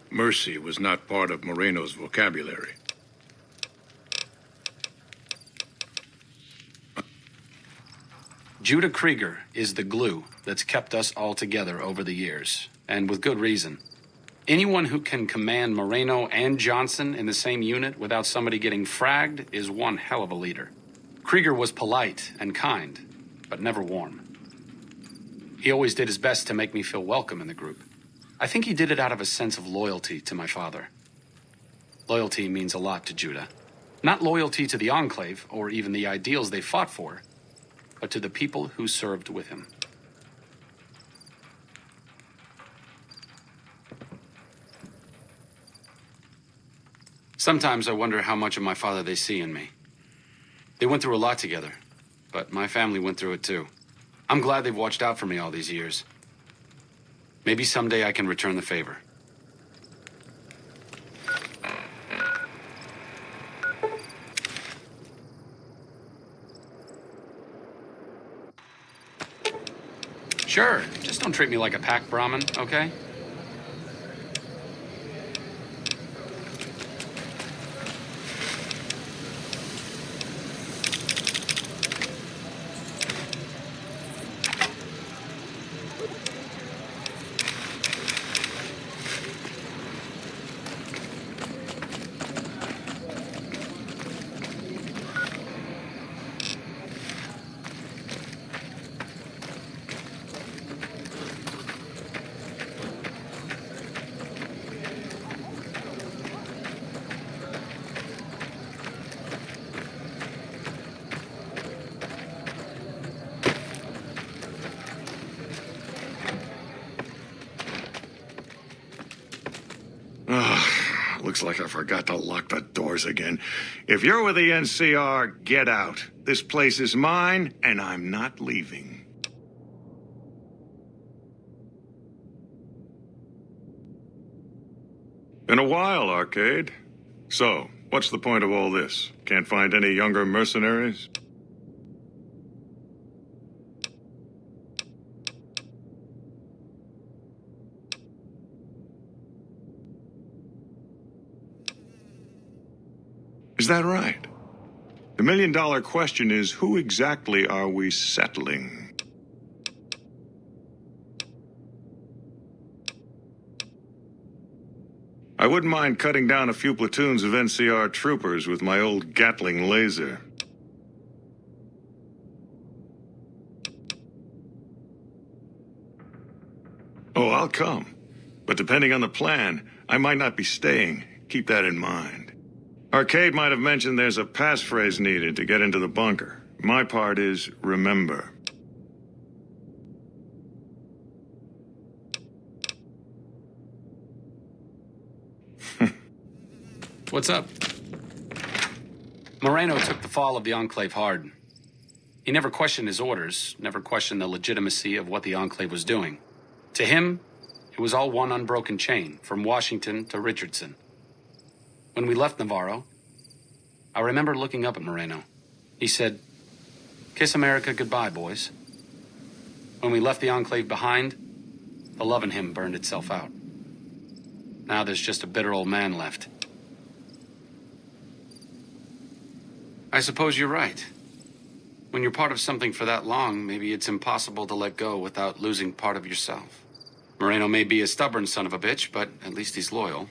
Mercy was not part of Moreno's vocabulary. Judah Krieger is the glue that's kept us all together over the years, and with good reason. Anyone who can command Moreno and Johnson in the same unit without somebody getting fragged is one hell of a leader. Krieger was polite and kind, but never warm. He always did his best to make me feel welcome in the group. I think he did it out of a sense of loyalty to my father. Loyalty means a lot to Judah. Not loyalty to the Enclave or even the ideals they fought for, but to the people who served with him. Sometimes I wonder how much of my father they see in me. They went through a lot together, but my family went through it too. I'm glad they've watched out for me all these years. Maybe someday I can return the favor. Sure, just don't treat me like a pack Brahmin, okay? Looks like I forgot to lock the doors again. If you're with the NCR, get out. This place is mine, and I'm not leaving. Been a while, Arcade. So, what's the point of all this? Can't find any younger mercenaries? Is that right? The million-dollar question is, who exactly are we settling? I wouldn't mind cutting down a few platoons of NCR troopers with my old Gatling laser. Oh, I'll come. But depending on the plan, I might not be staying. Keep that in mind. Arcade might have mentioned there's a passphrase needed to get into the bunker. My part is remember. What's up? Moreno took the fall of the Enclave hard. He never questioned his orders, never questioned the legitimacy of what the Enclave was doing. To him, it was all one unbroken chain, from Washington to Richardson. When we left Navarro, I remember looking up at Moreno. He said, "Kiss America goodbye, boys." When we left the Enclave behind, the love in him burned itself out. Now there's just a bitter old man left. I suppose you're right. When you're part of something for that long, maybe it's impossible to let go without losing part of yourself. Moreno may be a stubborn son of a bitch, but at least he's loyal.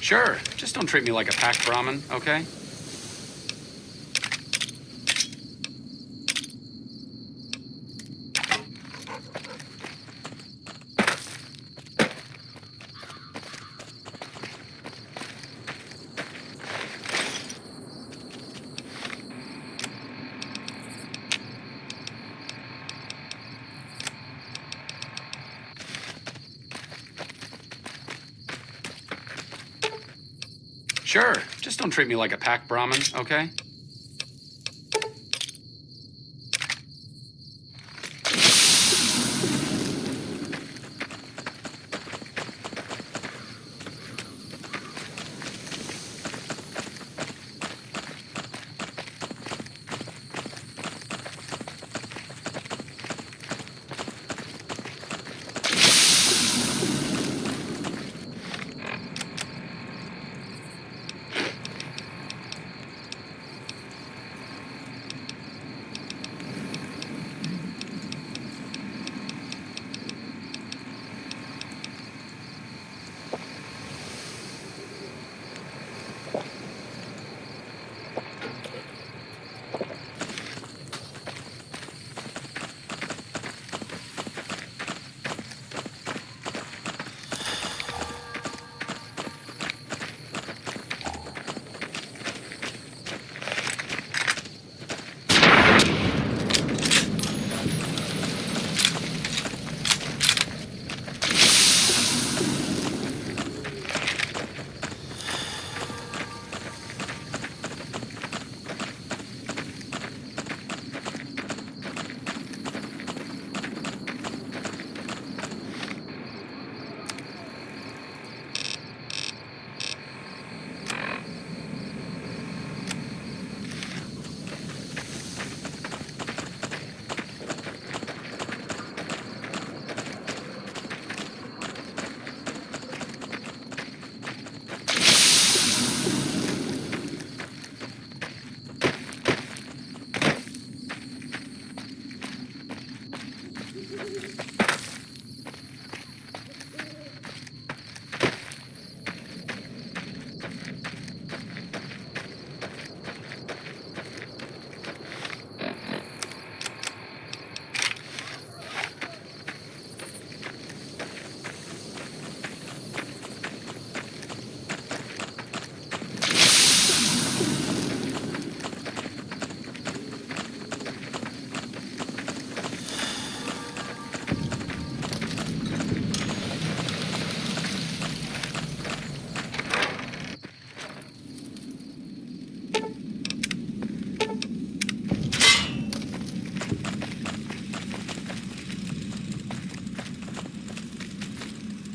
Sure, just don't treat me like a packed Brahmin, okay? Sure, just don't treat me like a packed Brahmin, okay?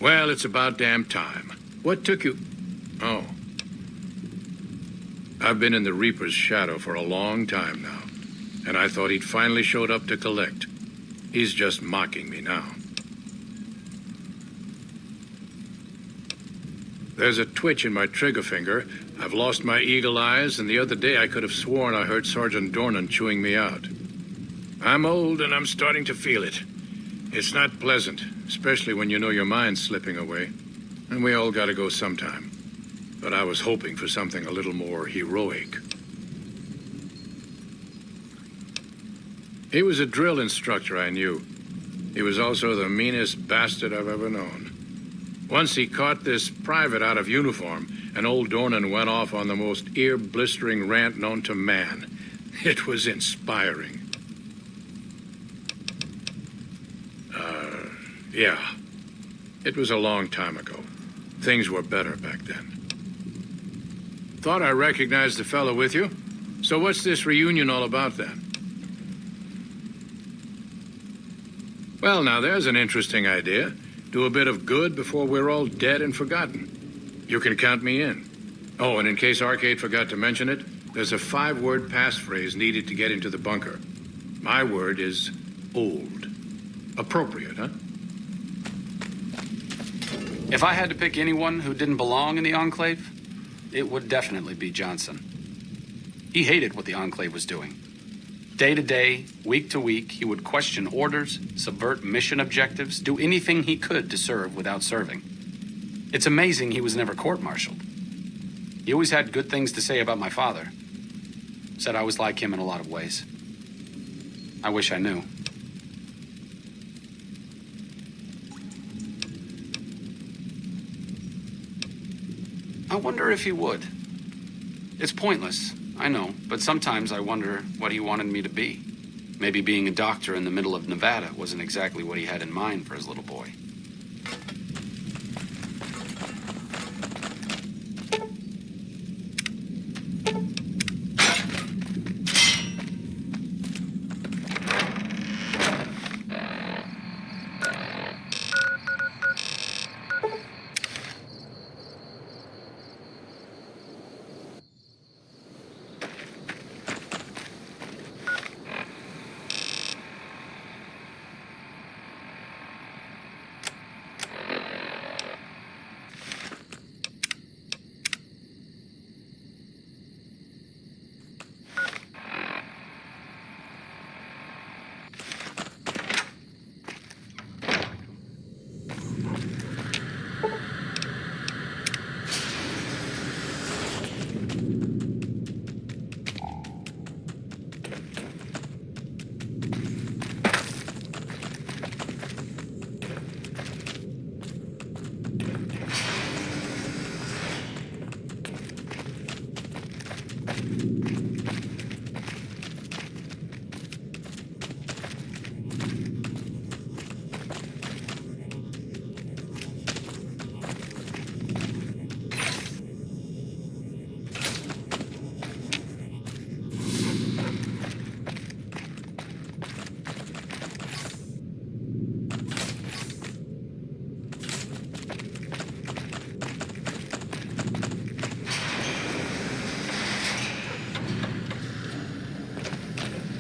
Well, it's about damn time. What took you... Oh. I've been in the Reaper's shadow for a long time now, and I thought he'd finally showed up to collect. He's just mocking me now. There's a twitch in my trigger finger. I've lost my eagle eyes, and the other day I could have sworn I heard Sergeant Dornan chewing me out. I'm old, and I'm starting to feel it. It's not pleasant, especially when you know your mind's slipping away. And we all gotta go sometime. But I was hoping for something a little more heroic. He was a drill instructor I knew. He was also the meanest bastard I've ever known. Once he caught this private out of uniform, and old Dornan went off on the most ear-blistering rant known to man. It was inspiring. Yeah. It was a long time ago. Things were better back then. Thought I recognized the fellow with you. So what's this reunion all about then? Well, now there's an interesting idea. Do a bit of good before we're all dead and forgotten. You can count me in. Oh, and in case Arcade forgot to mention it, there's a 5-word passphrase needed to get into the bunker. My word is old. Appropriate, huh? If I had to pick anyone who didn't belong in the Enclave, it would definitely be Johnson. He hated what the Enclave was doing. Day to day, week to week, he would question orders, subvert mission objectives, do anything he could to serve without serving. It's amazing he was never court-martialed. He always had good things to say about my father. Said I was like him in a lot of ways. I wish I knew. I wonder if he would. It's pointless, I know, but sometimes I wonder what he wanted me to be. Maybe being a doctor in the middle of Nevada wasn't exactly what he had in mind for his little boy.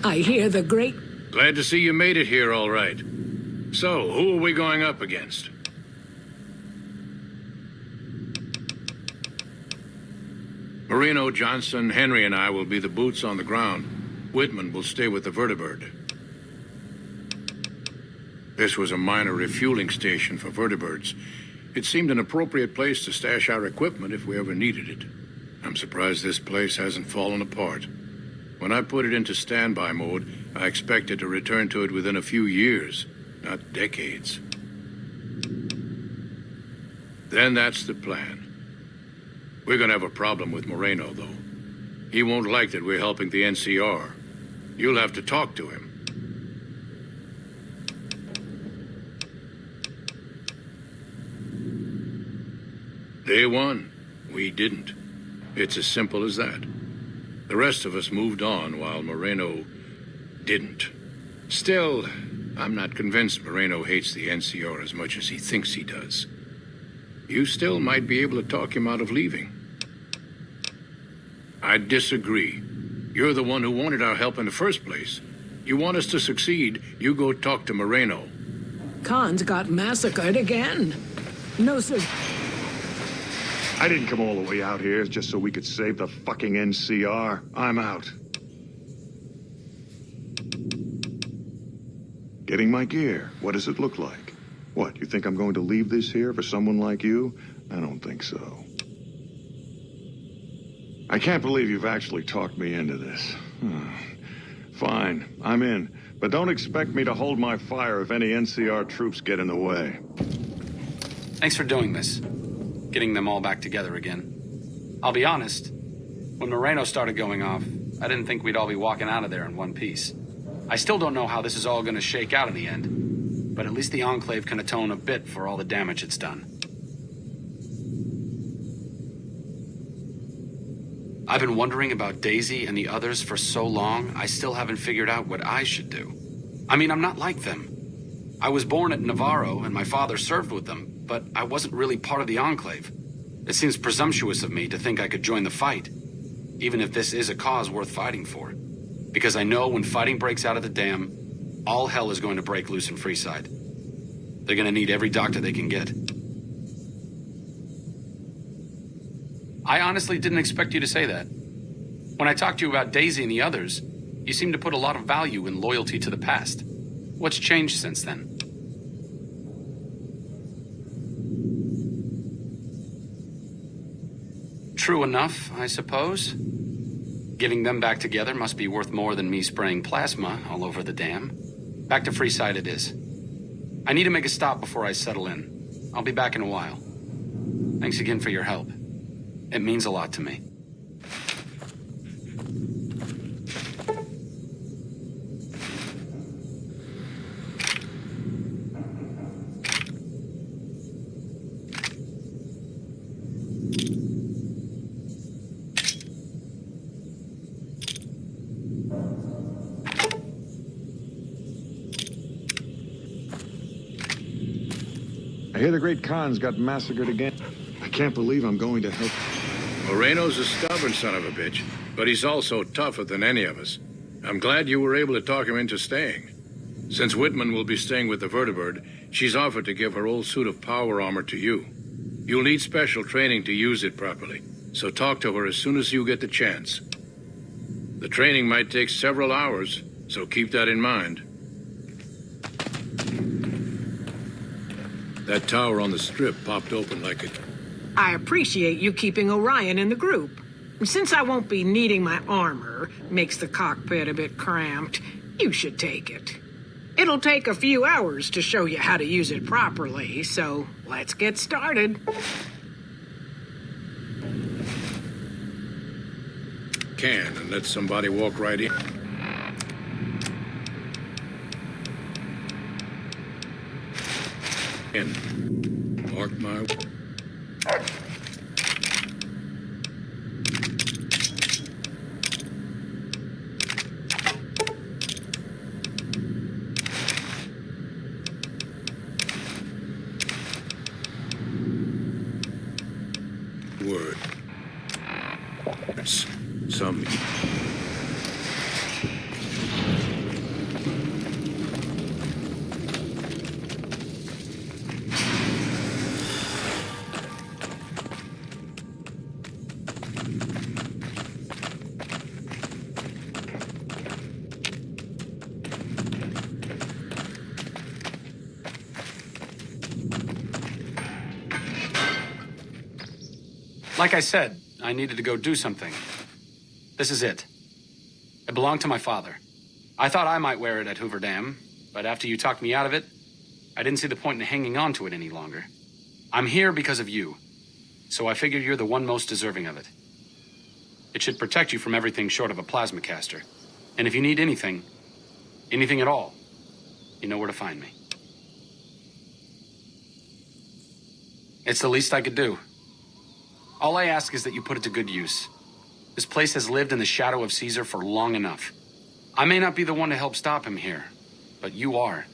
I hear the great... Glad to see you made it here all right. So, who are we going up against? Marino, Johnson, Henry, and I will be the boots on the ground. Whitman will stay with the vertibird. This was a minor refueling station for vertibirds. It seemed an appropriate place to stash our equipment if we ever needed it. I'm surprised this place hasn't fallen apart. When I put it into standby mode, I expected to return to it within a few years, not decades. Then that's the plan. We're gonna have a problem with Moreno, though. He won't like that we're helping the NCR. You'll have to talk to him. Day one, we didn't. It's as simple as that. The rest of us moved on while Moreno didn't. Still, I'm not convinced Moreno hates the NCR as much as he thinks he does. you still might be able to talk him out of leaving. I disagree. You're the one who wanted our help in the first place. You want us to succeed, you go talk to Moreno. Khan's got massacred again. No, sir. I didn't come all the way out here just so we could save the fucking NCR. I'm out. Getting my gear. What does it look like? What, you think I'm going to leave this here for someone like you? I don't think so. I can't believe you've actually talked me into this. Fine, I'm in. But don't expect me to hold my fire if any NCR troops get in the way. Thanks for doing this. Getting them all back together again. I'll be honest, when Moreno started going off, I didn't think we'd all be walking out of there in one piece. I still don't know how this is all gonna shake out in the end, but at least the Enclave can atone a bit for all the damage it's done. I've been wondering about Daisy and the others for so long, I still haven't figured out what I should do. I mean, I'm not like them. I was born at Navarro and my father served with them, but I wasn't really part of the Enclave. It seems presumptuous of me to think I could join the fight, even if this is a cause worth fighting for. Because I know when fighting breaks out at the dam, all hell is going to break loose in Freeside. They're gonna need every doctor they can get. I honestly didn't expect you to say that. When I talked to you about Daisy and the others, you seemed to put a lot of value in loyalty to the past. What's changed since then? True enough, I suppose. Getting them back together must be worth more than me spraying plasma all over the dam. Back to Freeside it is. I need to make a stop before I settle in. I'll be back in a while. Thanks again for your help. It means a lot to me. I hear the great Khan's got massacred again. I can't believe I'm going to help. Moreno's a stubborn son of a bitch, but he's also tougher than any of us. I'm glad you were able to talk him into staying. Since Whitman will be staying with the Vertibird, she's offered to give her old suit of power armor to you. You'll need special training to use it properly, so talk to her as soon as you get the chance. The training might take several hours, so keep that in mind. That tower on the strip popped open like a... I appreciate you keeping Orion in the group. Since I won't be needing my armor, makes the cockpit a bit cramped, you should take it. It'll take a few hours to show you how to use it properly, so let's get started. Can and let somebody walk right in. Mark my... Words. Some... Like I said, I needed to go do something. This is it. It belonged to my father. I thought I might wear it at Hoover Dam, but after you talked me out of it, I didn't see the point in hanging on to it any longer. I'm here because of you, so I figured you're the one most deserving of it. It should protect you from everything short of a plasma caster. And if you need anything at all, you know where to find me. It's the least I could do. All I ask is that you put it to good use. This place has lived in the shadow of Caesar for long enough. I may not be the one to help stop him here, but you are.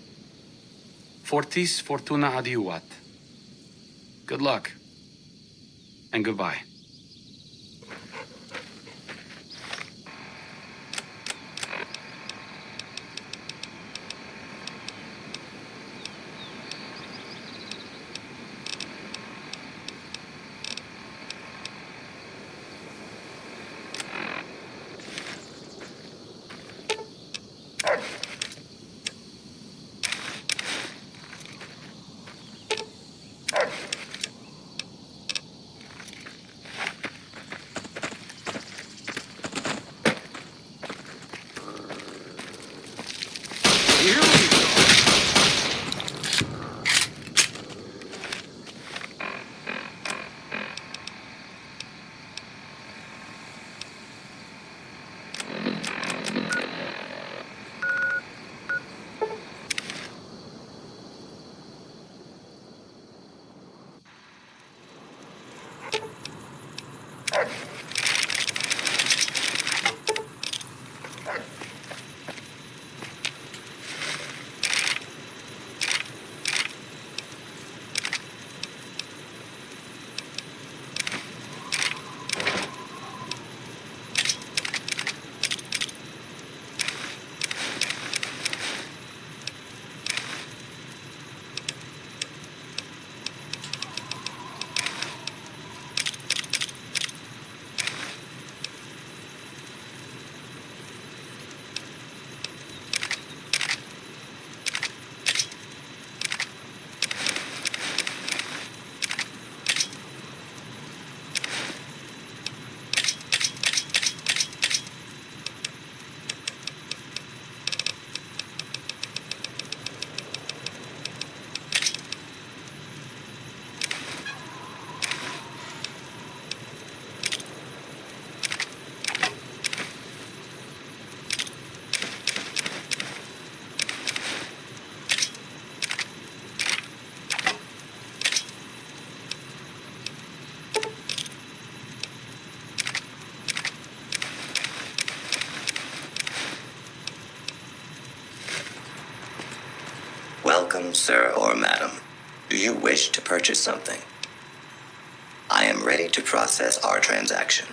Fortis fortuna adiuvat. Good luck. and goodbye. Welcome, sir or madam. Do you wish to purchase something? I am ready to process our transaction.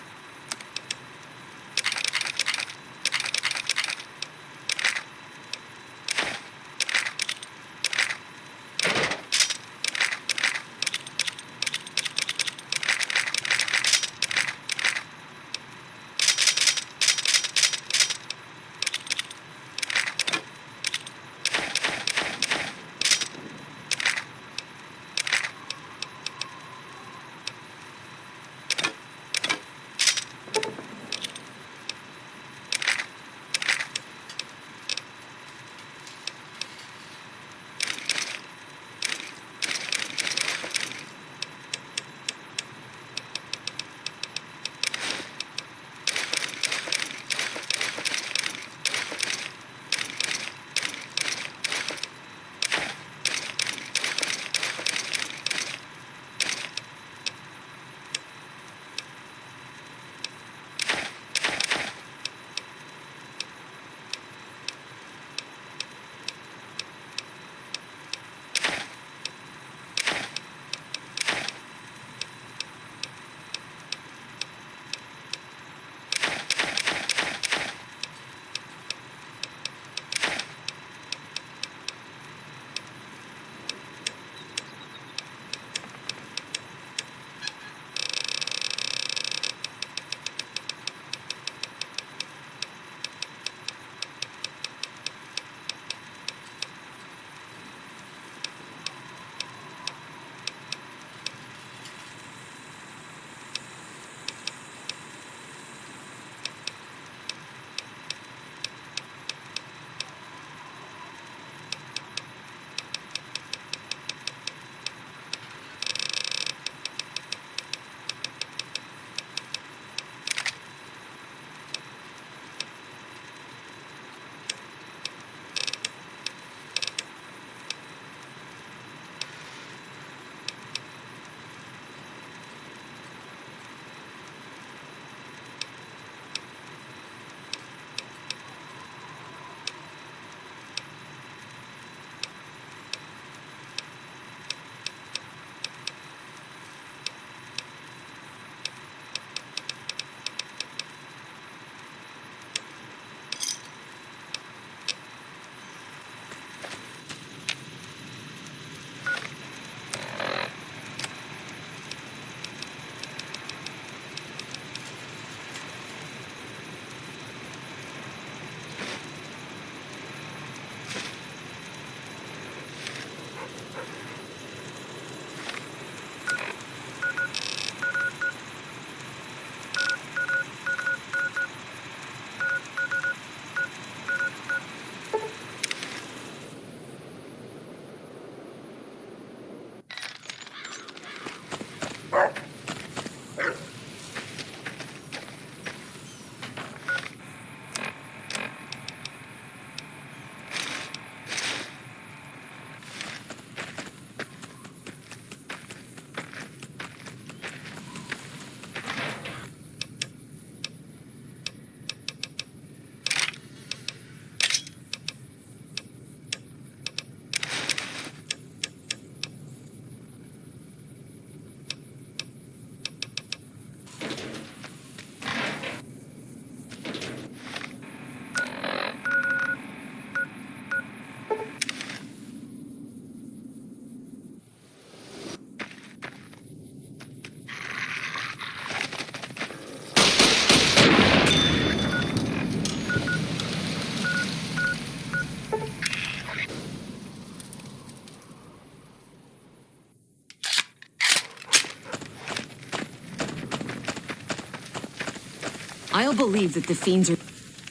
You'll believe that the fiends are...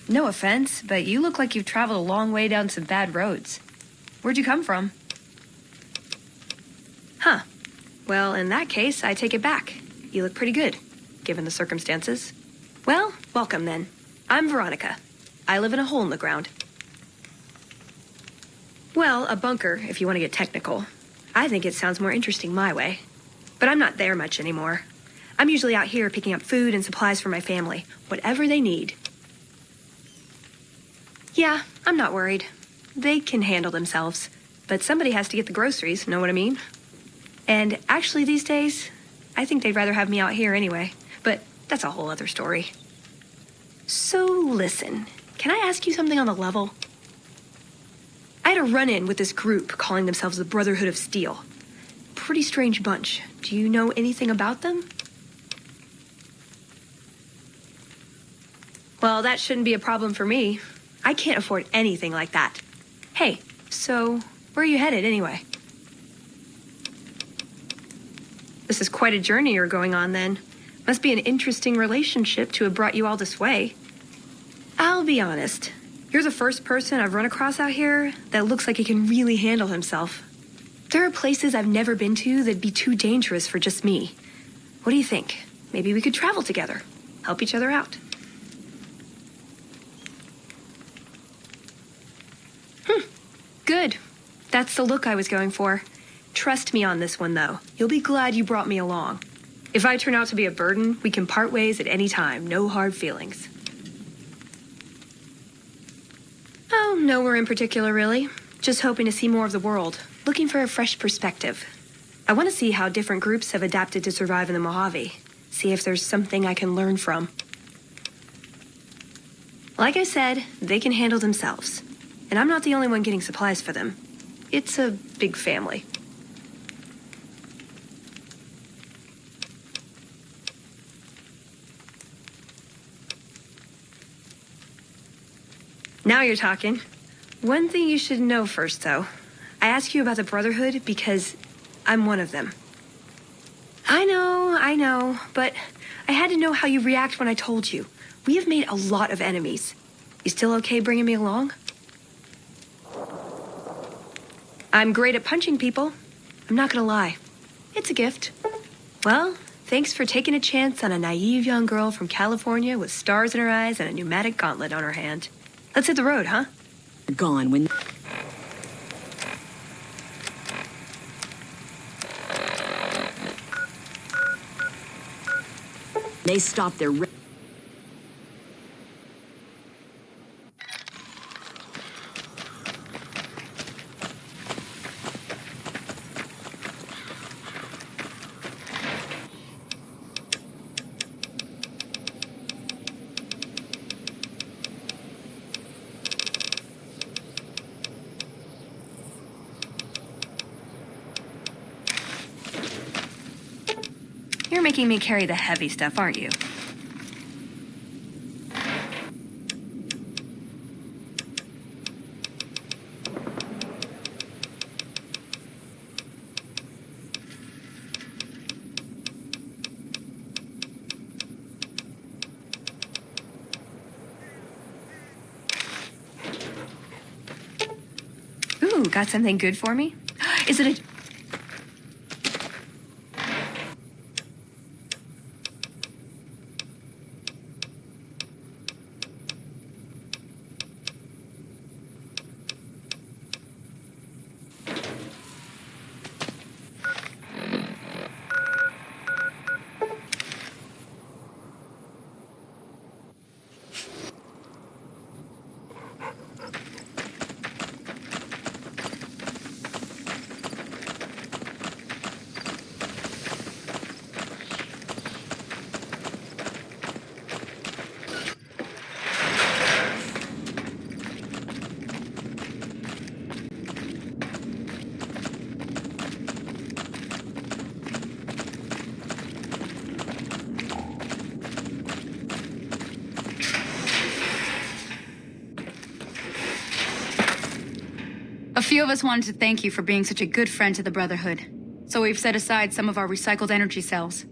No offense, but you look like you've traveled a long way down some bad roads. Where'd you come from? Huh. Well, in that case, I take it back. You look pretty good, given the circumstances. Well, welcome then. I'm Veronica. I live in a hole in the ground. Well, a bunker, if you want to get technical. I think it sounds more interesting my way. But I'm not there much anymore. I'm usually out here picking up food and supplies for my family, whatever they need. Yeah, I'm not worried. They can handle themselves. But somebody has to get the groceries, know what I mean? And actually these days, I think they'd rather have me out here anyway. But that's a whole other story. So listen, can I ask you something on the level? I had a run-in with this group calling themselves the Brotherhood of Steel. Pretty strange bunch. Do you know anything about them? Well, that shouldn't be a problem for me. I can't afford anything like that. Hey, so where are you headed anyway? This is quite a journey you're going on then. Must be an interesting relationship to have brought you all this way. I'll be honest. You're the first person I've run across out here that looks like he can really handle himself. There are places I've never been to that'd be too dangerous for just me. What do you think? Maybe we could travel together, help each other out. Good. That's the look I was going for. Trust me on this one, though. You'll be glad you brought me along. If I turn out to be a burden, we can part ways at any time. No hard feelings. Oh, nowhere in particular, really. Just hoping to see more of the world. Looking for a fresh perspective. I want to see how different groups have adapted to survive in the Mojave. See if there's something I can learn from. Like I said, they can handle themselves. And I'm not the only one getting supplies for them. It's a big family. Now you're talking. One thing you should know first, though. I ask you about the Brotherhood because I'm one of them. I know, but I had to know how you react when I told you. We have made a lot of enemies. You still okay bringing me along? I'm great at punching people. I'm not gonna lie. It's a gift. Well, thanks for taking a chance on a naive young girl from California with stars in her eyes and a pneumatic gauntlet on her hand. Let's hit the road, huh? Gone when... They stopped their... You're making me carry the heavy stuff, aren't you? Ooh, got something good for me? Is it a... A few of us wanted to thank you for being such a good friend to the Brotherhood, so we've set aside some of our recycled energy cells.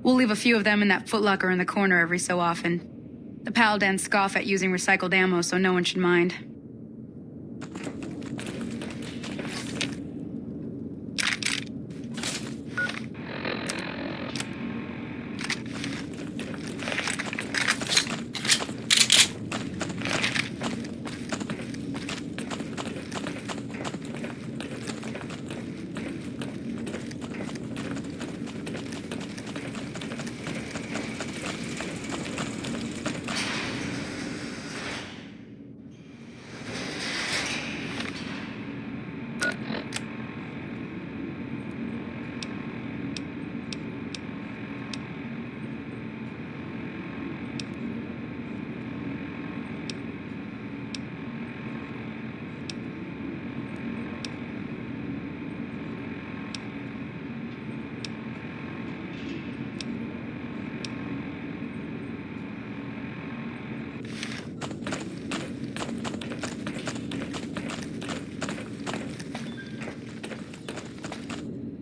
We'll leave a few of them in that footlocker in the corner every so often. The Paladins scoff at using recycled ammo, so no one should mind.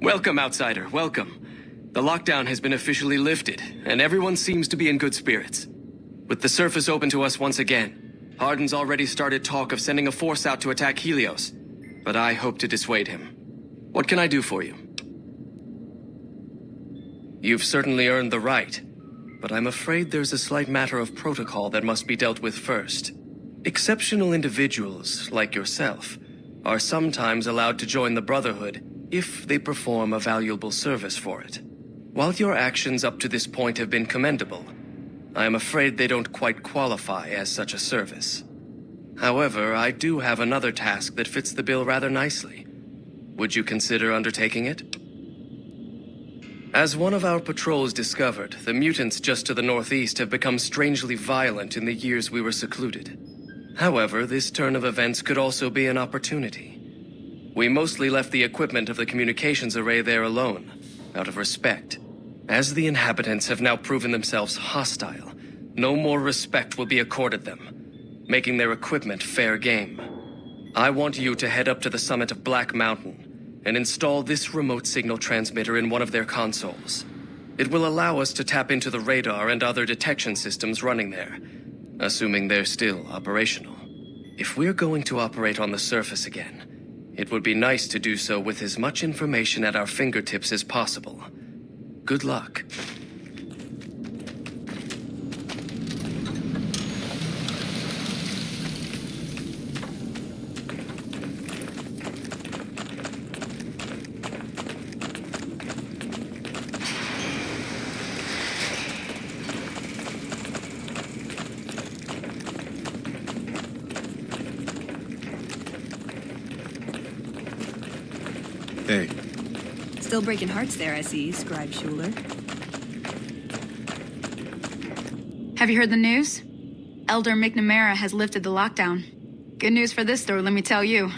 Welcome, outsider, welcome. The lockdown has been officially lifted, and everyone seems to be in good spirits. With the surface open to us once again, Hardin's already started talk of sending a force out to attack Helios, but I hope to dissuade him. What can I do for you? You've certainly earned the right, but I'm afraid there's a slight matter of protocol that must be dealt with first. Exceptional individuals, like yourself, are sometimes allowed to join the Brotherhood if they perform a valuable service for it. While your actions up to this point have been commendable, I am afraid they don't quite qualify as such a service. However, I do have another task that fits the bill rather nicely. Would you consider undertaking it? As one of our patrols discovered, the mutants just to the northeast have become strangely violent in the years we were secluded. However, this turn of events could also be an opportunity. We mostly left the equipment of the communications array there alone, out of respect. As the inhabitants have now proven themselves hostile, no more respect will be accorded them, making their equipment fair game. I want you to head up to the summit of Black Mountain and install this remote signal transmitter in one of their consoles. It will allow us to tap into the radar and other detection systems running there, assuming they're still operational. If we're going to operate on the surface again, it would be nice to do so with as much information at our fingertips as possible. Good luck. Hey. Still breaking hearts there, I see, Scribe Schuler. Have you heard the news? Elder McNamara has lifted the lockdown. Good news for this store, let me tell you.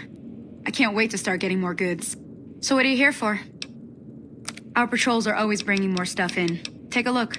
I can't wait to start getting more goods. So what are you here for? Our patrols are always bringing more stuff in. Take a look.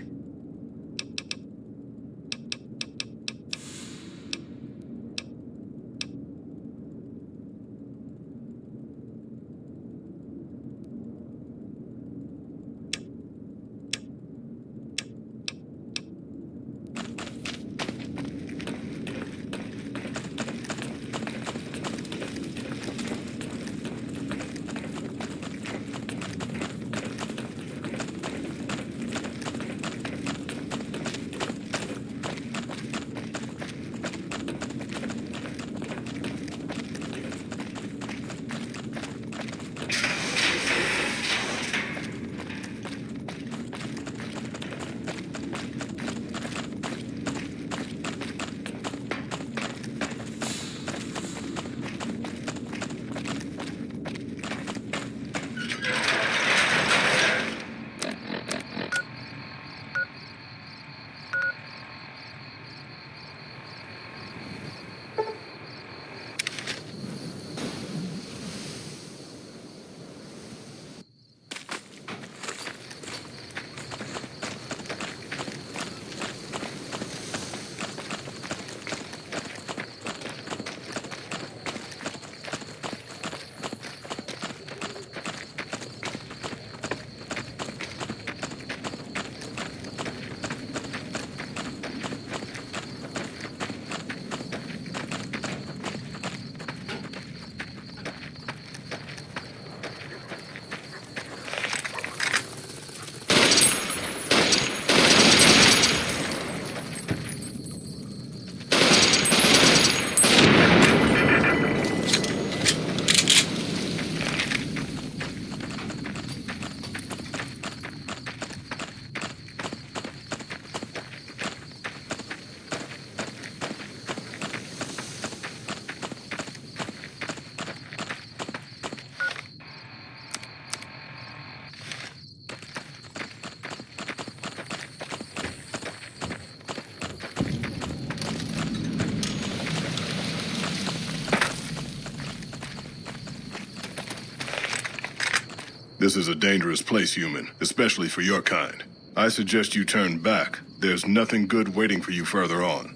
This is a dangerous place, human, especially for your kind. I suggest you turn back. There's nothing good waiting for you further on.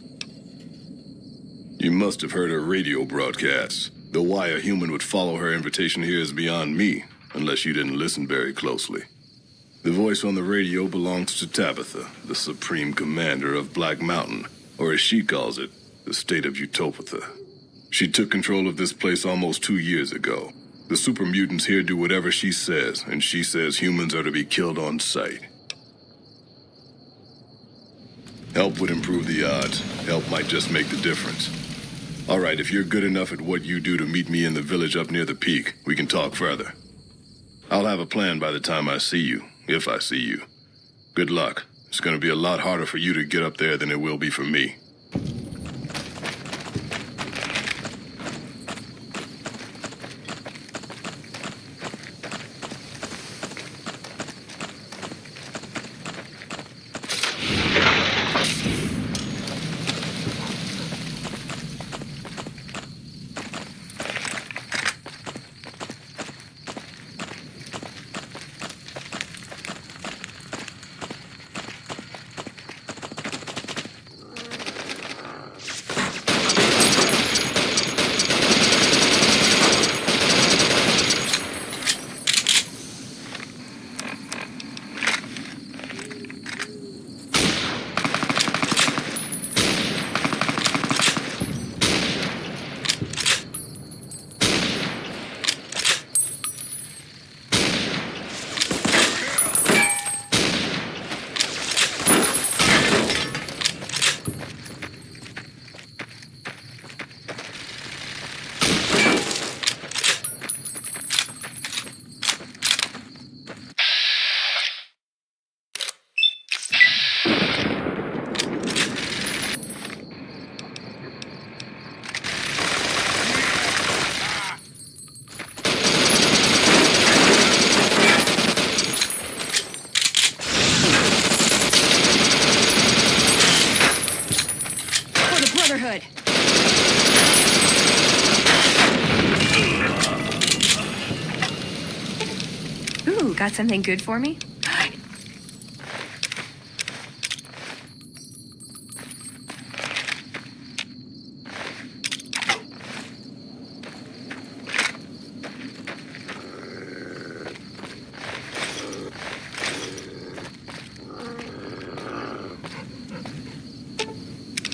You must have heard her radio broadcasts. Though why a human would follow her invitation here is beyond me, unless you didn't listen very closely. The voice on the radio belongs to Tabitha, the supreme commander of Black Mountain, or as she calls it, the state of Utopatha. She took control of this place almost 2 years ago. The super mutants here do whatever she says, and she says humans are to be killed on sight. Help would improve the odds. Help might just make the difference. All right, if you're good enough at what you do to meet me in the village up near the peak, we can talk further. I'll have a plan by the time I see you, if I see you. Good luck. It's gonna be a lot harder for you to get up there than it will be for me. Ooh, got something good for me?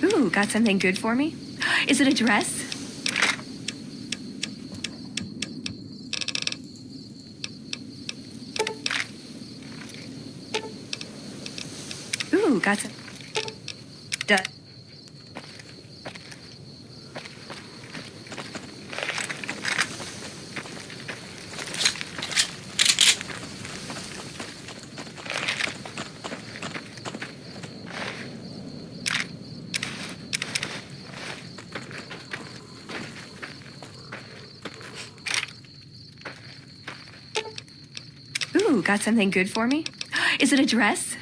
Ooh, got something good for me? Is it a dress? Ooh, got some... Duh. Ooh, got something good for me? Is it a dress?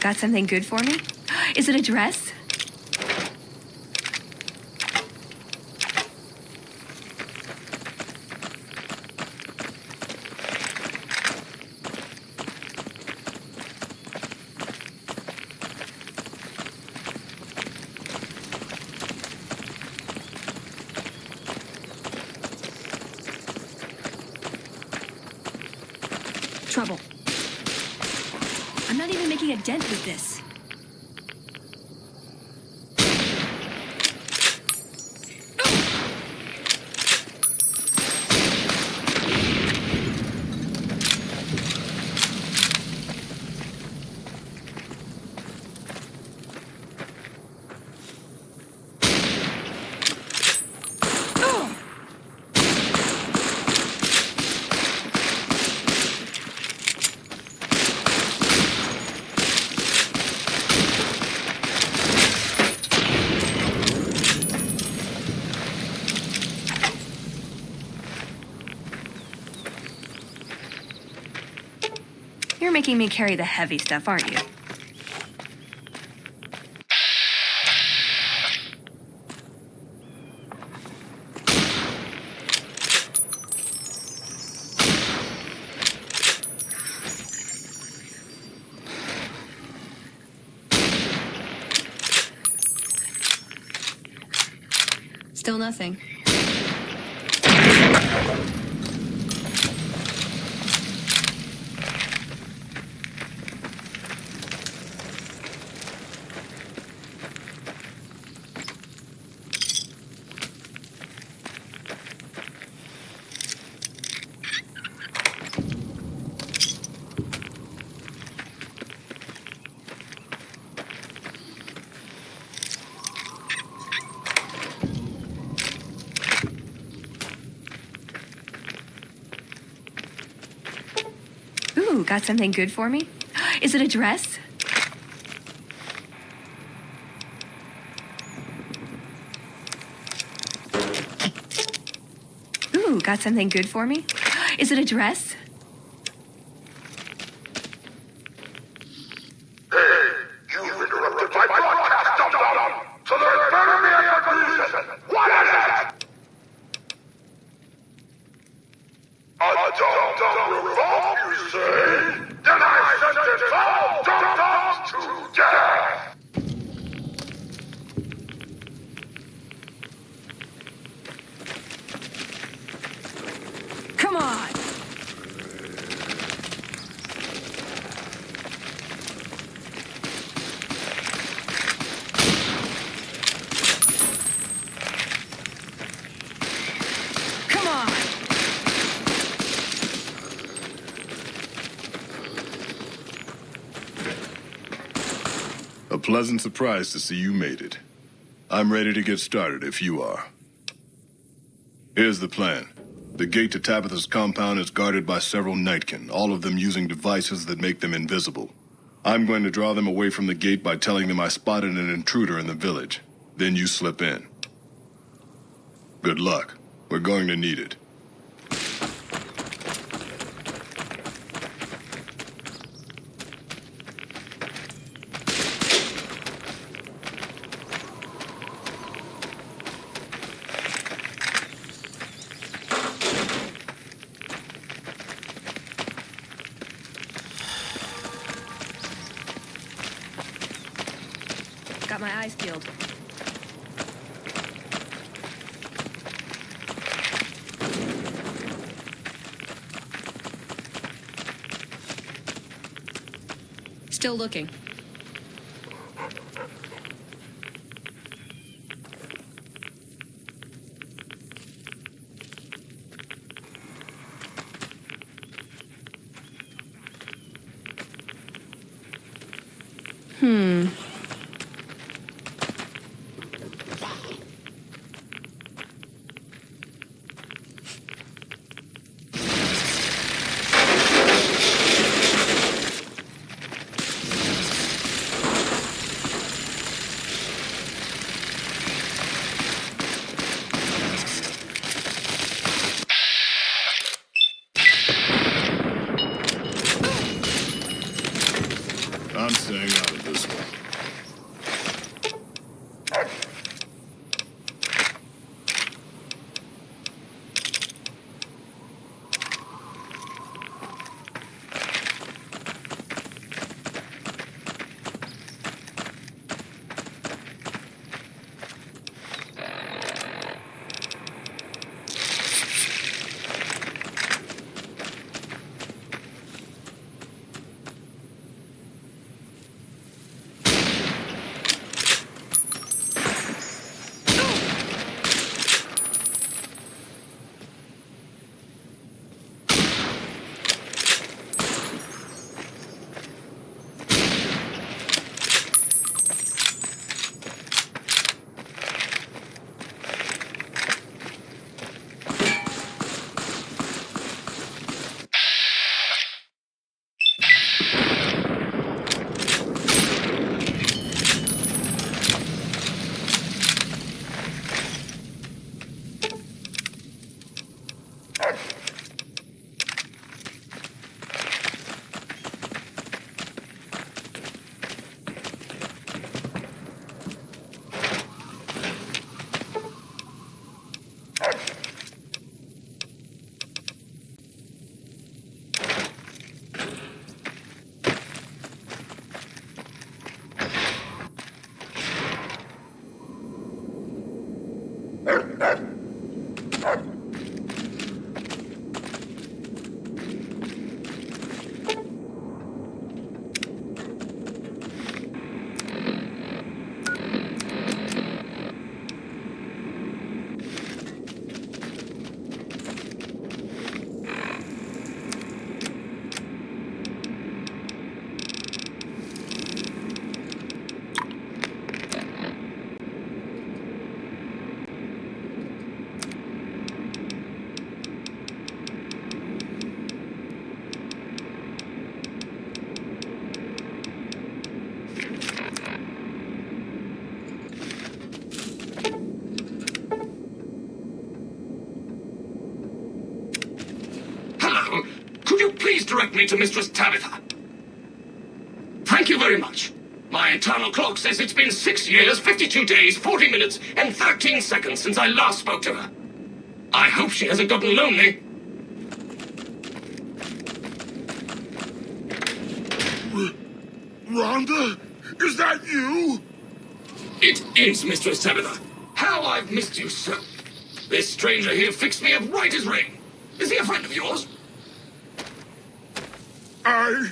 got something good for me? Is it a dress? Trouble. I'm not even making a dent with this. You're making me carry the heavy stuff, aren't you? Still nothing. Ooh, got something good for me? Is it a dress? Ooh, got something good for me? Is it a dress? You've interrupted my broadcast, dum-dum! So there better be a good reason! What is it? A dum-dum revolt, you say? Then I sentence all dum-dums to death! Come on! Come on! A pleasant surprise to see you made it. I'm ready to get started if you are. Here's the plan. The gate to Tabitha's compound is guarded by several Nightkin, all of them using devices that make them invisible. I'm going to draw them away from the gate by telling them I spotted an intruder in the village. Then you slip in. Good luck. We're going to need it. Got my eyes peeled. Still looking. Could you please direct me to Mistress Tabitha? Thank you very much. My internal clock says it's been 6 years, 52 days, 40 minutes, and 13 seconds since I last spoke to her. I hope she hasn't gotten lonely. Rhonda? Is that you? It is, Mistress Tabitha. How I've missed you so. This stranger here fixed me up right as rain. Is he a friend of yours? I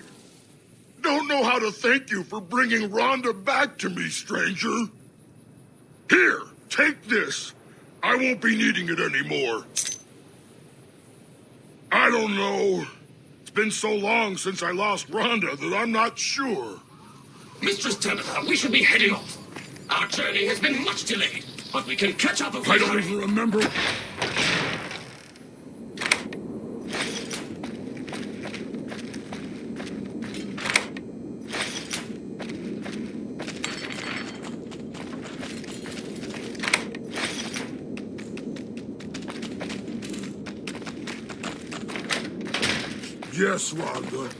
don't know how to thank you for bringing Rhonda back to me, stranger. Here, take this. I won't be needing it anymore. I don't know. It's been so long since I lost Rhonda that I'm not sure. Mistress Tabitha, we should be heading off. Our journey has been much delayed, but we can catch up if we I don't even remember. Yes, Rhonda.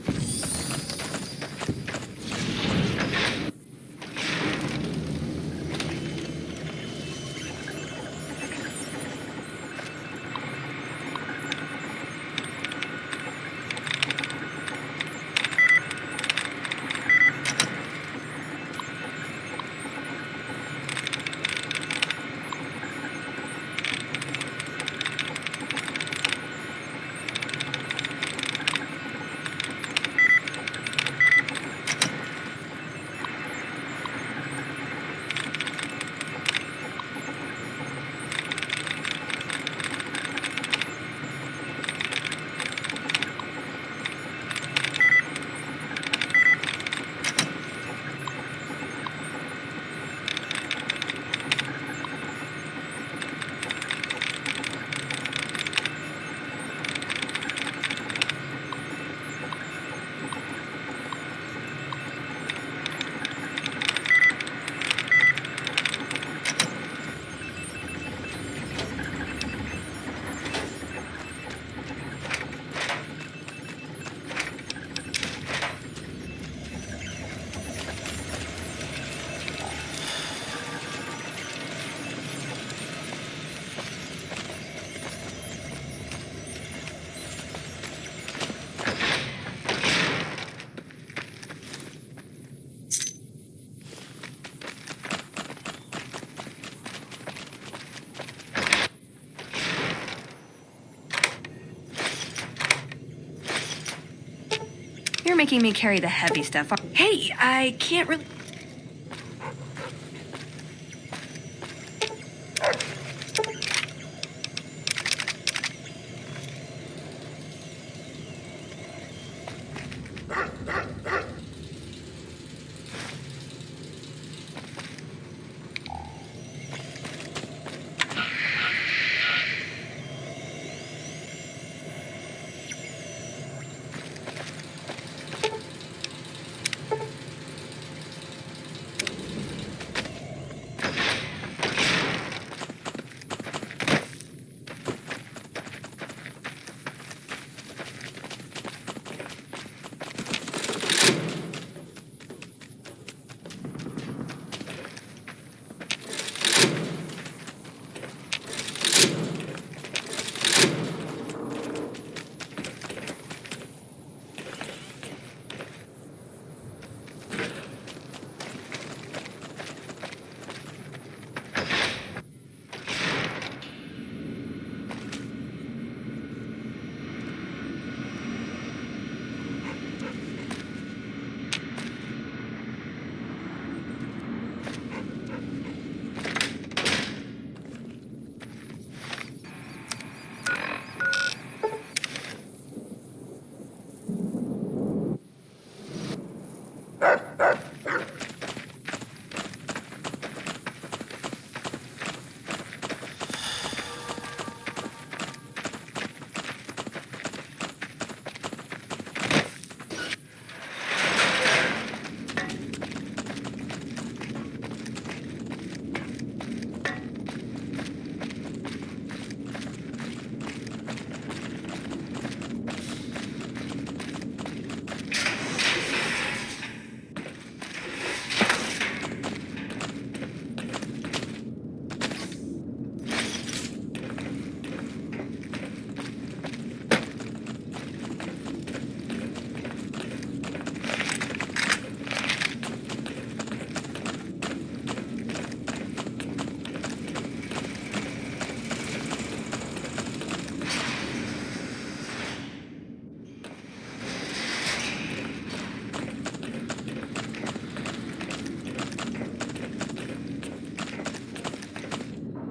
You're making me carry the heavy stuff. Hey, I can't really...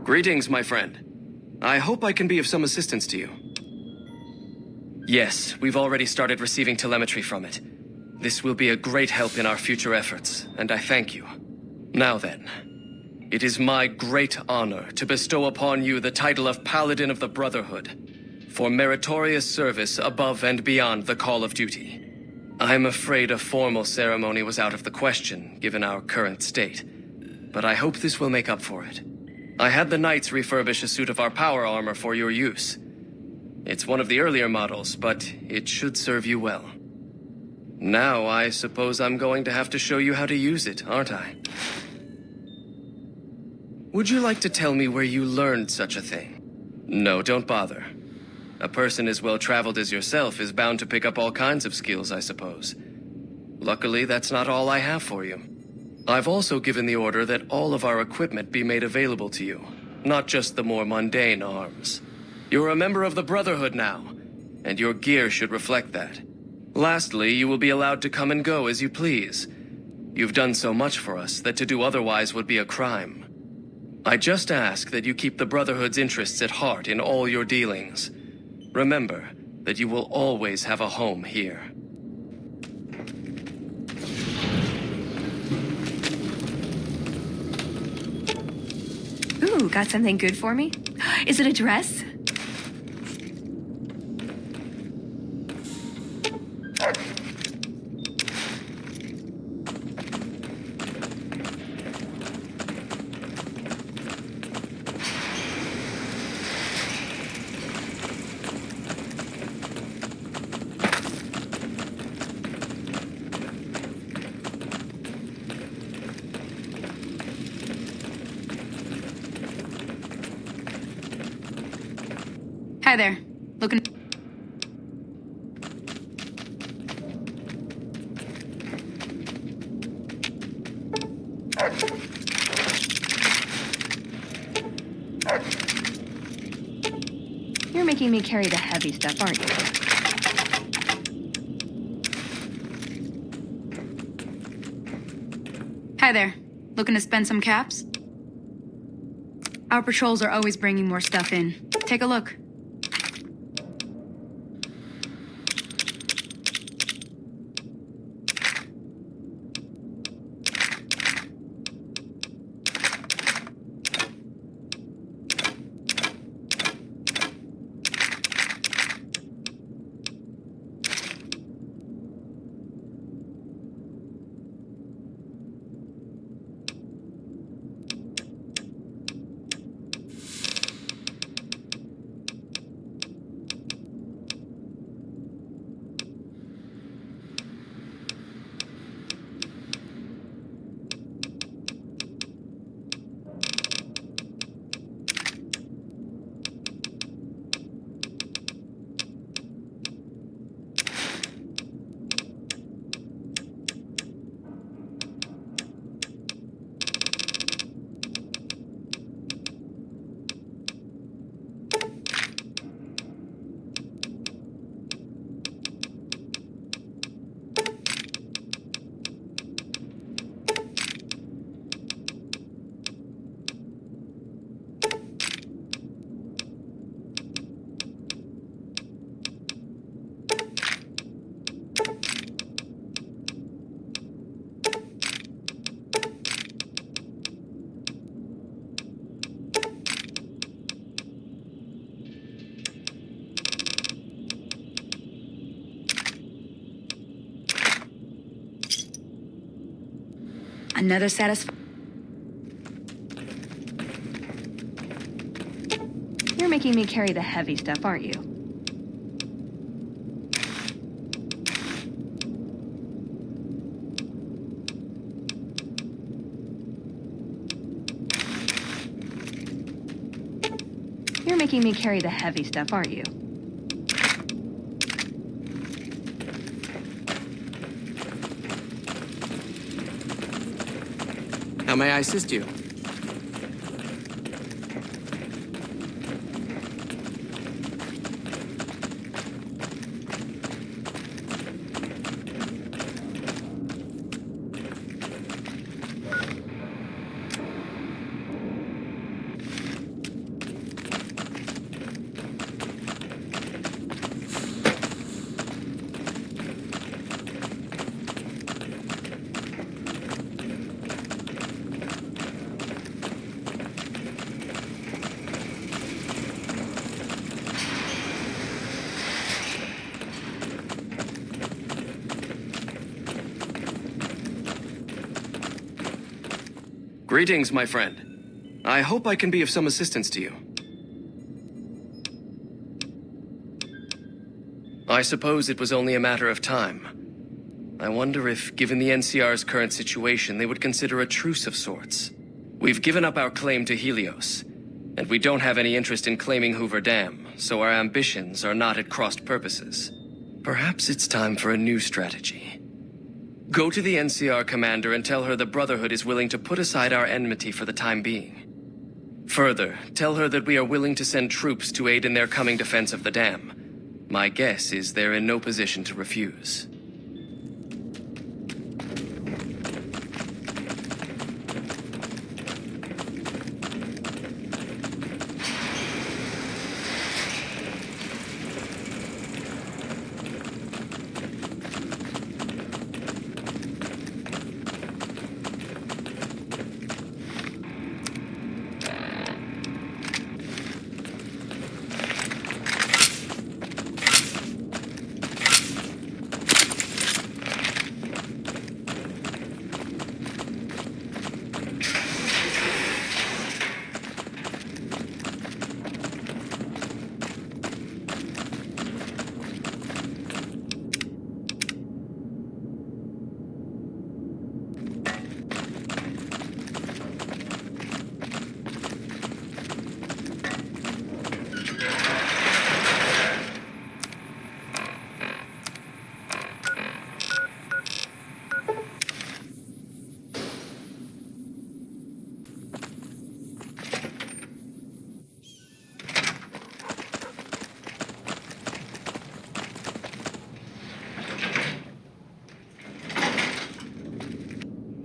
Greetings, my friend. I hope I can be of some assistance to you. Yes, we've already started receiving telemetry from it. This will be a great help in our future efforts, and I thank you. Now then, it is my great honor to bestow upon you the title of Paladin of the Brotherhood for meritorious service above and beyond the call of duty. I'm afraid a formal ceremony was out of the question, given our current state, but I hope this will make up for it. I had the Knights refurbish a suit of our power armor for your use. It's one of the earlier models, but it should serve you well. Now, I suppose I'm going to have to show you how to use it, aren't I? Would you like to tell me where you learned such a thing? No, don't bother. A person as well-traveled as yourself is bound to pick up all kinds of skills, I suppose. Luckily, that's not all I have for you. I've also given the order that all of our equipment be made available to you, not just the more mundane arms. You're a member of the Brotherhood now, and your gear should reflect that. Lastly, you will be allowed to come and go as you please. You've done so much for us that to do otherwise would be a crime. I just ask that you keep the Brotherhood's interests at heart in all your dealings. Remember that you will always have a home here. Ooh, got something good for me? Is it a dress? Hi there. Looking... You're making me carry the heavy stuff, aren't you? Hi there. Looking to spend some caps? Our patrols are always bringing more stuff in. Take a look. Another satisfying... You're making me carry the heavy stuff, aren't you? You're making me carry the heavy stuff, aren't you? How may I assist you? Greetings, my friend. I hope I can be of some assistance to you. I suppose it was only a matter of time. I wonder if, given the NCR's current situation, they would consider a truce of sorts. We've given up our claim to Helios, and we don't have any interest in claiming Hoover Dam, so our ambitions are not at crossed purposes. Perhaps it's time for a new strategy. Go to the NCR commander and tell her the Brotherhood is willing to put aside our enmity for the time being. Further, tell her that we are willing to send troops to aid in their coming defense of the dam. My guess is they're in no position to refuse.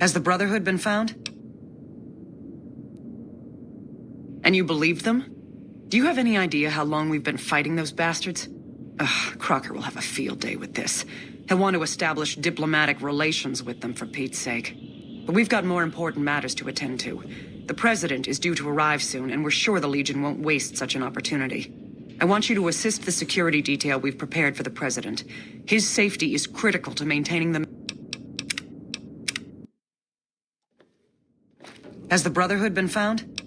Has the Brotherhood been found? And you believed them? Do you have any idea how long we've been fighting those bastards? Ugh, Crocker will have a field day with this. He'll want to establish diplomatic relations with them, for Pete's sake. But we've got more important matters to attend to. The President is due to arrive soon, and we're sure the Legion won't waste such an opportunity. I want you to assist the security detail we've prepared for the President. His safety is critical to maintaining the... Has the Brotherhood been found?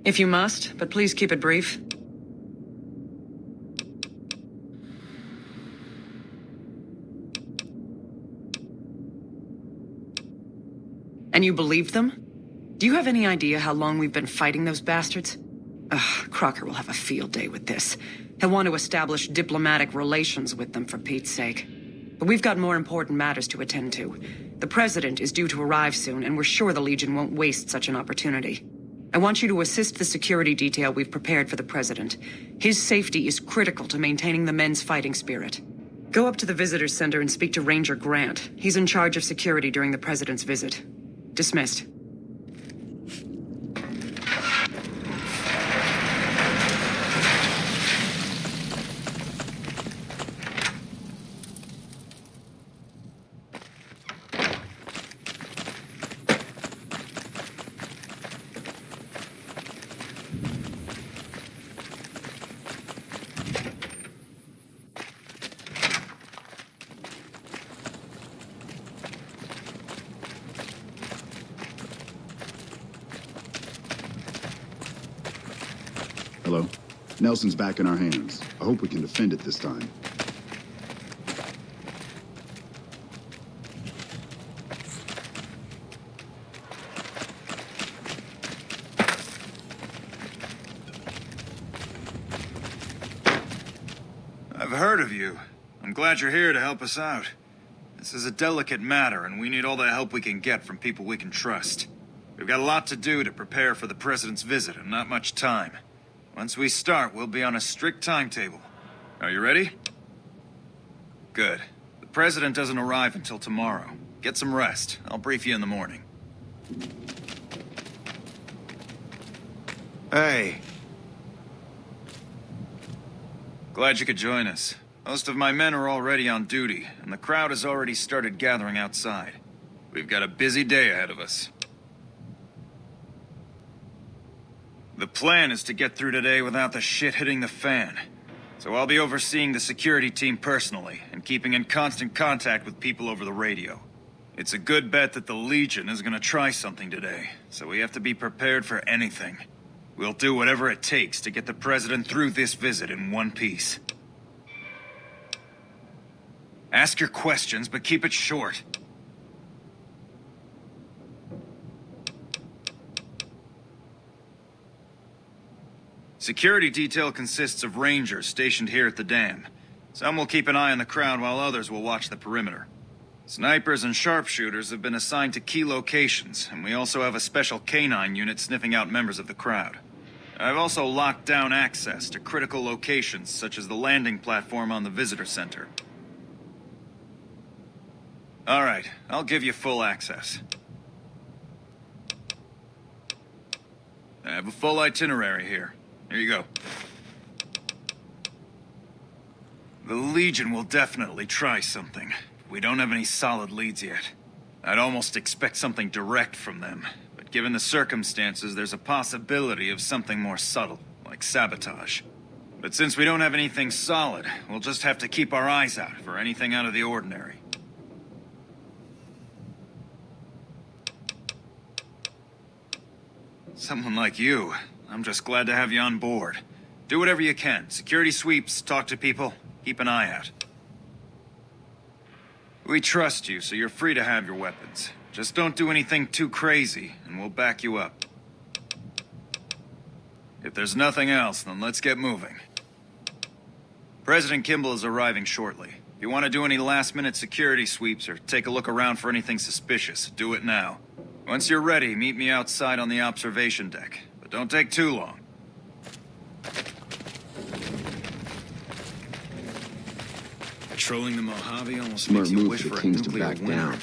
If you must, but please keep it brief. And you believed them? Do you have any idea how long we've been fighting those bastards? Ugh, Crocker will have a field day with this. He'll want to establish diplomatic relations with them, for Pete's sake. But we've got more important matters to attend to. The President is due to arrive soon, and we're sure the Legion won't waste such an opportunity. I want you to assist the security detail we've prepared for the President. His safety is critical to maintaining the men's fighting spirit. Go up to the Visitor's Center and speak to Ranger Grant. He's in charge of security during the President's visit. Dismissed. Hello? Nelson's back in our hands. I hope we can defend it this time. I've heard of you. I'm glad you're here to help us out. This is a delicate matter, and we need all the help we can get from people we can trust. We've got a lot to do to prepare for the President's visit, and not much time. Once we start, we'll be on a strict timetable. Are you ready? Good. The President doesn't arrive until tomorrow. Get some rest. I'll brief you in the morning. Hey. Glad you could join us. Most of my men are already on duty, and the crowd has already started gathering outside. We've got a busy day ahead of us. The plan is to get through today without the shit hitting the fan. So I'll be overseeing the security team personally, and keeping in constant contact with people over the radio. It's a good bet that the Legion is gonna try something today, so we have to be prepared for anything. We'll do whatever it takes to get the President through this visit in one piece. Ask your questions, but keep it short. Security detail consists of rangers stationed here at the dam. Some will keep an eye on the crowd while others will watch the perimeter. Snipers and sharpshooters have been assigned to key locations, and we also have a special canine unit sniffing out members of the crowd. I've also locked down access to critical locations, such as the landing platform on the visitor center. All right, I'll give you full access. I have a full itinerary here. Here you go. The Legion will definitely try something. We don't have any solid leads yet. I'd almost expect something direct from them, but given the circumstances, there's a possibility of something more subtle, like sabotage. But since we don't have anything solid, we'll just have to keep our eyes out for anything out of the ordinary. Someone like you, I'm just glad to have you on board. Do whatever you can. Security sweeps, talk to people, keep an eye out. We trust you, so you're free to have your weapons. Just don't do anything too crazy, and we'll back you up. If there's nothing else, then let's get moving. President Kimball is arriving shortly. If you want to do any last-minute security sweeps or take a look around for anything suspicious, do it now. Once you're ready, meet me outside on the observation deck. But don't take too long. Patrolling the Mojave almost Smart makes you move wish for the for a Kings to nuclear back winter. down.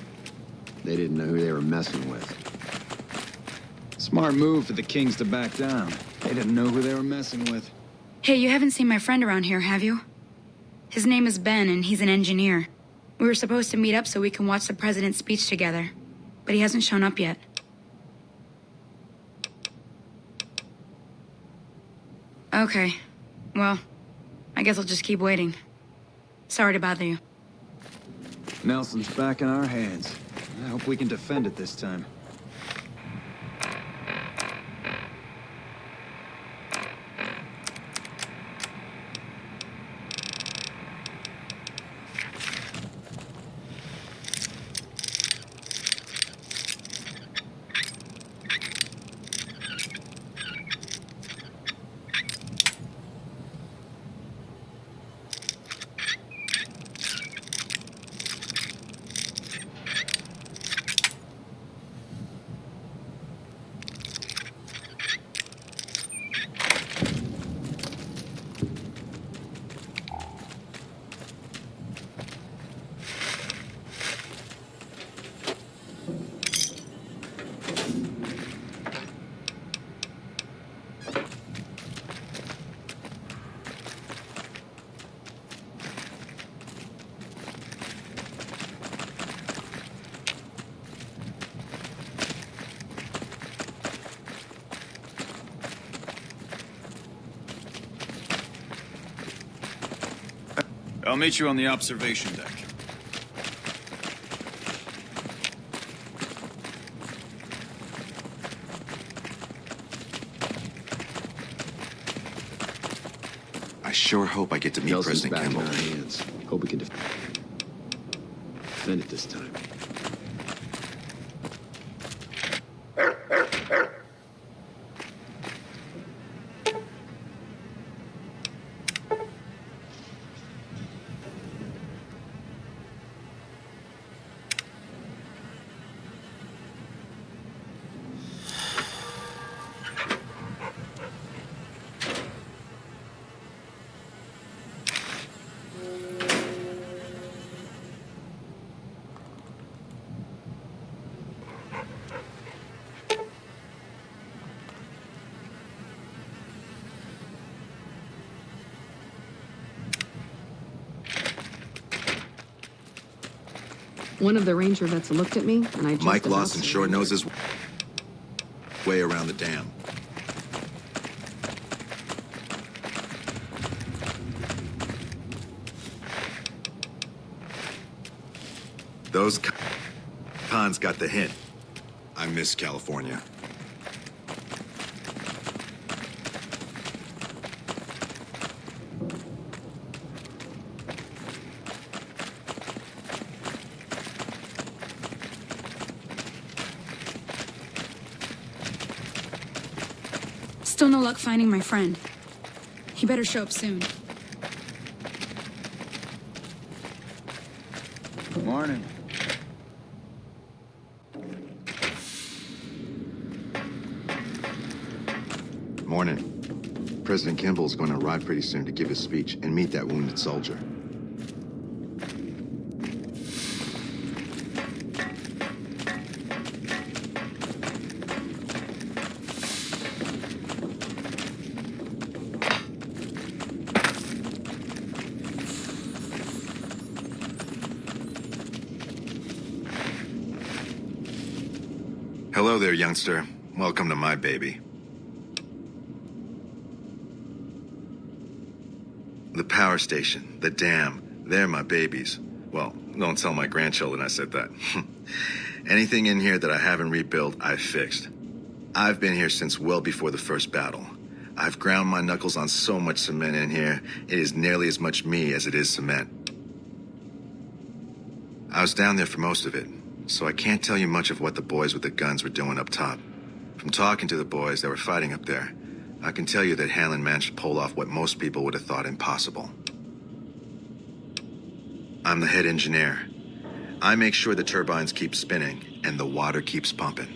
They didn't know who they were messing with. Smart move for the Kings to back down. They didn't know who they were messing with. Hey, you haven't seen my friend around here, have you? His name is Ben, and he's an engineer. We were supposed to meet up so we can watch the president's speech together, but he hasn't shown up yet. Okay. Well, I guess I'll just keep waiting. Sorry to bother you. Nelson's back in our hands. I hope we can defend it this time. I'll meet you on the observation deck. I sure hope I get to meet Nelson's President back in Kimball. our hands. Hope we can defend it this time. One of the ranger vets looked at me, and I just Mike about Lawson sure knows his way around the dam. Those Khan's got the hint. I miss California. Still no luck finding my friend. He better show up soon. Good morning. Morning. President Kimball is going to arrive pretty soon to give his speech and meet that wounded soldier. Hello there, youngster. Welcome to my baby. The power station, the dam, they're my babies. Well, don't tell my grandchildren I said that. Anything in here that I haven't rebuilt, I've fixed. I've been here since well before the first battle. I've ground my knuckles on so much cement in here, it is nearly as much me as it is cement. I was down there for most of it, so I can't tell you much of what the boys with the guns were doing up top. From talking to the boys that were fighting up there, I can tell you that Hanlon managed to pull off what most people would have thought impossible. I'm the head engineer. I make sure the turbines keep spinning and the water keeps pumping.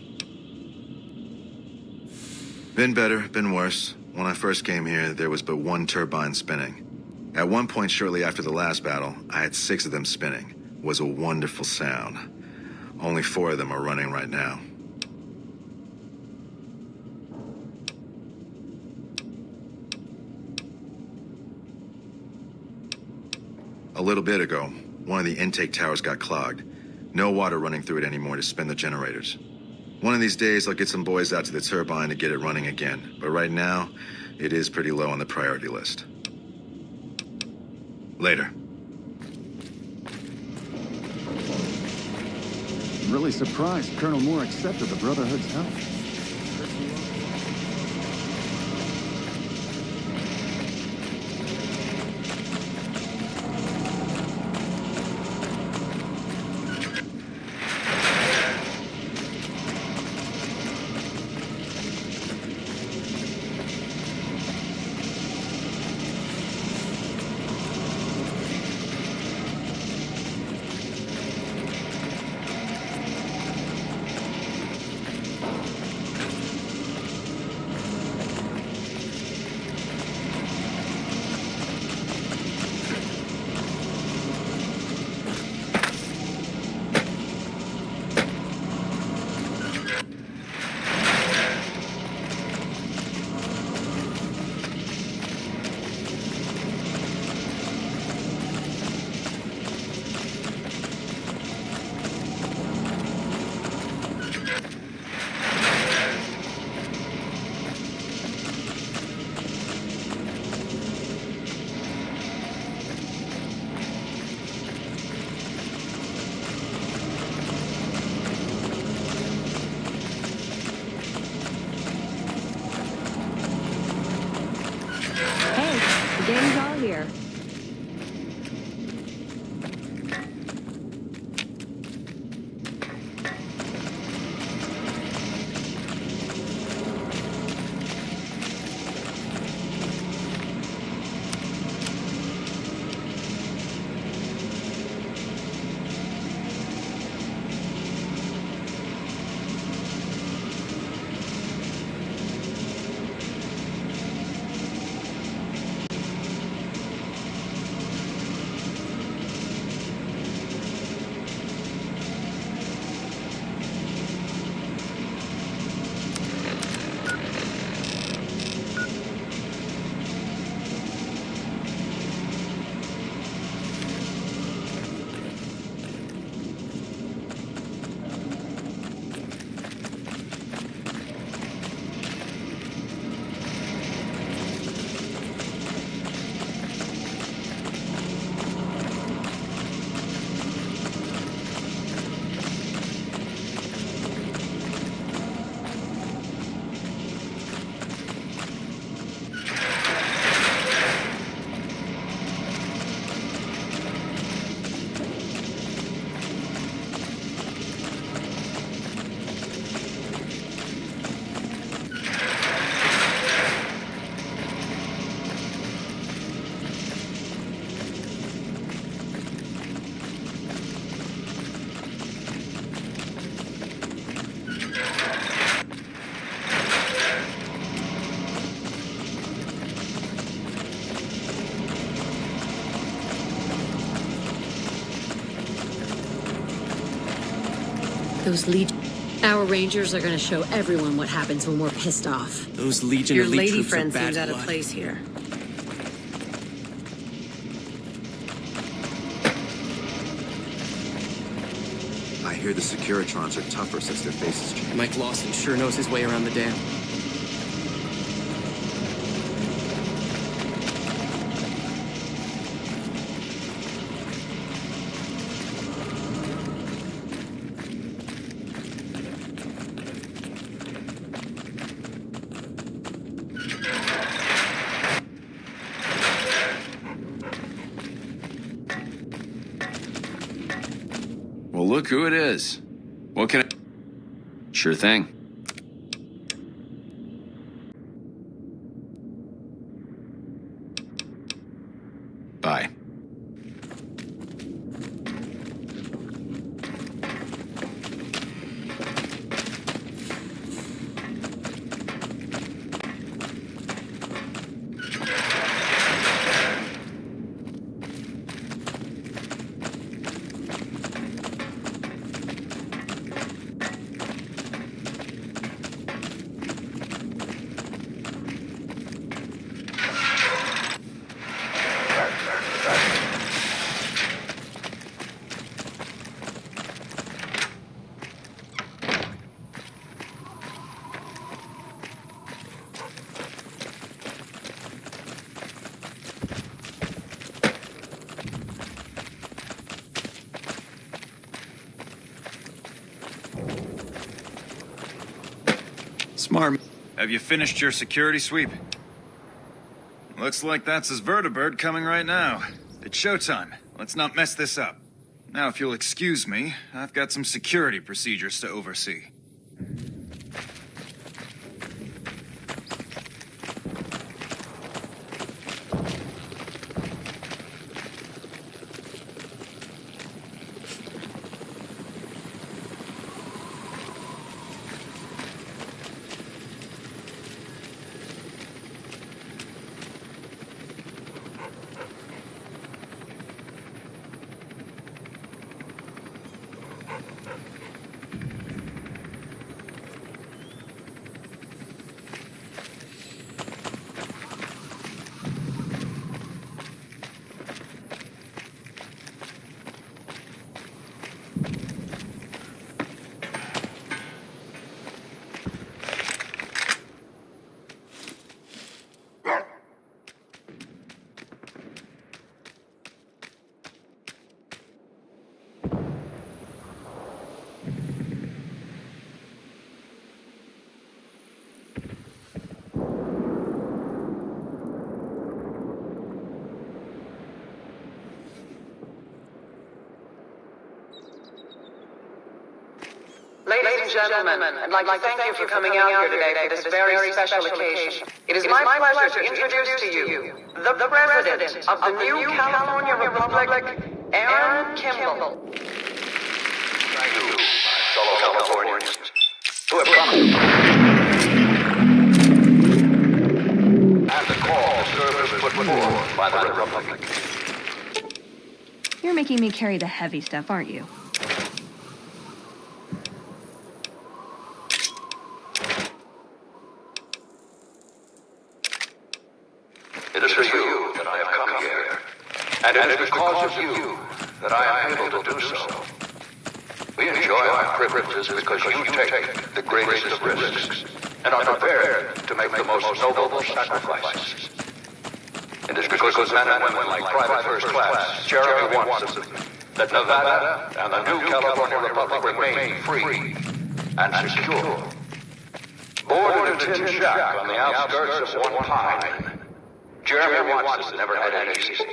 Been better, been worse. When I first came here, there was but one turbine spinning. At one point shortly after the last battle, I had 6 of them spinning. It was a wonderful sound. Only 4 of them are running right now. A little bit ago, one of the intake towers got clogged. No water running through it anymore to spin the generators. One of these days, I'll get some boys out to the turbine to get it running again. But right now, it is pretty low on the priority list. Later. I'm really surprised Colonel Moore accepted the Brotherhood's help. Those Our rangers are gonna show everyone what happens when we're pissed off. Those Legion Your elite lady troops friend are bad seems out of blood. place here. I hear the Securitrons are tougher since their faces changed. Mike Lawson sure knows his way around the dam. Well, look who it is. What can I... Sure thing. Bye. Smart. Have you finished your security sweep? Looks like that's his vertibird coming right now. It's showtime. Let's not mess this up. Now, if you'll excuse me, I've got some security procedures to oversee. Ladies and gentlemen, I'd like to thank you for coming out here today for this very special occasion. It is my pleasure to introduce to you the President of the new California Republic, Aaron Kimball. Thank you, my fellow Californians, who have promised and the call service put forth by the Republic. You're making me carry the heavy stuff, aren't you? It is for you that I have come here, and it is because of you that I am able to do so. We enjoy our privileges because you take the greatest of risks and are prepared to make the most noble sacrifices. It is because of men and women like Private First Class Jeremy Watson that Nevada and the new California Republic remain free and secure. Born in a tin shack on the outskirts of one pine, Jeremy Watson never had it easy.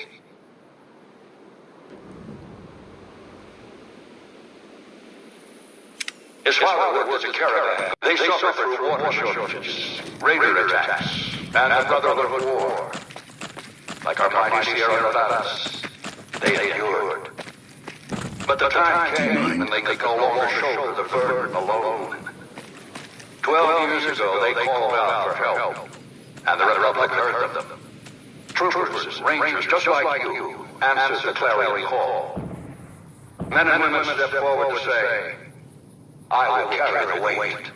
His father worked as a caravan. They suffered through water shortages, raider attacks, and the Brotherhood War. Like our mighty Sierra Nevadas, they endured. But the time came when they could no longer shoulder the burden alone. 12 years ago, they called out for help, and the Republic heard them. Troopers, rangers, just like you, answered the clarion call. Men and women stepped forward to say, I will carry the weight.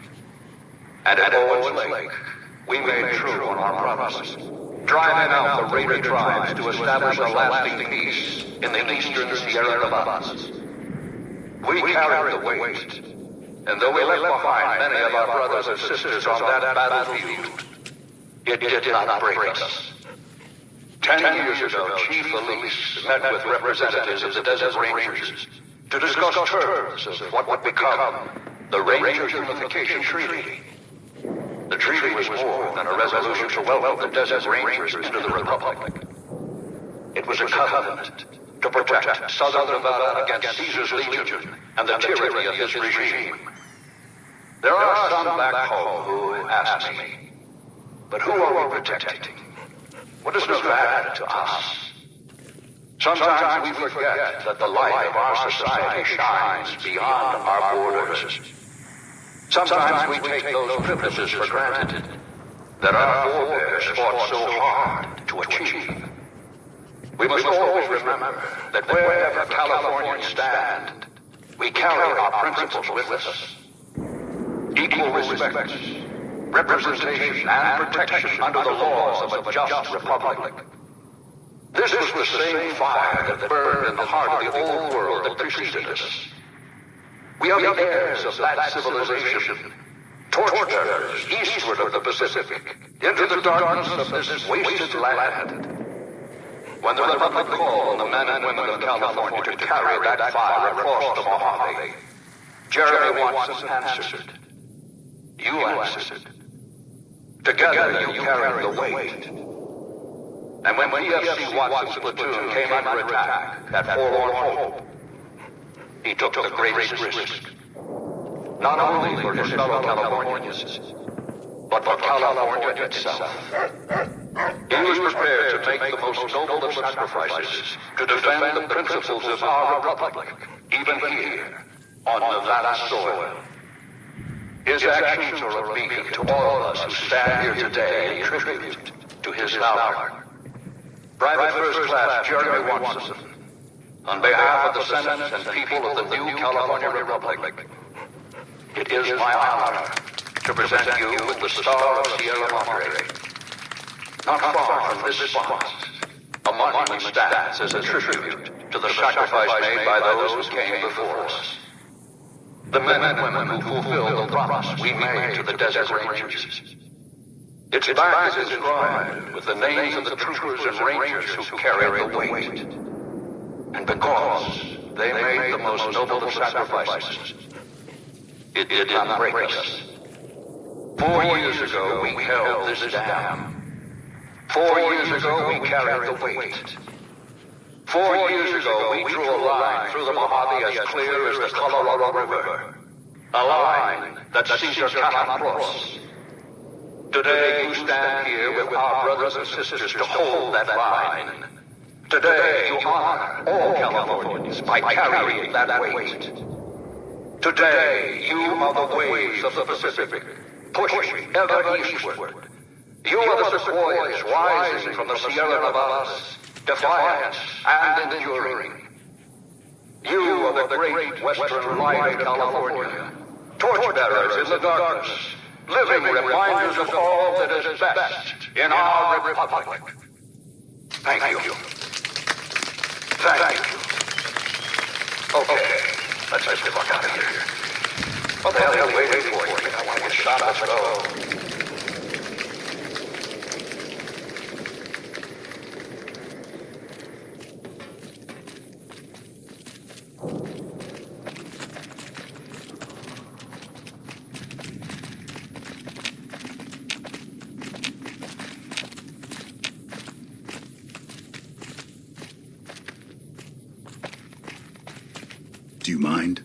And at Owens Lake, we made true on our promise, driving out the raider tribes to establish a lasting peace in the eastern Sierra Nevadas. We carried the weight, and though we left behind many of our brothers and sisters on that battlefield, it did not break us. 10 years ago, Chief Elise met with representatives of the Desert Rangers to discuss terms of what would become the Ranger Unification Treaty. The treaty was more than a resolution to welcome the Desert Rangers into the Republic. It was a covenant to protect Southern Nevada against Caesar's Legion and the tyranny of his regime. There are some back home who ask me, but who are we protecting? What does Nevada to us? Sometimes we forget that the light of our society shines beyond our borders. Sometimes we take those privileges for granted that our forebears fought so hard to achieve. We must always remember that wherever Californians stand, we carry our principles with us. Equal respect, representation, and protection under the laws of a just republic. This was the same fire that burned in the heart of the old world that preceded us. We are the heirs of that civilization, torchbearers eastward of the Pacific, into the darkness of this wasted land. When the Republic called on the men and women of California to carry that fire across the Mojave, Jeremy Watson answered. You answered. Together you carried the weight. And when PFC Watson's platoon came under attack at Forlorn Hope, he took the greatest risk. Not only for his fellow Californians, but for California itself. He was prepared to make the most noble of sacrifices to defend the principles of our republic, even here, on Nevada soil. His actions are a beacon to all of us who stand here today in tribute to his valor. Private First Class Jeremy Watson, on behalf of the Senate and people of the new California Republic, it is my honor to present you with the Star of Sierra Madre. Not far from this spot, a monument stands as a tribute to the sacrifice made by those who came before us. The men and women who fulfilled the promise we made to the Desert Rangers. Its back is inscribed with the names of the troopers and rangers who carried the weight. And because they made the most noble of sacrifices, it did not break us. 4 years ago, we held this dam. 4 years ago, we carried the weight. 4 years ago, we drew a line through the Mojave as clear as the Colorado River. A line that Caesar cannot cross. Today, you stand here with our brothers and sisters to hold that line. Today, you honor all Californians by carrying that weight. Today, you are the waves of the Pacific, pushing ever eastward. You are the sequoias rising from the Sierra Nevadas, defiant and enduring. You are the great western light of California, torchbearers in the darkness, living reminders of all that is best in our republic. Thank you. Thank you. Okay, let's get the fuck out of here. What the hell are you waiting for? I want to get shot. Let's go. Do you mind?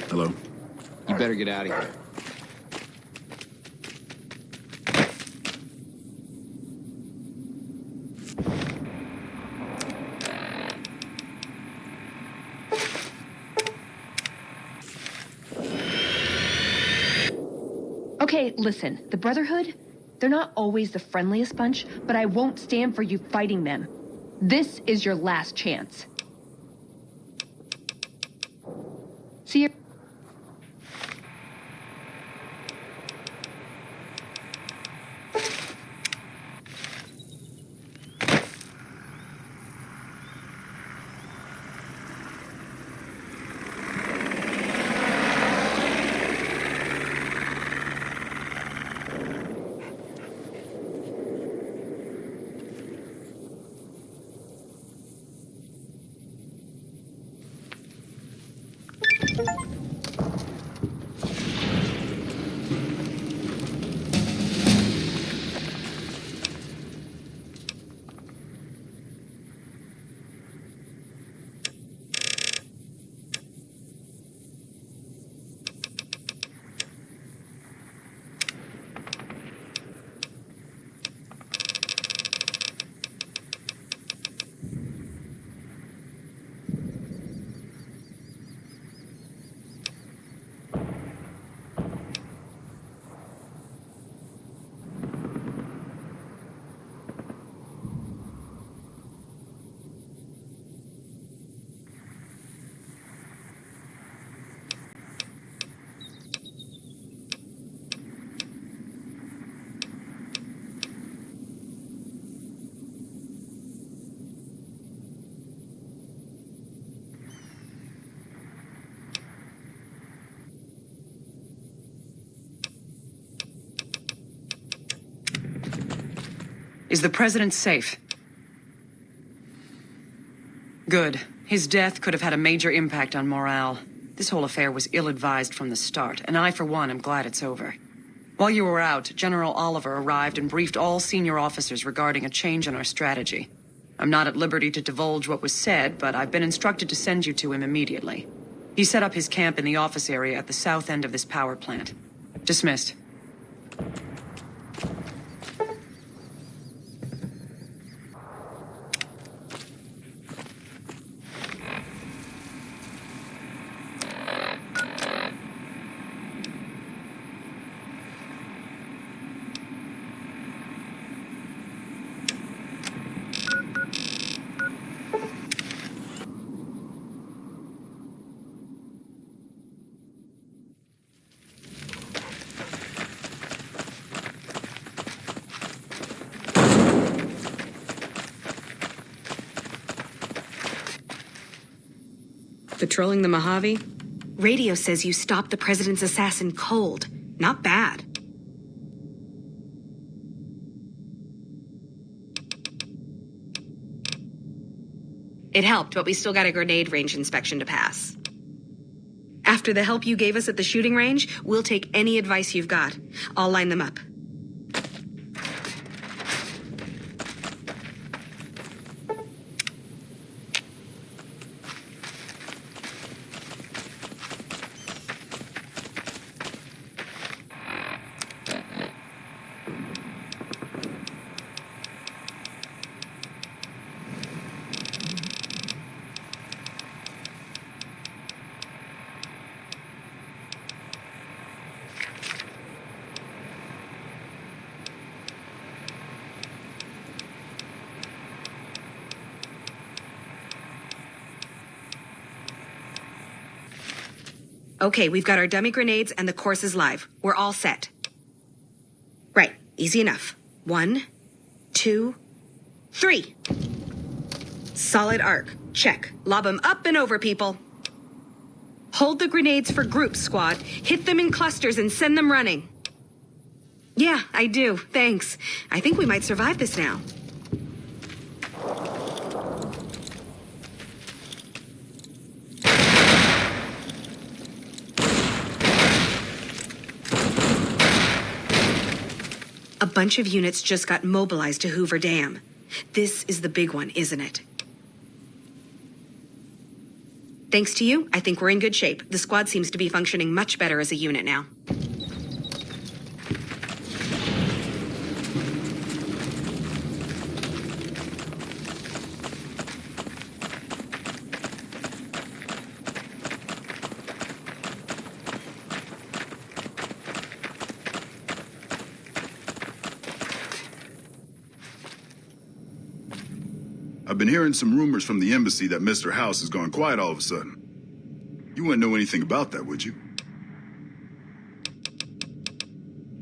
Hello? You better get out of here. Okay, listen, the Brotherhood, they're not always the friendliest bunch, but I won't stand for you fighting them. This is your last chance. See you. Is the president safe? Good. His death could have had a major impact on morale. This whole affair was ill-advised from the start, and I, for one, am glad it's over. While you were out, General Oliver arrived and briefed all senior officers regarding a change in our strategy. I'm not at liberty to divulge what was said, but I've been instructed to send you to him immediately. He set up his camp in the office area at the south end of this power plant. Dismissed. Patrolling the Mojave? Radio says you stopped the president's assassin cold. Not bad. It helped, but we still got a grenade range inspection to pass. After the help you gave us at the shooting range, we'll take any advice you've got. I'll line them up. Okay, we've got our dummy grenades and the course is live. We're all set. Right, easy enough. 1, 2, 3. Solid arc. Check. Lob them up and over, people. Hold the grenades for groups, squad. Hit them in clusters and send them running. Yeah, I do. Thanks. I think we might survive this now. A bunch of units just got mobilized to Hoover Dam. This is the big one, isn't it? Thanks to you, I think we're in good shape. The squad seems to be functioning much better as a unit now. I've been hearing some rumors from the embassy that Mr. House has gone quiet all of a sudden. You wouldn't know anything about that, would you?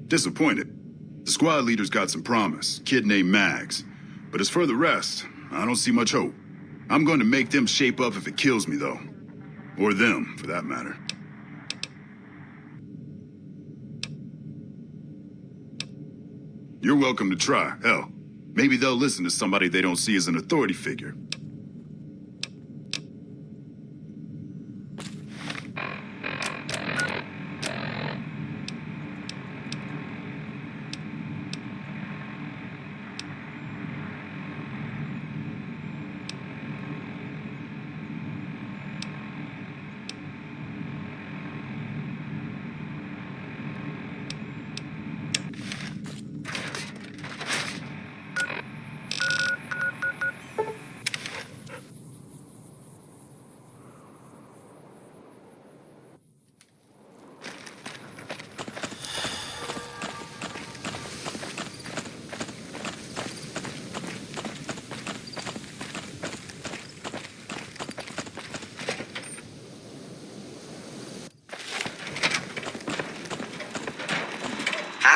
Disappointed. The squad leader's got some promise, kid named Mags. But as for the rest, I don't see much hope. I'm going to make them shape up if it kills me, though. Or them, for that matter. You're welcome to try. Hell, maybe they'll listen to somebody they don't see as an authority figure.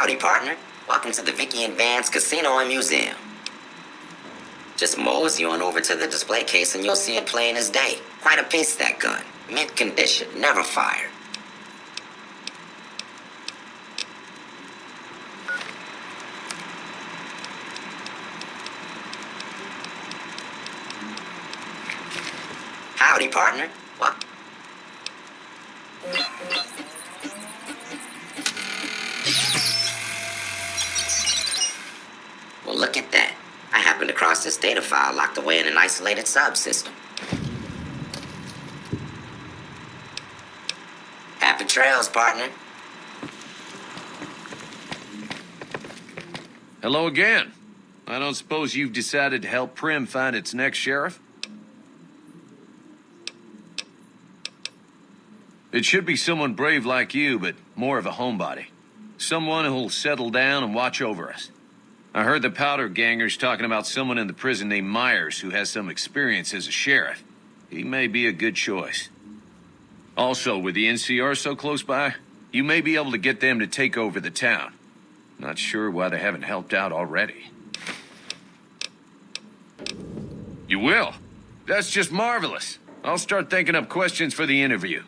Howdy, partner. Welcome to the Vicky and Vance Casino and Museum. Just mosey on over to the display case and you'll see it plain as day. Quite a piece, that gun. Mint condition, never fired. Howdy, partner. What? Well, look at that. I happened across this data file locked away in an isolated subsystem. Happy trails, partner. Hello again. I don't suppose you've decided to help Prim find its next sheriff? It should be someone brave like you, but more of a homebody. Someone who'll settle down and watch over us. I heard the powder gangers talking about someone in the prison named Myers who has some experience as a sheriff. He may be a good choice. Also, with the NCR so close by, you may be able to get them to take over the town. Not sure why they haven't helped out already. You will? That's just marvelous. I'll start thinking up questions for the interview.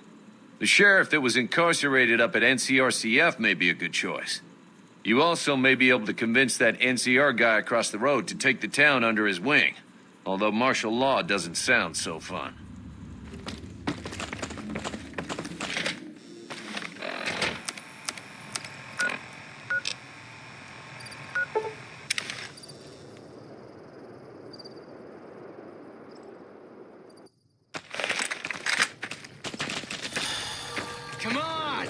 The sheriff that was incarcerated up at NCRCF may be a good choice. You also may be able to convince that NCR guy across the road to take the town under his wing. Although martial law doesn't sound so fun. Come on!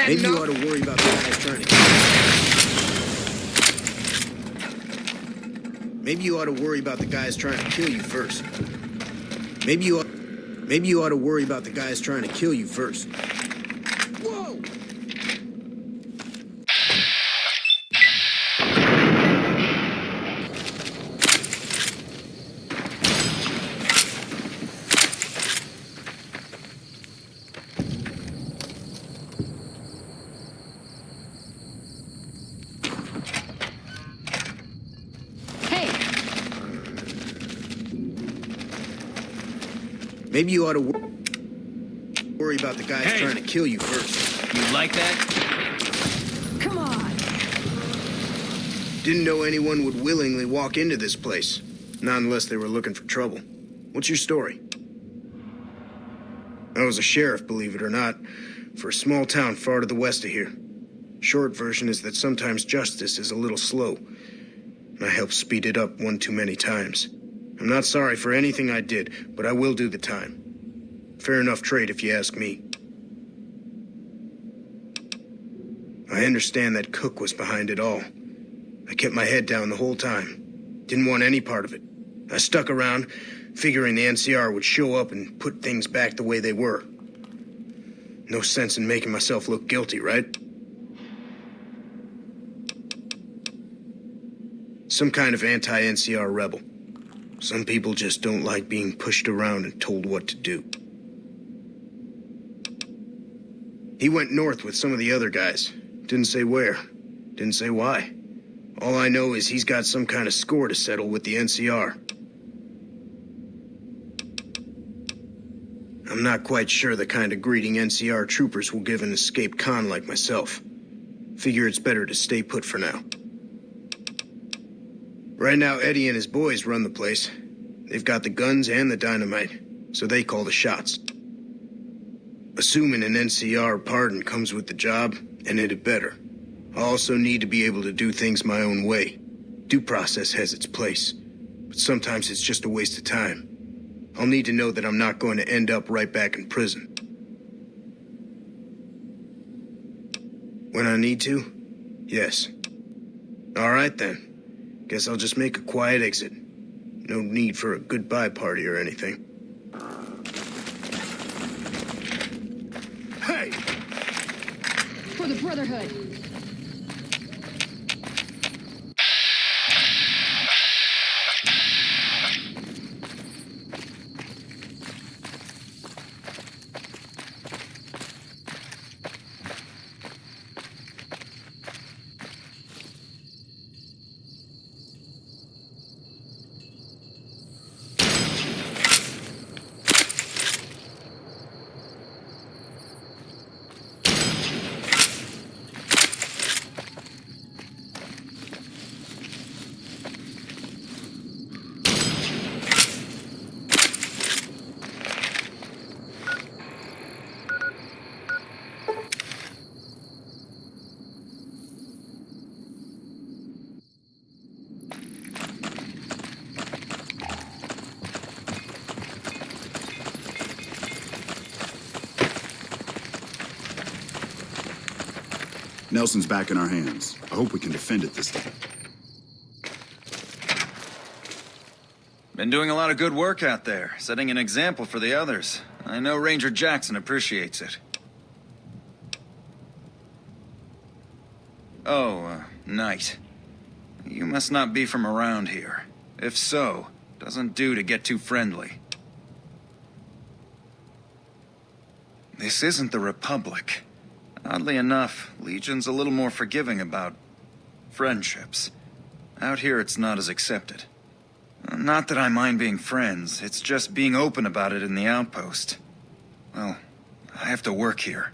Maybe you ought to worry about the guys trying to... Maybe you ought to worry about the guys trying to kill you first. Maybe you ought to worry about the guys trying to kill you first. Whoa! Maybe you ought to worry about the guys trying to kill you first. You like that? Come on. Didn't know anyone would willingly walk into this place. Not unless they were looking for trouble. What's your story? I was a sheriff, believe it or not, for a small town far to the west of here. Short version is that sometimes justice is a little slow. And I helped speed it up one too many times. I'm not sorry for anything I did, but I will do the time. Fair enough trade if you ask me. I understand that Cook was behind it all. I kept my head down the whole time. Didn't want any part of it. I stuck around, figuring the NCR would show up and put things back the way they were. No sense in making myself look guilty, right? Some kind of anti-NCR rebel. Some people just don't like being pushed around and told what to do. He went north with some of the other guys. Didn't say where. Didn't say why. All I know is he's got some kind of score to settle with the NCR. I'm not quite sure the kind of greeting NCR troopers will give an escaped con like myself. Figure it's better to stay put for now. Right now, Eddie and his boys run the place. They've got the guns and the dynamite, so they call the shots. Assuming an NCR pardon comes with the job, and it had better. I also need to be able to do things my own way. Due process has its place, but sometimes it's just a waste of time. I'll need to know that I'm not going to end up right back in prison. When I need to? Yes. All right then. Guess I'll just make a quiet exit. No need for a goodbye party or anything. Hey! For the Brotherhood. Nelson's back in our hands. I hope we can defend it this time. Been doing a lot of good work out there, setting an example for the others. I know Ranger Jackson appreciates it. Oh, Knight. You must not be from around here. If so, doesn't do to get too friendly. This isn't the Republic. Oddly enough, Legion's a little more forgiving about friendships. Out here, it's not as accepted. Not that I mind being friends, it's just being open about it in the outpost. Well, I have to work here.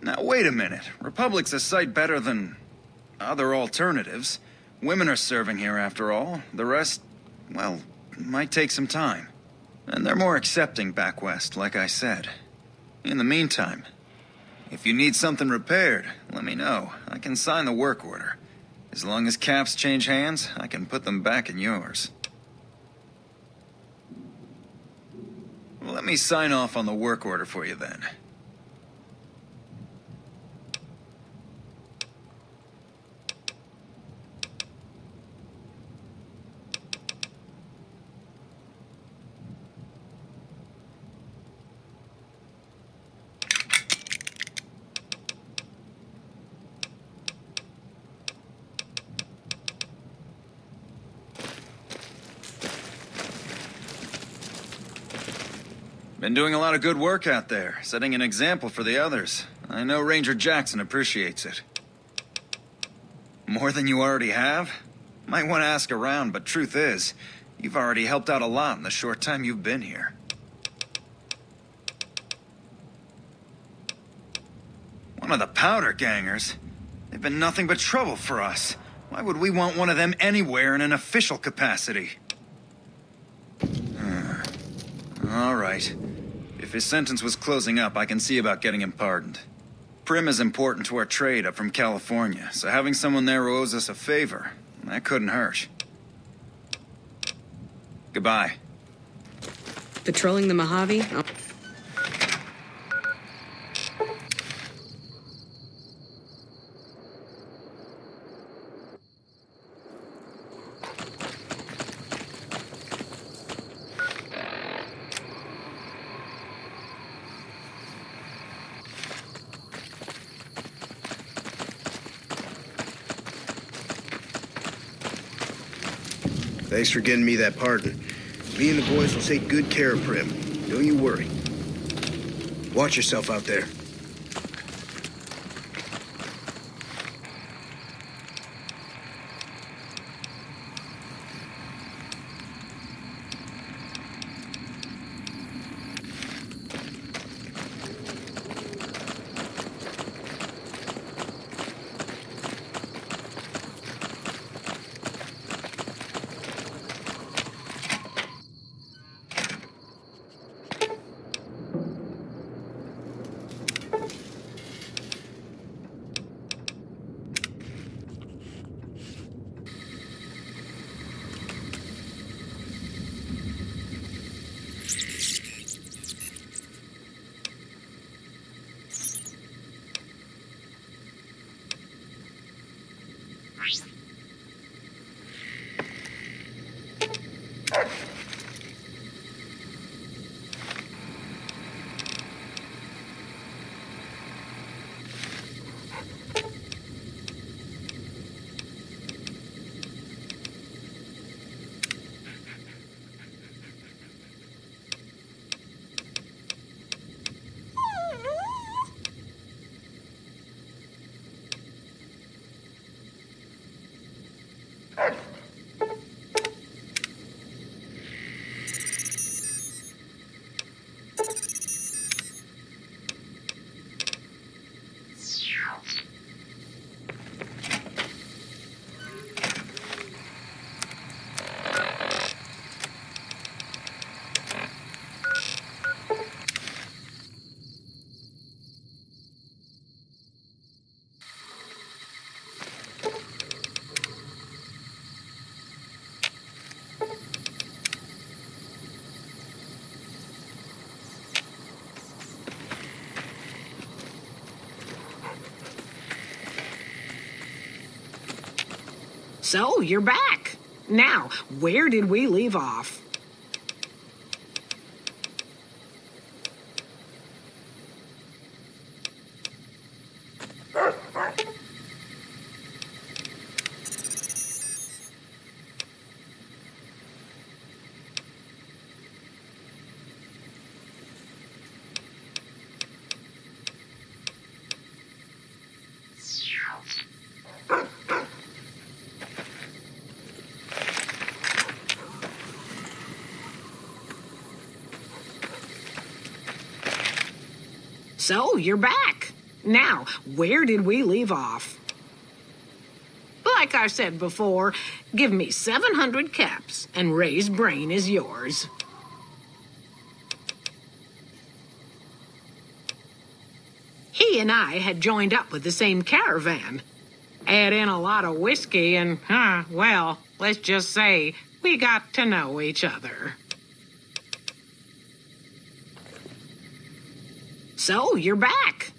Now, wait a minute. Republic's a sight better than other alternatives. Women are serving here after all. The rest, well, might take some time. And they're more accepting back west, like I said. In the meantime, if you need something repaired, let me know. I can sign the work order. As long as caps change hands, I can put them back in yours. Let me sign off on the work order for you then. Been doing a lot of good work out there, setting an example for the others. I know Ranger Jackson appreciates it. More than you already have? Might want to ask around, but truth is, you've already helped out a lot in the short time you've been here. One of the powder gangers? They've been nothing but trouble for us. Why would we want one of them anywhere in an official capacity? All right. If his sentence was closing up, I can see about getting him pardoned. Prim is important to our trade up from California, so having someone there who owes us a favor, that couldn't hurt. Goodbye. Patrolling the Mojave? Oh. Thanks for getting me that pardon. Me and the boys will take good care of Prim. Don't you worry. Watch yourself out there. So, you're back. Now, where did we leave off? So, you're back. Now, where did we leave off? Like I said before, give me 700 caps, and Ray's brain is yours. He and I had joined up with the same caravan. Add in a lot of whiskey and, well, let's just say we got to know each other. So, you're back.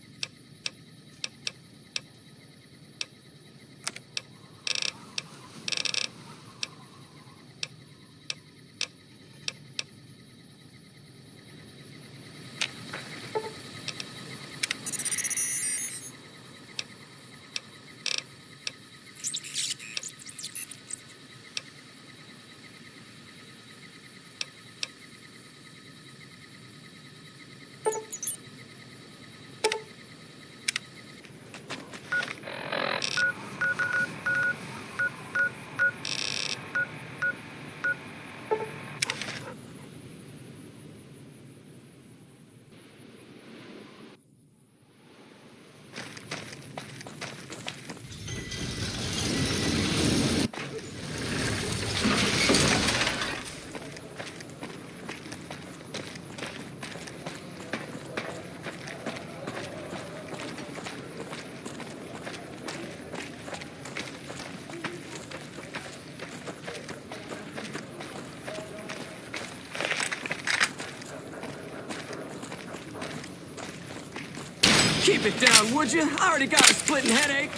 Keep it down, would you? I already got a splitting headache.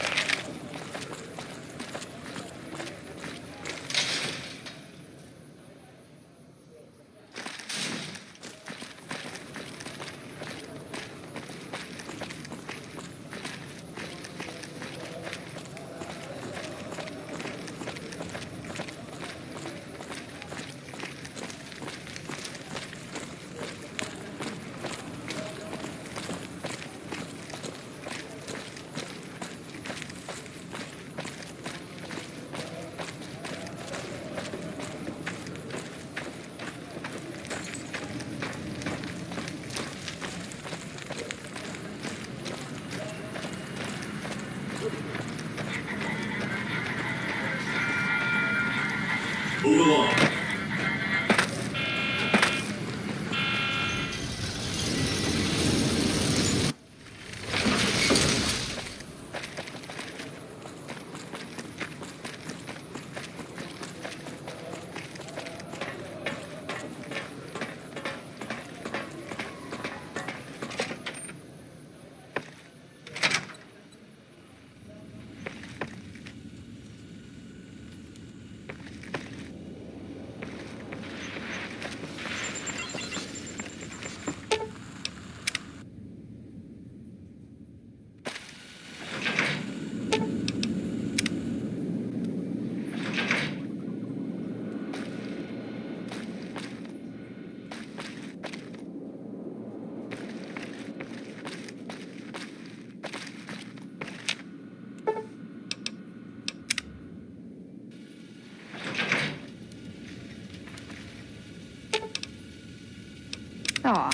Move along. Aw.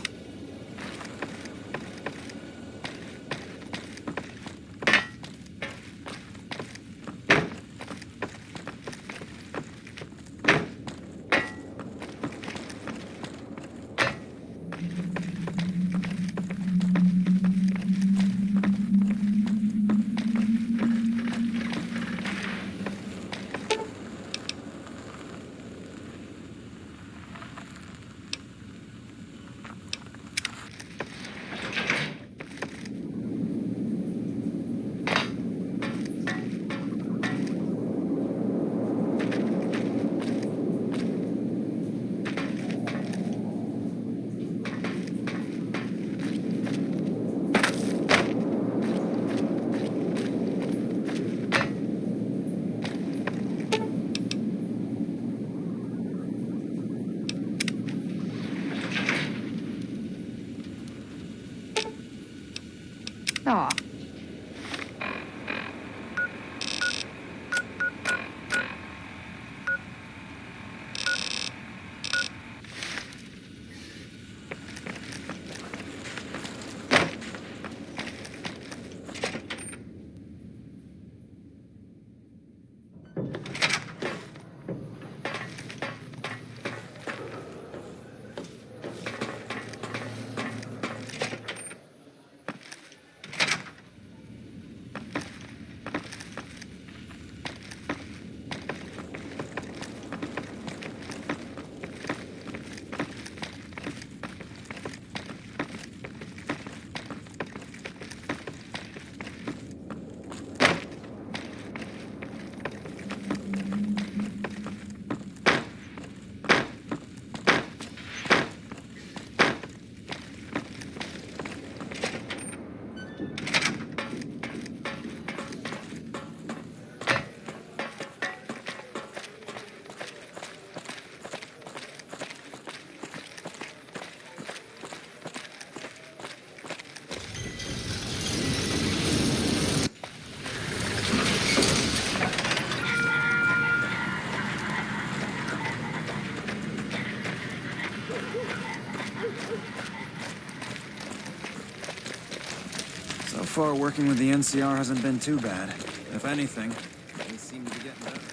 far, working with the NCR hasn't been too bad. If anything, they seem to be getting better.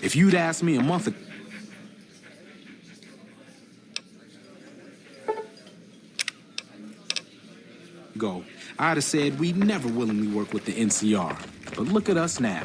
If you'd asked me a month ago, I'd have said we'd never willingly work with the NCR. But look at us now.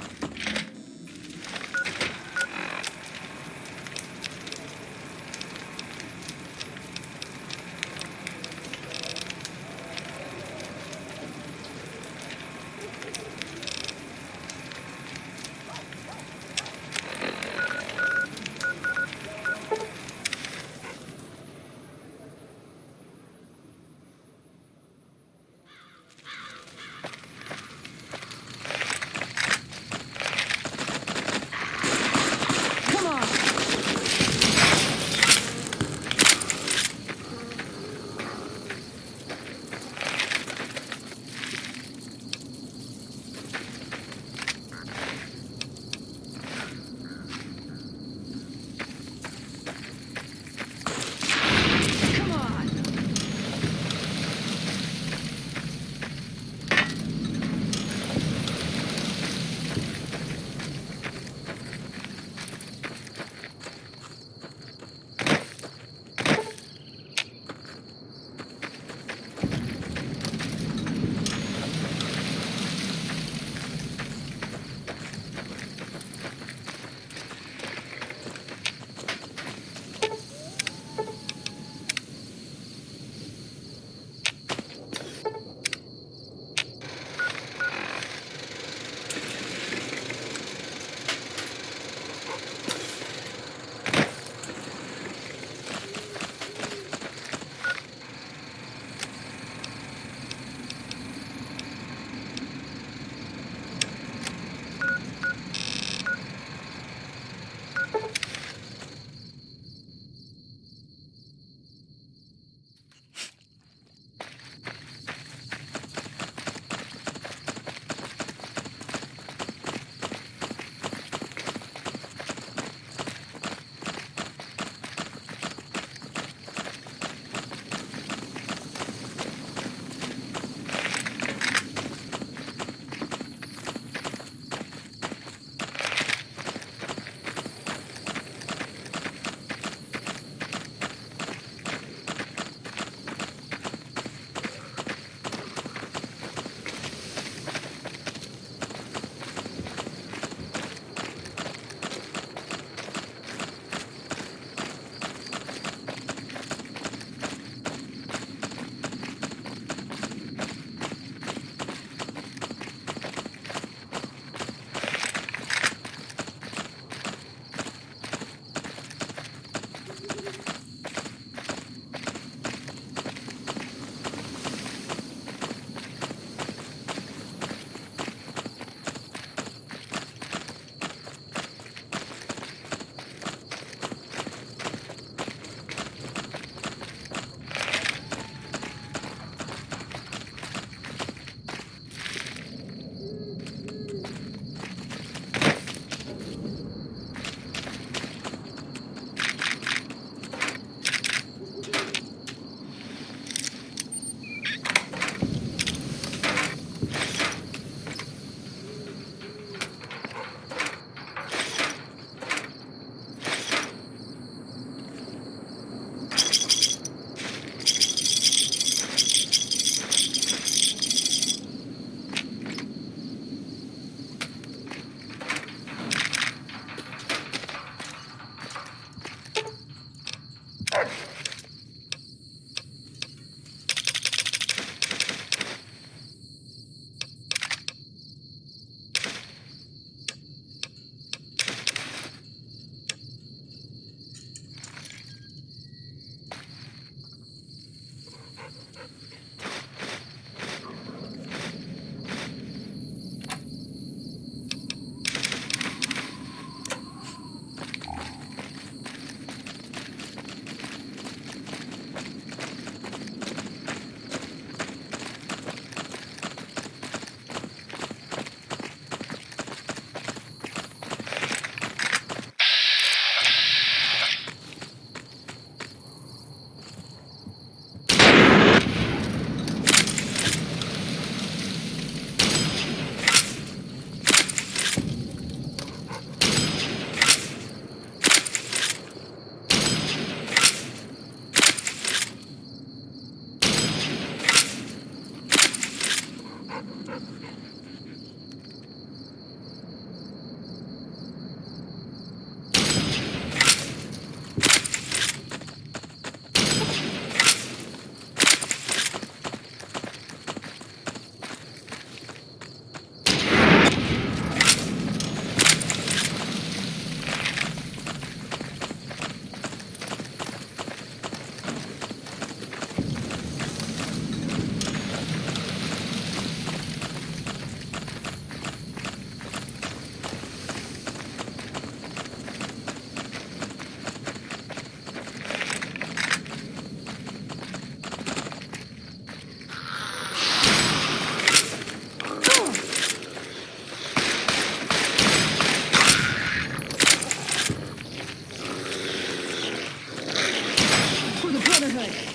Brotherhood.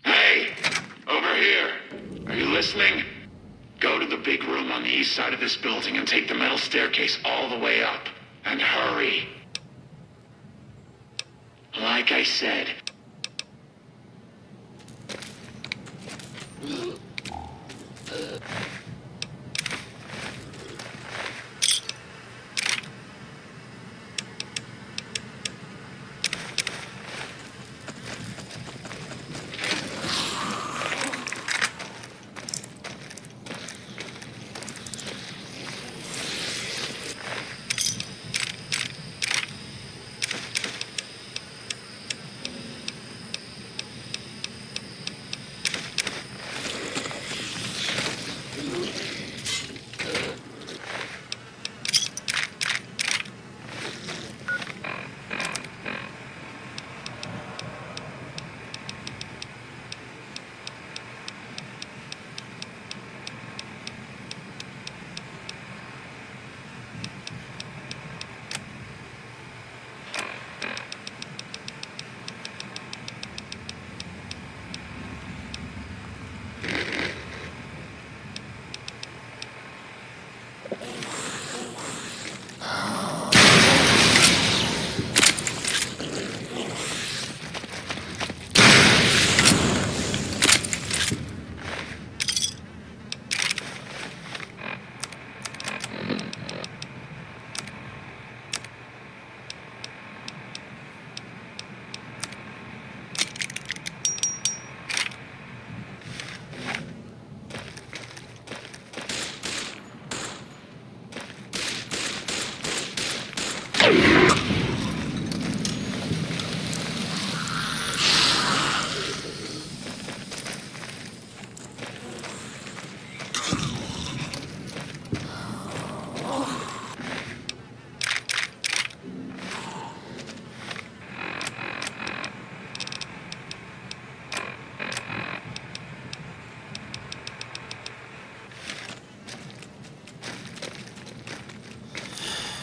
Hey! Over here! Are you listening? Go to the big room on the east side of this building and take the metal staircase all the way up. And hurry. Like I said.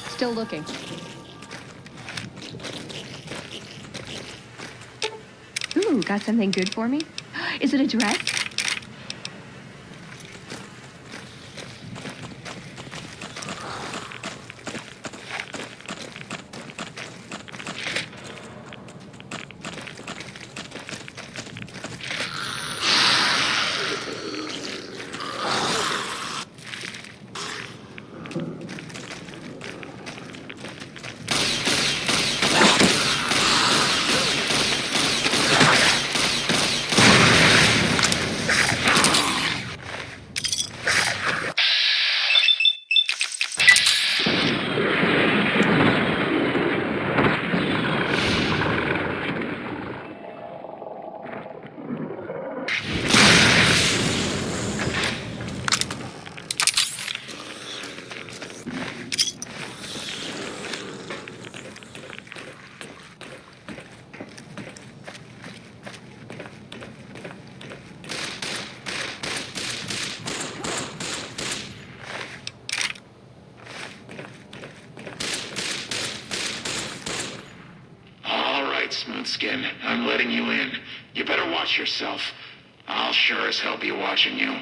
Still looking. Ooh, got something good for me? Is it a dress? Smoothskin, I'm letting you in. You better watch yourself. I'll sure as hell be watching you.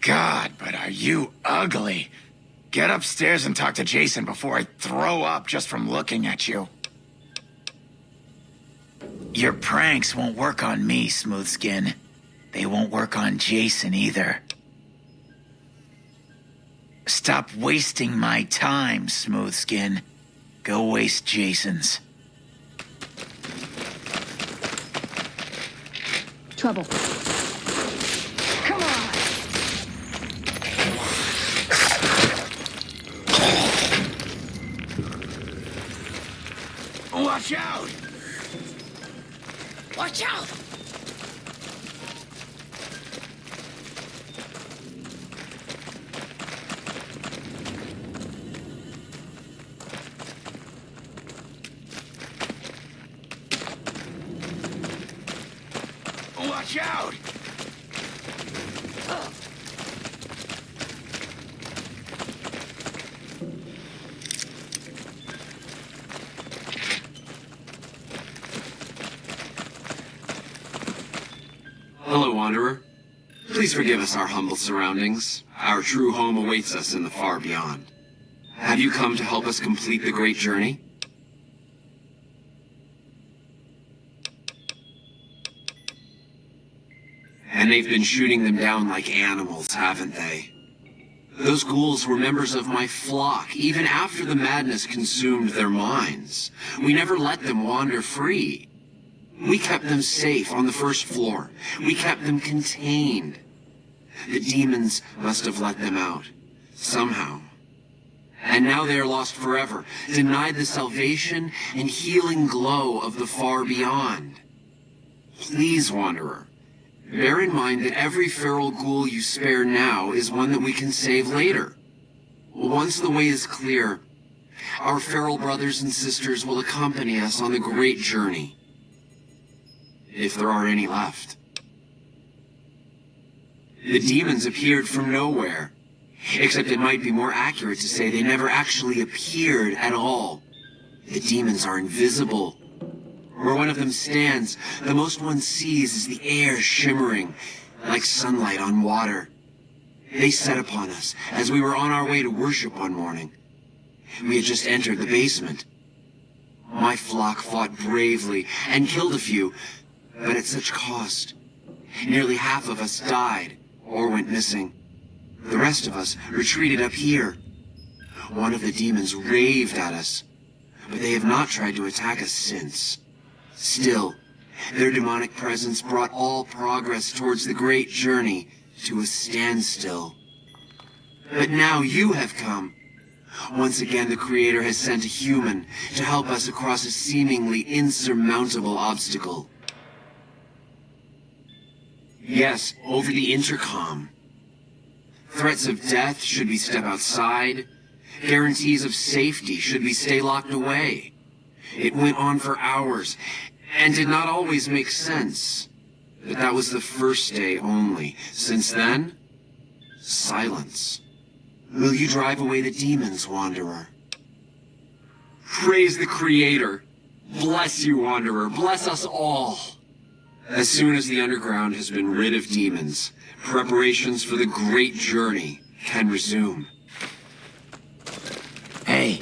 God, but are you ugly. Get upstairs and talk to Jason before I throw up just from looking at you. Your pranks won't work on me, Smoothskin. They won't work on Jason either. Stop wasting my time, Smoothskin. Go waste Jason's. Trouble. Come on! Watch out! Watch out! Watch out! Hello, Wanderer. Please forgive us our humble surroundings. Our true home awaits us in the far beyond. Have you come to help us complete the great journey? And they've been shooting them down like animals, haven't they? Those ghouls were members of my flock, even after the madness consumed their minds. We never let them wander free. We kept them safe on the first floor. We kept them contained. The demons must have let them out, somehow. And now they are lost forever, denied the salvation and healing glow of the far beyond. Please, Wanderer, bear in mind that every feral ghoul you spare now is one that we can save later. Once the way is clear, our feral brothers and sisters will accompany us on the great journey. If there are any left. The demons appeared from nowhere. Except it might be more accurate to say they never actually appeared at all. The demons are invisible. Where one of them stands, the most one sees is the air shimmering, like sunlight on water. They set upon us as we were on our way to worship one morning. We had just entered the basement. My flock fought bravely and killed a few, but at such cost. Nearly half of us died or went missing. The rest of us retreated up here. One of the demons raved at us, but they have not tried to attack us since. Still, their demonic presence brought all progress towards the great journey to a standstill. But now you have come. Once again, the Creator has sent a human to help us across a seemingly insurmountable obstacle. Yes, over the intercom. Threats of death should we step outside. Guarantees of safety should we stay locked away. It went on for hours, and did not always make sense. But that was the first day only. Since then, silence. Will you drive away the demons, Wanderer? Praise the Creator. Bless you, Wanderer. Bless us all. As soon as the underground has been rid of demons, preparations for the great journey can resume. Hey.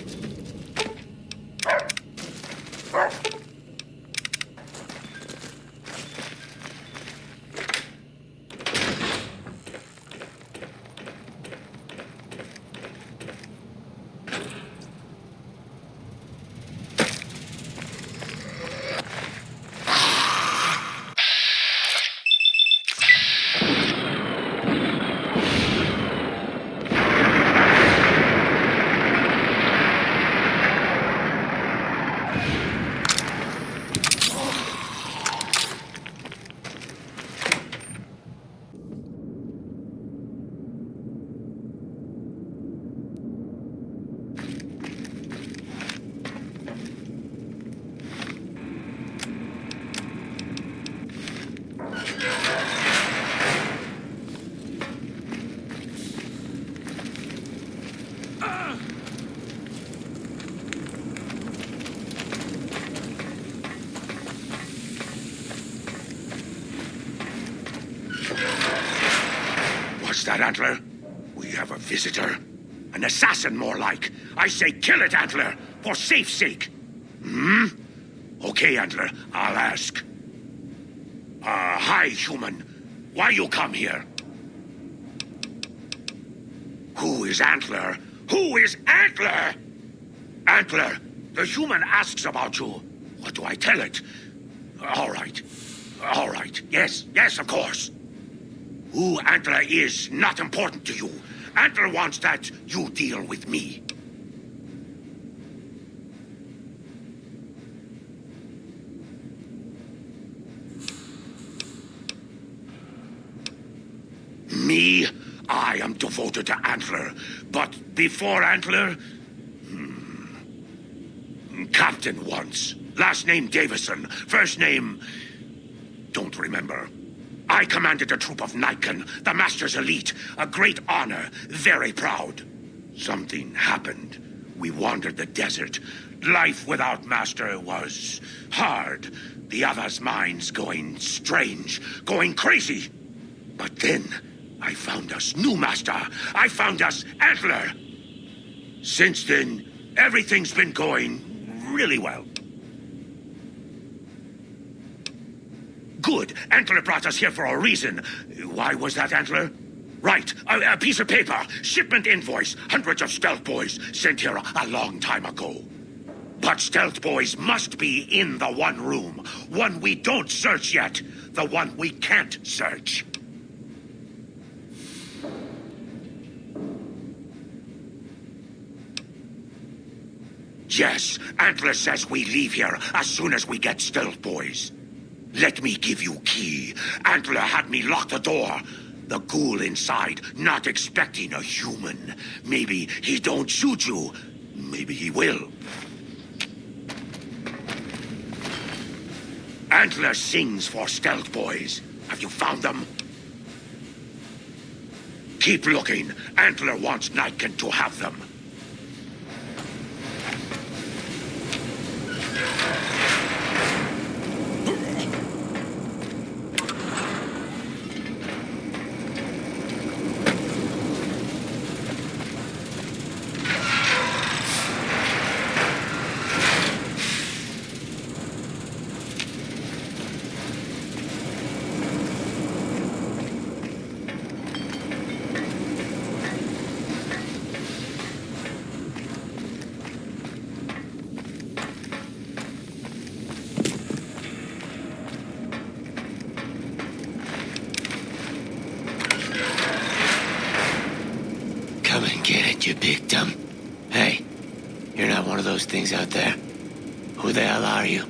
What's that, Antler? We have a visitor. An assassin, more like. I say kill it, Antler, for safe's sake. Hmm? Okay, Antler, I'll ask. Hi, human. Why you come here? Who is Antler? Who is Antler? Antler, the human asks about you. What do I tell it? All right. All right. Yes, yes, of course. Who Antler is not important to you. Antler wants that you deal with me. Me? I am devoted to Antler. But before Antler... Captain once. Last name Davison. First name... Don't remember. I commanded a troop of Niken, the Master's elite. A great honor, very proud. Something happened. We wandered the desert. Life without Master was hard. The others' minds going strange, going crazy. But then, I found us new Master. I found us Antler. Since then, everything's been going really well. Good. Antler brought us here for a reason. Why was that, Antler? Right. A piece of paper. Shipment invoice. Hundreds of stealth boys sent here a long time ago. But stealth boys must be in the one room. One we don't search yet. The one we can't search. Yes, Antler says we leave here as soon as we get stealth boys. Let me give you key. Antler had me lock the door. The ghoul inside, not expecting a human. Maybe he don't shoot you. Maybe he will. Antler sings for stealth boys. Have you found them? Keep looking. Antler wants Niken to have them. Come and get it, you big dumb. Hey, you're not one of those things out there. Who the hell are you?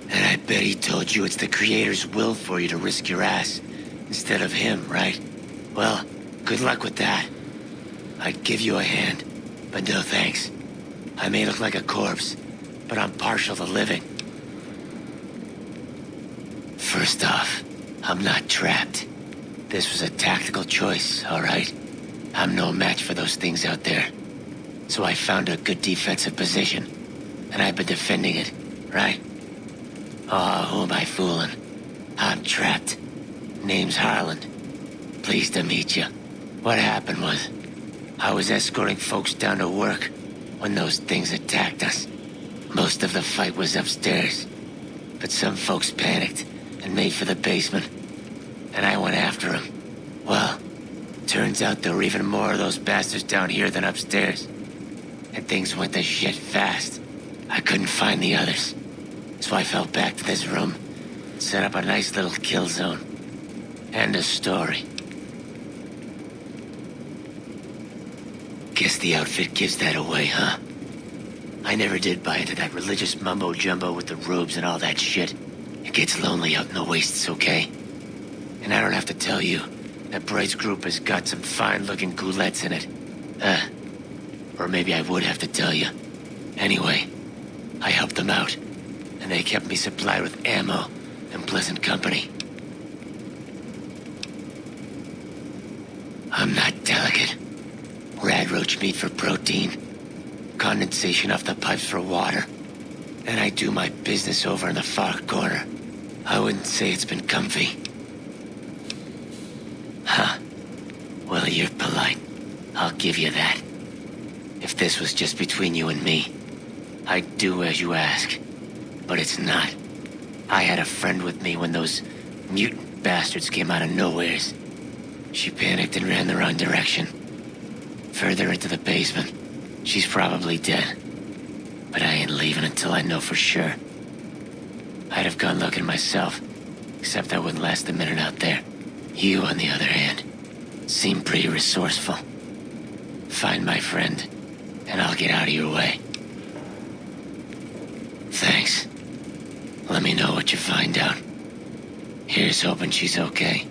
And I bet he told you it's the Creator's will for you to risk your ass instead of him, right? Well, good luck with that. I'd give you a hand, but no thanks. I may look like a corpse, but I'm partial to living. First off, I'm not trapped. This was a tactical choice, all right? I'm no match for those things out there. So I found a good defensive position, and I've been defending it, right? Oh, who am I fooling? I'm trapped. Name's Harland. Pleased to meet you. What happened was, I was escorting folks down to work when those things attacked us. Most of the fight was upstairs, but some folks panicked and made for the basement. And I went after him. Well, turns out there were even more of those bastards down here than upstairs. And things went to shit fast. I couldn't find the others. So I fell back to this room, set up a nice little kill zone. End of story. Guess the outfit gives that away, huh? I never did buy into that religious mumbo-jumbo with the robes and all that shit. It gets lonely out in the wastes, okay? And I don't have to tell you that Bright's group has got some fine-looking goulettes in it. Or maybe I would have to tell you. Anyway, I helped them out, and they kept me supplied with ammo and pleasant company. I'm not delicate. Radroach meat for protein, condensation off the pipes for water, and I do my business over in the far corner. I wouldn't say it's been comfy. Huh. Well, you're polite. I'll give you that. If this was just between you and me, I'd do as you ask. But it's not. I had a friend with me when those mutant bastards came out of nowheres. She panicked and ran the wrong direction. Further into the basement. She's probably dead. But I ain't leaving until I know for sure. I'd have gone looking myself, except I wouldn't last a minute out there. You, on the other hand, seem pretty resourceful. Find my friend, and I'll get out of your way. Thanks. Let me know what you find out. Here's hoping she's okay.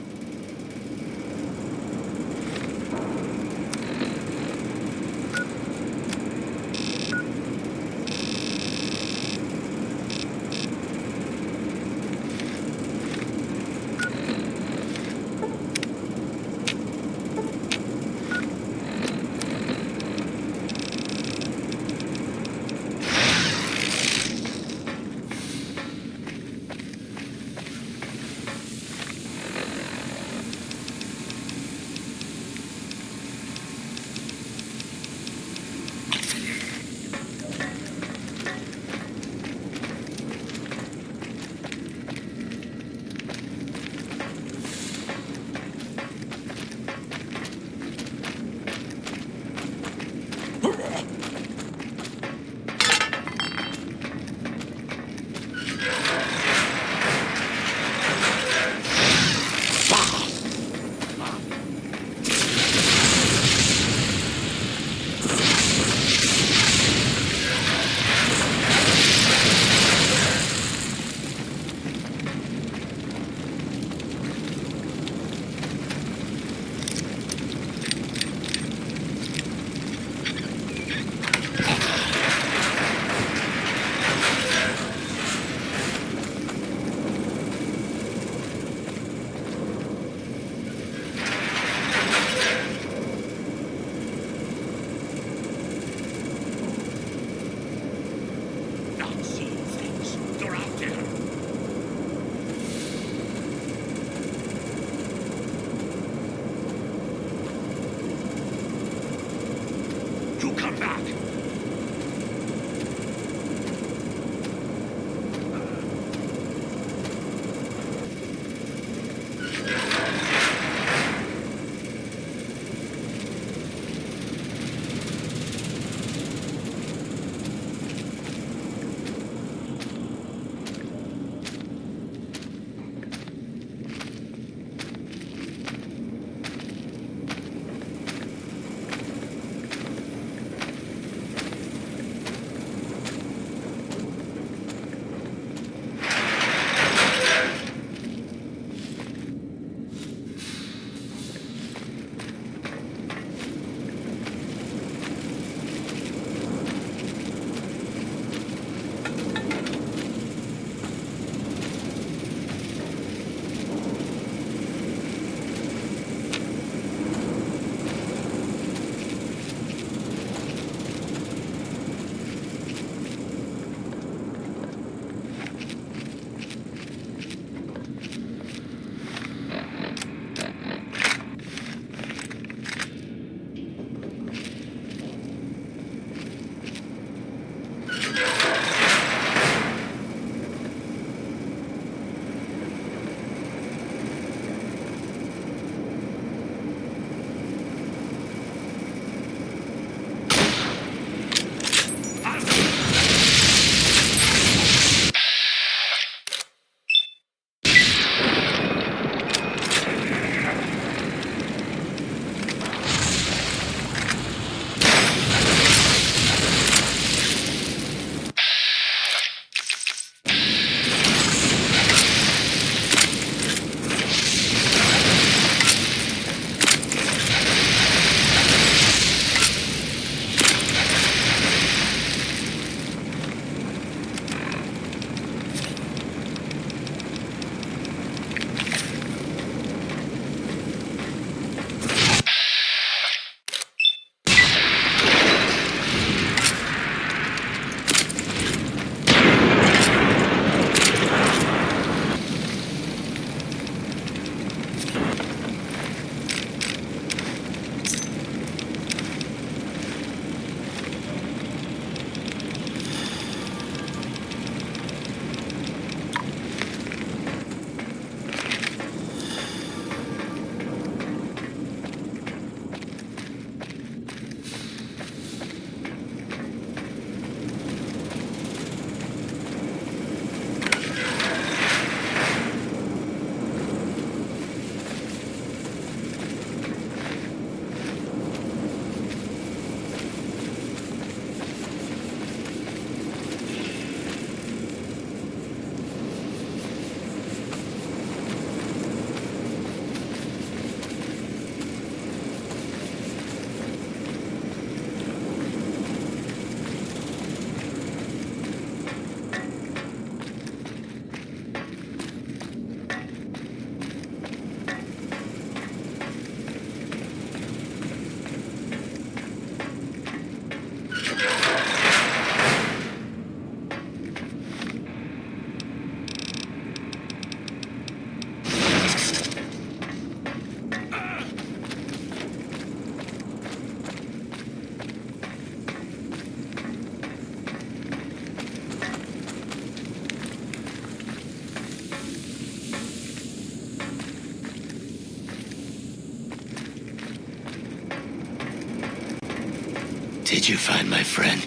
Did you find my friend?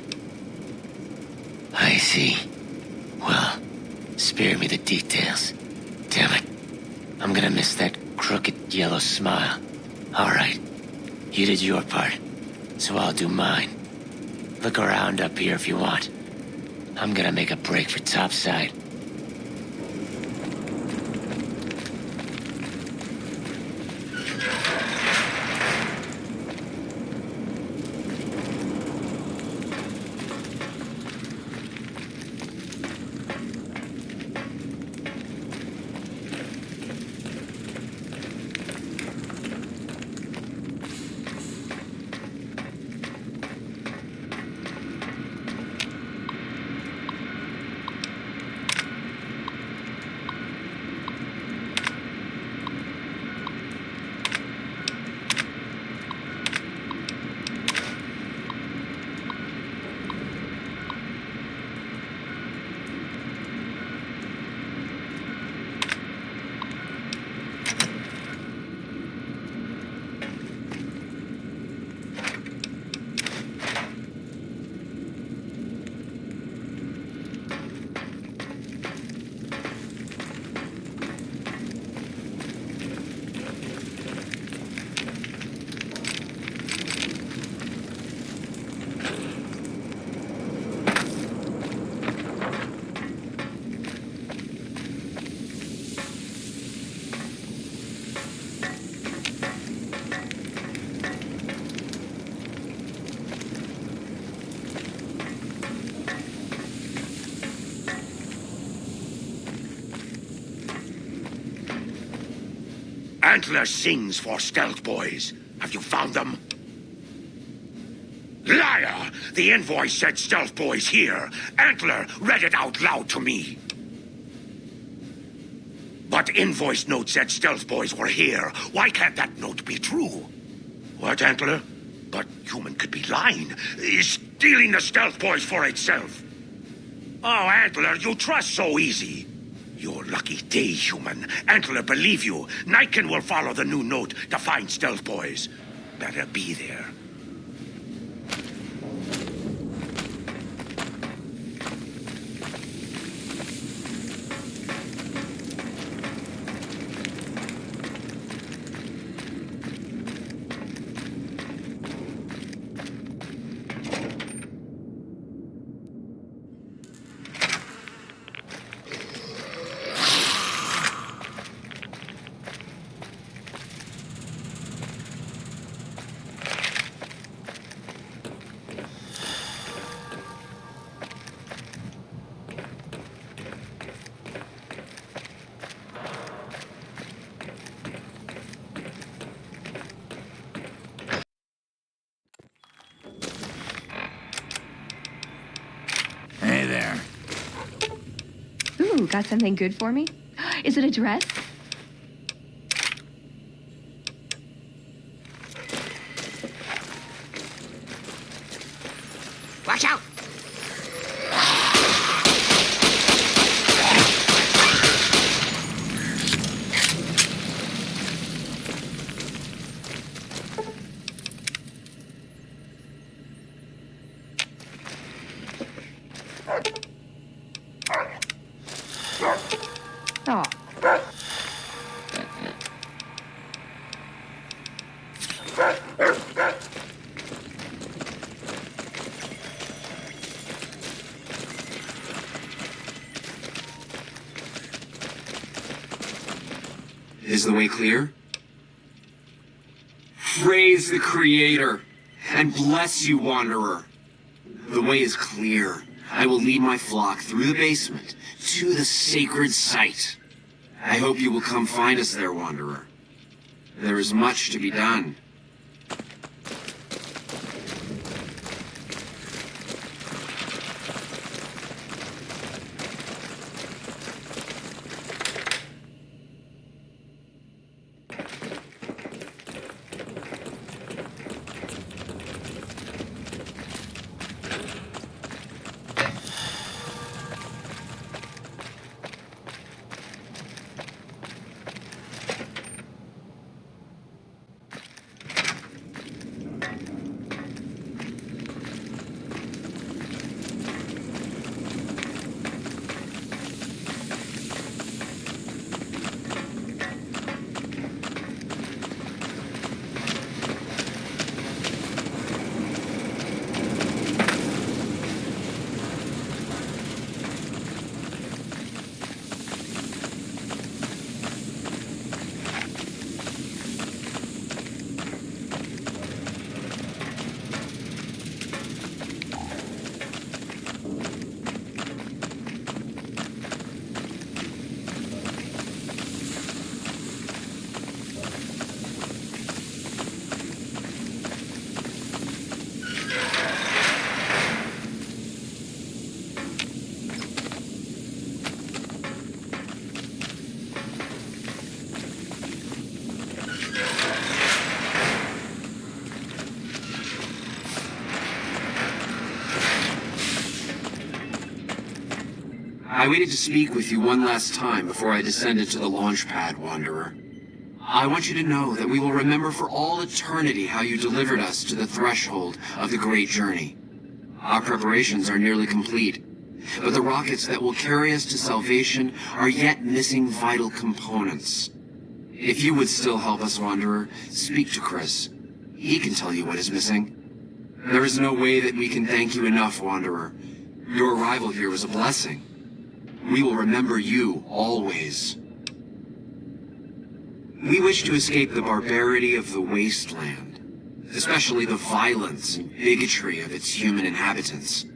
I see. Well, spare me the details. Damn it. I'm gonna miss that crooked yellow smile. Alright. You did your part, so I'll do mine. Look around up here if you want. I'm gonna make a break for topside. Antler sings for Stealth Boys. Have you found them? Liar! The invoice said Stealth Boys here. Antler read it out loud to me. But invoice note said Stealth Boys were here. Why can't that note be true? What, Antler? But human could be lying. Stealing the Stealth Boys for itself. Oh, Antler, you trust so easy. Your lucky day, human. Antler, believe you. Niken will follow the new note to find Stealth Boys. Better be there. Hey there. Ooh, got something good for me? Is it a dress? Watch out! Oh. Is the way clear? Praise the Creator, and bless you, Wanderer. The way is clear. I will lead my flock through the basement to the sacred site. I hope you will come find us there, Wanderer. There is much to be done. I waited to speak with you one last time before I descended to the launch pad, Wanderer. I want you to know that we will remember for all eternity how you delivered us to the threshold of the great journey. Our preparations are nearly complete, but the rockets that will carry us to salvation are yet missing vital components. If you would still help us, Wanderer, speak to Chris. He can tell you what is missing. There is no way that we can thank you enough, Wanderer. Your arrival here was a blessing. We will remember you always. We wish to escape the barbarity of the wasteland, especially the violence and bigotry of its human inhabitants.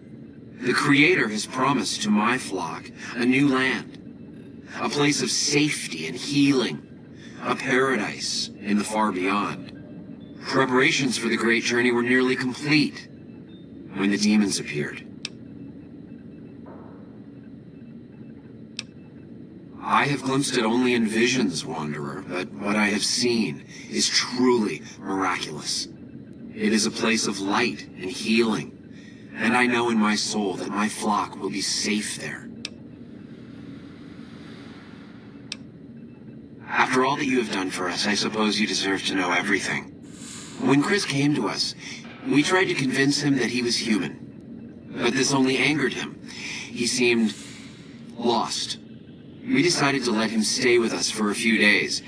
The Creator has promised to my flock a new land, a place of safety and healing, a paradise in the far beyond. Preparations for the great journey were nearly complete when the demons appeared. I have glimpsed it only in visions, Wanderer, but what I have seen is truly miraculous. It is a place of light and healing, and I know in my soul that my flock will be safe there. After all that you have done for us, I suppose you deserve to know everything. When Chris came to us, we tried to convince him that he was human, but this only angered him. He seemed lost. We decided to let him stay with us for a few days,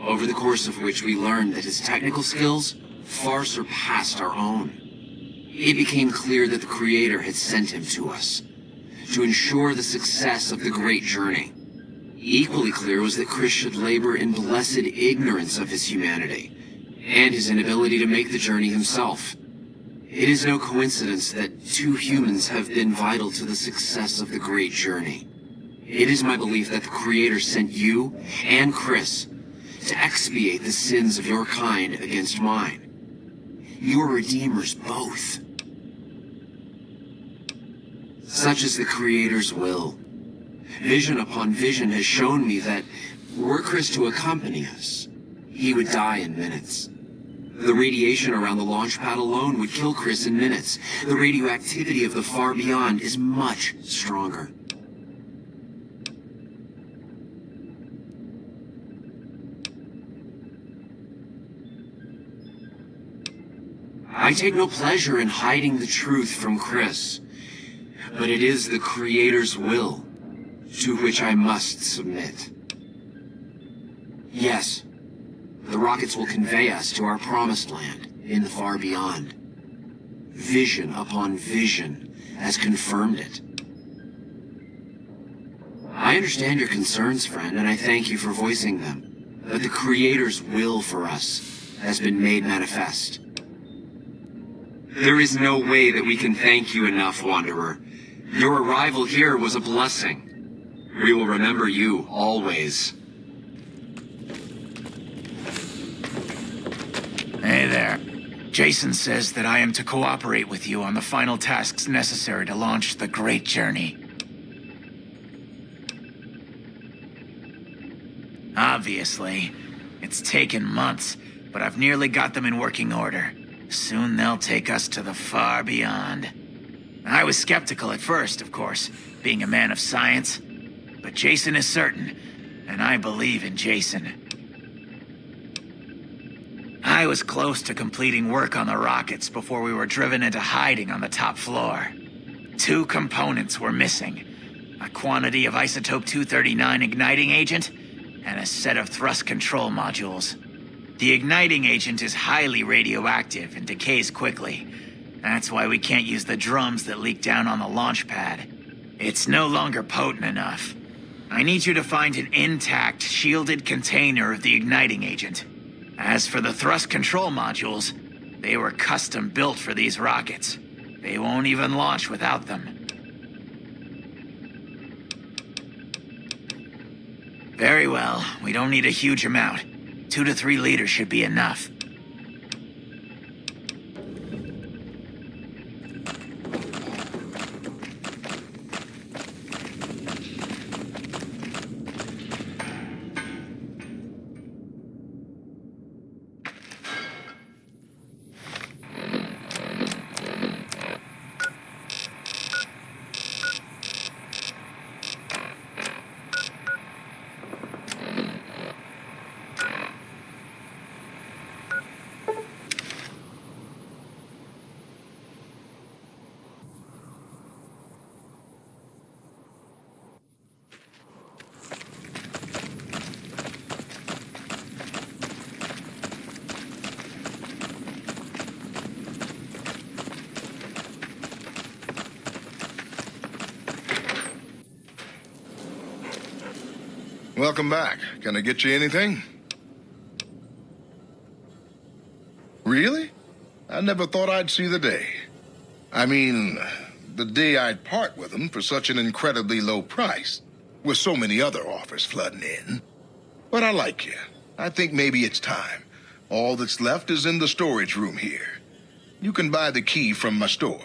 over the course of which we learned that his technical skills far surpassed our own. It became clear that the Creator had sent him to us, to ensure the success of the great journey. Equally clear was that Chris should labor in blessed ignorance of his humanity, and his inability to make the journey himself. It is no coincidence that two humans have been vital to the success of the great journey. It is my belief that the Creator sent you and Chris to expiate the sins of your kind against mine. You are redeemers both. Such is the Creator's will. Vision upon vision has shown me that were Chris to accompany us, he would die in minutes. The radiation around the launch pad alone would kill Chris in minutes. The radioactivity of the far beyond is much stronger. I take no pleasure in hiding the truth from Chris, but it is the Creator's will to which I must submit. Yes, the rockets will convey us to our promised land in the far beyond. Vision upon vision has confirmed it. I understand your concerns, friend, and I thank you for voicing them, but the Creator's will for us has been made manifest. There is no way that we can thank you enough, Wanderer. Your arrival here was a blessing. We will remember you always. Hey there. Jason says that I am to cooperate with you on the final tasks necessary to launch the great journey. Obviously, it's taken months, but I've nearly got them in working order. Soon they'll take us to the far beyond. I was skeptical at first, of course, being a man of science. But Jason is certain, and I believe in Jason. I was close to completing work on the rockets before we were driven into hiding on the top floor. 2 components were missing. A quantity of isotope 239 igniting agent, and a set of thrust control modules. The igniting agent is highly radioactive and decays quickly. That's why we can't use the drums that leak down on the launch pad. It's no longer potent enough. I need you to find an intact, shielded container of the igniting agent. As for the thrust control modules, they were custom built for these rockets. They won't even launch without them. Very well, we don't need a huge amount. 2 to 3 liters should be enough. Welcome back. Can I get you anything? Really? I never thought I'd see the day. I mean, the day I'd part with them for such an incredibly low price, with so many other offers flooding in. But I like you. I think maybe it's time. All that's left is in the storage room here. You can buy the key from my store.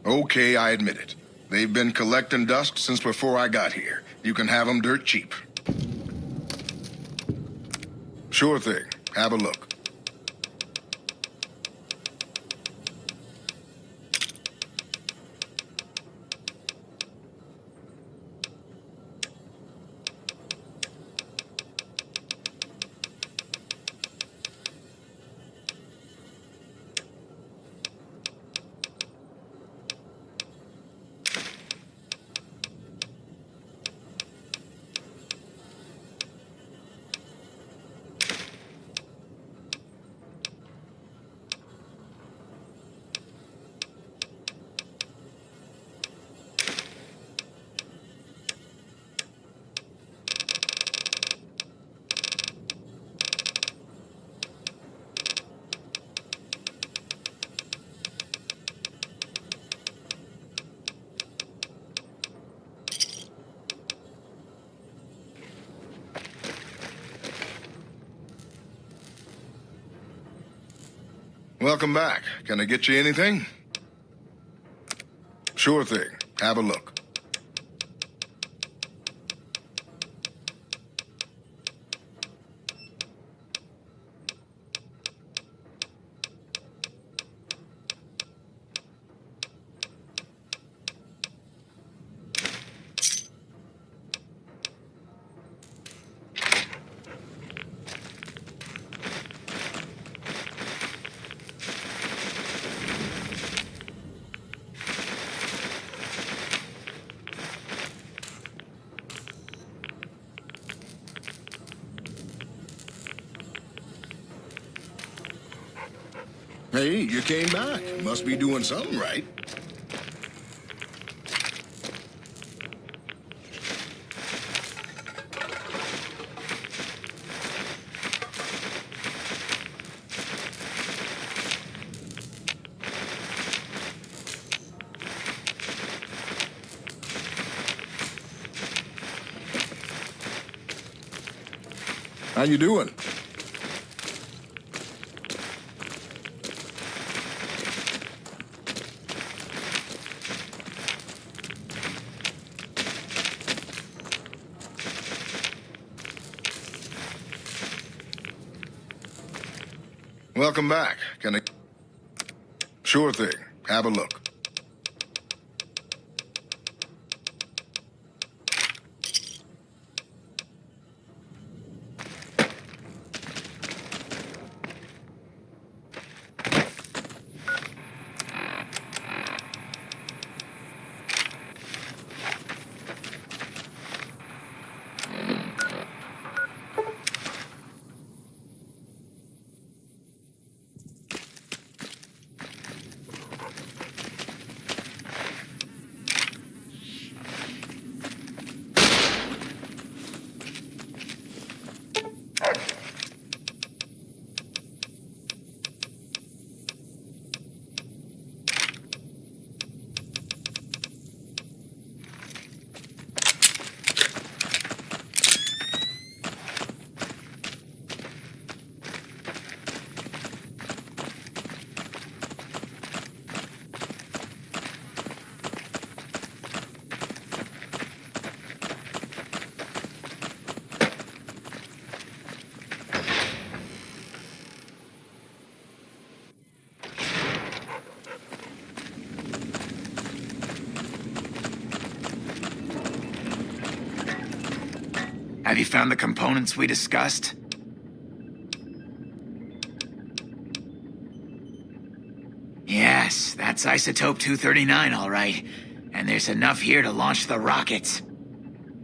Okay, I admit it. They've been collecting dust since before I got here. You can have them dirt cheap. Sure thing. Have a look. Welcome back. Can I get you anything? Sure thing. Have a look. Hey, you came back. Must be doing something right. How you doing? Welcome back. Can I... Sure thing. Have a look. Have you found the components we discussed? Yes, that's isotope 239, all right. And there's enough here to launch the rockets.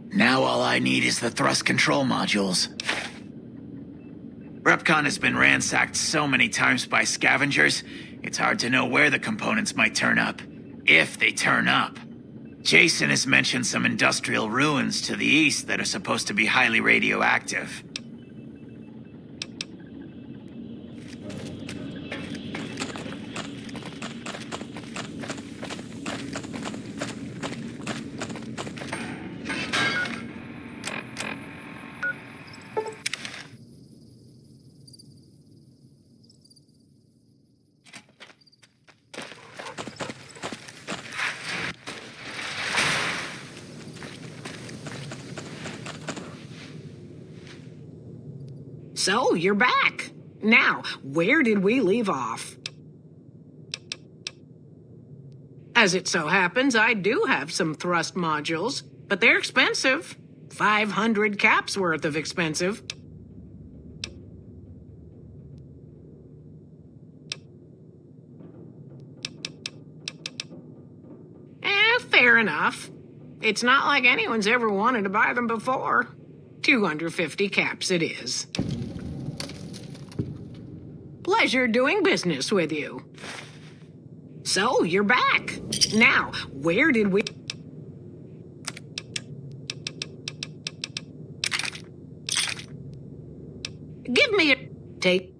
Now all I need is the thrust control modules. Repcon has been ransacked so many times by scavengers, it's hard to know where the components might turn up. If they turn up. Jason has mentioned some industrial ruins to the east that are supposed to be highly radioactive. So, you're back. Now, where did we leave off? As it so happens, I do have some thrust modules, but they're expensive. 500 caps worth of expensive. Fair enough. It's not like anyone's ever wanted to buy them before. 250 caps it is. Pleasure doing business with you. So, you're back. Now, where did we... Give me a... Take...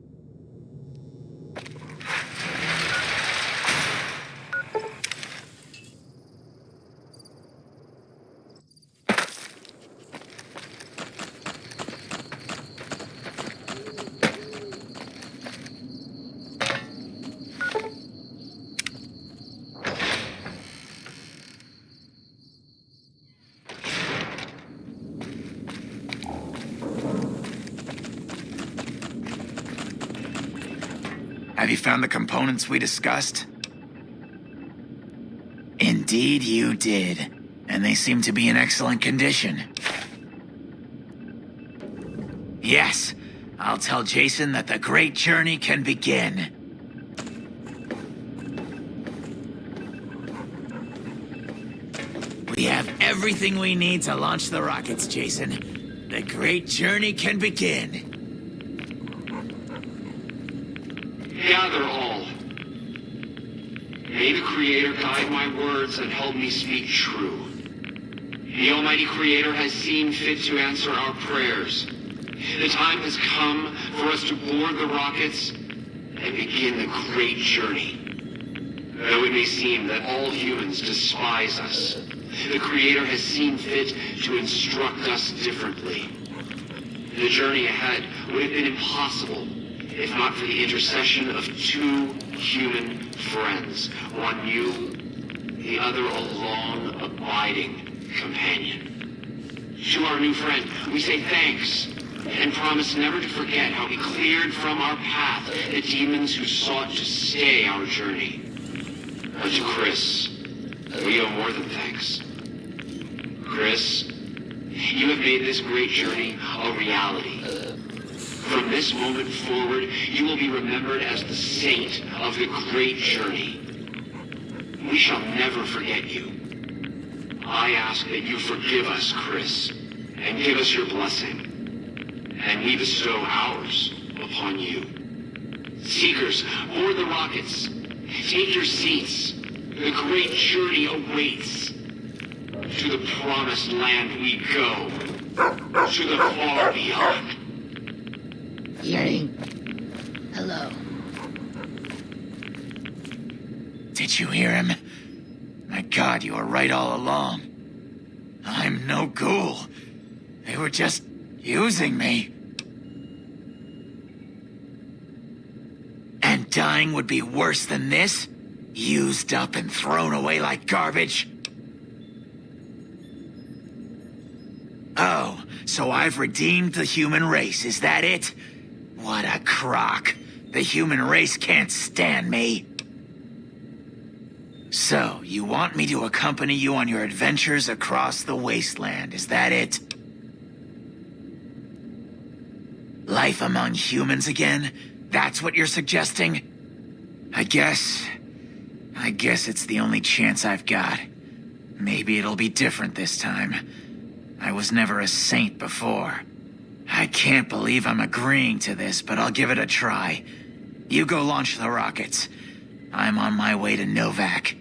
Have you found the components we discussed? Indeed you did. And they seem to be in excellent condition. Yes, I'll tell Jason that the great journey can begin. We have everything we need to launch the rockets, Jason. The great journey can begin. Gather all. May the Creator guide my words and help me speak true. The Almighty Creator has seen fit to answer our prayers. The time has come for us to board the rockets and begin the great journey. Though it may seem that all humans despise us, the Creator has seen fit to instruct us differently. The journey ahead would have been impossible if not for the intercession of two human friends, one new, the other a long, abiding companion. To our new friend, we say thanks, and promise never to forget how he cleared from our path the demons who sought to stay our journey. But to Chris, we owe more than thanks. Chris, you have made this great journey a reality. From this moment forward, you will be remembered as the saint of the great journey. We shall never forget you. I ask that you forgive us, Chris, and give us your blessing. And we bestow ours upon you. Seekers, board the rockets. Take your seats. The great journey awaits. To the promised land we go. To the far beyond. Yang. Hello. Did you hear him? My God, you were right all along. I'm no ghoul. They were just using me. And dying would be worse than this? Used up and thrown away like garbage? Oh, so I've redeemed the human race, is that it? What a crock. The human race can't stand me. So, you want me to accompany you on your adventures across the wasteland, is that it? Life among humans again? That's what you're suggesting? I guess it's the only chance I've got. Maybe it'll be different this time. I was never a saint before. I can't believe I'm agreeing to this, but I'll give it a try. You go launch the rockets. I'm on my way to Novak.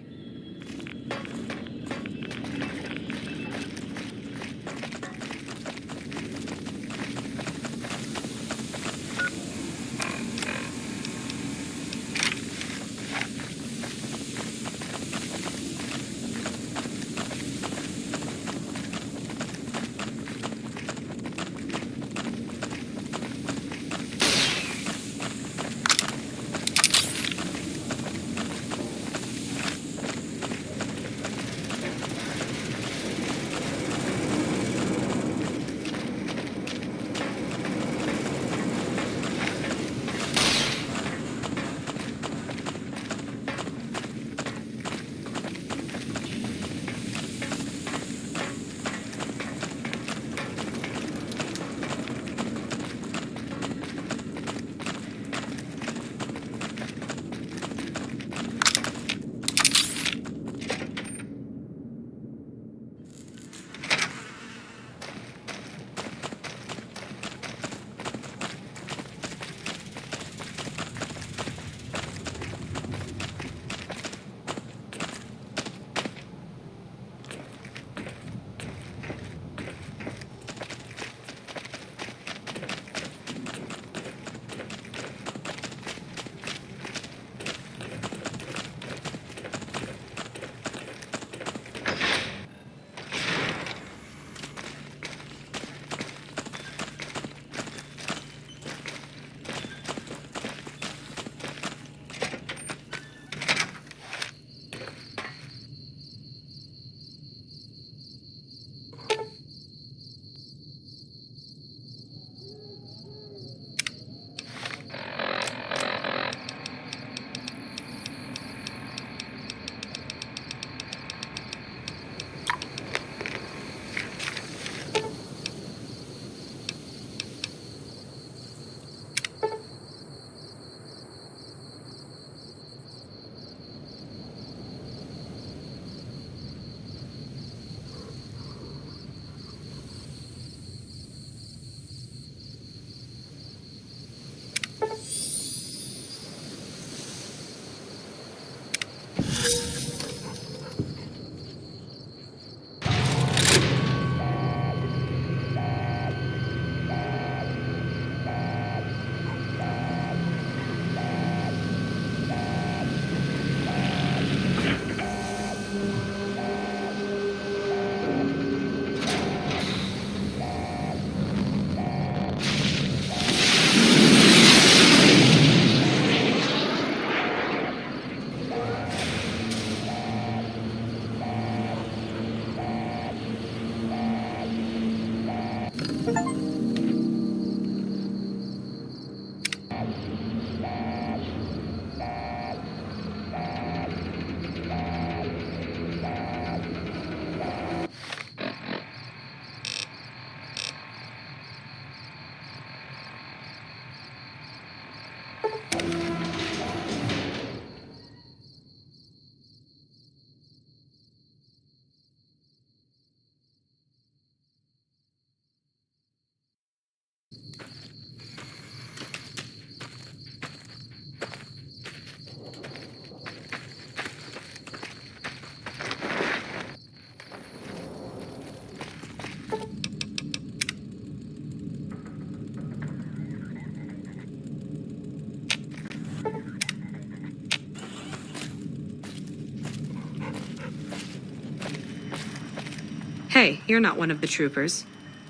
Hey, you're not one of the troopers.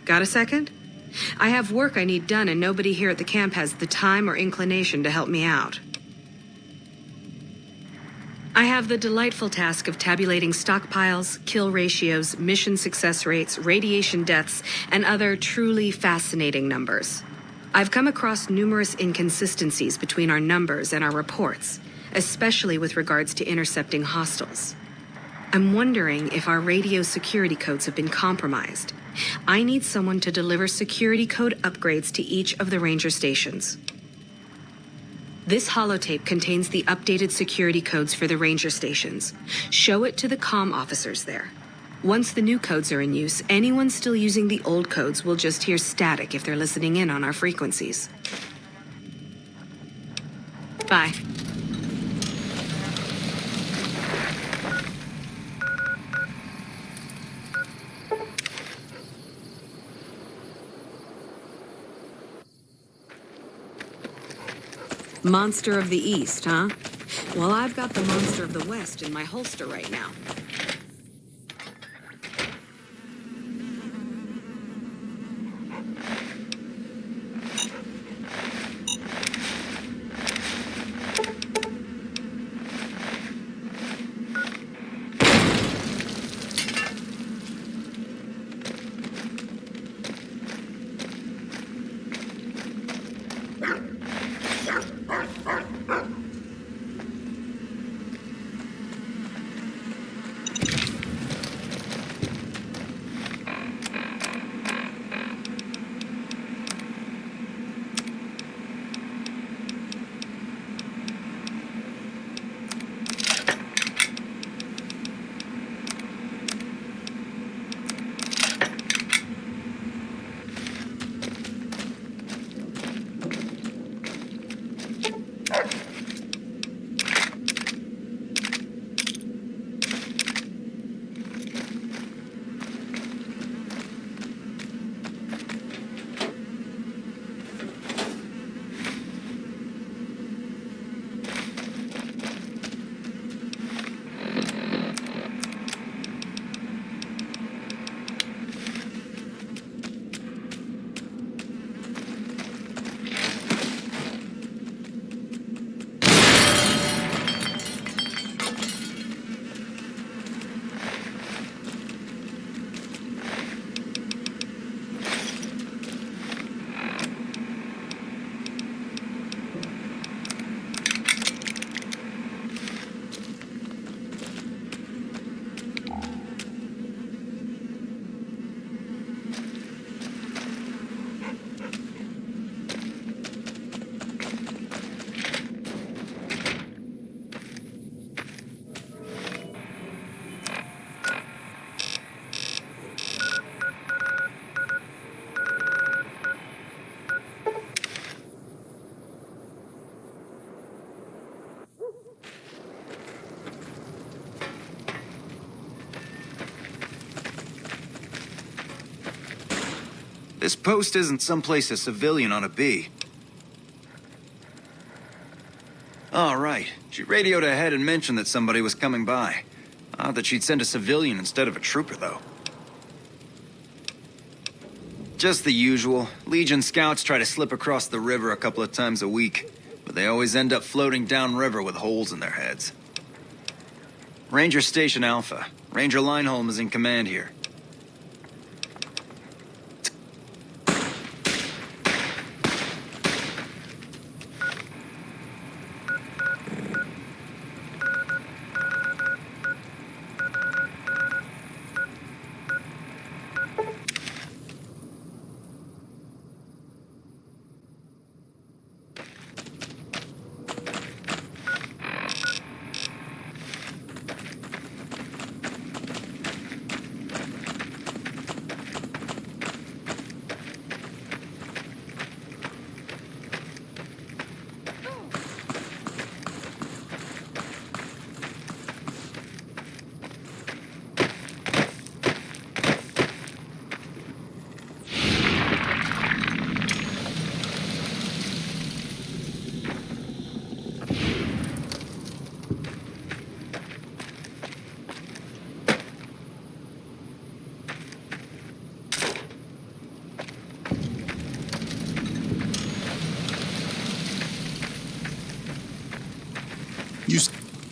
Got a second? I have work I need done, and nobody here at the camp has the time or inclination to help me out. I have the delightful task of tabulating stockpiles, kill ratios, mission success rates, radiation deaths, and other truly fascinating numbers. I've come across numerous inconsistencies between our numbers and our reports, especially with regards to intercepting hostiles. I'm wondering if our radio security codes have been compromised. I need someone to deliver security code upgrades to each of the ranger stations. This holotape contains the updated security codes for the ranger stations. Show it to the comm officers there. Once the new codes are in use, anyone still using the old codes will just hear static if they're listening in on our frequencies. Bye. Monster of the East, huh? Well, I've got the Monster of the West in my holster right now. This post isn't someplace a civilian ought to be. Oh, right. She radioed ahead and mentioned that somebody was coming by. Odd that she'd send a civilian instead of a trooper, though. Just the usual. Legion scouts try to slip across the river a couple of times a week, but they always end up floating downriver with holes in their heads. Ranger Station Alpha. Ranger Lineholm is in command here.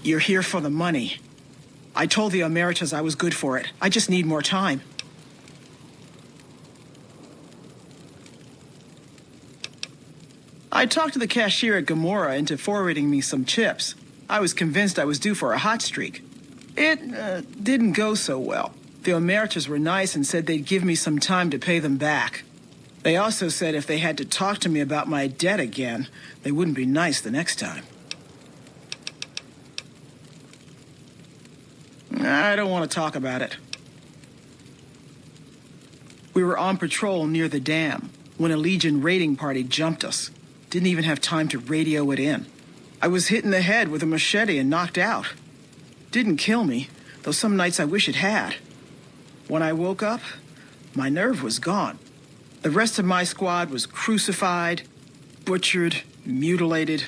You're here for the money. I told the Emeritus I was good for it. I just need more time. I talked to the cashier at Gamora into forwarding me some chips. I was convinced I was due for a hot streak. It didn't go so well. The Emeritus were nice and said they'd give me some time to pay them back. They also said if they had to talk to me about my debt again, they wouldn't be nice the next time. I don't want to talk about it. We were on patrol near the dam when a Legion raiding party jumped us. Didn't even have time to radio it in. I was hit in the head with a machete and knocked out. Didn't kill me, though some nights I wish it had. When I woke up, my nerve was gone. The rest of my squad was crucified, butchered, mutilated.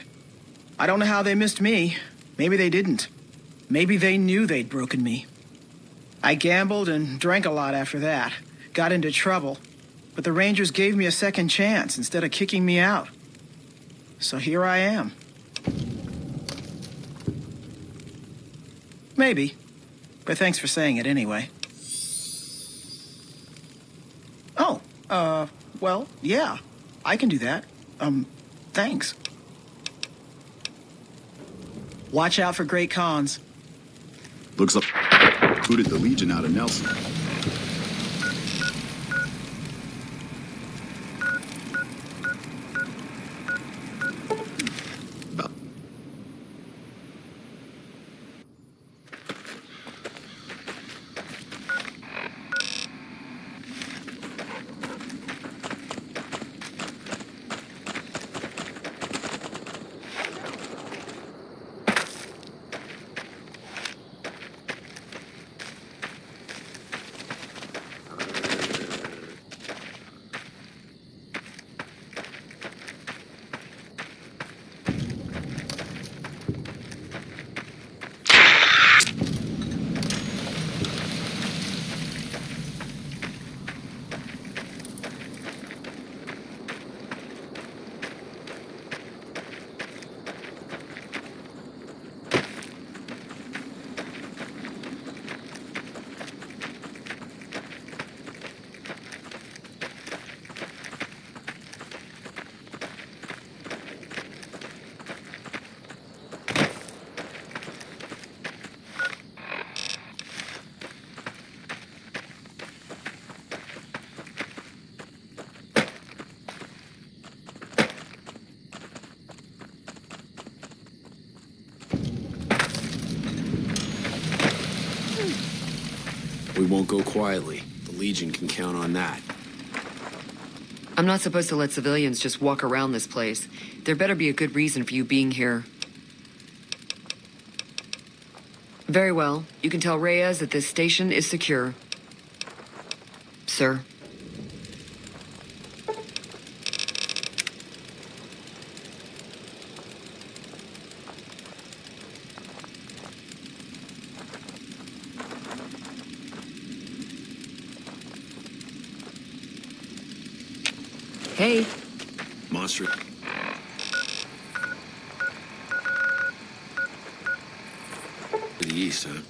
I don't know how they missed me. Maybe they didn't. Maybe they knew they'd broken me. I gambled and drank a lot after that. Got into trouble. But the Rangers gave me a second chance instead of kicking me out. So here I am. Maybe. But thanks for saying it anyway. Oh, well, yeah. I can do that. Thanks. Watch out for great cons. Looks like included the Legion out of Nelson. We won't go quietly. The Legion can count on that. I'm not supposed to let civilians just walk around this place. There better be a good reason for you being here. Very well. You can tell Reyes that this station is secure. Sir. Hey. Monster. To the east, huh?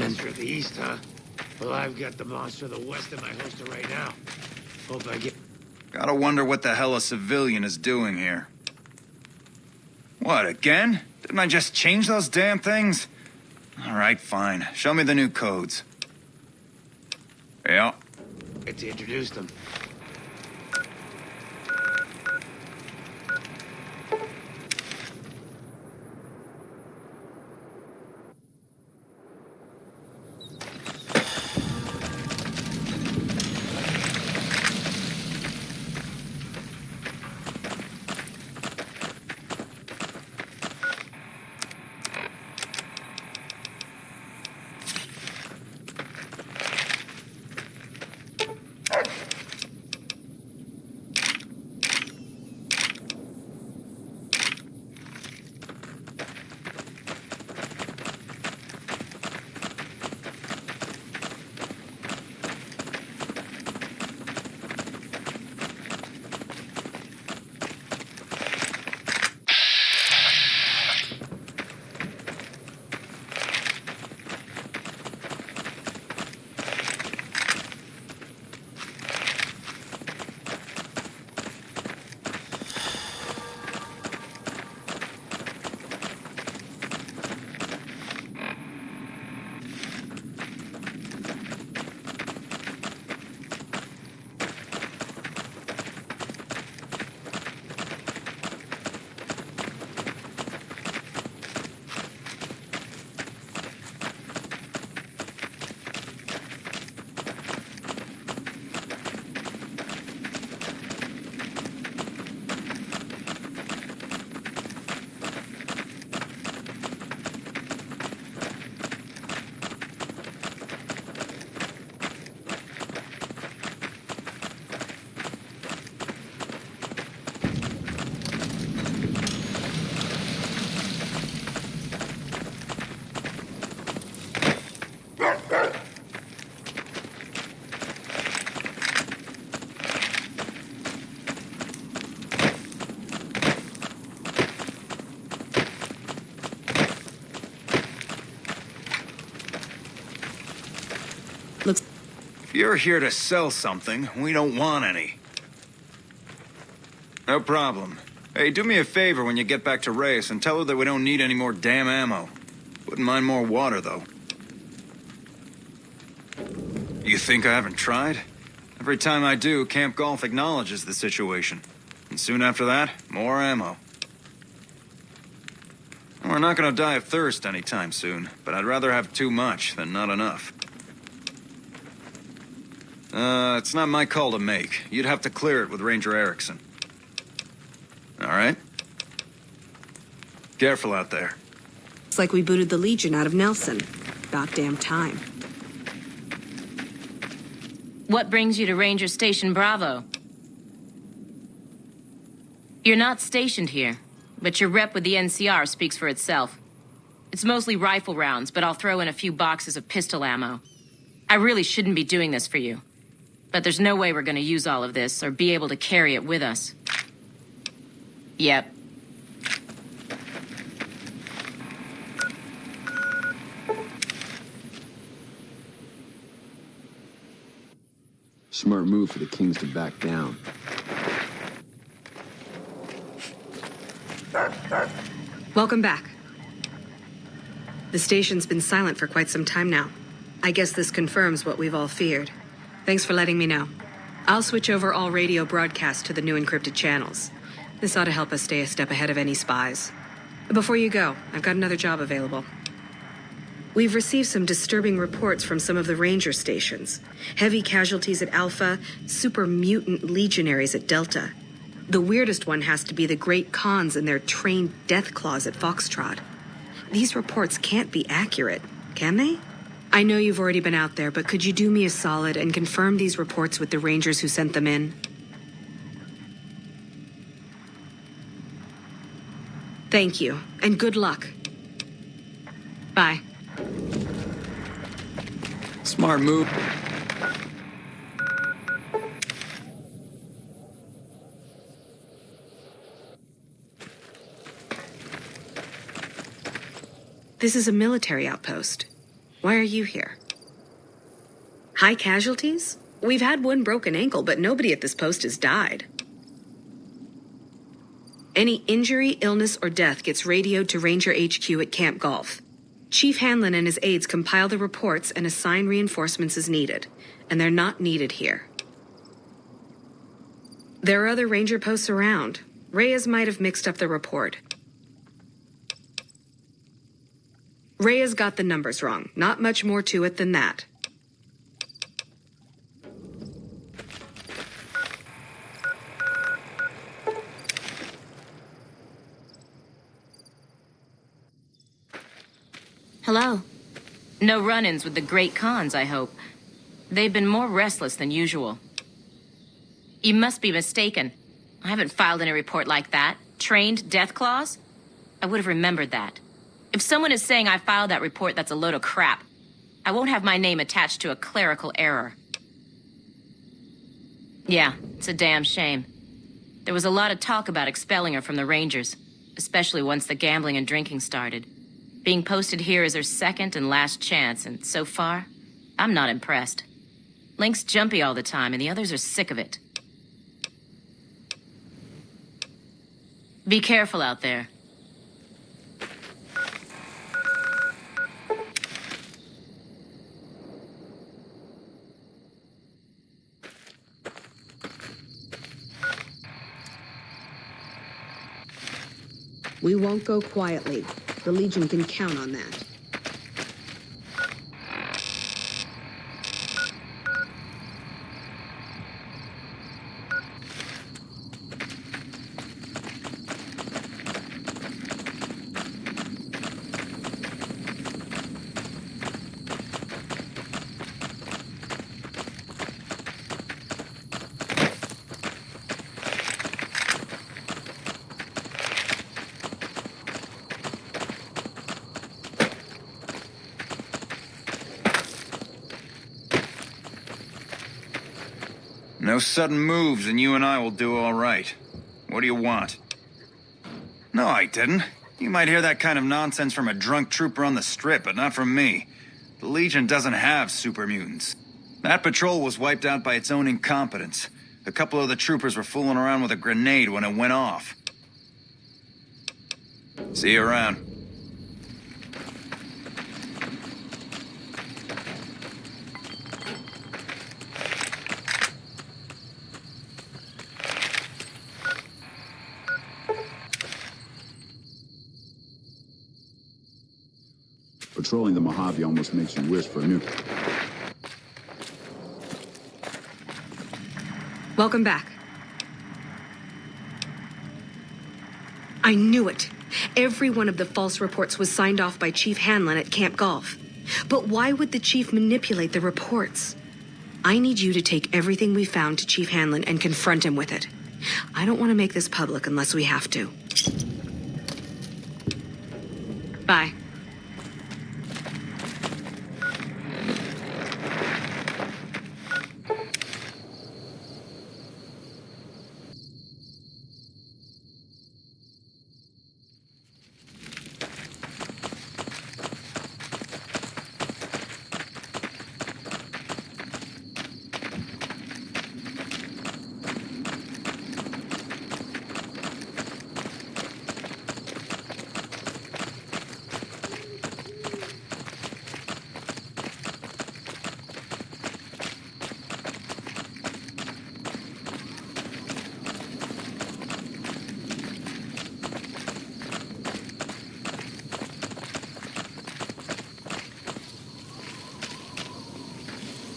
Monster at the east, huh? Well, I've got the monster to the west of my holster right now. Hope I get... Gotta wonder what the hell a civilian is doing here. What, again? Didn't I just change those damn things? Alright, fine. Show me the new codes. Yeah. Get to introduce them. If you're here to sell something, we don't want any. No problem. Hey, do me a favor when you get back to Reyes and tell her that we don't need any more damn ammo. Wouldn't mind more water, though. You think I haven't tried? Every time I do, Camp Golf acknowledges the situation. And soon after that, more ammo. We're not gonna die of thirst anytime soon, but I'd rather have too much than not enough. It's not my call to make. You'd have to clear it with Ranger Erickson. All right? Careful out there. It's like we booted the Legion out of Nelson. About damn time. What brings you to Ranger Station Bravo? You're not stationed here, but your rep with the NCR speaks for itself. It's mostly rifle rounds, but I'll throw in a few boxes of pistol ammo. I really shouldn't be doing this for you. But there's no way we're gonna use all of this or be able to carry it with us. Yep. Smart move for the Kings to back down. Welcome back. The station's been silent for quite some time now. I guess this confirms what we've all feared. Thanks for letting me know. I'll switch over all radio broadcasts to the new encrypted channels. This ought to help us stay a step ahead of any spies. Before you go, I've got another job available. We've received some disturbing reports from some of the ranger stations. Heavy casualties at Alpha, super mutant legionaries at Delta. The weirdest one has to be the Great Khans and their trained death claws at Foxtrot. These reports can't be accurate, can they? I know you've already been out there, but could you do me a solid and confirm these reports with the Rangers who sent them in? Thank you, and good luck. Bye. Smart move. This is a military outpost. Why are you here? High casualties? We've had one broken ankle, but nobody at this post has died. Any injury, illness, or death gets radioed to Ranger HQ at Camp Golf. Chief Hanlon and his aides compile the reports and assign reinforcements as needed, and they're not needed here. There are other Ranger posts around. Reyes might have mixed up the report. Reyes got the numbers wrong. Not much more to it than that. Hello. No run-ins with the Great Khans, I hope. They've been more restless than usual. You must be mistaken. I haven't filed any report like that. Trained death claws? I would have remembered that. If someone is saying I filed that report, that's a load of crap. I won't have my name attached to a clerical error. Yeah, it's a damn shame. There was a lot of talk about expelling her from the Rangers, especially once the gambling and drinking started. Being posted here is her second and last chance, and so far, I'm not impressed. Link's jumpy all the time, and the others are sick of it. Be careful out there. We won't go quietly. The Legion can count on that. No sudden moves and you and I will do all right. What do you want? No, I didn't. You might hear that kind of nonsense from a drunk trooper on the strip, but not from me. The Legion doesn't have super mutants. That patrol was wiped out by its own incompetence. A couple of the troopers were fooling around with a grenade when it went off. See you around. Patrolling the Mojave almost makes you wish for a new... Welcome back. I knew it. Every one of the false reports was signed off by Chief Hanlon at Camp Golf. But why would the Chief manipulate the reports? I need you to take everything we found to Chief Hanlon and confront him with it. I don't want to make this public unless we have to. Bye.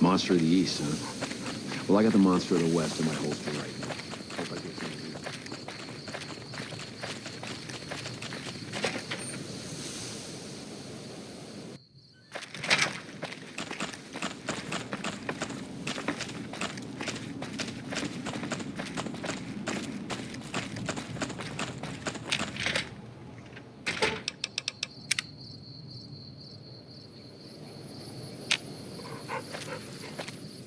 Monster of the East, huh? Well, I got the Monster of the West in my holster right now. Hope I get some.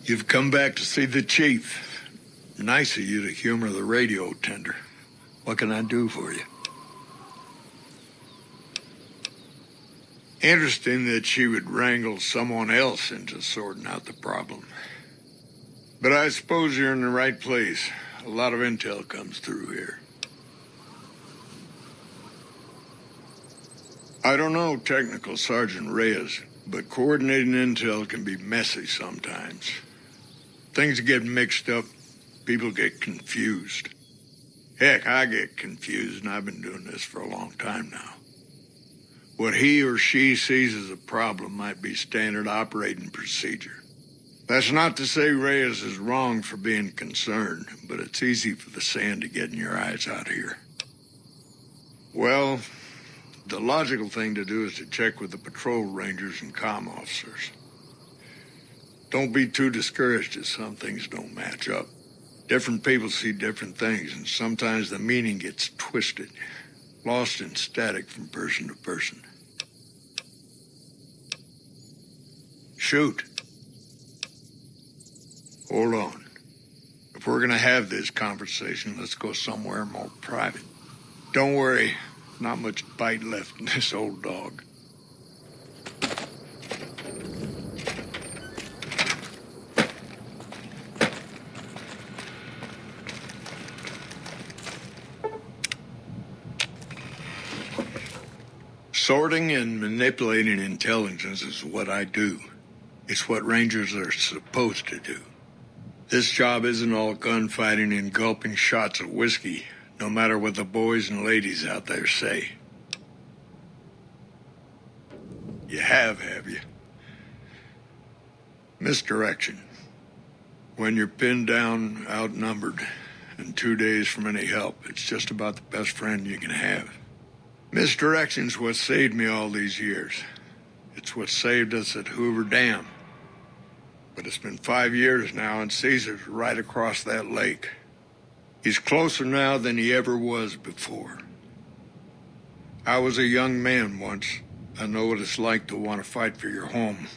You've come back to see the chief. Nice of you to humor the radio tender. What can I do for you? Interesting that she would wrangle someone else into sorting out the problem. But I suppose you're in the right place. A lot of intel comes through here. I don't know Technical Sergeant Reyes, but coordinating intel can be messy sometimes. Things get mixed up, people get confused. Heck, I get confused, and I've been doing this for a long time now. What he or she sees as a problem might be standard operating procedure. That's not to say Reyes is wrong for being concerned, but it's easy for the sand to get in your eyes out here. Well, the logical thing to do is to check with the patrol rangers and comm officers. Don't be too discouraged if some things don't match up. Different people see different things, and sometimes the meaning gets twisted, lost in static from person to person. Shoot. Hold on. If we're gonna have this conversation, let's go somewhere more private. Don't worry, not much bite left in this old dog. Sorting and manipulating intelligence is what I do. It's what Rangers are supposed to do. This job isn't all gunfighting and gulping shots of whiskey, no matter what the boys and ladies out there say. You have you? Misdirection. When you're pinned down, outnumbered, and 2 days from any help, it's just about the best friend you can have. Misdirection's what saved me all these years. It's what saved us at Hoover Dam. But it's been 5 years now, and Caesar's right across that lake. He's closer now than he ever was before. I was a young man once. I know what it's like to want to fight for your home.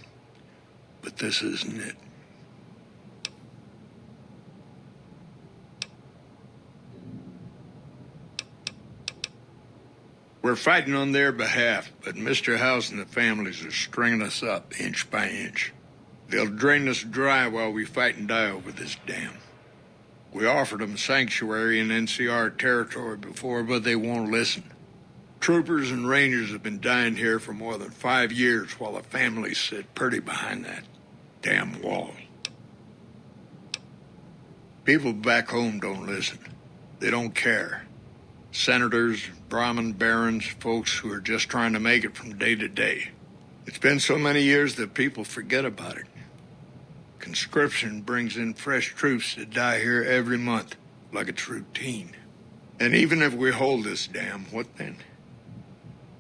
But this isn't it. We're fighting on their behalf, but Mr. House and the families are stringing us up inch by inch. They'll drain us dry while we fight and die over this dam. We offered them sanctuary in NCR territory before, but they won't listen. Troopers and rangers have been dying here for more than 5 years while the families sit pretty behind that damn wall. People back home don't listen. They don't care. Senators, Brahmin barons, folks who are just trying to make it from day to day. It's been so many years that people forget about it. Conscription brings in fresh troops that die here every month, like it's routine. And even if we hold this dam, what then?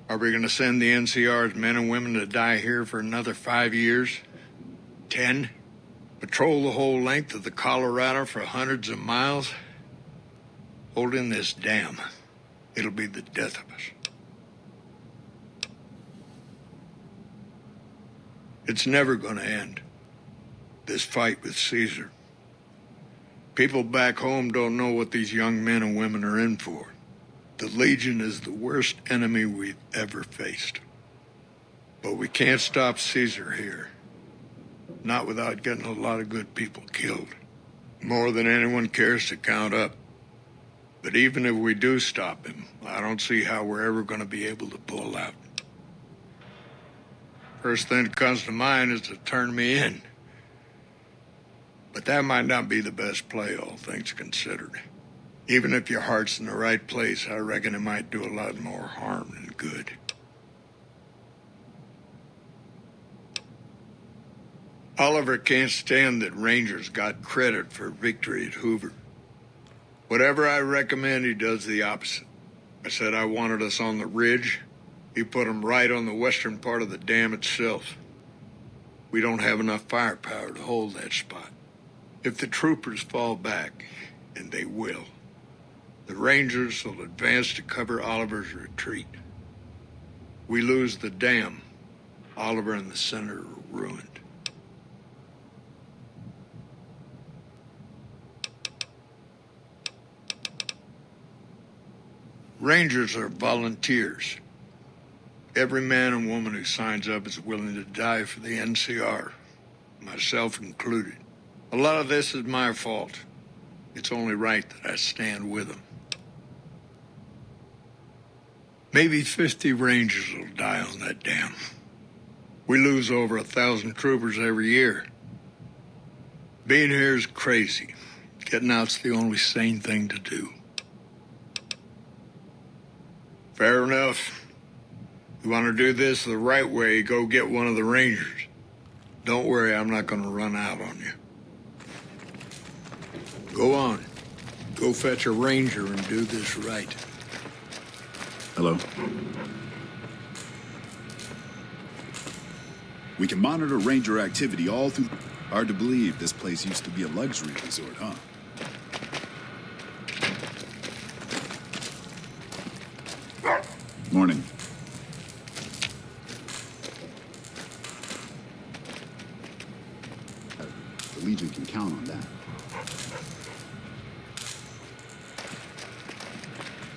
Are we going to send the NCR's men and women to die here for another 5 years? 10? Patrol the whole length of the Colorado for hundreds of miles? Holding this dam, it'll be the death of us. It's never going to end, this fight with Caesar. People back home don't know what these young men and women are in for. The Legion is the worst enemy we've ever faced. But we can't stop Caesar here. Not without getting a lot of good people killed. More than anyone cares to count up. But even if we do stop him, I don't see how we're ever going to be able to pull out. First thing that comes to mind is to turn me in. But that might not be the best play, all things considered. Even if your heart's in the right place, I reckon it might do a lot more harm than good. Oliver can't stand that Rangers got credit for victory at Hoover. Whatever I recommend, he does the opposite. I said I wanted us on the ridge. He put them right on the western part of the dam itself. We don't have enough firepower to hold that spot. If the troopers fall back, and they will, the Rangers will advance to cover Oliver's retreat. We lose the dam, Oliver and the center are ruined. Rangers are volunteers. Every man and woman who signs up is willing to die for the NCR, myself included. A lot of this is my fault. It's only right that I stand with them. Maybe 50 Rangers will die on that dam. We lose over 1,000 troopers every year. Being here is crazy. Getting out's the only sane thing to do. Fair enough. You want to do this the right way, go get one of the Rangers. Don't worry, I'm not going to run out on you. Go on. Go fetch a Ranger and do this right. Hello? We can monitor Ranger activity all through... Hard to believe this place used to be a luxury resort, huh? Morning. The Legion can count on that.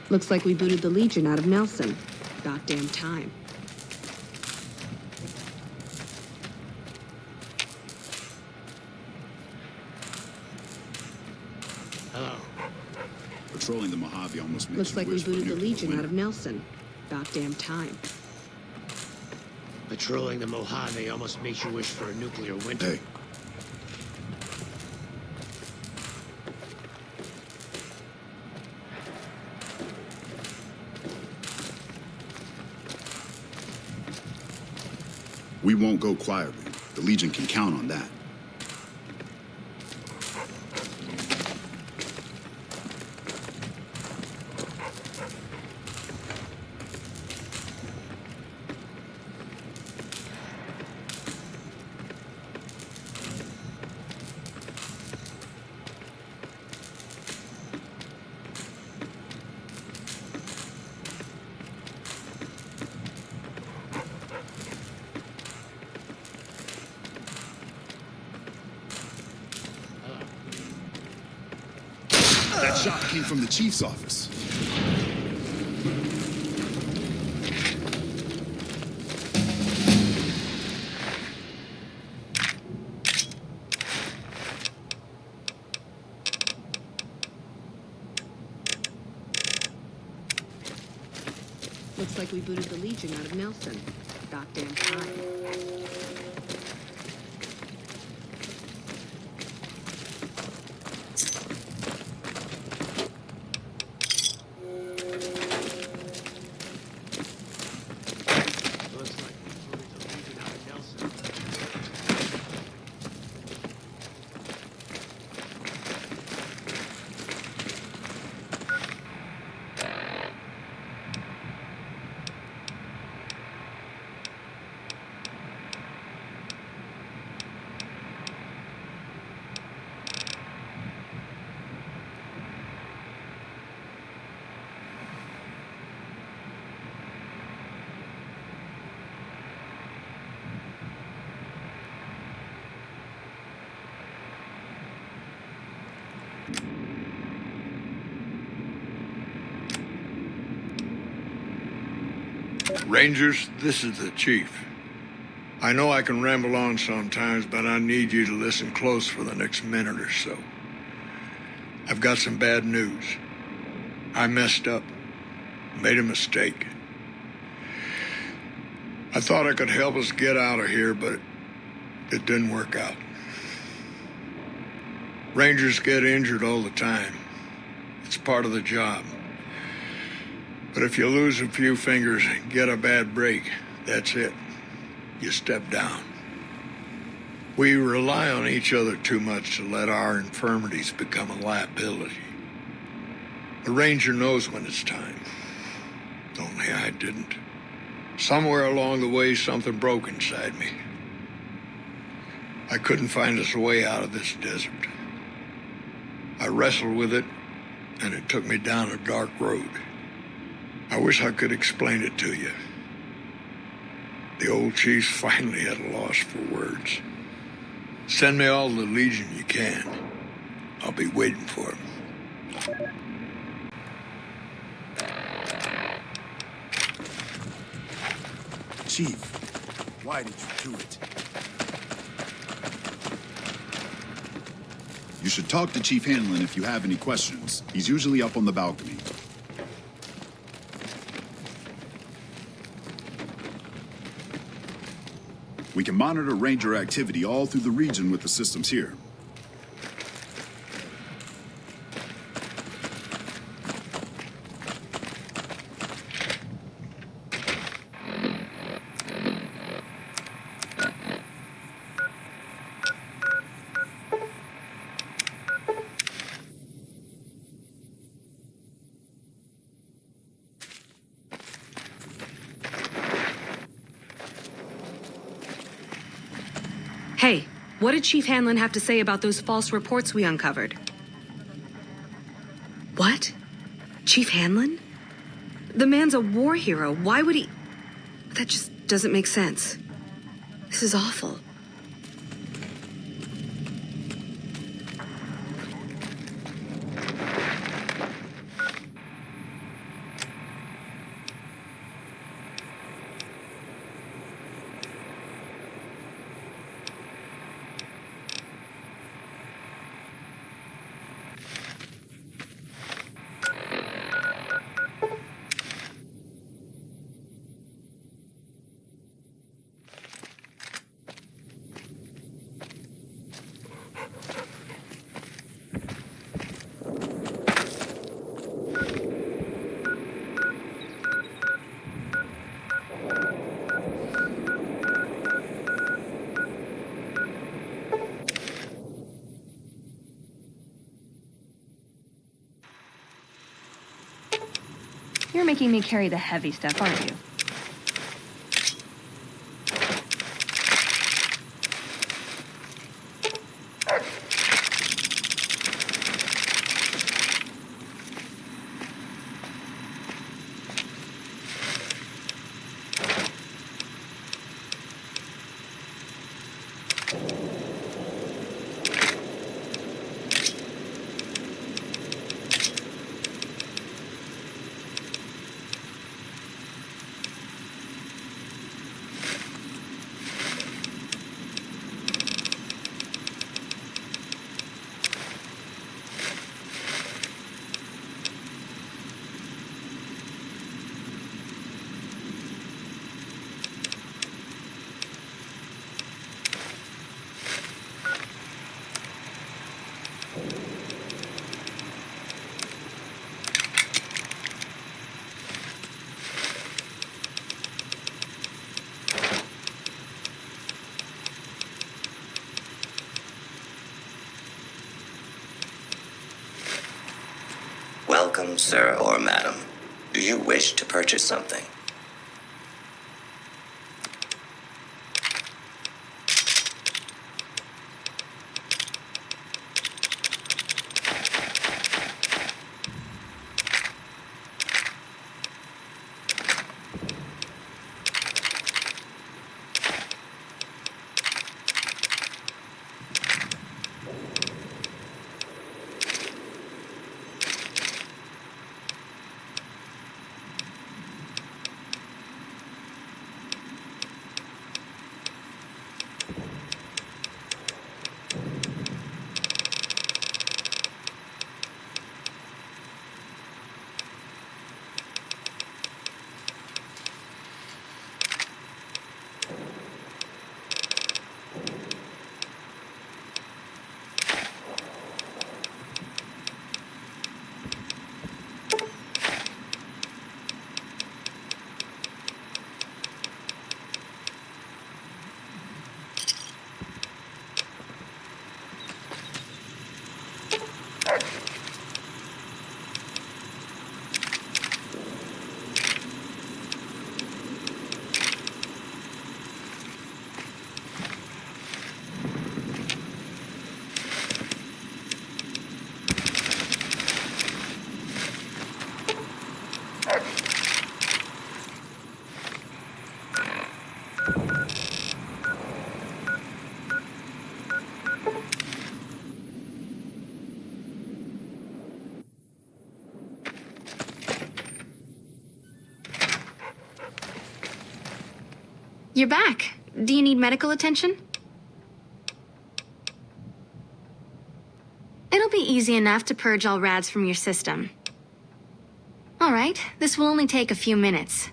Looks like we booted the Legion out of Nelson. About damn time. Hello. Patrolling the Mojave almost makes Looks you like we wish for booted the nuclear Legion winter. out of Nelson. About damn time. Patrolling the Mojave almost makes you wish for a nuclear winter. Hey. We won't go quietly. The Legion can count on that. That shot came from the chief's office. Looks like we booted the Legion out of Nelson. About damn time. Rangers, this is the chief. I know I can ramble on sometimes, but I need you to listen close for the next minute or so. I've got some bad news. I messed up. Made a mistake. I thought I could help us get out of here, but it didn't work out. Rangers get injured all the time. It's part of the job. But if you lose a few fingers and get a bad break, that's it. You step down. We rely on each other too much to let our infirmities become a liability. The Ranger knows when it's time. Only I didn't. Somewhere along the way, something broke inside me. I couldn't find us a way out of this desert. I wrestled with it, and it took me down a dark road. I wish I could explain it to you. The old chief's finally at a loss for words. Send me all the Legion you can. I'll be waiting for him. Chief, why did you do it? You should talk to Chief Hanlon if you have any questions. He's usually up on the balcony. We can monitor Ranger activity all through the region with the systems here. Hey, what did Chief Hanlon have to say about those false reports we uncovered? What? Chief Hanlon? The man's a war hero. Why would he... That just doesn't make sense. This is awful. You're making me carry the heavy stuff, aren't you? Welcome, sir or madam. Do you wish to purchase something? You're back. Do you need medical attention? It'll be easy enough to purge all rads from your system. All right, this will only take a few minutes.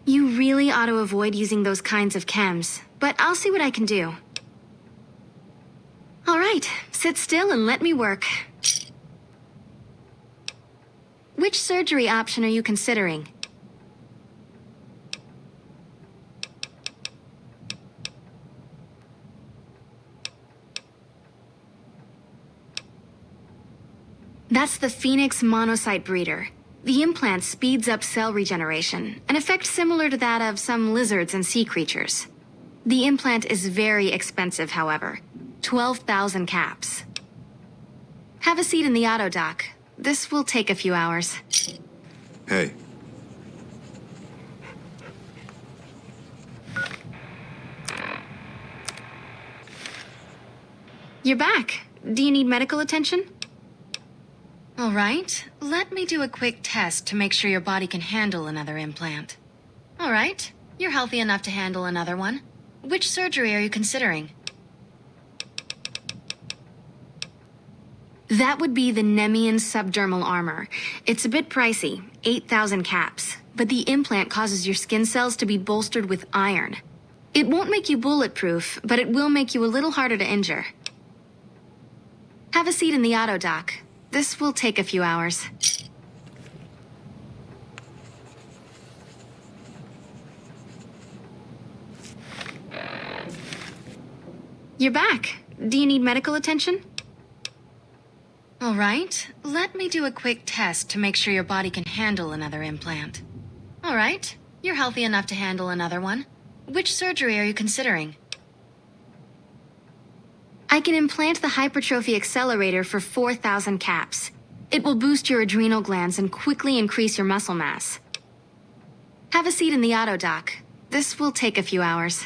You really ought to avoid using those kinds of chems, but I'll see what I can do. All right, sit still and let me work. Which surgery option are you considering? That's the Phoenix monocyte breeder. The implant speeds up cell regeneration, an effect similar to that of some lizards and sea creatures. The implant is very expensive, however. 12,000 caps. Have a seat in the auto dock. This will take a few hours. Hey. You're back. Do you need medical attention? All right, let me do a quick test to make sure your body can handle another implant. All right, you're healthy enough to handle another one. Which surgery are you considering? That would be the Nemean subdermal armor. It's a bit pricey, 8,000 caps, but the implant causes your skin cells to be bolstered with iron. It won't make you bulletproof, but it will make you a little harder to injure. Have a seat in the auto dock. This will take a few hours. You're back. Do you need medical attention? All right, let me do a quick test to make sure your body can handle another implant. All right, you're healthy enough to handle another one. Which surgery are you considering? I can implant the hypertrophy accelerator for 4,000 caps. It will boost your adrenal glands and quickly increase your muscle mass. Have a seat in the auto dock. This will take a few hours.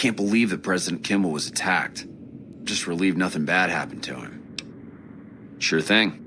Can't believe that President Kimball was attacked. Just relieved nothing bad happened to him. Sure thing.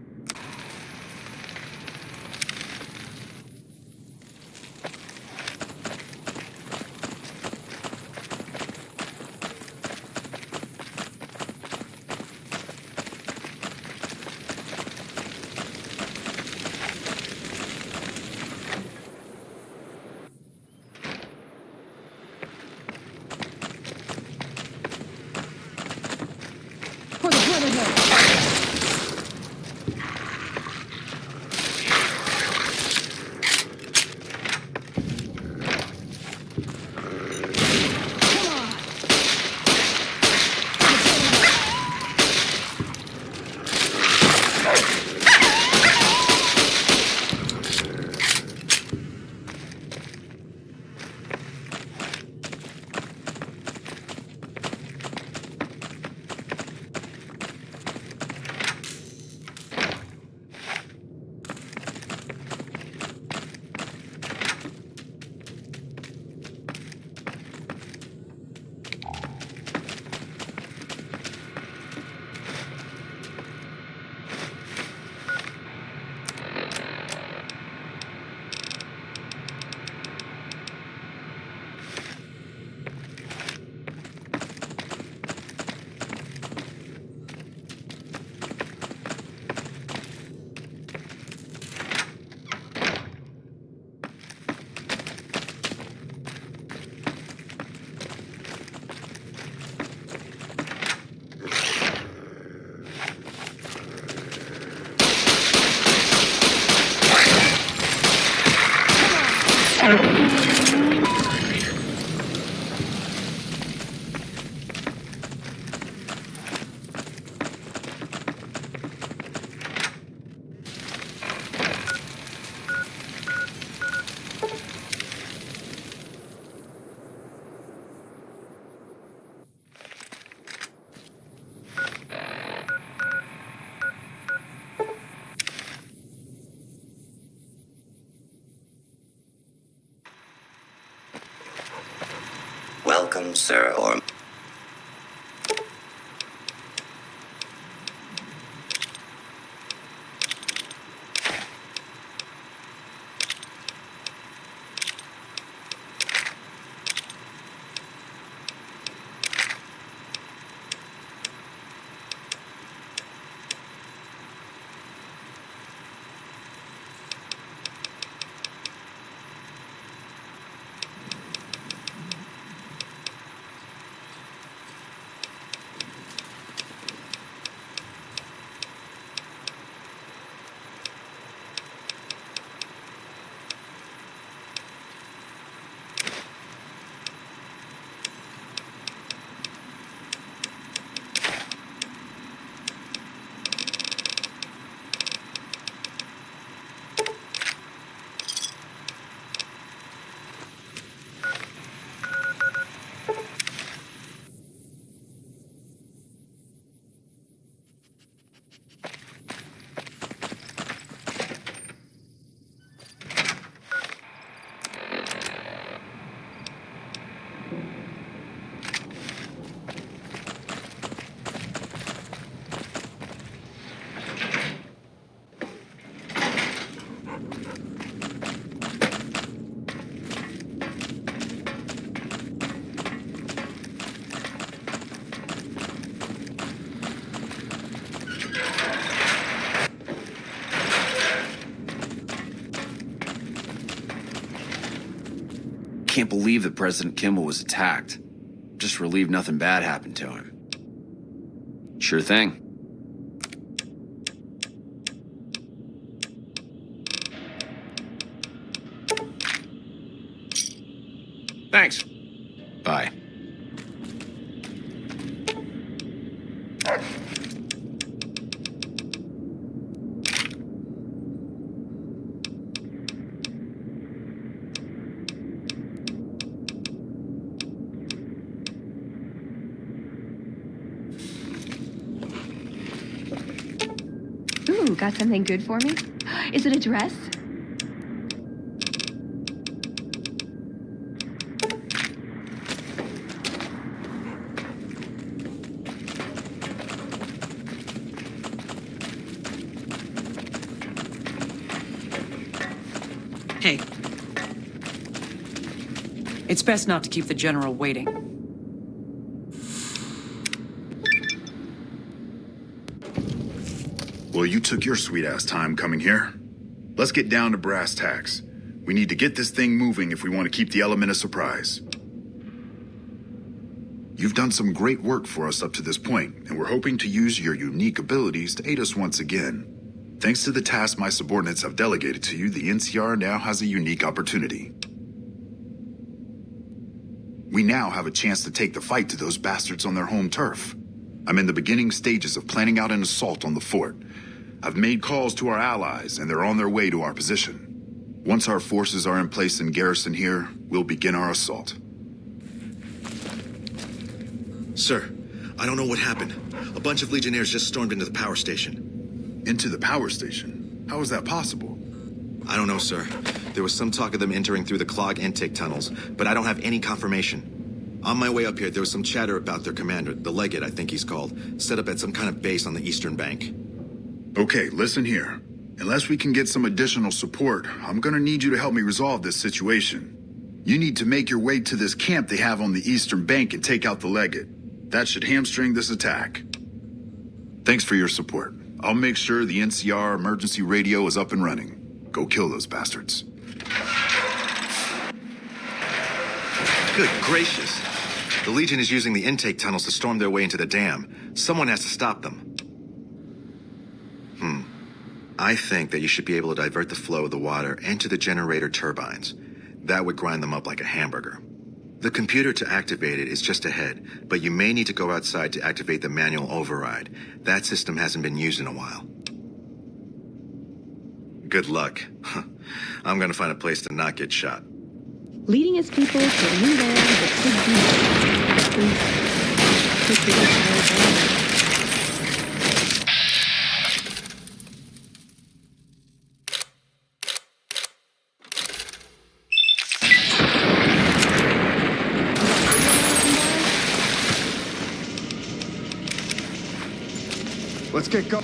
Welcome, sir, or... Can't believe that President Kimball was attacked. Just relieved nothing bad happened to him. Sure thing. Thanks. Bye. Ooh, got something good for me? Is it a dress? Hey. It's best not to keep the General waiting. Well, you took your sweet-ass time coming here. Let's get down to brass tacks. We need to get this thing moving if we want to keep the element of surprise. You've done some great work for us up to this point, and we're hoping to use your unique abilities to aid us once again. Thanks to the task my subordinates have delegated to you, the NCR now has a unique opportunity. We now have a chance to take the fight to those bastards on their home turf. I'm in the beginning stages of planning out an assault on the fort. I've made calls to our allies, and they're on their way to our position. Once our forces are in place in garrison here, we'll begin our assault. Sir, I don't know what happened. A bunch of Legionnaires just stormed into the power station. Into the power station? How is that possible? I don't know, sir. There was some talk of them entering through the clog intake tunnels, but I don't have any confirmation. On my way up here, there was some chatter about their commander, the Legate, I think he's called, set up at some kind of base on the eastern bank. Okay, listen here. Unless we can get some additional support, I'm gonna need you to help me resolve this situation. You need to make your way to this camp they have on the eastern bank and take out the Legate. That should hamstring this attack. Thanks for your support. I'll make sure the NCR emergency radio is up and running. Go kill those bastards. Good gracious. The Legion is using the intake tunnels to storm their way into the dam. Someone has to stop them. I think that you should be able to divert the flow of the water into the generator turbines. That would grind them up like a hamburger. The computer to activate it is just ahead, but you may need to go outside to activate the manual override. That system hasn't been used in a while. Good luck. I'm gonna find a place to not get shot. Leading his people to a new land that could be. Let's get going.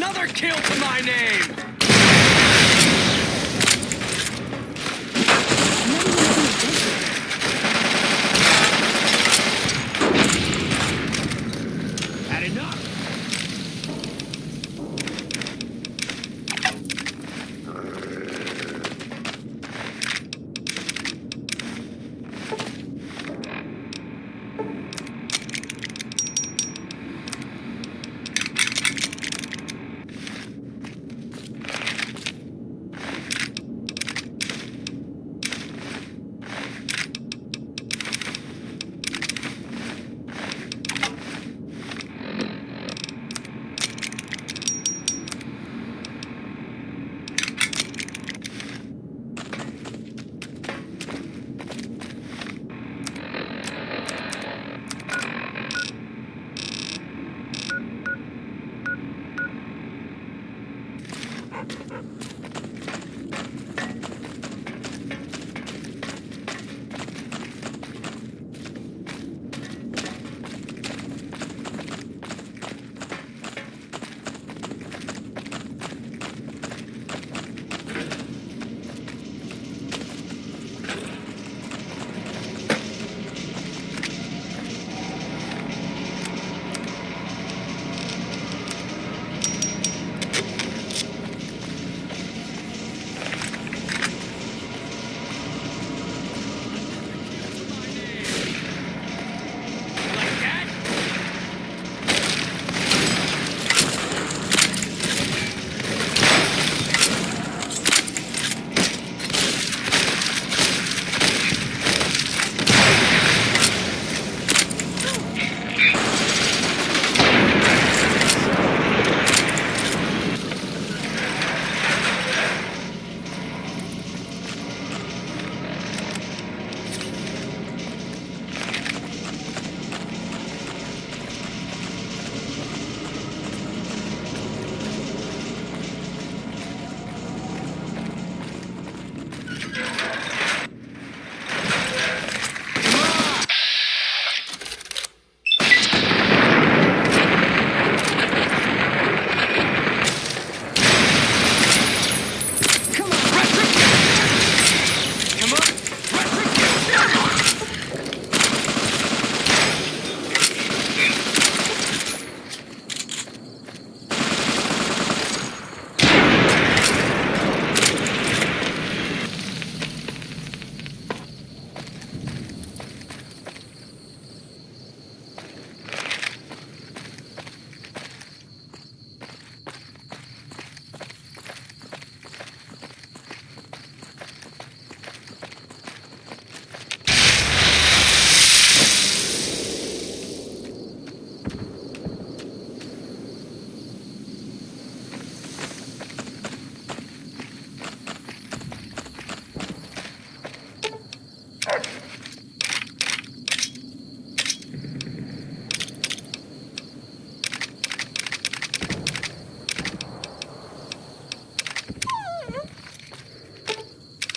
Another kill to my name! Had enough.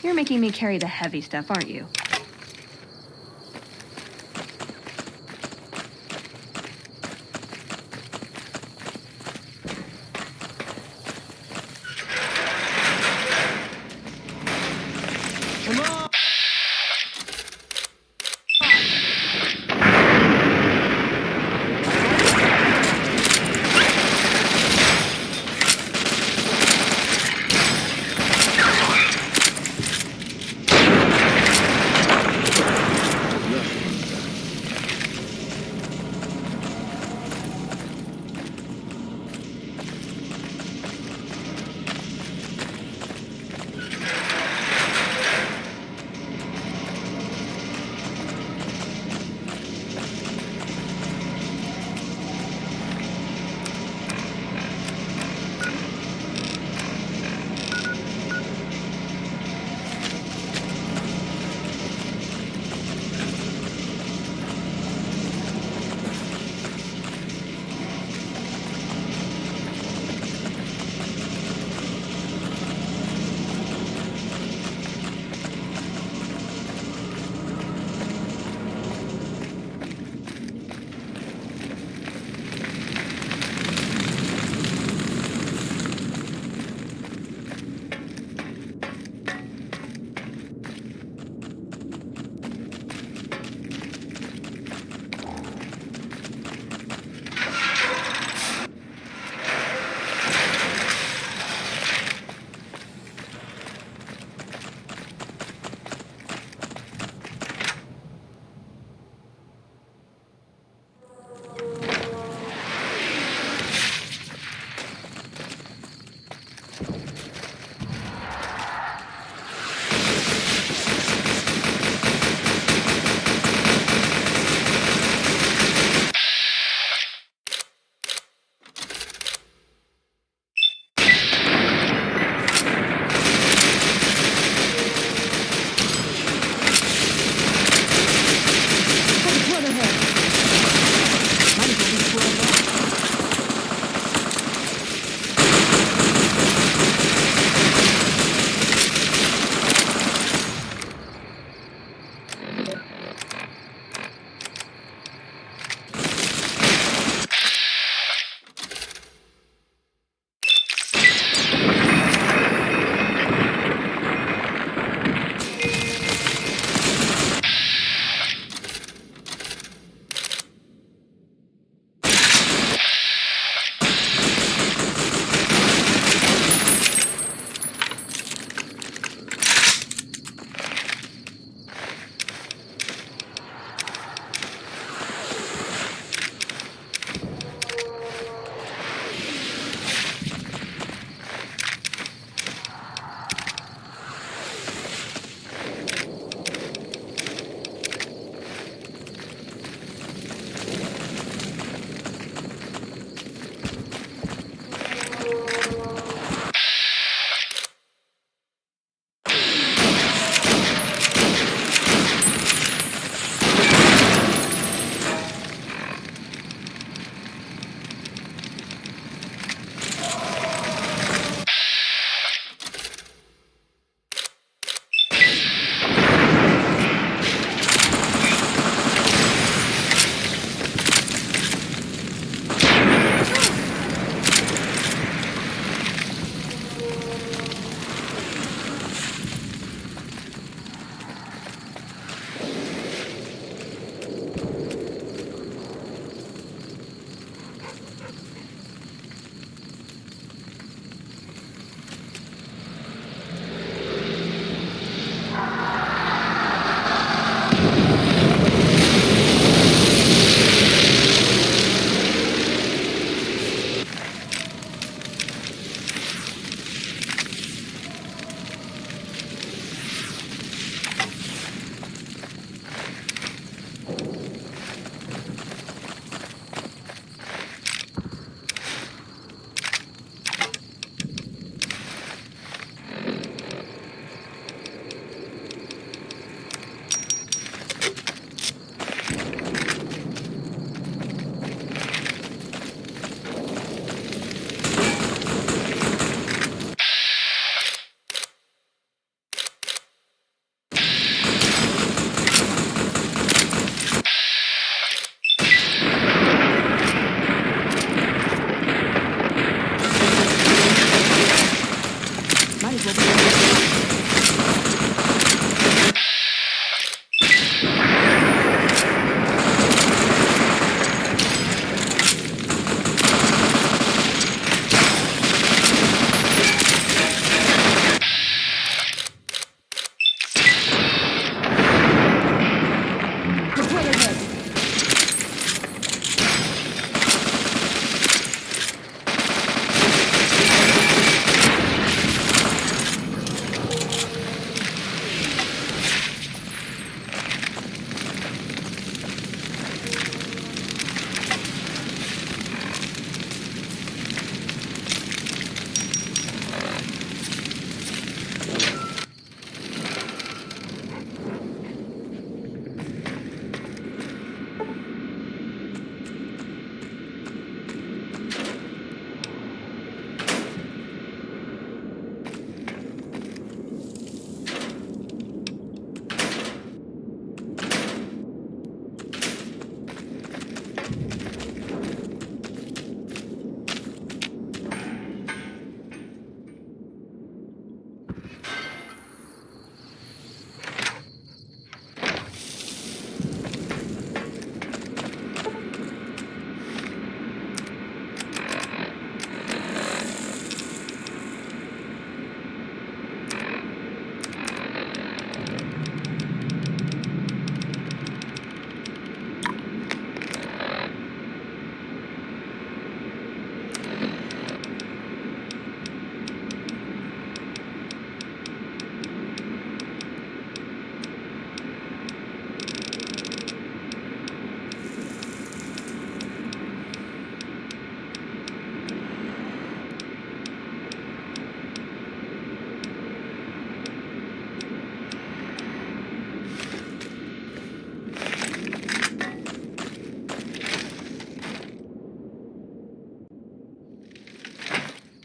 You're making me carry the heavy stuff, aren't you?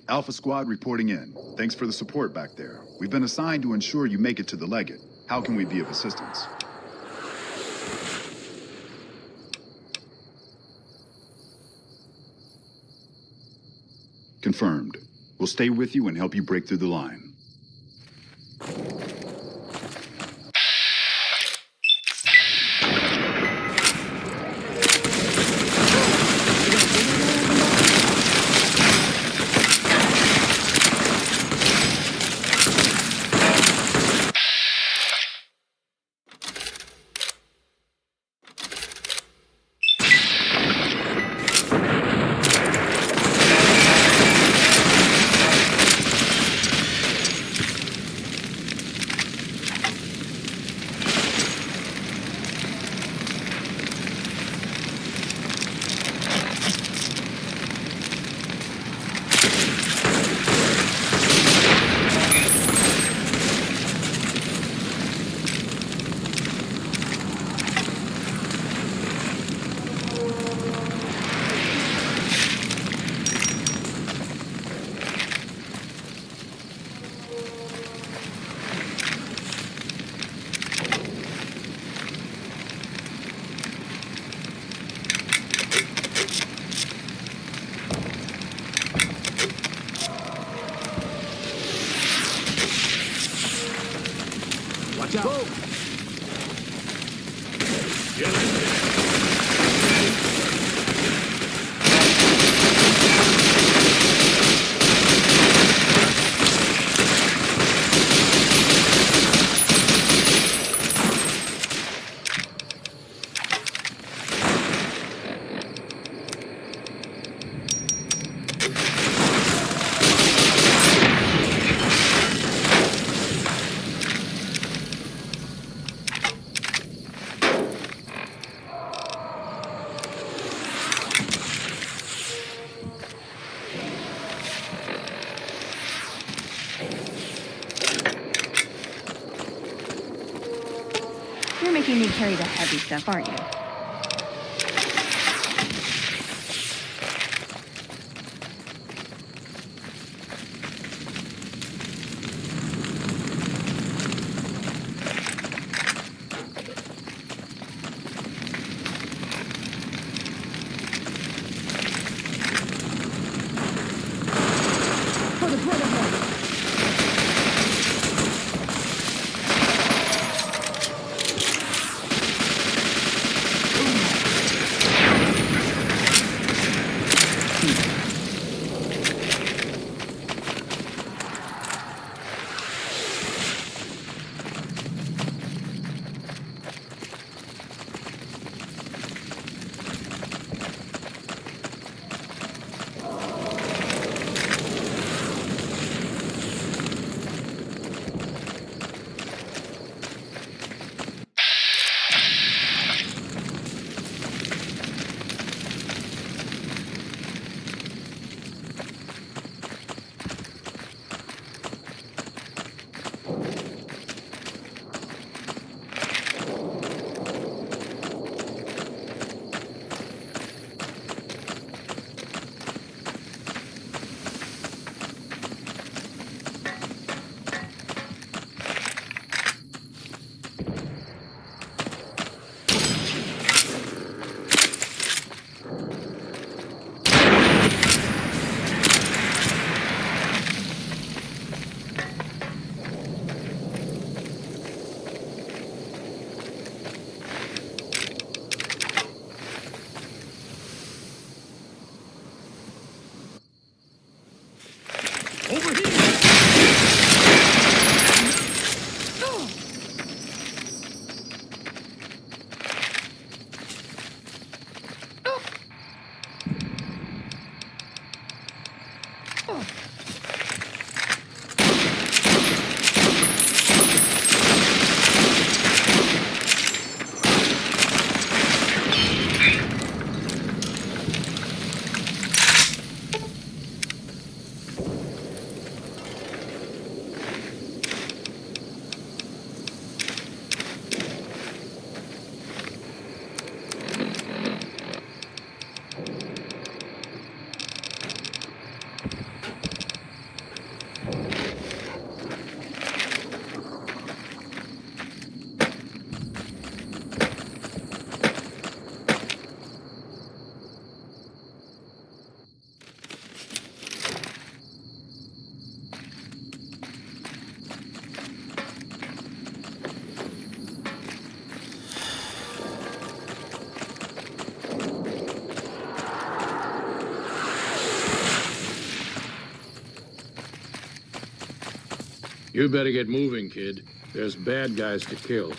Alpha Squad reporting in. Thanks for the support back there. We've been assigned to ensure you make it to the Legate. How can we be of assistance? Confirmed. We'll stay with you and help you break through the line. Watch out! You're making me carry the heavy stuff, aren't you? For the Brotherhood! You better get moving, kid. There's bad guys to kill.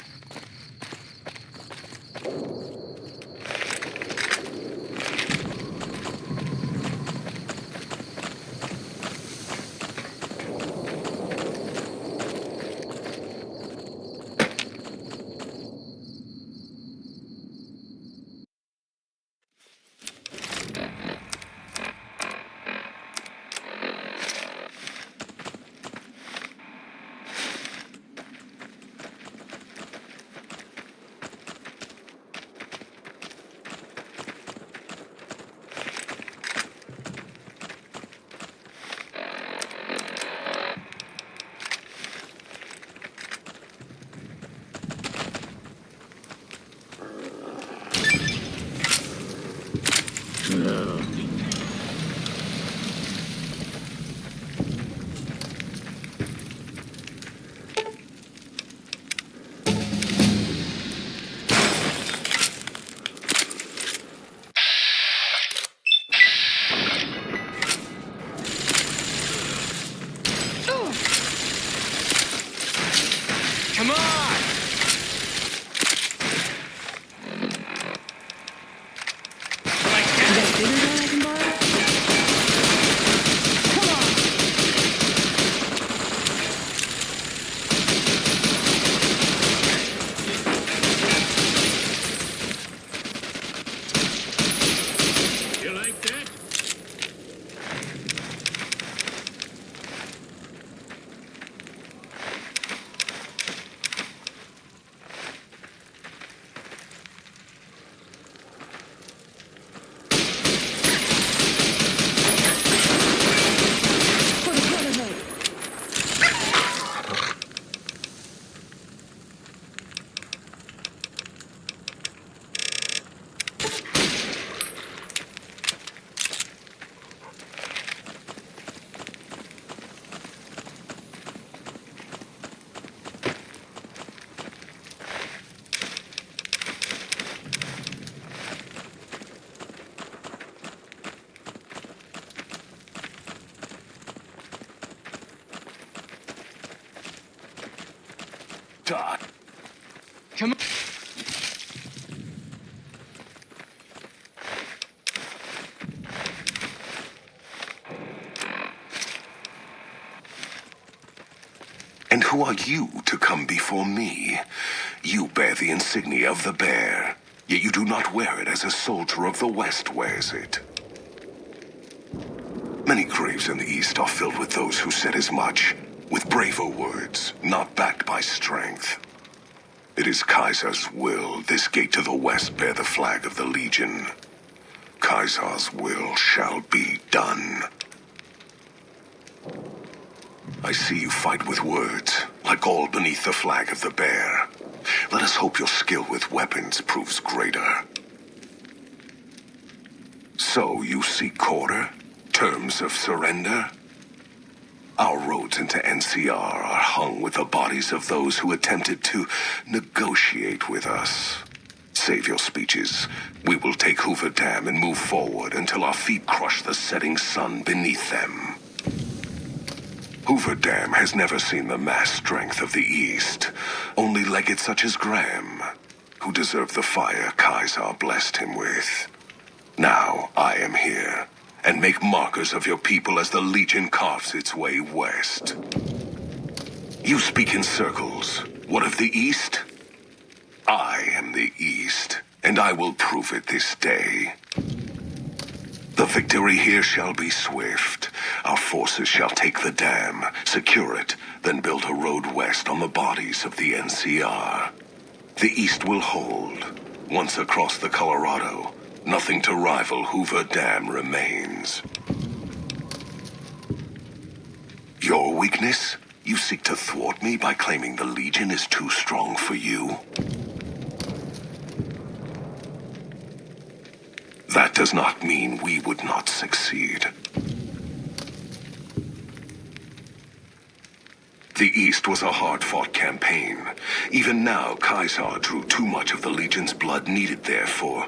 Come on! You like that? God. Come on. And who are you to come before me? You bear the insignia of the bear, yet you do not wear it as a soldier of the West wears it. Many graves in the East are filled with those who said as much, with braver words, not backed by strength. It is Kaiser's will this gate to the west bear the flag of the Legion. Kaiser's will shall be done. I see you fight with words, like all beneath the flag of the bear. Let us hope your skill with weapons proves greater. So you seek quarter? Terms of surrender? Our roads into NCR are hung with the bodies of those who attempted to negotiate with us. Save your speeches. We will take Hoover Dam and move forward until our feet crush the setting sun beneath them. Hoover Dam has never seen the mass strength of the East. Only legates such as Graham, who deserve the fire Kaiser blessed him with. Now I am here, and make markers of your people as the Legion carves its way west. You speak in circles. What of the East? I am the East, and I will prove it this day. The victory here shall be swift. Our forces shall take the dam, secure it, then build a road west on the bodies of the NCR. The East will hold. Once across the Colorado, nothing to rival Hoover Dam remains. Your weakness? You seek to thwart me by claiming the Legion is too strong for you? That does not mean we would not succeed. The East was a hard-fought campaign. Even now, Kaiser drew too much of the Legion's blood needed there for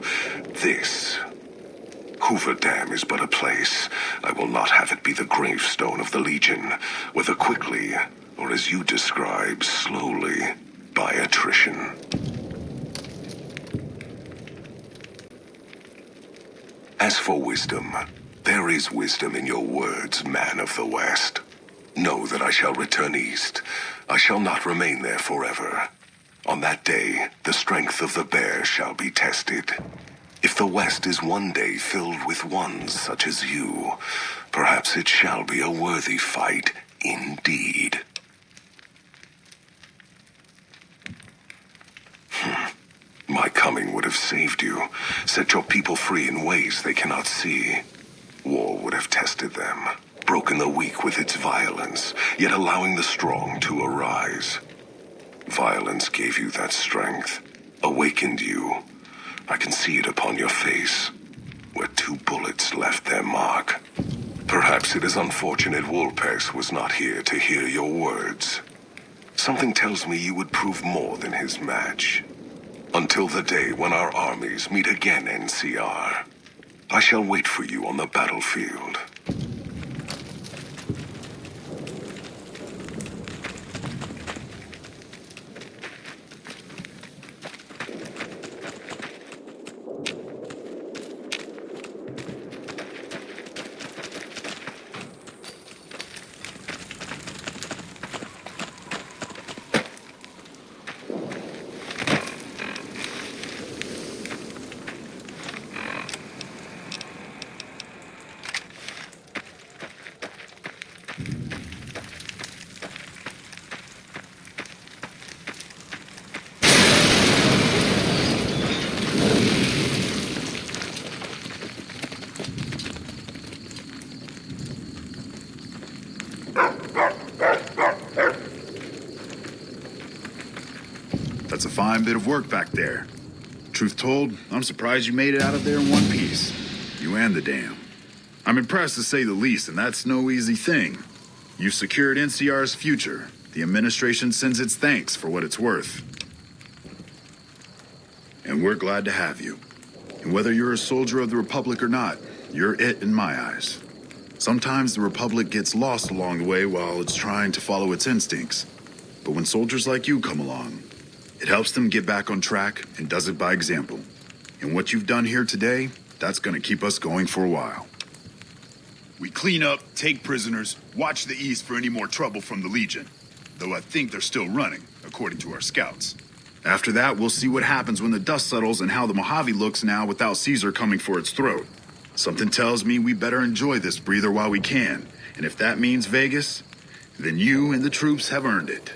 this. Hoover Dam is but a place. I will not have it be the gravestone of the Legion, whether quickly or as you describe, slowly, by attrition. As for wisdom, there is wisdom in your words, man of the West. Know that I shall return east. I shall not remain there forever. On that day, the strength of the bear shall be tested. If the West is one day filled with ones such as you, perhaps it shall be a worthy fight indeed. My coming would have saved you, set your people free in ways they cannot see. War would have tested them, broken the weak with its violence, yet allowing the strong to arise. Violence gave you that strength, awakened you. I can see it upon your face, where 2 bullets left their mark. Perhaps it is unfortunate Wolpex was not here to hear your words. Something tells me you would prove more than his match. Until the day when our armies meet again, NCR. I shall wait for you on the battlefield. That's a fine bit of work back there. Truth told, I'm surprised you made it out of there in one piece. You and the dam. I'm impressed to say the least, and that's no easy thing. You secured NCR's future. The administration sends its thanks for what it's worth. And we're glad to have you. And whether you're a soldier of the Republic or not, you're it in my eyes. Sometimes the Republic gets lost along the way while it's trying to follow its instincts. But when soldiers like you come along, it helps them get back on track and does it by example. And what you've done here today, that's gonna keep us going for a while. We clean up, take prisoners, watch the east for any more trouble from the Legion. Though I think they're still running, according to our scouts. After that, we'll see what happens when the dust settles and how the Mojave looks now without Caesar coming for its throat. Something tells me we better enjoy this breather while we can. And if that means Vegas, then you and the troops have earned it.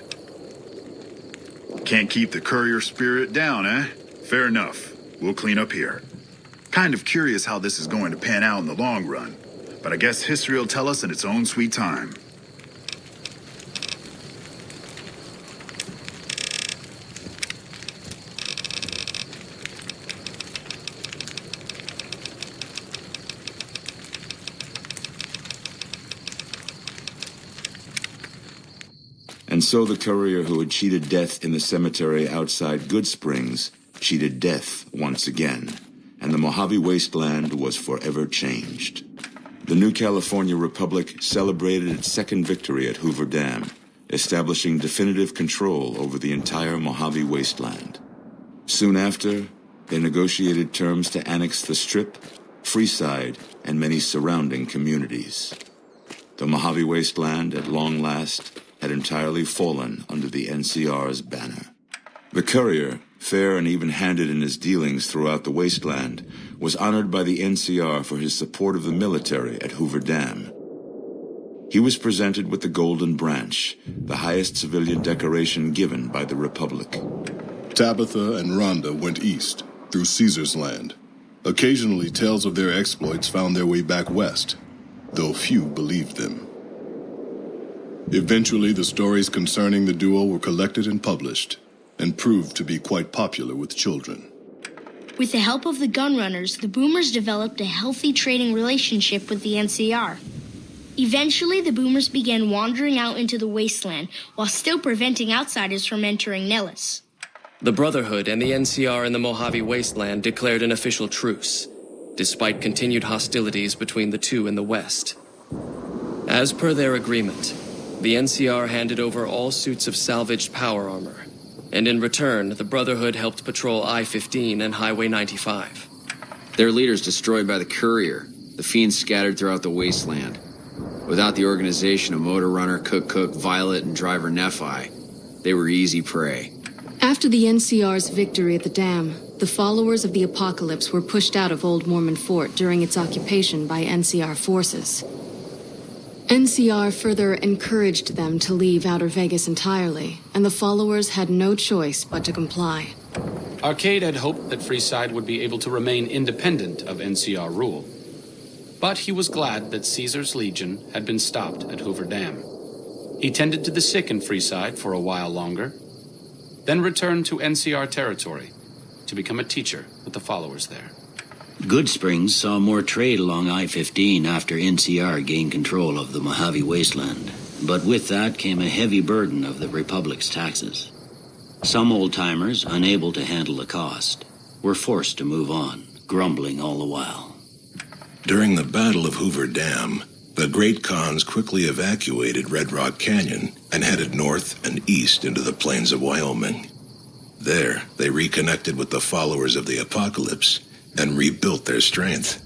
Can't keep the Courier spirit down, eh? Fair enough. We'll clean up here. Kind of curious how this is going to pan out in the long run, but I guess history will tell us in its own sweet time. And so the courier who had cheated death in the cemetery outside Good Springs cheated death once again, and the Mojave Wasteland was forever changed. The new California Republic celebrated its second victory at Hoover Dam, establishing definitive control over the entire Mojave Wasteland. Soon after, they negotiated terms to annex the Strip, Freeside, and many surrounding communities. The Mojave Wasteland, at long last, had entirely fallen under the NCR's banner. The courier, fair and even-handed in his dealings throughout the wasteland, was honored by the NCR for his support of the military at Hoover Dam. He was presented with the Golden Branch, the highest civilian decoration given by the Republic. Tabitha and Rhonda went east, through Caesar's land. Occasionally, tales of their exploits found their way back west, though few believed them. Eventually, the stories concerning the duo were collected and published, and proved to be quite popular with children. With the help of the gunrunners, the Boomers developed a healthy trading relationship with the NCR. Eventually, the Boomers began wandering out into the wasteland, while still preventing outsiders from entering Nellis. The Brotherhood and the NCR in the Mojave Wasteland declared an official truce, despite continued hostilities between the two in the west. As per their agreement, the NCR handed over all suits of salvaged power armor, and in return, the Brotherhood helped patrol I-15 and Highway 95. Their leaders destroyed by the Courier, the fiends scattered throughout the wasteland. Without the organization of Motor Runner, Cook, Violet, and Driver Nephi, they were easy prey. After the NCR's victory at the dam, the followers of the Apocalypse were pushed out of Old Mormon Fort during its occupation by NCR forces. NCR further encouraged them to leave Outer Vegas entirely, and the followers had no choice but to comply. Arcade had hoped that Freeside would be able to remain independent of NCR rule. But he was glad that Caesar's Legion had been stopped at Hoover Dam. He tended to the sick in Freeside for a while longer, then returned to NCR territory to become a teacher with the followers there. Goodsprings saw more trade along I-15 after NCR gained control of the Mojave Wasteland. But with that came a heavy burden of the Republic's taxes. Some old-timers, unable to handle the cost, were forced to move on, grumbling all the while. During the Battle of Hoover Dam, the Great Khans quickly evacuated Red Rock Canyon and headed north and east into the plains of Wyoming. There, they reconnected with the followers of the Apocalypse and rebuilt their strength.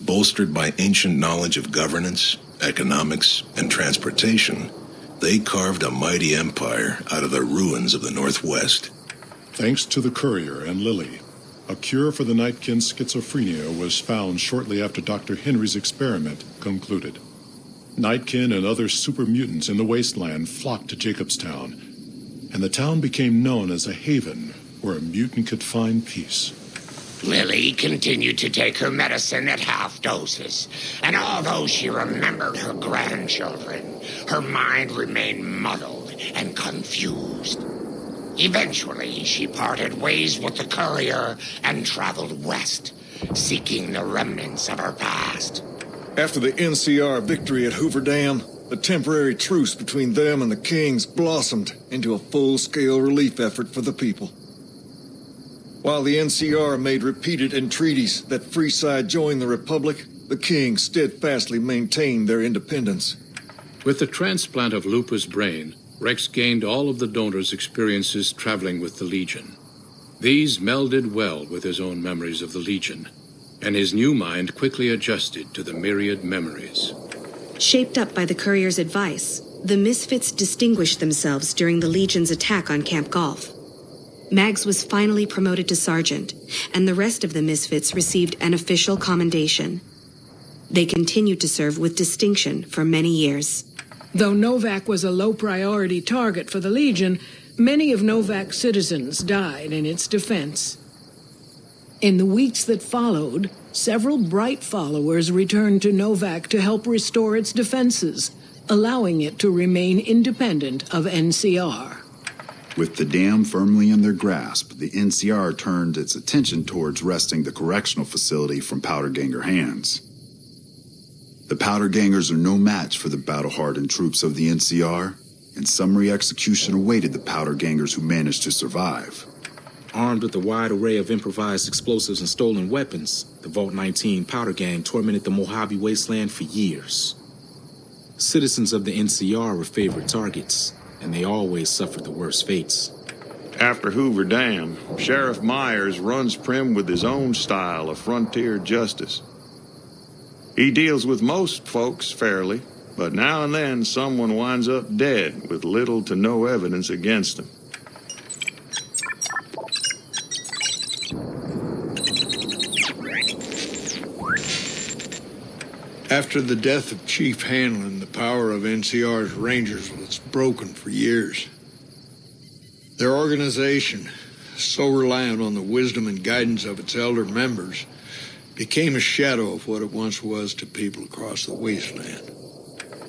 Bolstered by ancient knowledge of governance, economics, and transportation, they carved a mighty empire out of the ruins of the Northwest. Thanks to the Courier and Lily, a cure for the Nightkin's schizophrenia was found shortly after Dr. Henry's experiment concluded. Nightkin and other super mutants in the wasteland flocked to Jacobstown, and the town became known as a haven where a mutant could find peace. Lily continued to take her medicine at half doses, and although she remembered her grandchildren, her mind remained muddled and confused. Eventually, she parted ways with the Courier and traveled west, seeking the remnants of her past. After the NCR victory at Hoover Dam, a temporary truce between them and the Kings blossomed into a full-scale relief effort for the people. While the NCR made repeated entreaties that Freeside join the Republic, the Kings steadfastly maintained their independence. With the transplant of Lupa's brain, Rex gained all of the donor's experiences traveling with the Legion. These melded well with his own memories of the Legion, and his new mind quickly adjusted to the myriad memories. Shaped up by the Courier's advice, the Misfits distinguished themselves during the Legion's attack on Camp Golf. Mags was finally promoted to sergeant, and the rest of the Misfits received an official commendation. They continued to serve with distinction for many years. Though Novak was a low-priority target for the Legion, many of Novak's citizens died in its defense. In the weeks that followed, several bright followers returned to Novak to help restore its defenses, allowing it to remain independent of NCR. With the dam firmly in their grasp, the NCR turned its attention towards wresting the correctional facility from Powderganger hands. The Powdergangers are no match for the battle-hardened troops of the NCR, and summary execution awaited the Powdergangers who managed to survive. Armed with a wide array of improvised explosives and stolen weapons, the Vault 19 Powder Gang tormented the Mojave Wasteland for years. Citizens of the NCR were favorite targets, and they always suffered the worst fates. After Hoover Dam, Sheriff Myers runs Prim with his own style of frontier justice. He deals with most folks fairly, but now and then someone winds up dead with little to no evidence against them. After the death of Chief Hanlon, the power of NCR's Rangers was broken for years. Their organization, so reliant on the wisdom and guidance of its elder members, became a shadow of what it once was to people across the wasteland.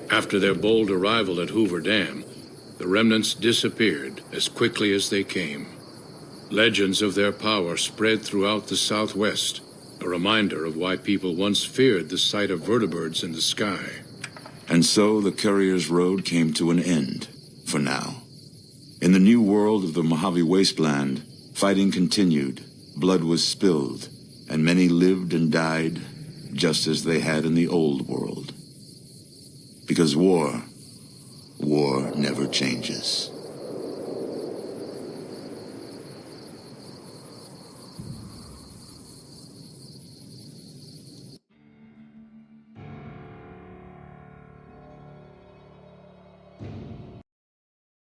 After their bold arrival at Hoover Dam, the remnants disappeared as quickly as they came. Legends of their power spread throughout the Southwest, a reminder of why people once feared the sight of vertibirds in the sky. And so the Courier's road came to an end, for now. In the new world of the Mojave Wasteland, fighting continued, blood was spilled, and many lived and died just as they had in the old world. Because war War never changes.